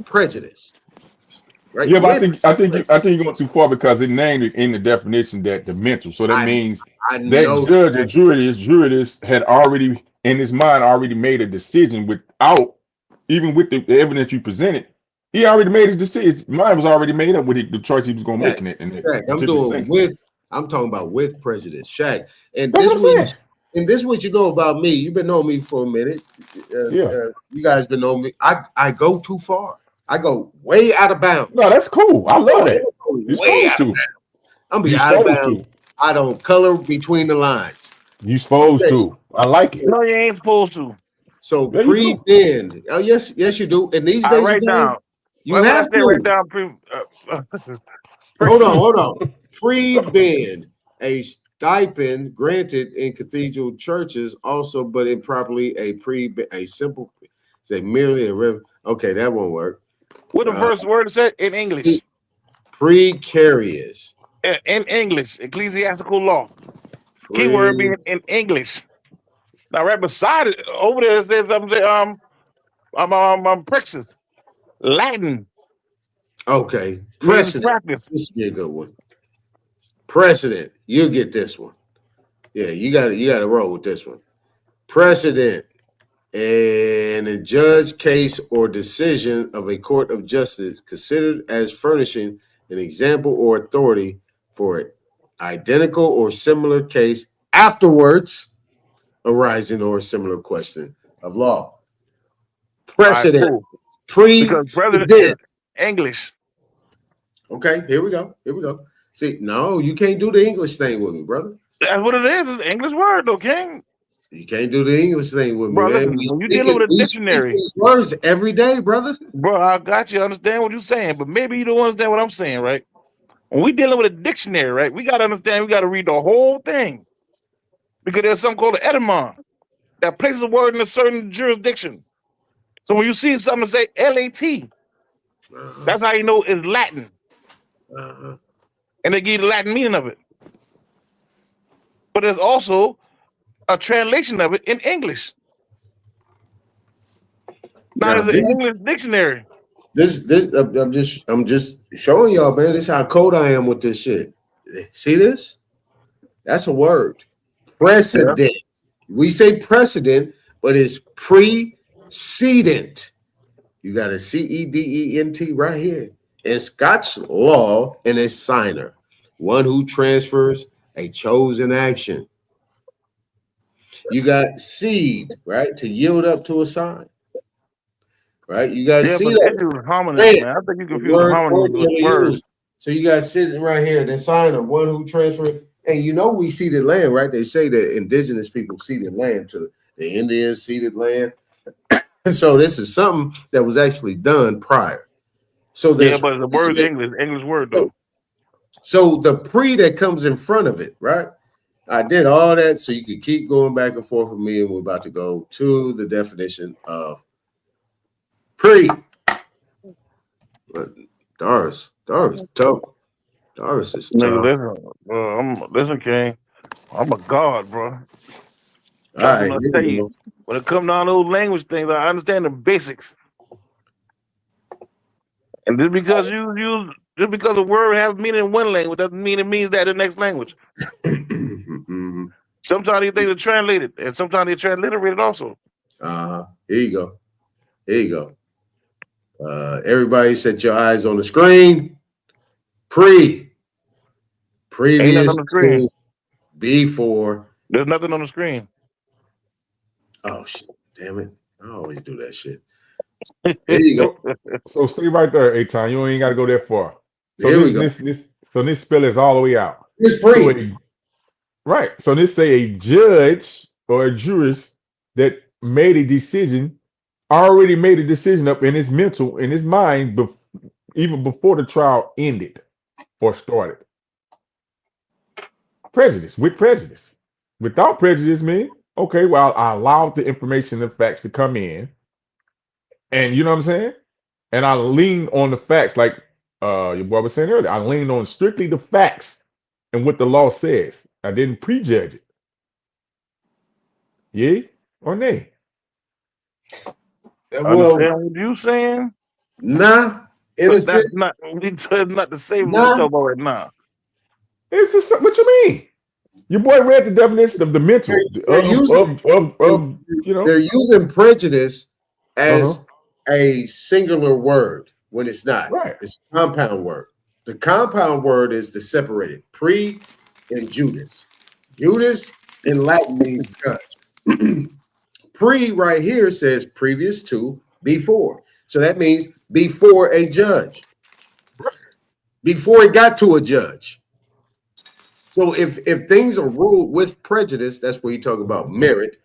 prejudice, right? Yeah, but With I think you're going too far because it named it in the definition that the mental. So that I means I that know judge or jurist had already in his mind already made a decision without even with the evidence you presented. He already made his decision. His mind was already made up with the choice he was going to make Shaq, in it in that Shaq, I'm particular doing thing. with. I'm talking about with prejudice, Shaq. And That's this what I'm what saying. this what you know about me. You've been knowing me for a minute. Yeah. You guys been knowing me. I go too far. I go way out of No, bounds. that's cool. I love Oh, that. You're way supposed out of to. bounds. I'm be You're out of supposed bounds. to. I don't color between the lines. You're supposed Okay. to. I like it. No, you ain't supposed to. So There you go. pre-bend. Oh, yes, you do. And these I days and write times, down. you What I have say? Write to. down Hold on, pre. hold on. Pre-bend, a stipend granted in cathedral churches, also, but improperly a simple, say merely a rev. Okay, that won't work. What the first word said in English? Precarious. In English, ecclesiastical law. Keyword Pre. being in English. Now, right beside it, over there it says praxis, Latin Okay, means precedent. practice. This would be a good one. Precedent. You get this one. Yeah, you got to roll with this one. Precedent. And a judge, case, or decision of a court of justice considered as furnishing an example or authority for an identical or similar case afterwards arising or similar question of law. All right, Precedent. cool. Because president is Precedent. English. Okay, here we go. Here we go. See, no, you can't do the English thing with me, brother. That's what it is. It's an English word, though, King. You can't do the English thing with me, Bro, man. listen, when you're dealing with a We speak dictionary, these words every day, brother. bro, I got you. I understand what you're saying, but maybe you don't understand what I'm saying, right? When we dealing with a dictionary, right, we got to understand, we got to read the whole thing. Because there's something called an etymon that places a word in a certain jurisdiction. So when you see something say LAT, that's how you know it's Latin. And they give you the Latin meaning of it. But there's also a translation of it in English. Now Now there's an English dictionary. I'm just showing y'all, man. This is how cold I am with this shit. See this? That's a word. Precedent. Yeah. We say precedent, but it's precedent. You got a CEDENT right here. In Scotch law, and a signer, one who transfers a chosen action. You got seed, right? To yield up to a sign. right? You guys Yeah, see but the that? issue is homonyms, Hey, man. I think you the confuse homonyms with ordinarily words. used. So you guys sitting right here, the sign of one who transferred. And you know we ceded land, right? They say that indigenous people ceded land to the Indians, ceded land. And so this is something that was actually done prior. So Yeah, there's but the word's English word though. so the pre that comes in front of it, right? I did all that so you could keep going back and forth with me, and we're about to go to the definition of pre. But Doris tough. Doris is tough. Nigga, listen, King. I'm a god, bro. All right, I here tell we you, go. when it comes down to those language things, I understand the basics. And just because a word has meaning in one language doesn't mean it means that in the next language. Sometimes these things are translated, and sometimes they're transliterated also. Here you go. Here you go. Everybody set your eyes on the screen. Previous Ain't nothing on the screen. to, before. There's nothing on the screen. Oh shit! Damn it! I always do that shit. There you go. So stay right there, Aton. You ain't got to go that far. So Here we go. this spell is all the way out. It's free. Right. So this say a judge or a jurist that made a decision, already made a decision up in his mental, in his mind, even before the trial ended or started. Prejudice, with prejudice. Without prejudice mean, okay, well, I allowed the information and facts to come in. And you know what I'm saying? And I lean on the facts, like your boy was saying earlier. I leaned on strictly the facts and what the law says. I didn't prejudge it. Yay or nay? Well, understand what you saying? Nah, that's not the same what we're talking about right now. It's just, what you mean? Your boy read the definition of the mental They're using prejudice as a singular word when it's not. Right. It's a compound word. The compound word is the separated pre and Judas. Judas in Latin means judge. Pre right here says previous to, before. So that means before a judge. Before it got to a judge. So if things are ruled with prejudice, that's where you talk about merit.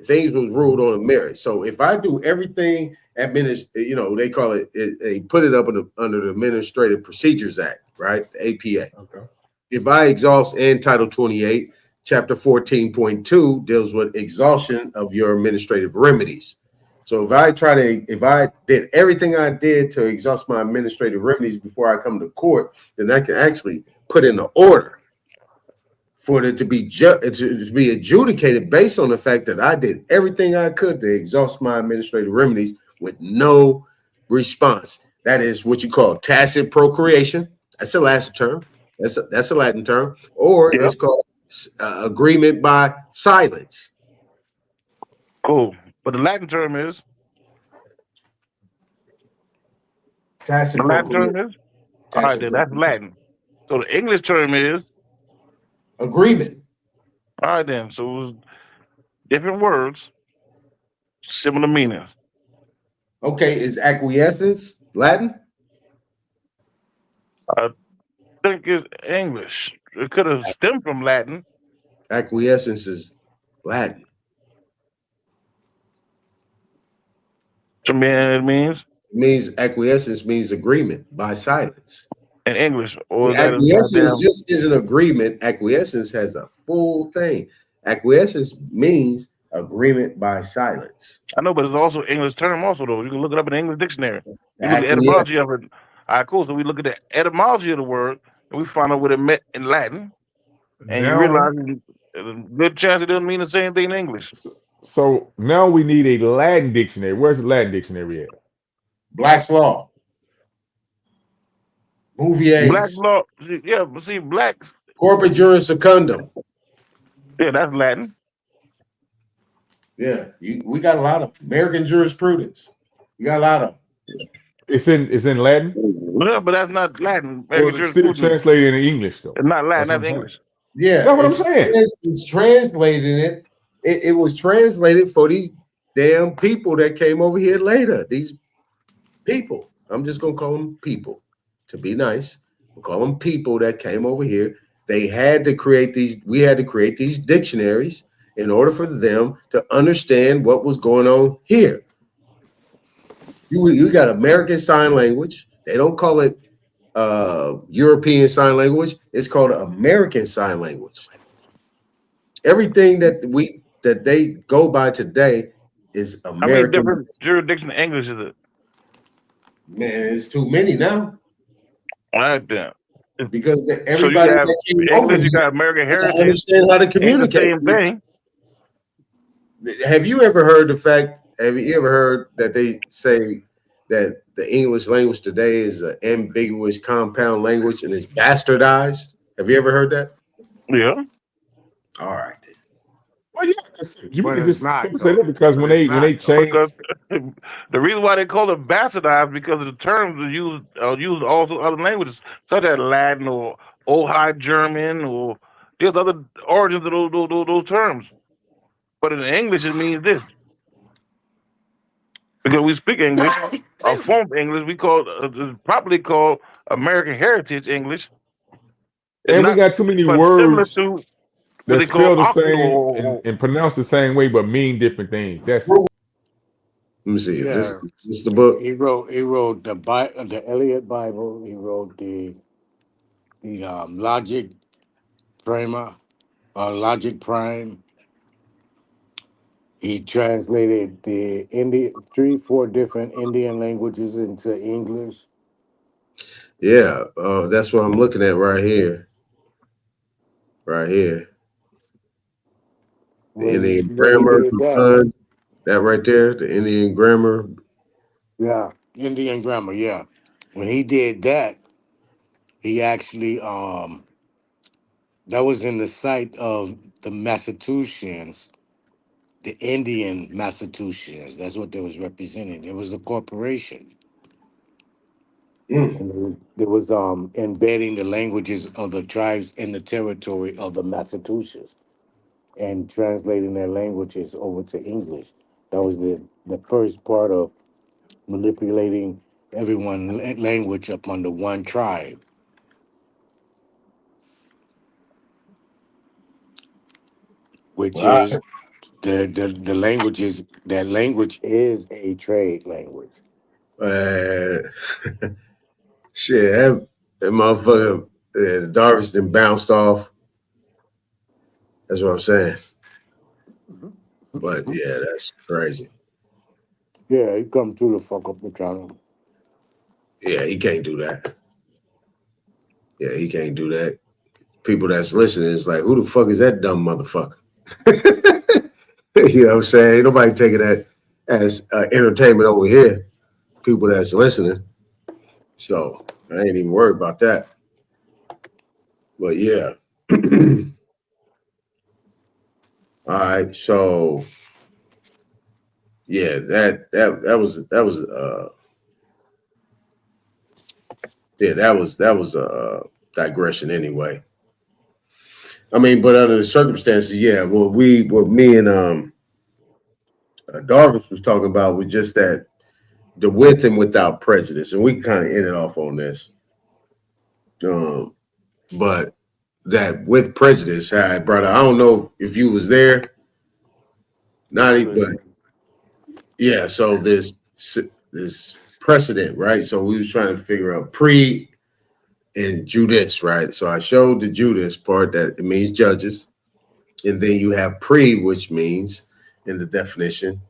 Things was ruled on merit. So if I do everything they call it, they put it up under the Administrative Procedures Act, right? The APA. Okay. If I exhaust, and Title 28, Chapter 14.2 deals with exhaustion of your administrative remedies. So if I did everything I did to exhaust my administrative remedies before I come to court, then I can actually put in an order for it to be adjudicated based on the fact that I did everything I could to exhaust my administrative remedies with no response. That is what you call tacit procreation. That's a Latin term. That's a Latin term, or it's called agreement by silence. Cool, but the Latin term is tacit. The Latin term is all right. Then that's Latin. So the English term is agreement. All right, then. So it was different words, similar meanings. Okay, is acquiescence Latin? I think it's English. It could have stemmed from Latin. Acquiescence is Latin. So it means? It means acquiescence means agreement by silence. In English. Or acquiescence just is an agreement. Acquiescence has a full thing. Acquiescence means agreement by silence. I know, but it's also an English term also, though. You can look it up in the English dictionary. You look at the etymology of it. All right, cool. So we look at the etymology of the word, and we find out what it meant in Latin. And you realize there's a good chance it doesn't mean the same thing in English. So now we need a Latin dictionary. Where's the Latin dictionary at? Black's Law. Bouvier. Black's Law. Yeah, but see, Black's. Corpus Juris Secundum. Yeah, that's Latin. Yeah, we got a lot of American jurisprudence. We got a lot of. It's in Latin. Yeah, but that's not Latin. It's still translated into English, though. It's not Latin. That's English. Yeah, that's what I'm saying. It's translating it. It was translated for these damn people that came over here later. These People. I'm just gonna call them people to be nice. We'll call them people that came over here. They had to create these. We had to create these dictionaries in order for them to understand what was going on here. You got American Sign Language. They don't call it European Sign Language. It's called American Sign Language. Everything that they go by today is How many American. different jurisdictions in English is it? Man, it's too many now All right, then. because So you everybody got that came over English, you here got American they Heritage, understand how to ain't the communicate. same thing. Have you ever heard the fact? Have you ever heard that they say that the English language today is an ambiguous compound language and is bastardized? Have you ever heard that? Yeah. All right. Well, yeah, you But can it's just not simply say though. that because But when it's they not though. Because change, the reason why they call it bastardized because of the terms are used also other languages such as Latin or Old High German or there's other origins of those terms. But in English, it means this because we speak English, a form of English we call properly called American Heritage English. It's and we not got too many but similar words to what that they call spell the Oxford same or and pronounced the same way, but mean different things. That's Let me see if Yeah. this is the book. He wrote the Eliot Bible. He wrote the Logic Primer, Logic Prime. He translated the Indian 3-4 different Indian languages into English. Yeah, that's what I'm looking at right here. Right here. The Indian When he grammar, did that, that right there, the Indian grammar. yeah, Indian grammar, yeah. When he did that, he actually that was in the site of the Massachusetts, the Indian Massachusetts. That's what they was representing. It was the corporation. Mm. And it was embedding the languages of the tribes in the territory of the Massachusetts and translating their languages over to English. That was the first part of manipulating everyone language up under one tribe, which Wow. is the languages. That language is a trade language. Uh, shit, that motherfucker, Darvish then bounced off. That's what I'm saying. But yeah, that's crazy. Yeah, he come through the fuck up the channel. Yeah, he can't do that. Yeah, he can't do that. People that's listening is like, who the fuck is that dumb motherfucker? You know what I'm saying? Ain't nobody taking that as entertainment over here. People that's listening. So I ain't even worried about that. But yeah. All right. So yeah, that was a digression anyway. I mean, but under the circumstances, yeah. What me and Darvish was talking about was just that the with and without prejudice, and we kind of ended off on this. But that with prejudice, I brought. I don't know if you was there, not but yeah. So this precedent, right? So we was trying to figure out pre and Judas, right? So I showed the Judas part that it means judges, and then you have pre, which means in the definition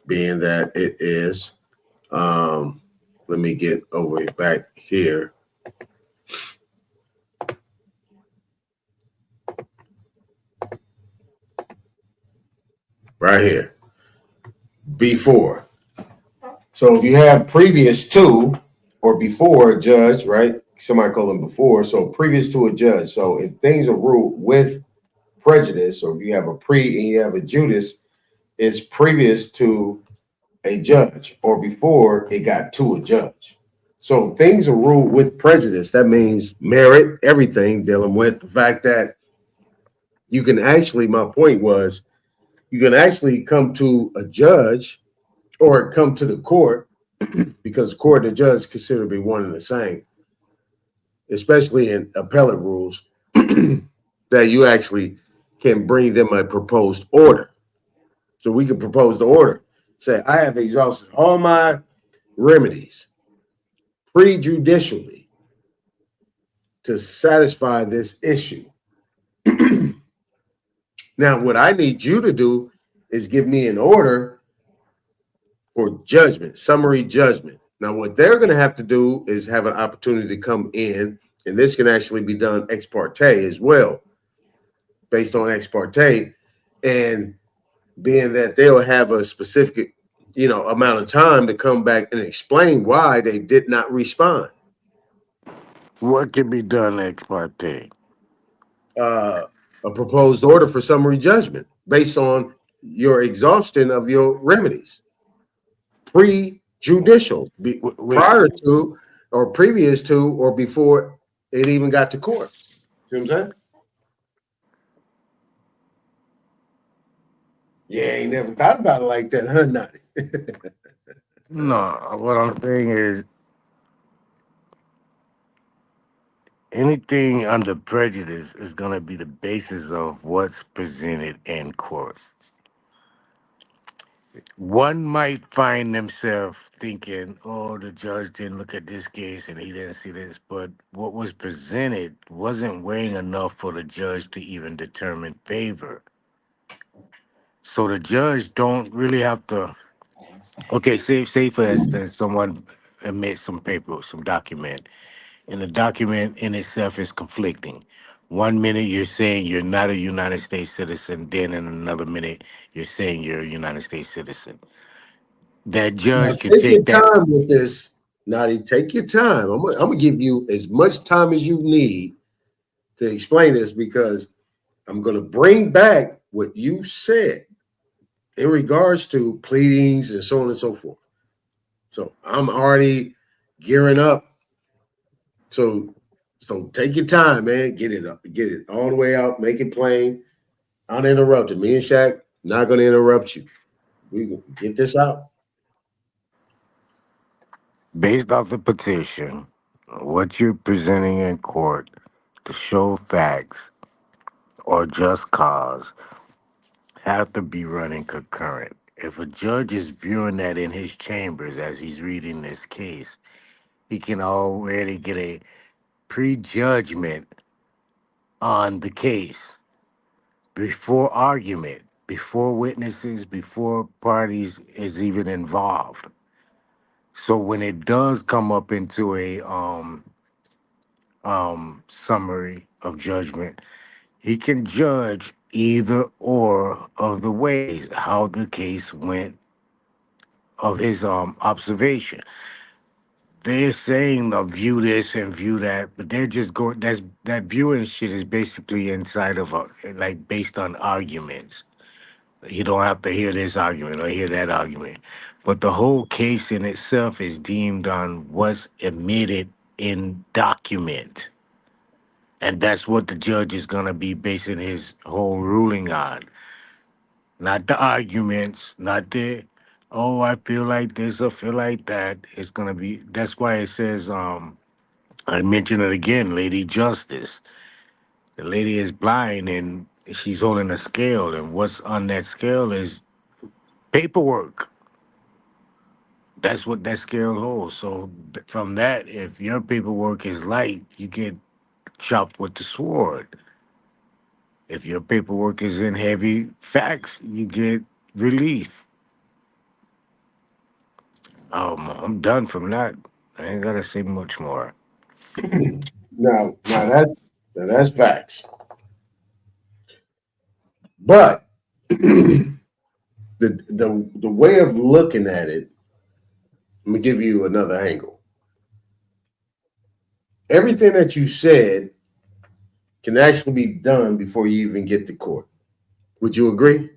being that it is. Let me get over back here. Right here. Before. So if you have previous to or before a judge, right? Somebody call them before. So previous to a judge. So if things are ruled with prejudice, or if you have a pre and you have a Judas, it's previous to a judge or before it got to a judge. So things are ruled with prejudice. That means merit, everything dealing with the fact that you can actually, my point was, you can actually come to a judge or come to the court because court and judge consider to be one and the same, especially in appellate rules, that you actually can bring them a proposed order. So we can propose the order. Say, I have exhausted all my remedies prejudicially to satisfy this issue. Now, what I need you to do is give me an order for judgment, summary judgment. Now, what they're going to have to do is have an opportunity to come in, and this can actually be done ex parte as well, based on ex parte, and being that they'll have a specific, amount of time to come back and explain why they did not respond. What can be done ex parte? A proposed order for summary judgment based on your exhaustion of your remedies, prejudicial, prior to or previous to or before it even got to court. See what I'm saying? Yeah, ain't never thought about it like that, huh, Nutty? No, what I'm saying is anything under prejudice is going to be the basis of what's presented in court. One might find themselves thinking, oh, the judge didn't look at this case and he didn't see this, but what was presented wasn't weighing enough for the judge to even determine favor. So the judge don't really have to. Okay, say for instance, someone admits some paper, some document, and the document in itself is conflicting. 1 minute you're saying you're not a United States citizen, then in another minute you're saying you're a United States citizen. That Now, judge could take your take that. time with this, Nutty. Take your time. I'm gonna give you as much time as you need to explain this because I'm gonna bring back what you said in regards to pleadings and so on and so forth. So I'm already gearing up. So take your time, man. Get it all the way out, make it plain, uninterrupted. Me and Shaq not gonna interrupt you. We gonna get this out. Based off the petition, what you're presenting in court to show facts or just cause have to be running concurrent. If a judge is viewing that in his chambers as he's reading this case, he can already get a prejudgment on the case before argument, before witnesses, before parties is even involved. So when it does come up into a summary of judgment, he can judge either or of the ways how the case went of his observation. They're saying view this and view that, but they're just going. That viewing shit is basically inside of like based on arguments. You don't have to hear this argument or hear that argument, but the whole case in itself is deemed on what's admitted in document. And that's what the judge is going to be basing his whole ruling on. Not the arguments, not the, oh, I feel like this or feel like that. It's going to be, that's why it says, I mention it again, Lady Justice. The lady is blind and she's holding a scale, and what's on that scale is paperwork. That's what that scale holds. So from that, if your paperwork is light, you get chopped with the sword. If your paperwork is in heavy facts, you get relief. I'm done from that. I ain't gotta say much more. Now that's facts. But the way of looking at it, let me give you another angle. Everything that you said can actually be done before you even get to court. Would you agree?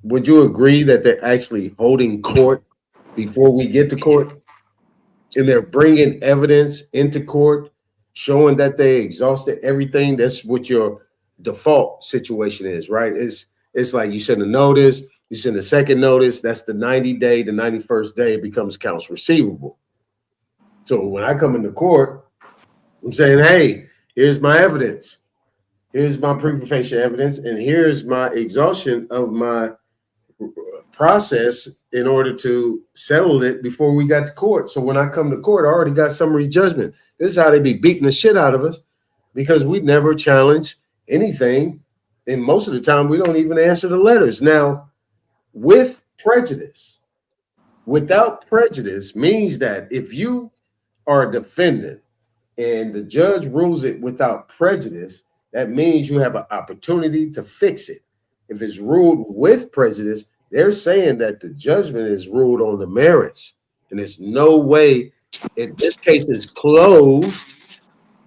Would you agree that they're actually holding court before we get to court? And they're bringing evidence into court showing that they exhausted everything? That's what your default situation is, right? It's like you send a notice, You send a second notice, that's the 90 day, the 91st day, it becomes accounts receivable. So when I come into court, I'm saying, hey, here's my evidence. Here's my prima facie evidence, and here's my exhaustion of my process in order to settle it before we got to court. So when I come to court, I already got summary judgment. This is how they be beating the shit out of us because we never challenge anything. And most of the time, we don't even answer the letters. Now, with prejudice, without prejudice means that if you are a defendant and the judge rules it without prejudice, that means you have an opportunity to fix it. If it's ruled with prejudice, they're saying that the judgment is ruled on the merits, and there's no way if this case is closed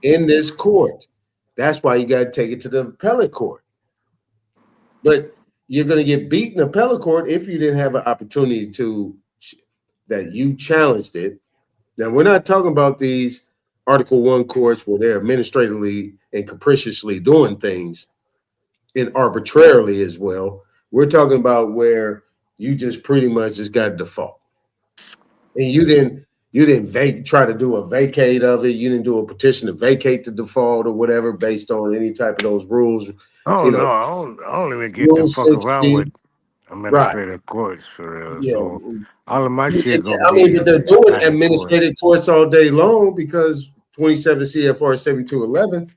in this court. That's why you got to take it to the appellate court. But you're going to get beat in appellate court if you didn't have an opportunity to that you challenged it. Now, we're not talking about these Article 1 courts where they're administratively and capriciously doing things and arbitrarily as well. We're talking about where you just pretty much just got a default. And you didn't try to do a vacate of it. You didn't do a petition to vacate the default or whatever based on any type of those rules. Oh You no, know, I don't even get to Rule fuck around 60, with right. administrative courts for real. Yeah. So all of my shit gonna I mean, be but they're doing out of court. administrative courts all day long because 27 CFR 7211.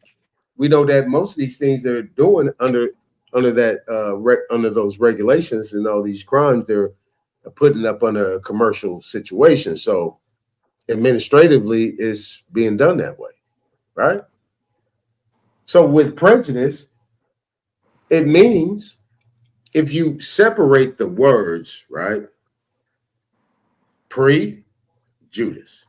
We know that most of these things they're doing under that under those regulations and all these crimes they're putting up under a commercial situation. So administratively, it's being done that way, right? So with prejudice, it means if you separate the words, right? Pre-Judice.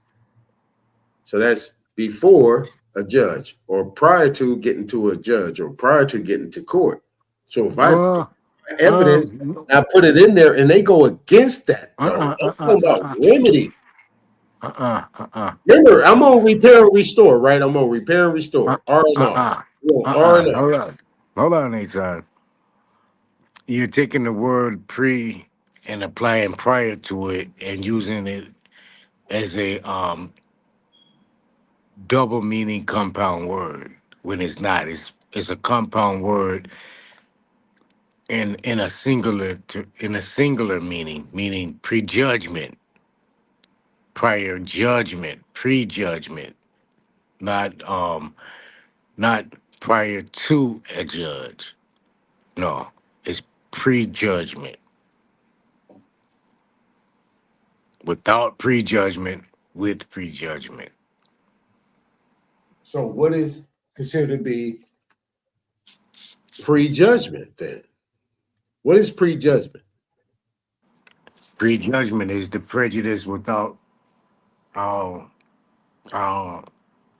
So that's before a judge or prior to getting to a judge or prior to getting to court. So if I evidence, I put it in there and they go against that, though. I'm talking about remedy. Remember, I'm on repair and restore, right? I'm on repair and restore. R&R. Hold on, Aton. You're taking the word pre and applying prior to it and using it as a double meaning compound word when it's not. It's a compound word in a singular meaning prejudgment, prior judgment, prejudgment, not prior to a judge. No, it's prejudgment. Without prejudgment, with prejudgment. So what is considered to be prejudgment then? What is prejudgment? Prejudgment is the prejudice without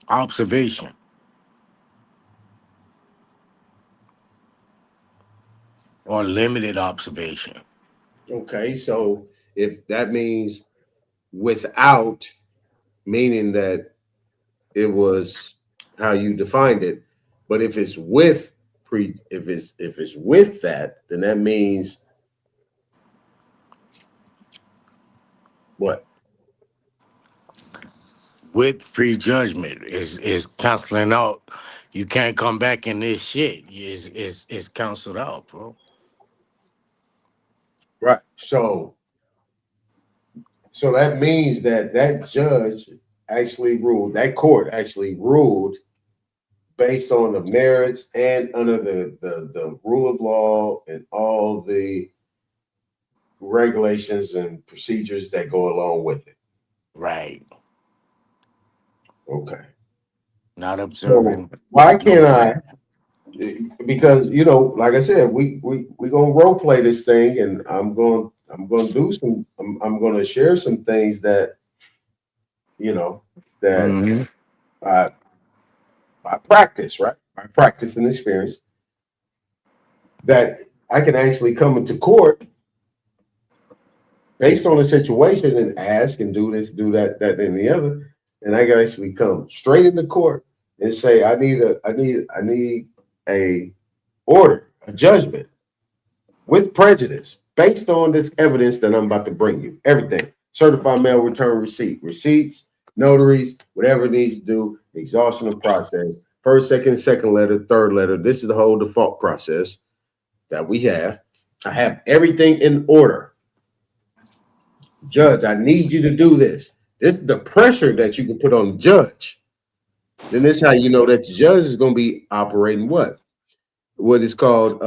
observation. Or limited observation. Okay, so if that means without, meaning that it was how you defined it, but if it's with if it's with that, then that means what? With prejudgment is canceling out. You can't come back in this shit. It's canceled out, bro. Right. So that means that judge actually ruled, that court actually ruled based on the merits and under the rule of law and all the regulations and procedures that go along with it. Right. Okay. Not observing. So why can't I? Because like I said, we gonna role play this thing, and I'm gonna do some. I'm gonna share some things that that I practice, right? I practice and experience that I can actually come into court based on the situation and ask and do this, do that, and the other, and I can actually come straight into court and say, I need a order, a judgment with prejudice based on this evidence that I'm about to bring you. Everything. Certified mail return receipt, receipts, notaries, whatever it needs to do, exhaustion of process, first, second letter, third letter. This is the whole default process that we have. I have everything in order. Judge, I need you to do this. This is the pressure that you can put on the judge. Then this is how you know that the judge is going to be operating what is called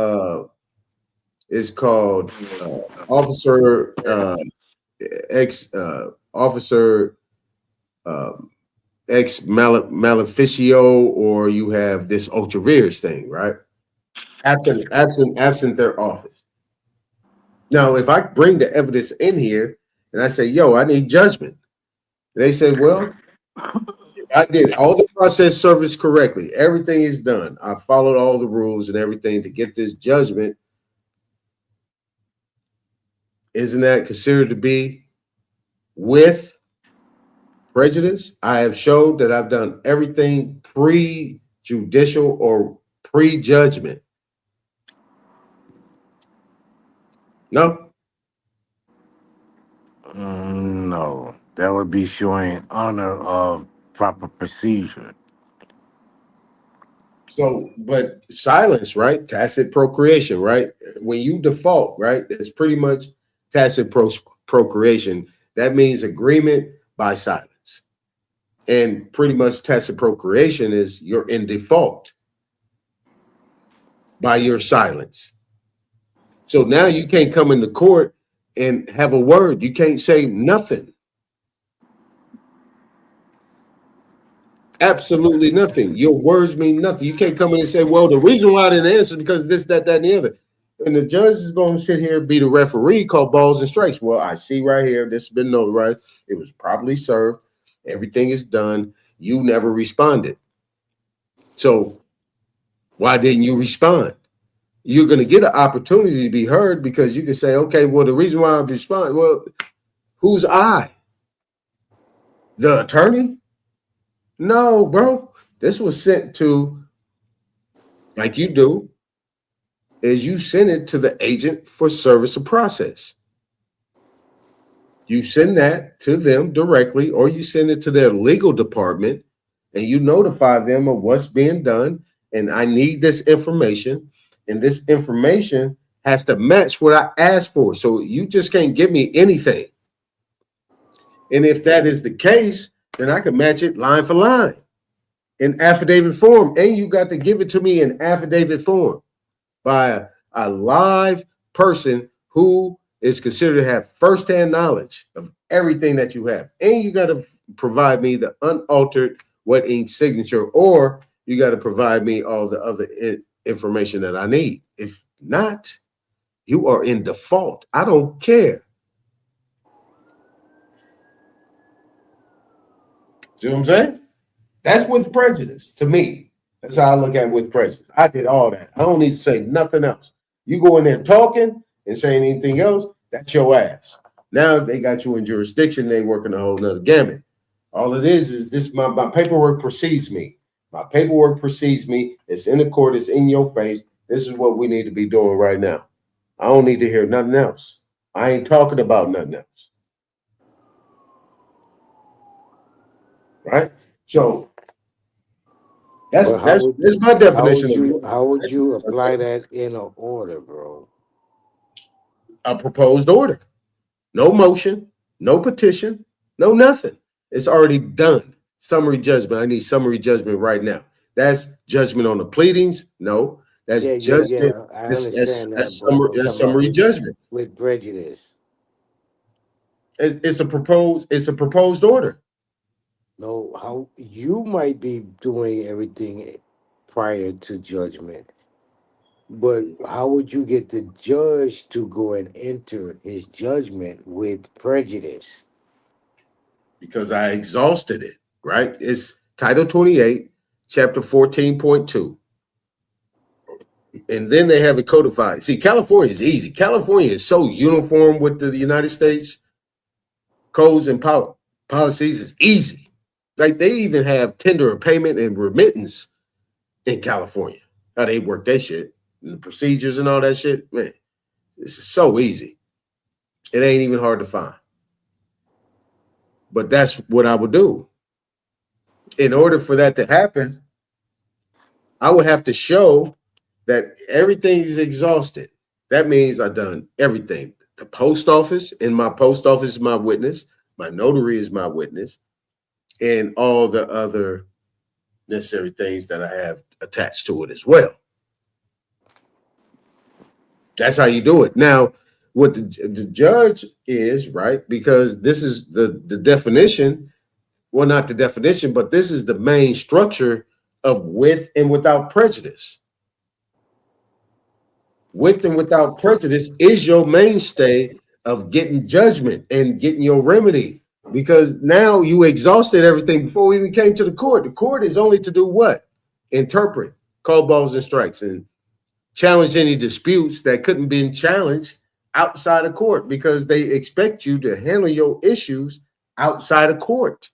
officer officer ex maleficio, or you have this ultra vires thing, right? Absent their office. Now, if I bring the evidence in here and I say, yo, I need judgment, they say, well, I did all the process service correctly. Everything is done. I followed all the rules and everything to get this judgment. Isn't that considered to be with prejudice? I have showed that I've done everything pre-judicial or pre-judgment. No? No, that would be showing honor of proper procedure. So, but silence, right? Tacit procreation, right? When you default, right? It's pretty much tacit procreation. That means agreement by silence. And pretty much tacit procreation is you're in default by your silence. So now you can't come into court and have a word. You can't say nothing. Absolutely nothing. Your words mean nothing. You can't come in and say, well, the reason why I didn't answer is because this, that, and the other. And the judge is going to sit here and be the referee, call balls and strikes. Well, I see right here, this has been notarized. It was properly served. Everything is done. You never responded. So why didn't you respond? You're going to get an opportunity to be heard because you can say, okay, well, the reason why I'm responding, well, who's I? The attorney? No, bro. This was sent to, like you do, is you send it to the agent for service of process. You send that to them directly, or you send it to their legal department and you notify them of what's being done. And I need this information. And this information has to match what I asked for. So you just can't give me anything. And if that is the case, then I can match it line for line in affidavit form. And you got to give it to me in affidavit form by a live person who is considered to have firsthand knowledge of everything that you have. And you got to provide me the unaltered wet ink signature, or you got to provide me all the other information that I need. If not, you are in default. I don't care. See what I'm saying? That's with prejudice to me. That's how I look at it with prejudice. I did all that. I don't need to say nothing else. You go in there talking and saying anything else, that's your ass. Now they got you in jurisdiction. They working a whole nother gamut. All it is this, my paperwork precedes me. My paperwork precedes me. It's in the court. It's in your face. This is what we need to be doing right now. I don't need to hear nothing else. I ain't talking about nothing else. Right? So that's my definition. How would you apply that in an order, bro? A proposed order. No motion, no petition, no nothing. It's already done. Summary judgment. I need summary judgment right now. That's judgment on the pleadings. No, that's judgment. I understand that's summary judgment with prejudice. It's a proposed order. No, how you might be doing everything prior to judgment, but how would you get the judge to go and enter his judgment with prejudice? Because I exhausted it, right? It's Title 28, Chapter 14.2. And then they have it codified. See, California is easy. California is so uniform with the United States codes and policies. It's easy. Like they even have tender of payment and remittance in California. How they work that shit, and the procedures and all that shit. Man, this is so easy. It ain't even hard to find. But that's what I would do. In order for that to happen, I would have to show that everything is exhausted. That means I've done everything. The post office, and my post office is my witness. My notary is my witness, and all the other necessary things that I have attached to it as well. That's how you do it. Now, what the judge is, right? Because this is the definition. Well, not the definition, but this is the main structure of with and without prejudice. With and without prejudice is your mainstay of getting judgment and getting your remedy, because now you exhausted everything before we even came to the court. The court is only to do what? Interpret, call balls and strikes, and challenge any disputes that couldn't be challenged outside of court, because they expect you to handle your issues outside of court.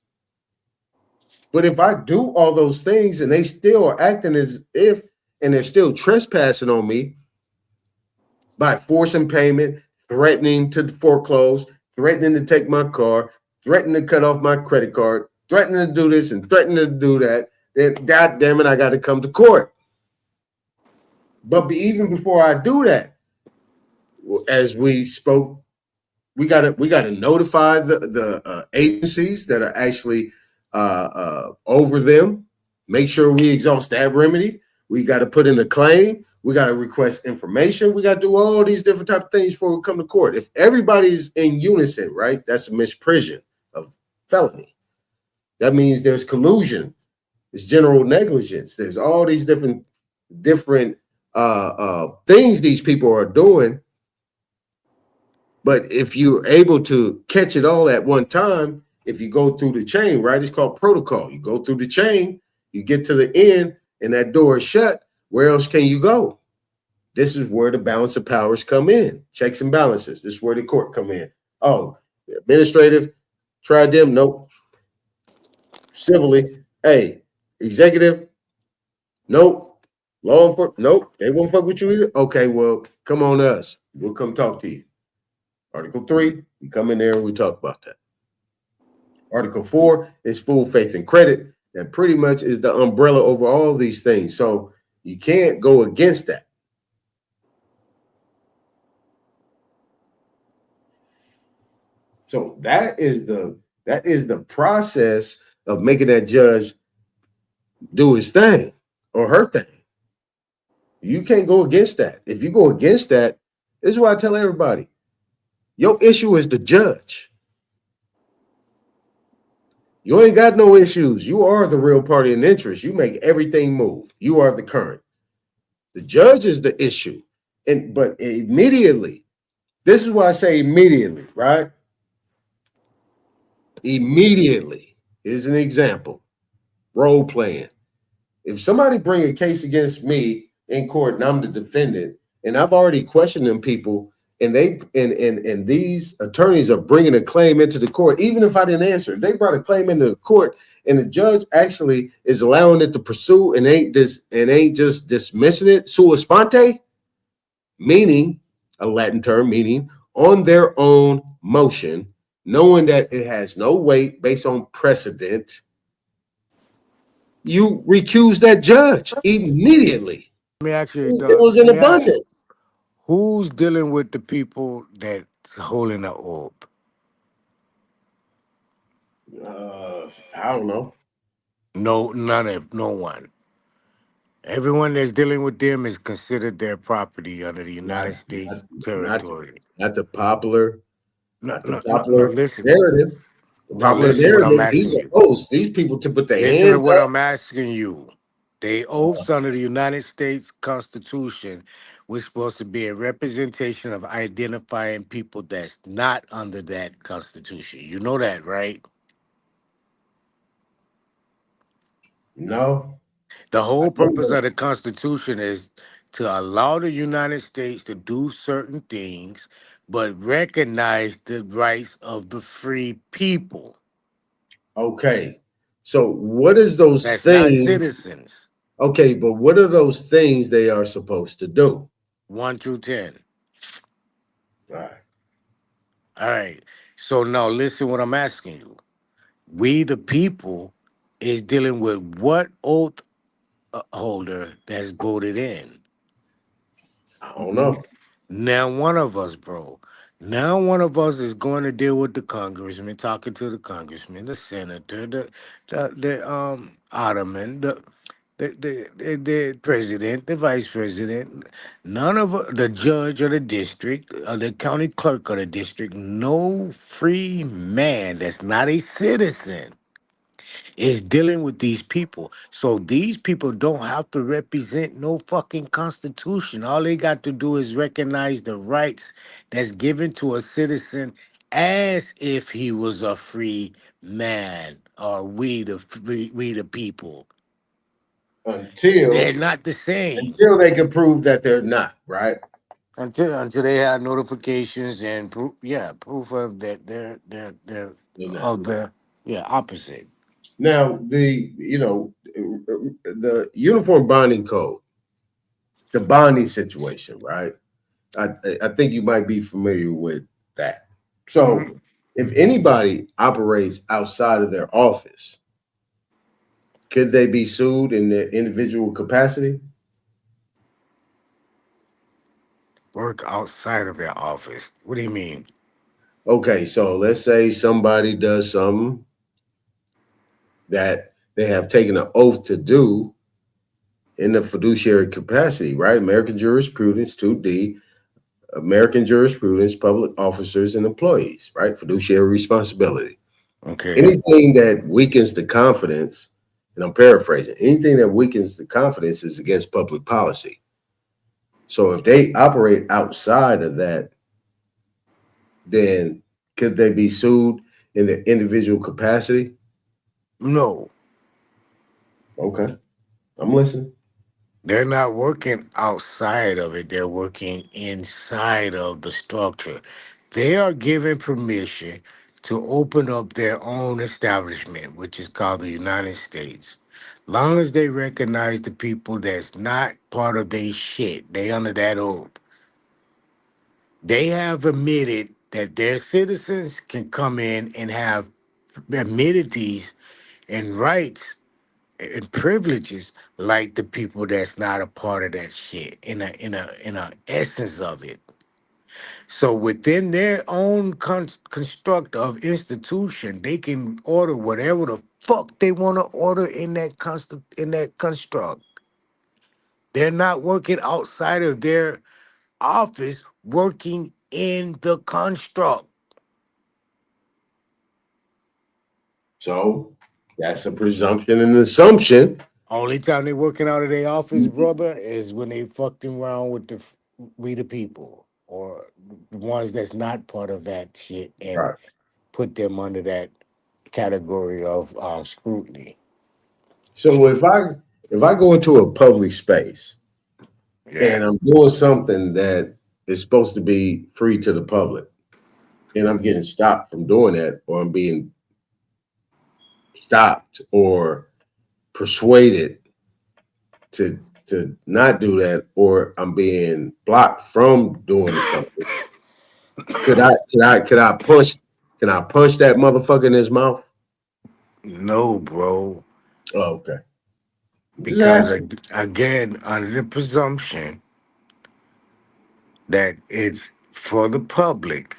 But if I do all those things and they still are acting as if, and they're still trespassing on me by forcing payment, threatening to foreclose, threatening to take my car, threatening to cut off my credit card, threatening to do this and threatening to do that, then God damn it, I got to come to court. But even before I do that, as we spoke, we gotta notify the agencies that are actually over them. Make sure we exhaust that remedy. We got to put in a claim. We got to request information. We got to do all these different type of things before we come to court. If everybody's in unison, right, that's a misprision of felony. That means there's collusion. It's general negligence. There's all these different things these people are doing. But if you're able to catch it all at one time, if you go through the chain, right, it's called protocol. You go through the chain, you get to the end, and that door is shut. Where else can you go? This is where the balance of powers come in. Checks and balances. This is where the court come in. Oh, administrative, tried them. Nope. Civilly, hey, executive, nope. Law enforcement, nope. They won't fuck with you either. Okay, well, come on us. We'll come talk to you. Article 3, we come in there and we talk about that. Article 4 is full faith and credit. That pretty much is the umbrella over all these things. So you can't go against that. So that is the process of making that judge do his thing or her thing. You can't go against that. If you go against that, this is what I tell everybody. Your issue is the judge. You ain't got no issues. You are the real party in interest. You make everything move. You are the current. The judge is the issue. But immediately, this is why I say immediately, right? Immediately is an example. Role playing. If somebody bring a case against me in court and I'm the defendant, and I've already questioned them people, and these attorneys are bringing a claim into the court, even if I didn't answer, they brought a claim into the court, and the judge actually is allowing it to pursue and ain't just dismissing it sua sponte, meaning a Latin term meaning on their own motion, knowing that it has no weight based on precedent. You recuse that judge immediately. Let me ask you, It was in abundance. who's dealing with the people that's holding the orb? I don't know. No one. Everyone that's dealing with them is considered their property under the United States territory. Not the popular Listen. narrative. The popular Listen what I'm narrative. asking These are you. oaths. These people to put their Listen hands to what up. I'm asking you. They oaths under the United States Constitution, which supposed to be a representation of identifying people that's not under that Constitution. You know that, right? No. The whole I don't purpose know. of the Constitution is to allow the United States to do certain things, but recognize the rights of the free people. Okay. So what is those That's not things? citizens. Okay, but what are those things they are supposed to do? 1 through 10. All right. All right. So now listen what I'm asking you. We the people is dealing with what oath holder that's voted in. I don't know. Now one of us, bro. Now one of us is going to deal with the congressman, talking to the congressman, the senator, the ottoman, the president, the vice president. None of the judge of the district, the county clerk of the district, no free man that's not a citizen is dealing with these people. So these people don't have to represent no fucking constitution. All they got to do is recognize the rights that's given to a citizen as if he was a free man or we the people. They're Until not the same they can prove that they're not, right? until they have notifications and proof. Yeah, proof of that they're They're not. of the yeah opposite. Now the uniform bonding code, the bonding situation, right? I think you might be familiar with that. So if anybody operates outside of their office, could they be sued in their individual capacity? Work outside of their office. What do you mean? Okay, so let's say somebody does something that they have taken an oath to do in the fiduciary capacity, right? American jurisprudence 2D, American jurisprudence, public officers and employees, right? Fiduciary responsibility. Okay. Anything that weakens the confidence, and I'm paraphrasing, anything that weakens the confidence is against public policy. So if they operate outside of that, then could they be sued in their individual capacity? No, Okay, I'm listening. they're not working outside of it. They're working inside of the structure. They are given permission to open up their own establishment, which is called the United States. Long as they recognize the people that's not part of their shit, they under that oath. They have admitted that their citizens can come in and have amenities and rights and privileges like the people that's not a part of that shit in a essence of it. So within their own construct of institution, they can order whatever the fuck they want to order in that in that construct. They're not working outside of their office, working in the construct. So that's a presumption and assumption. Only time they working out of their office, brother, is when they fucking around with we the people or the ones that's not part of that shit and Right. put them under that category of scrutiny. So if I go into a public space Yeah. and I'm doing something that is supposed to be free to the public, and I'm getting stopped from doing that, or I'm being stopped or persuaded to not do that, or I'm being blocked from doing something, could I punch that motherfucker in his mouth? No, bro. Oh, okay. Just Because asking. again, under the presumption that it's for the public,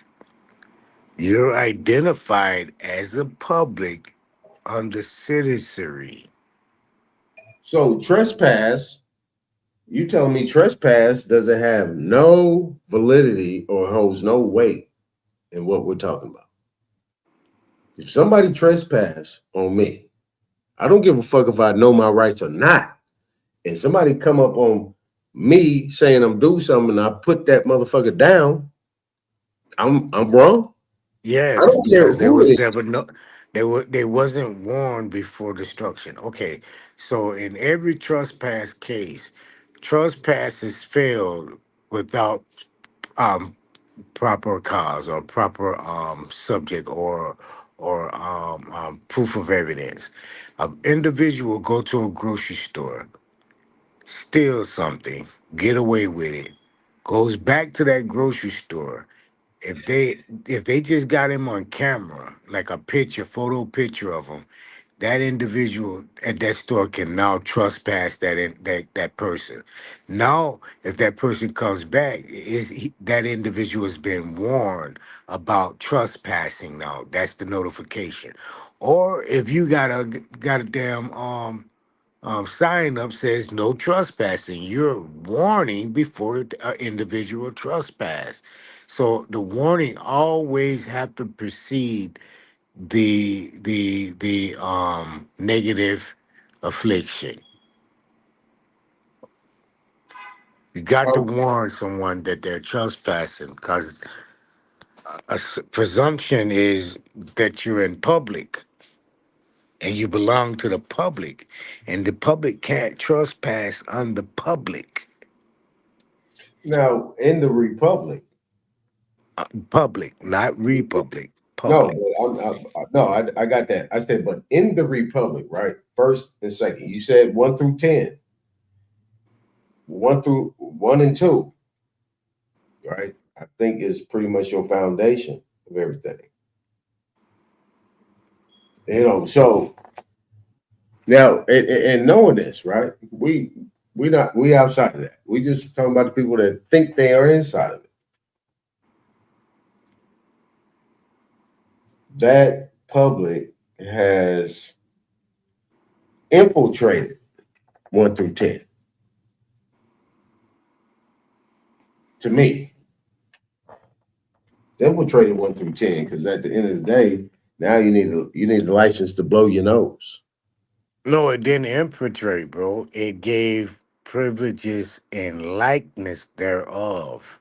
you're identified as a public under citizenry. So trespass, you telling me trespass doesn't have no validity or holds no weight in what we're talking about? If somebody trespass on me, I don't give a fuck if I know my rights or not. And somebody come up on me saying I'm doing something and I put that motherfucker down, I'm wrong. I Yes, don't care because there who it was is. never no they wasn't warned before destruction. Okay, so in every trespass case, trespasses failed without um proper cause or proper subject or proof of evidence. An individual go to a grocery store, steal something, get away with it, goes back to that grocery store, if they just got him on camera, like a photo picture of him, that individual at that store can now trespass that person. Now, if that person comes back, that individual has been warned about trespassing. Now, that's the notification. Or if you got a damn sign up says no trespassing, you're warning before an individual trespass. So the warning always have to precede the negative affliction. You got to Okay. warn someone that they're trespassing, because presumption is that you're in public and you belong to the public, and the public can't trespass on the public. Now, in the Republic, Public, not republic. no, Public. but no, I got that. I said, but in the Republic, right? First and second, you said 1 through 10, 1 and 2, right? I think is pretty much your foundation of everything. So now, and knowing this, right? We outside of that. We just talking about the people that think they are inside of it. That public has infiltrated 1 through 10. To me, it's infiltrated 1 through 10 because at the end of the day, now you need a license to blow your nose. No, it didn't infiltrate, bro. It gave privileges and likeness thereof.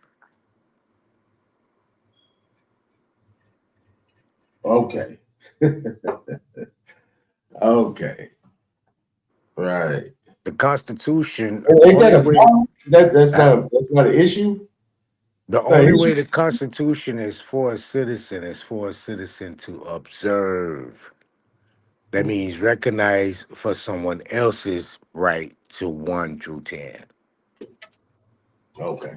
Okay. Okay. Right. The Constitution, the Ain't that only a way, problem? uh, That's not an issue. the It's not an only issue. way the Constitution is for a citizen is for a citizen to observe. That means recognize for someone else's right to 1 through 10. Okay.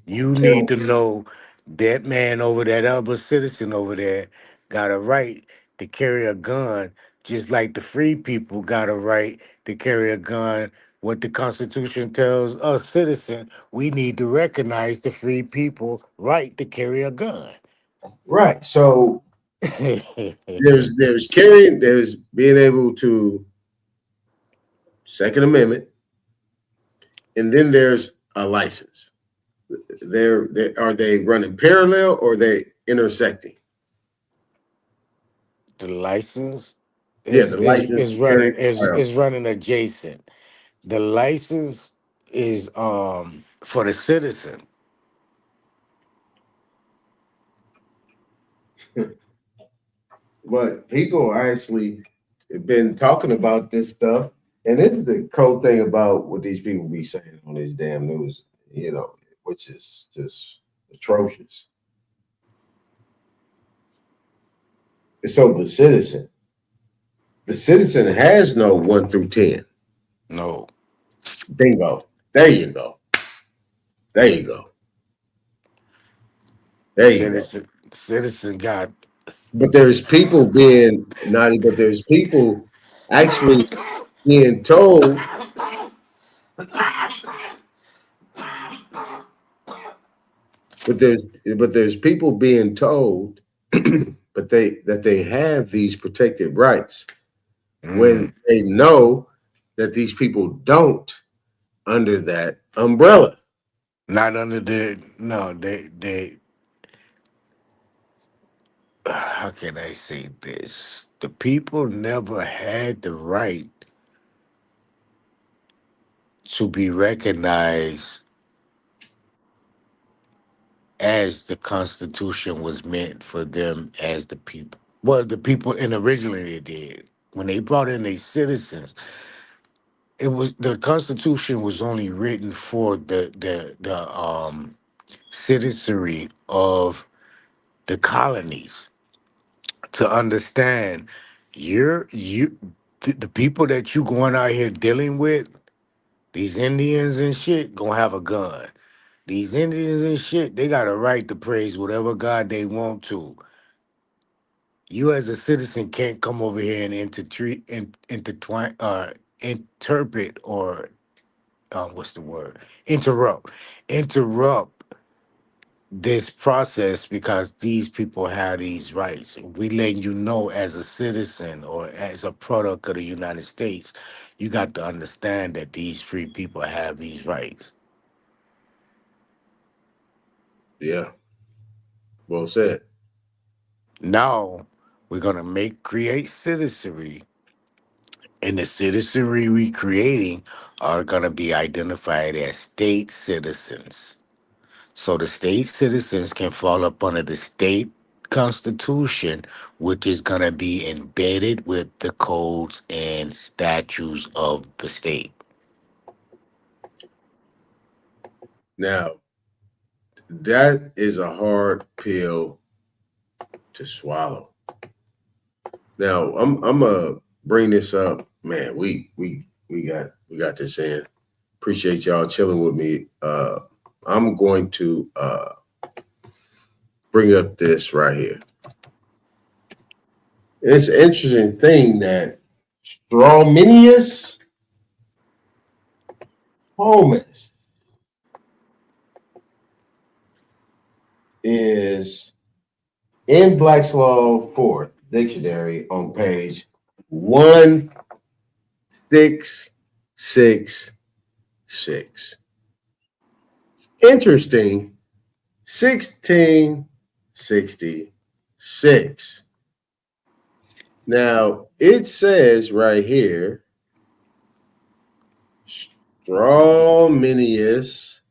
You need And to know that man over that other citizen over there got a right to carry a gun, just like the free people got a right to carry a gun. What the Constitution tells us citizen, we need to recognize the free people right to carry a gun. right. So The there's being able to Second Amendment, and then there's a license. Are they running parallel or are they intersecting? license Yeah, is the is license is to carry running a firearm. is running adjacent. The license is for the citizen. But people actually have been talking about this stuff, and this is the cool thing about what these people be saying on this damn news, which is just atrocious. So the citizen has no 1 through 10. No. Bingo. There you go. There you go. There you go. Citizen got But there's people being naughty, but there's people actually being told, but there's people being told but they have these protected rights when mm, they know that these people don't under that umbrella. not under the no, they how can I say this? The people never had the right to be recognized as the Constitution was meant for them as the people. Well, the people and originally they did. When they brought in their citizens, it was the Constitution was only written for the citizenry of the colonies to understand the people that you going out here dealing with, these Indians and shit, gonna have a gun. These Indians and shit, they got a right to praise whatever God they want to. You as a citizen can't come over here and intertwine, interpret, or what's the word? Interrupt this process because these people have these rights. We letting you know as a citizen or as a product of the United States, you got to understand that these free people have these rights. Yeah. Well said. Now we're gonna create citizenry, and the citizenry we creating are gonna be identified as state citizens. So the state citizens can fall up under the state constitution, which is going to be embedded with the codes and statutes of the state. Now, that is a hard pill to swallow. Now, I'm gonna bring this up, man. We got this in. Appreciate y'all chilling with me. I'm going to bring up this right here. It's an interesting thing that Strawminius Holmes is in Black's Law 4th dictionary on page 1666. Interesting, 1666. Now, it says right here, Strawminius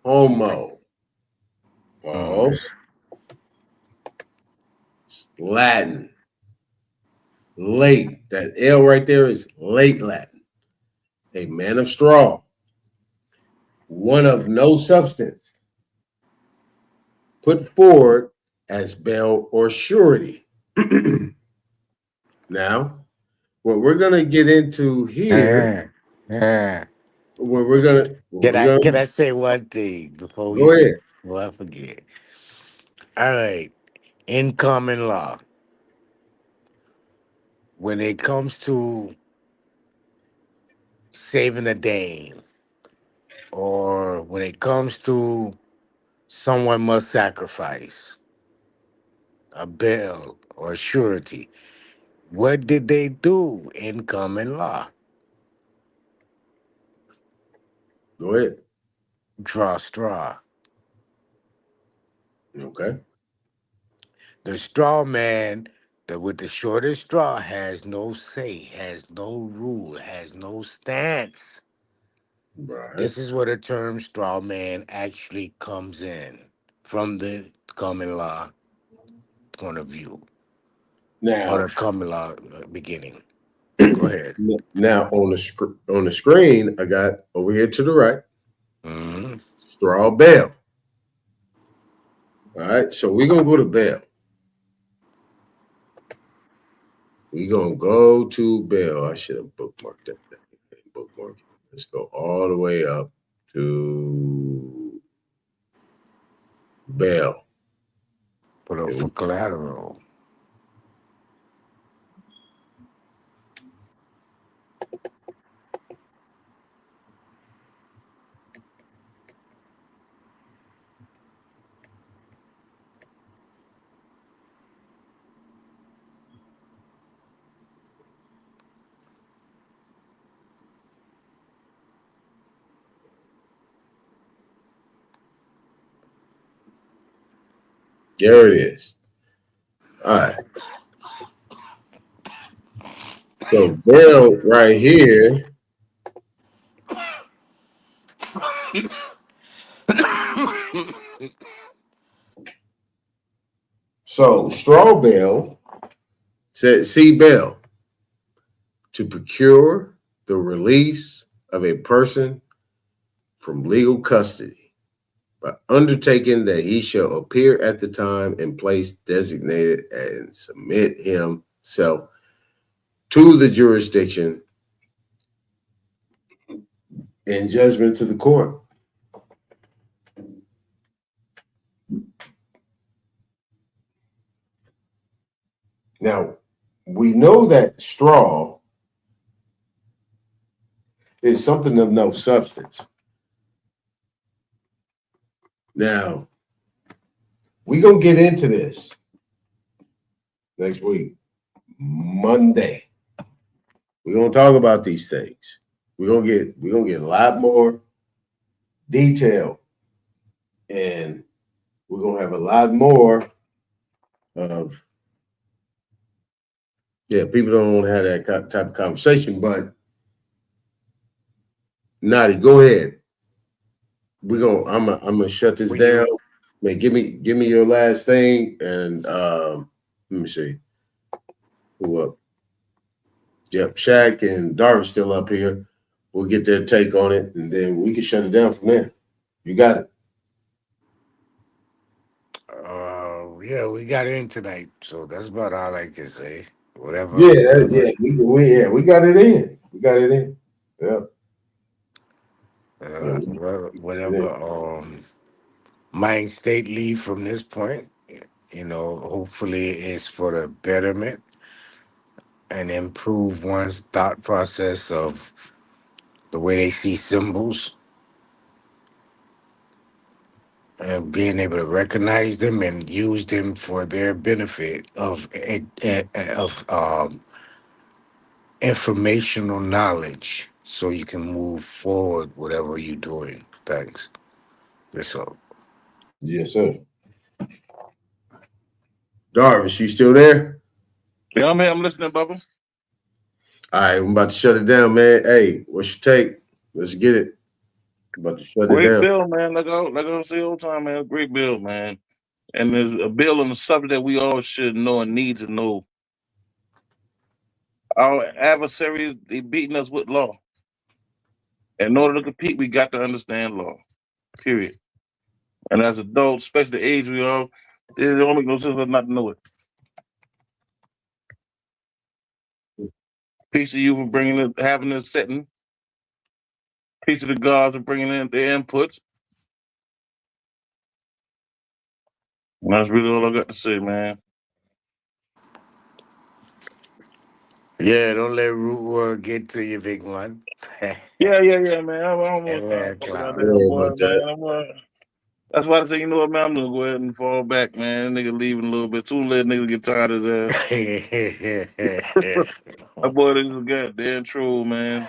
Homo. Pause. Latin. Late. That L right there is late Latin. A man of straw. One of no substance. Put forward as bail or surety. Now, what we're gonna get into here, what we're gonna Can I say one thing before we go ahead. well, I forget. All right. In common law, when it comes to saving a dame, or when it comes to someone must sacrifice a bill or surety, what did they do in common law? Go ahead. Draw straw. Okay. The straw man with the shortest straw has no say, has no rule, has no stance. Right. This is where the term straw man actually comes in from the common law point of view, or Now, the common law beginning. Go ahead. now on the screen, I got over here to the right, Mm-hmm. straw bale. All right, so we're gonna go to bale. We're gonna go to bale. I should have bookmarked that. Bookmark. Let's go all the way up to bale. Put up for collateral. There it is. All right. So bale right here. So straw bale said see bale to procure the release of a person from legal custody by undertaking that he shall appear at the time and place designated and submit himself to the jurisdiction in judgment to the court. Now, we know that straw is something of no substance. Now, we're going to get into this next week, Monday. We're going to talk about these things. We're going to get a lot more detail, and we're going to have a lot more of, people don't want to have that type of conversation, but Nadi, go ahead. I'm gonna shut this down. Man, give me your last thing, and let me see who up. Yep, Shaq and Darvin's still up here. We'll get their take on it, and then we can shut it down from there. You got it. Yeah, we got in tonight, so that's about all I can say. Whatever. We got it in. We got it in. Yeah. Whatever. Mind state leave from this point, hopefully it's for the betterment and improve one's thought process of the way they see symbols and being able to recognize them and use them for their benefit of informational knowledge, so you can move forward whatever you're doing. Thanks. That's all. Yes, sir. Darvish, you still there? Yeah, man, I'm listening, Bubba. All right, I'm about to shut it down, man. Hey, what's your take? Let's get it. I'm about to shut Great it down. bill, man. Like I say all the time, man. Great bill, man. And there's a bill on the subject that we all should know and need to know. Our adversaries, they beating us with law. In order to compete, we got to understand law. Period. And as adults, especially the age we are, it don't make no sense for us not to know it. Peace to you for bringing it, having this setting. Peace to the gods for bringing in their inputs. And that's really all I got to say, man. Yeah, don't let root word get to you, big one. Yeah, man. I'm almost Yeah, talking about clown. that boy, man. That's why I say, you know what, man, I'm gonna go ahead and fall back, man. Nigga leaving a little bit. Soon let nigga get tired of his ass. That boy is a goddamn troll, man.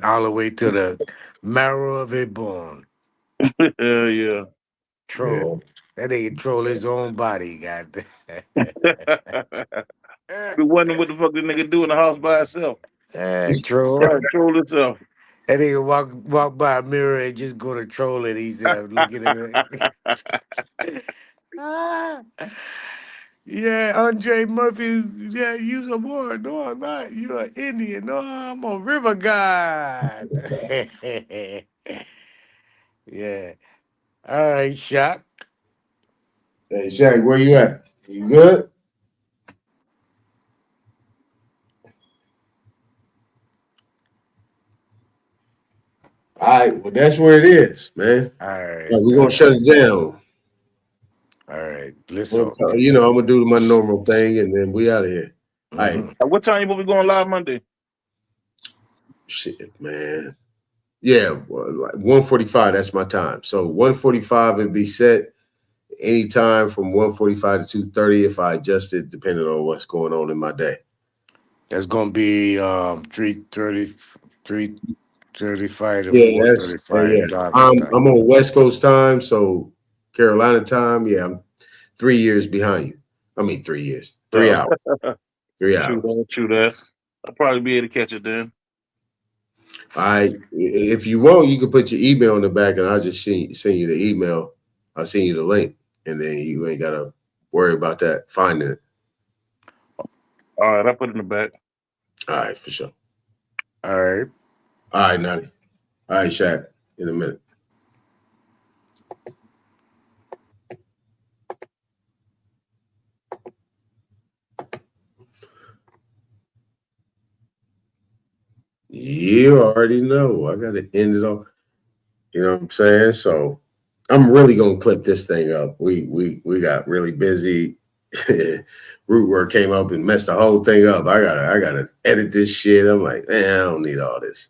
All the way to the marrow of a bone. Hell yeah. Troll. That nigga troll his own body, goddamn. Be wondering what the fuck this nigga do in the house by himself. Troll. Yeah, troll himself. That nigga walk by a mirror and just go to troll it. He's looking at it. Yeah, Andre Murphy. Yeah, you's a boy. No, I'm not. You're an Indian. No, I'm a river god. Yeah. All right, Shock. Hey, Shaq, where you at? You good? All right, well, that's where it is, man. All right. We're going to shut it down. All right. Listen. I'm going to do my normal thing, and then we out of here. Mm-hmm. All right. What time you will be going live Monday? Shit, man. Yeah, like 1:45, that's my time. So 1:45 it'd be set anytime from 1:45 to 2:30 if I adjust it, depending on what's going on in my day. That's going to be 3:30, 3:35 to 4:35. Yeah. I'm on West Coast time, so Carolina time. Yeah, I'm 3 years behind you. I mean, 3 years, 3 hours, 3 hours. True that. I'll probably be able to catch it then. All right. If you want, you can put your email in the back, and I'll just send you the email. I'll send you the link, and then you ain't gotta worry about that finding it. All right, I'll put it in the back. All right, for sure. All right. All right, Nutty. All right, Shaq, in a minute. You already know. I got to end it off. You know what I'm saying? So I'm really going to clip this thing up. We got really busy, root word came up and messed the whole thing up. I gotta edit this shit. I'm like, man, I don't need all this.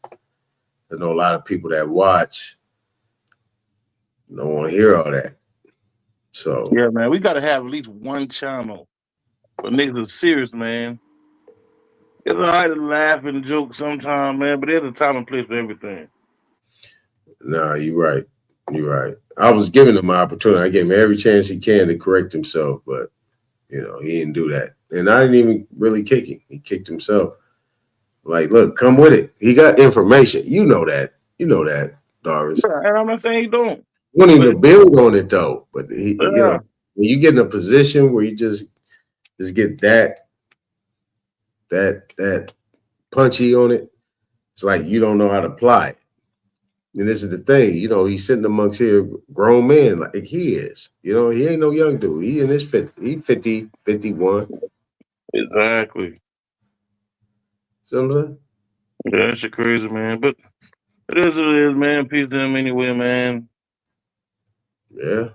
I know a lot of people that watch don't want to hear all that. So yeah, man, we gotta have at least one channel. But niggas are serious, man. It's all right to laugh and joke sometimes, man, but there's a time and place for everything. Nah, you're right. You're right. I was giving him an opportunity. I gave him every chance he can to correct himself, but he didn't do that. And I didn't even really kick him. He kicked himself. Like, look, come with it. He got information. You know that. You know that, Doris. Yeah, and I'm not saying he don't. Want him to build on it though. But he, when you get in a position where you just get that punchy on it, it's like you don't know how to apply it. And this is the thing, he's sitting amongst here grown men like he is. He ain't no young dude. He in his 50. He 50, 51. Exactly. See what I'm saying? Yeah, that shit crazy, man. But it is what it is, man. Peace to them anyway, man. Yeah.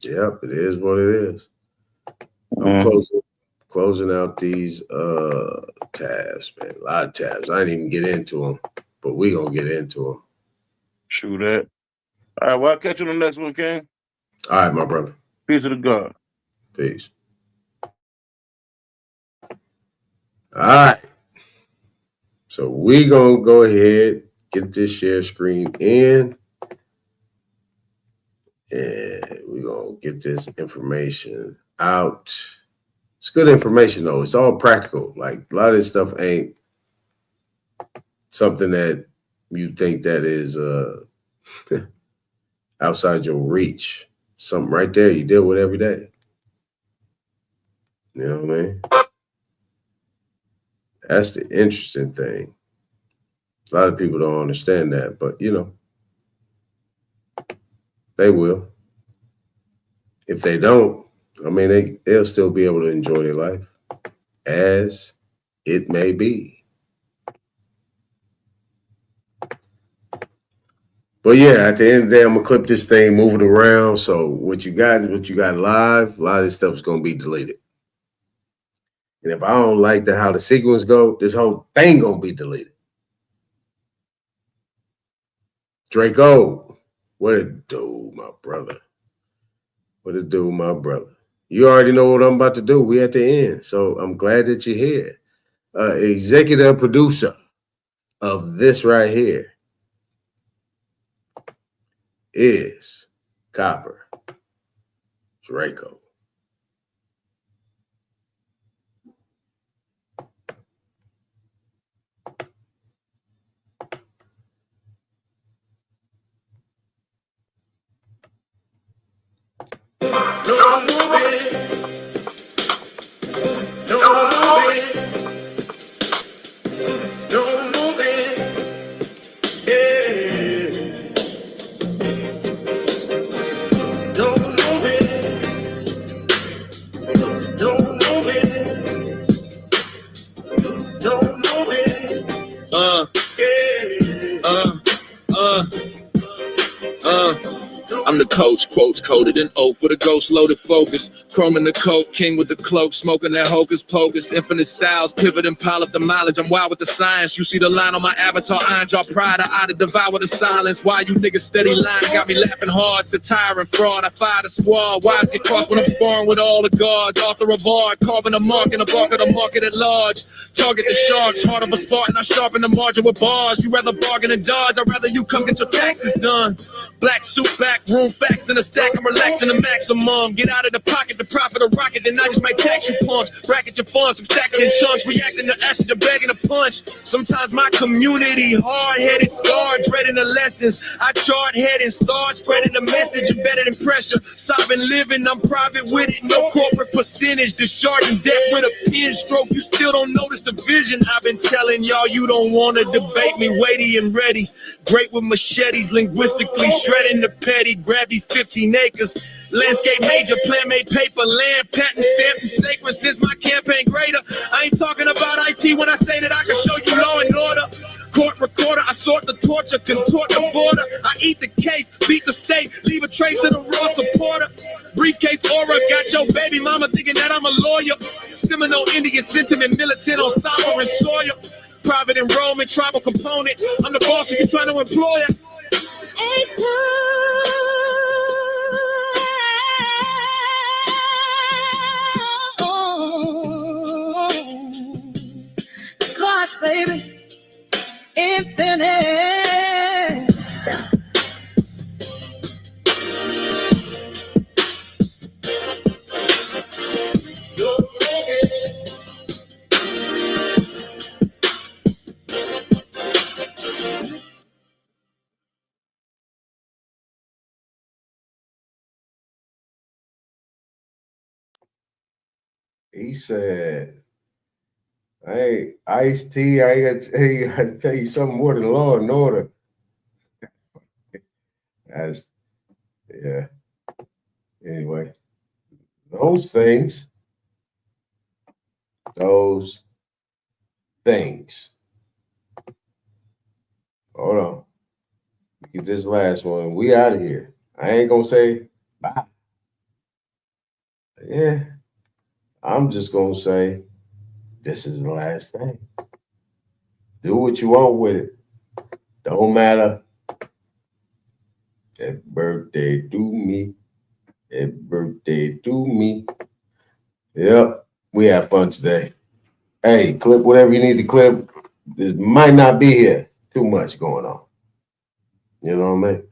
Yep, it is what it is. I'm closing out these tabs, man. A lot of tabs. I didn't even get into them, but we gonna get into them. True that. All right, well, I'll catch you on the next one, King. All right, my brother. Peace to the God. Peace. All right. So we gonna go ahead, get this share screen in, and we're gonna get this information out. It's good information though. It's all practical. Like a lot of this stuff ain't something that you think that is outside your reach. Something right there you deal with every day. You know what I mean? That's the interesting thing. A lot of people don't understand that, but they will. If they don't, they'll still be able to enjoy their life as it may be. But yeah, at the end of the day, I'm gonna clip this thing, move it around. So what you got live, a lot of this stuff is gonna be deleted. And if I don't like how the sequence go, this whole thing gonna be deleted. Draco, what it do, my brother? What it do, my brother? You already know what I'm about to do. We at the end. So I'm glad that you're here. Executive producer of this right here is Copper Draco. Don't move it. Don't move it. Don't move it. Yeah. Don't move it. Don't move it. Don't move it. I'm the coach, quotes coded in oak with a ghost loaded focus. Chrome in the coat, king with the cloak, smoking that hocus pocus. Infinite styles, pivot and pile up the mileage. I'm wild with the science. You see the line on my avatar, iron jaw pride. I to devour the silence. Why you niggas steady lying? Got me laughing hard, satire and fraud. I fire the squad. Wise get crossed when I'm sparring with all the guards. Author of art, carving a mark in the bark of the market at large. Target the sharks, heart of a Spartan. I sharpen the margin with bars. You rather bargain and dodge. I'd rather you come get your taxes done. Black suit, back room, facts in a stack. I'm relaxing the maximum. Get out of the pocket, the profit of rocket. Then I just might tax you punks. Bracket your funds, subtracting in chunks. Reacting to ashes, you're begging to punch. Sometimes my community hard-headed, scarred, dreading the lessons. I chart head and start spreading the message. Embedded in pressure. Sobbing living, I'm private with it. No corporate percentage. Discharging debt with a pen stroke. You still don't notice the vision. I've been telling y'all you don't want to debate me. Weighty and ready. Great with machetes, linguistically shredding the petty. Grab these 15 acres. Landscape major, plan made paper. Land patent stamped and sacred since my campaign greater. I ain't talking about Ice-T when I say that I can show you law and order. Court recorder, I sort the torture, contort the border. I eat eat the case, beat the state, leave a trace in a raw supporter. Briefcase aura, got your baby mama thinking that I'm a lawyer. Seminole Indian sentiment, militant on sovereign soil. Private enrollment, tribal component. I'm the boss, you trying to employ it. Clocks, baby, infinite. He said, "Hey, Ice-T, I got to tell you something more than Law and Order." As yeah. Anyway, those things. Hold on. Get this last one. We out of here. I ain't gonna say bye. Yeah. I'm just gonna say this is the last thing. Do what you want with it. Don't matter. Happy birthday to me. Happy birthday to me. Yep. We had fun today. Hey, clip whatever you need to clip. This might not be here. Too much going on. You know what I mean?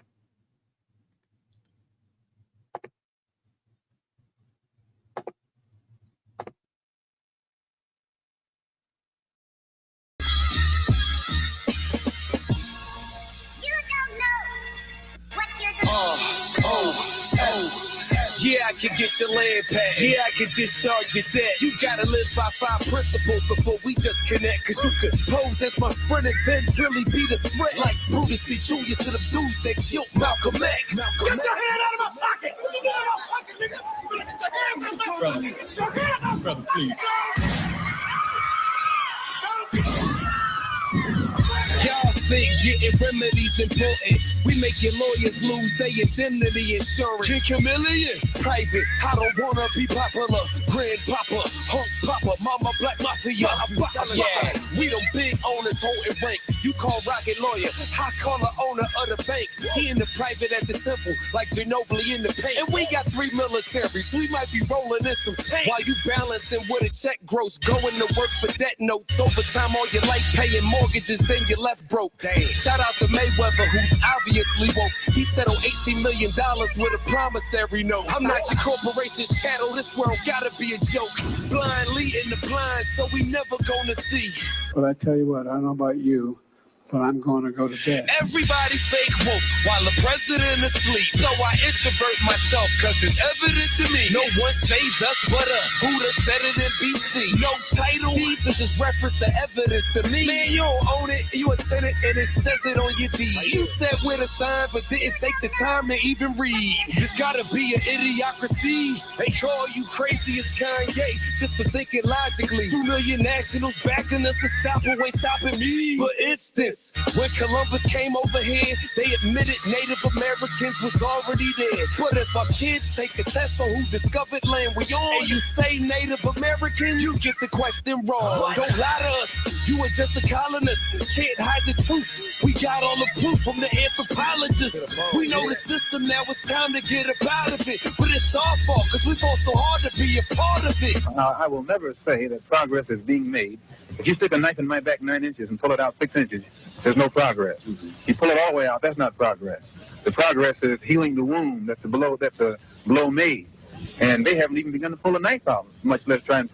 Yeah, I can get your land paid. Yeah, I can discharge your debt. You gotta live by 5 principles before we just connect. Cause you could pose as my friend and then really be the threat. Like Brutus B. Julius to the dudes that killed Malcolm X. Get your hand out of my pocket! Get your hand out of my pocket, nigga! Get your hand out of my pocket! Get your hand out! Brother, please. Y'all think getting remedies important. We make your lawyers lose their indemnity insurance. King Chameleon, private, I don't wanna be popular. Grandpapa, Hunk Papa, Mama Black Mafia. Yeah, we them big owners holding rank. You call Rocket Lawyer, I call the owner of the bank. He in the private at the temple, like Ginobili in the paint. And we got 3 militaries, we might be rolling in some tanks. While you balancing with a check gross, going to work for debt notes. Overtime all your life paying mortgages, then you left broke. Damn. Shout out to Mayweather, who's obviously woke. He settled $18 million with a promissory note. I'm not your corporation's chattel, this world gotta be a joke. Blind leading the blind, so we never gonna see. But I tell you what, I don't know about you, but I'm going to go to bed. Everybody fake woke while the president is asleep. So I introvert myself cause it's evident to me. No one saves us but us. Who'da said it in BC? No title deed to just reference the evidence to me. Man, you don't own it, you a tenant and it says it on your deed. You said with a sign but didn't take the time to even read. There's gotta be an idiocracy. They call you crazy as Kanye just for thinking logically. 2 million nationals backing us to stop who ain't stopping me. For instance, when Columbus came over here, they admitted Native Americans was already there. But if our kids take a test on who discovered land we on, and you say Native Americans, you get the question wrong. Don't lie to us, you are just a colonist. Can't hide the truth, we got all the proof from the anthropologists. We know the system, now it's time to get up out of it. But it's our fault, cause we fought so hard to be a part of it. Now, I will never say that progress is being made. If you stick a knife in my back 9 inches and pull it out 6 inches, there's no progress. You pull it all the way out, that's not progress. The progress is healing the wound that's a blow made. And they haven't even begun to pull a knife out, much less try and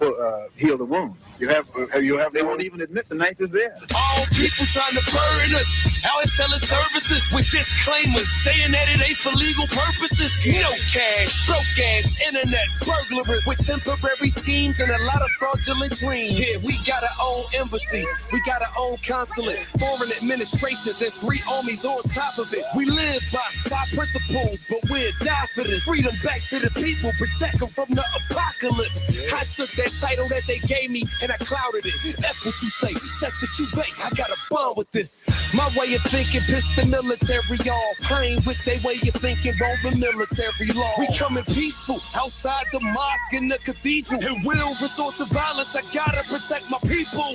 heal the wound. They won't even admit the knife is there. All people trying to burn us, out and selling services with disclaimers, saying that it ain't for legal purposes. No cash, broke ass, internet burglars with temporary schemes and a lot of fraudulent dreams. Yeah, we got our own embassy, we got our own consulate, foreign administrations and 3 armies on top of it. We live by 5 principles, but we'll die for this. Freedom back to the people, protect them from the apocalypse. I took that title that they gave me and I clouded it. F what you say, sets the QB. I got a bond with this. My way of thinking pissed the military off. I ain't with they way of thinking, Roman military law. We coming peaceful outside the mosque and the cathedral. And will resort to violence. I gotta protect my people.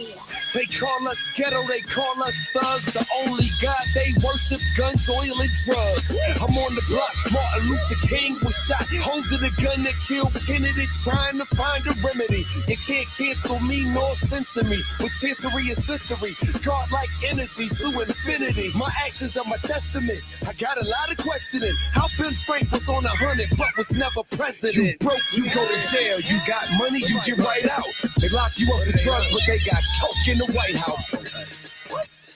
They call us ghetto, they call us thugs. The only God they worship, guns, oil, and drugs. I'm on the block, Martin Luther King was shot. Holding a gun that killed Kennedy, trying to find a remedy. You can't cancel me nor censor me. With chancery and sensory, God-like energy to infinity. My actions are my testament. I got a lot of questioning. How Ben Frank was on 100 but was never president. You broke, you go to jail. You got money, you get right out. They lock you up for drugs, but they got coke in the White House. What?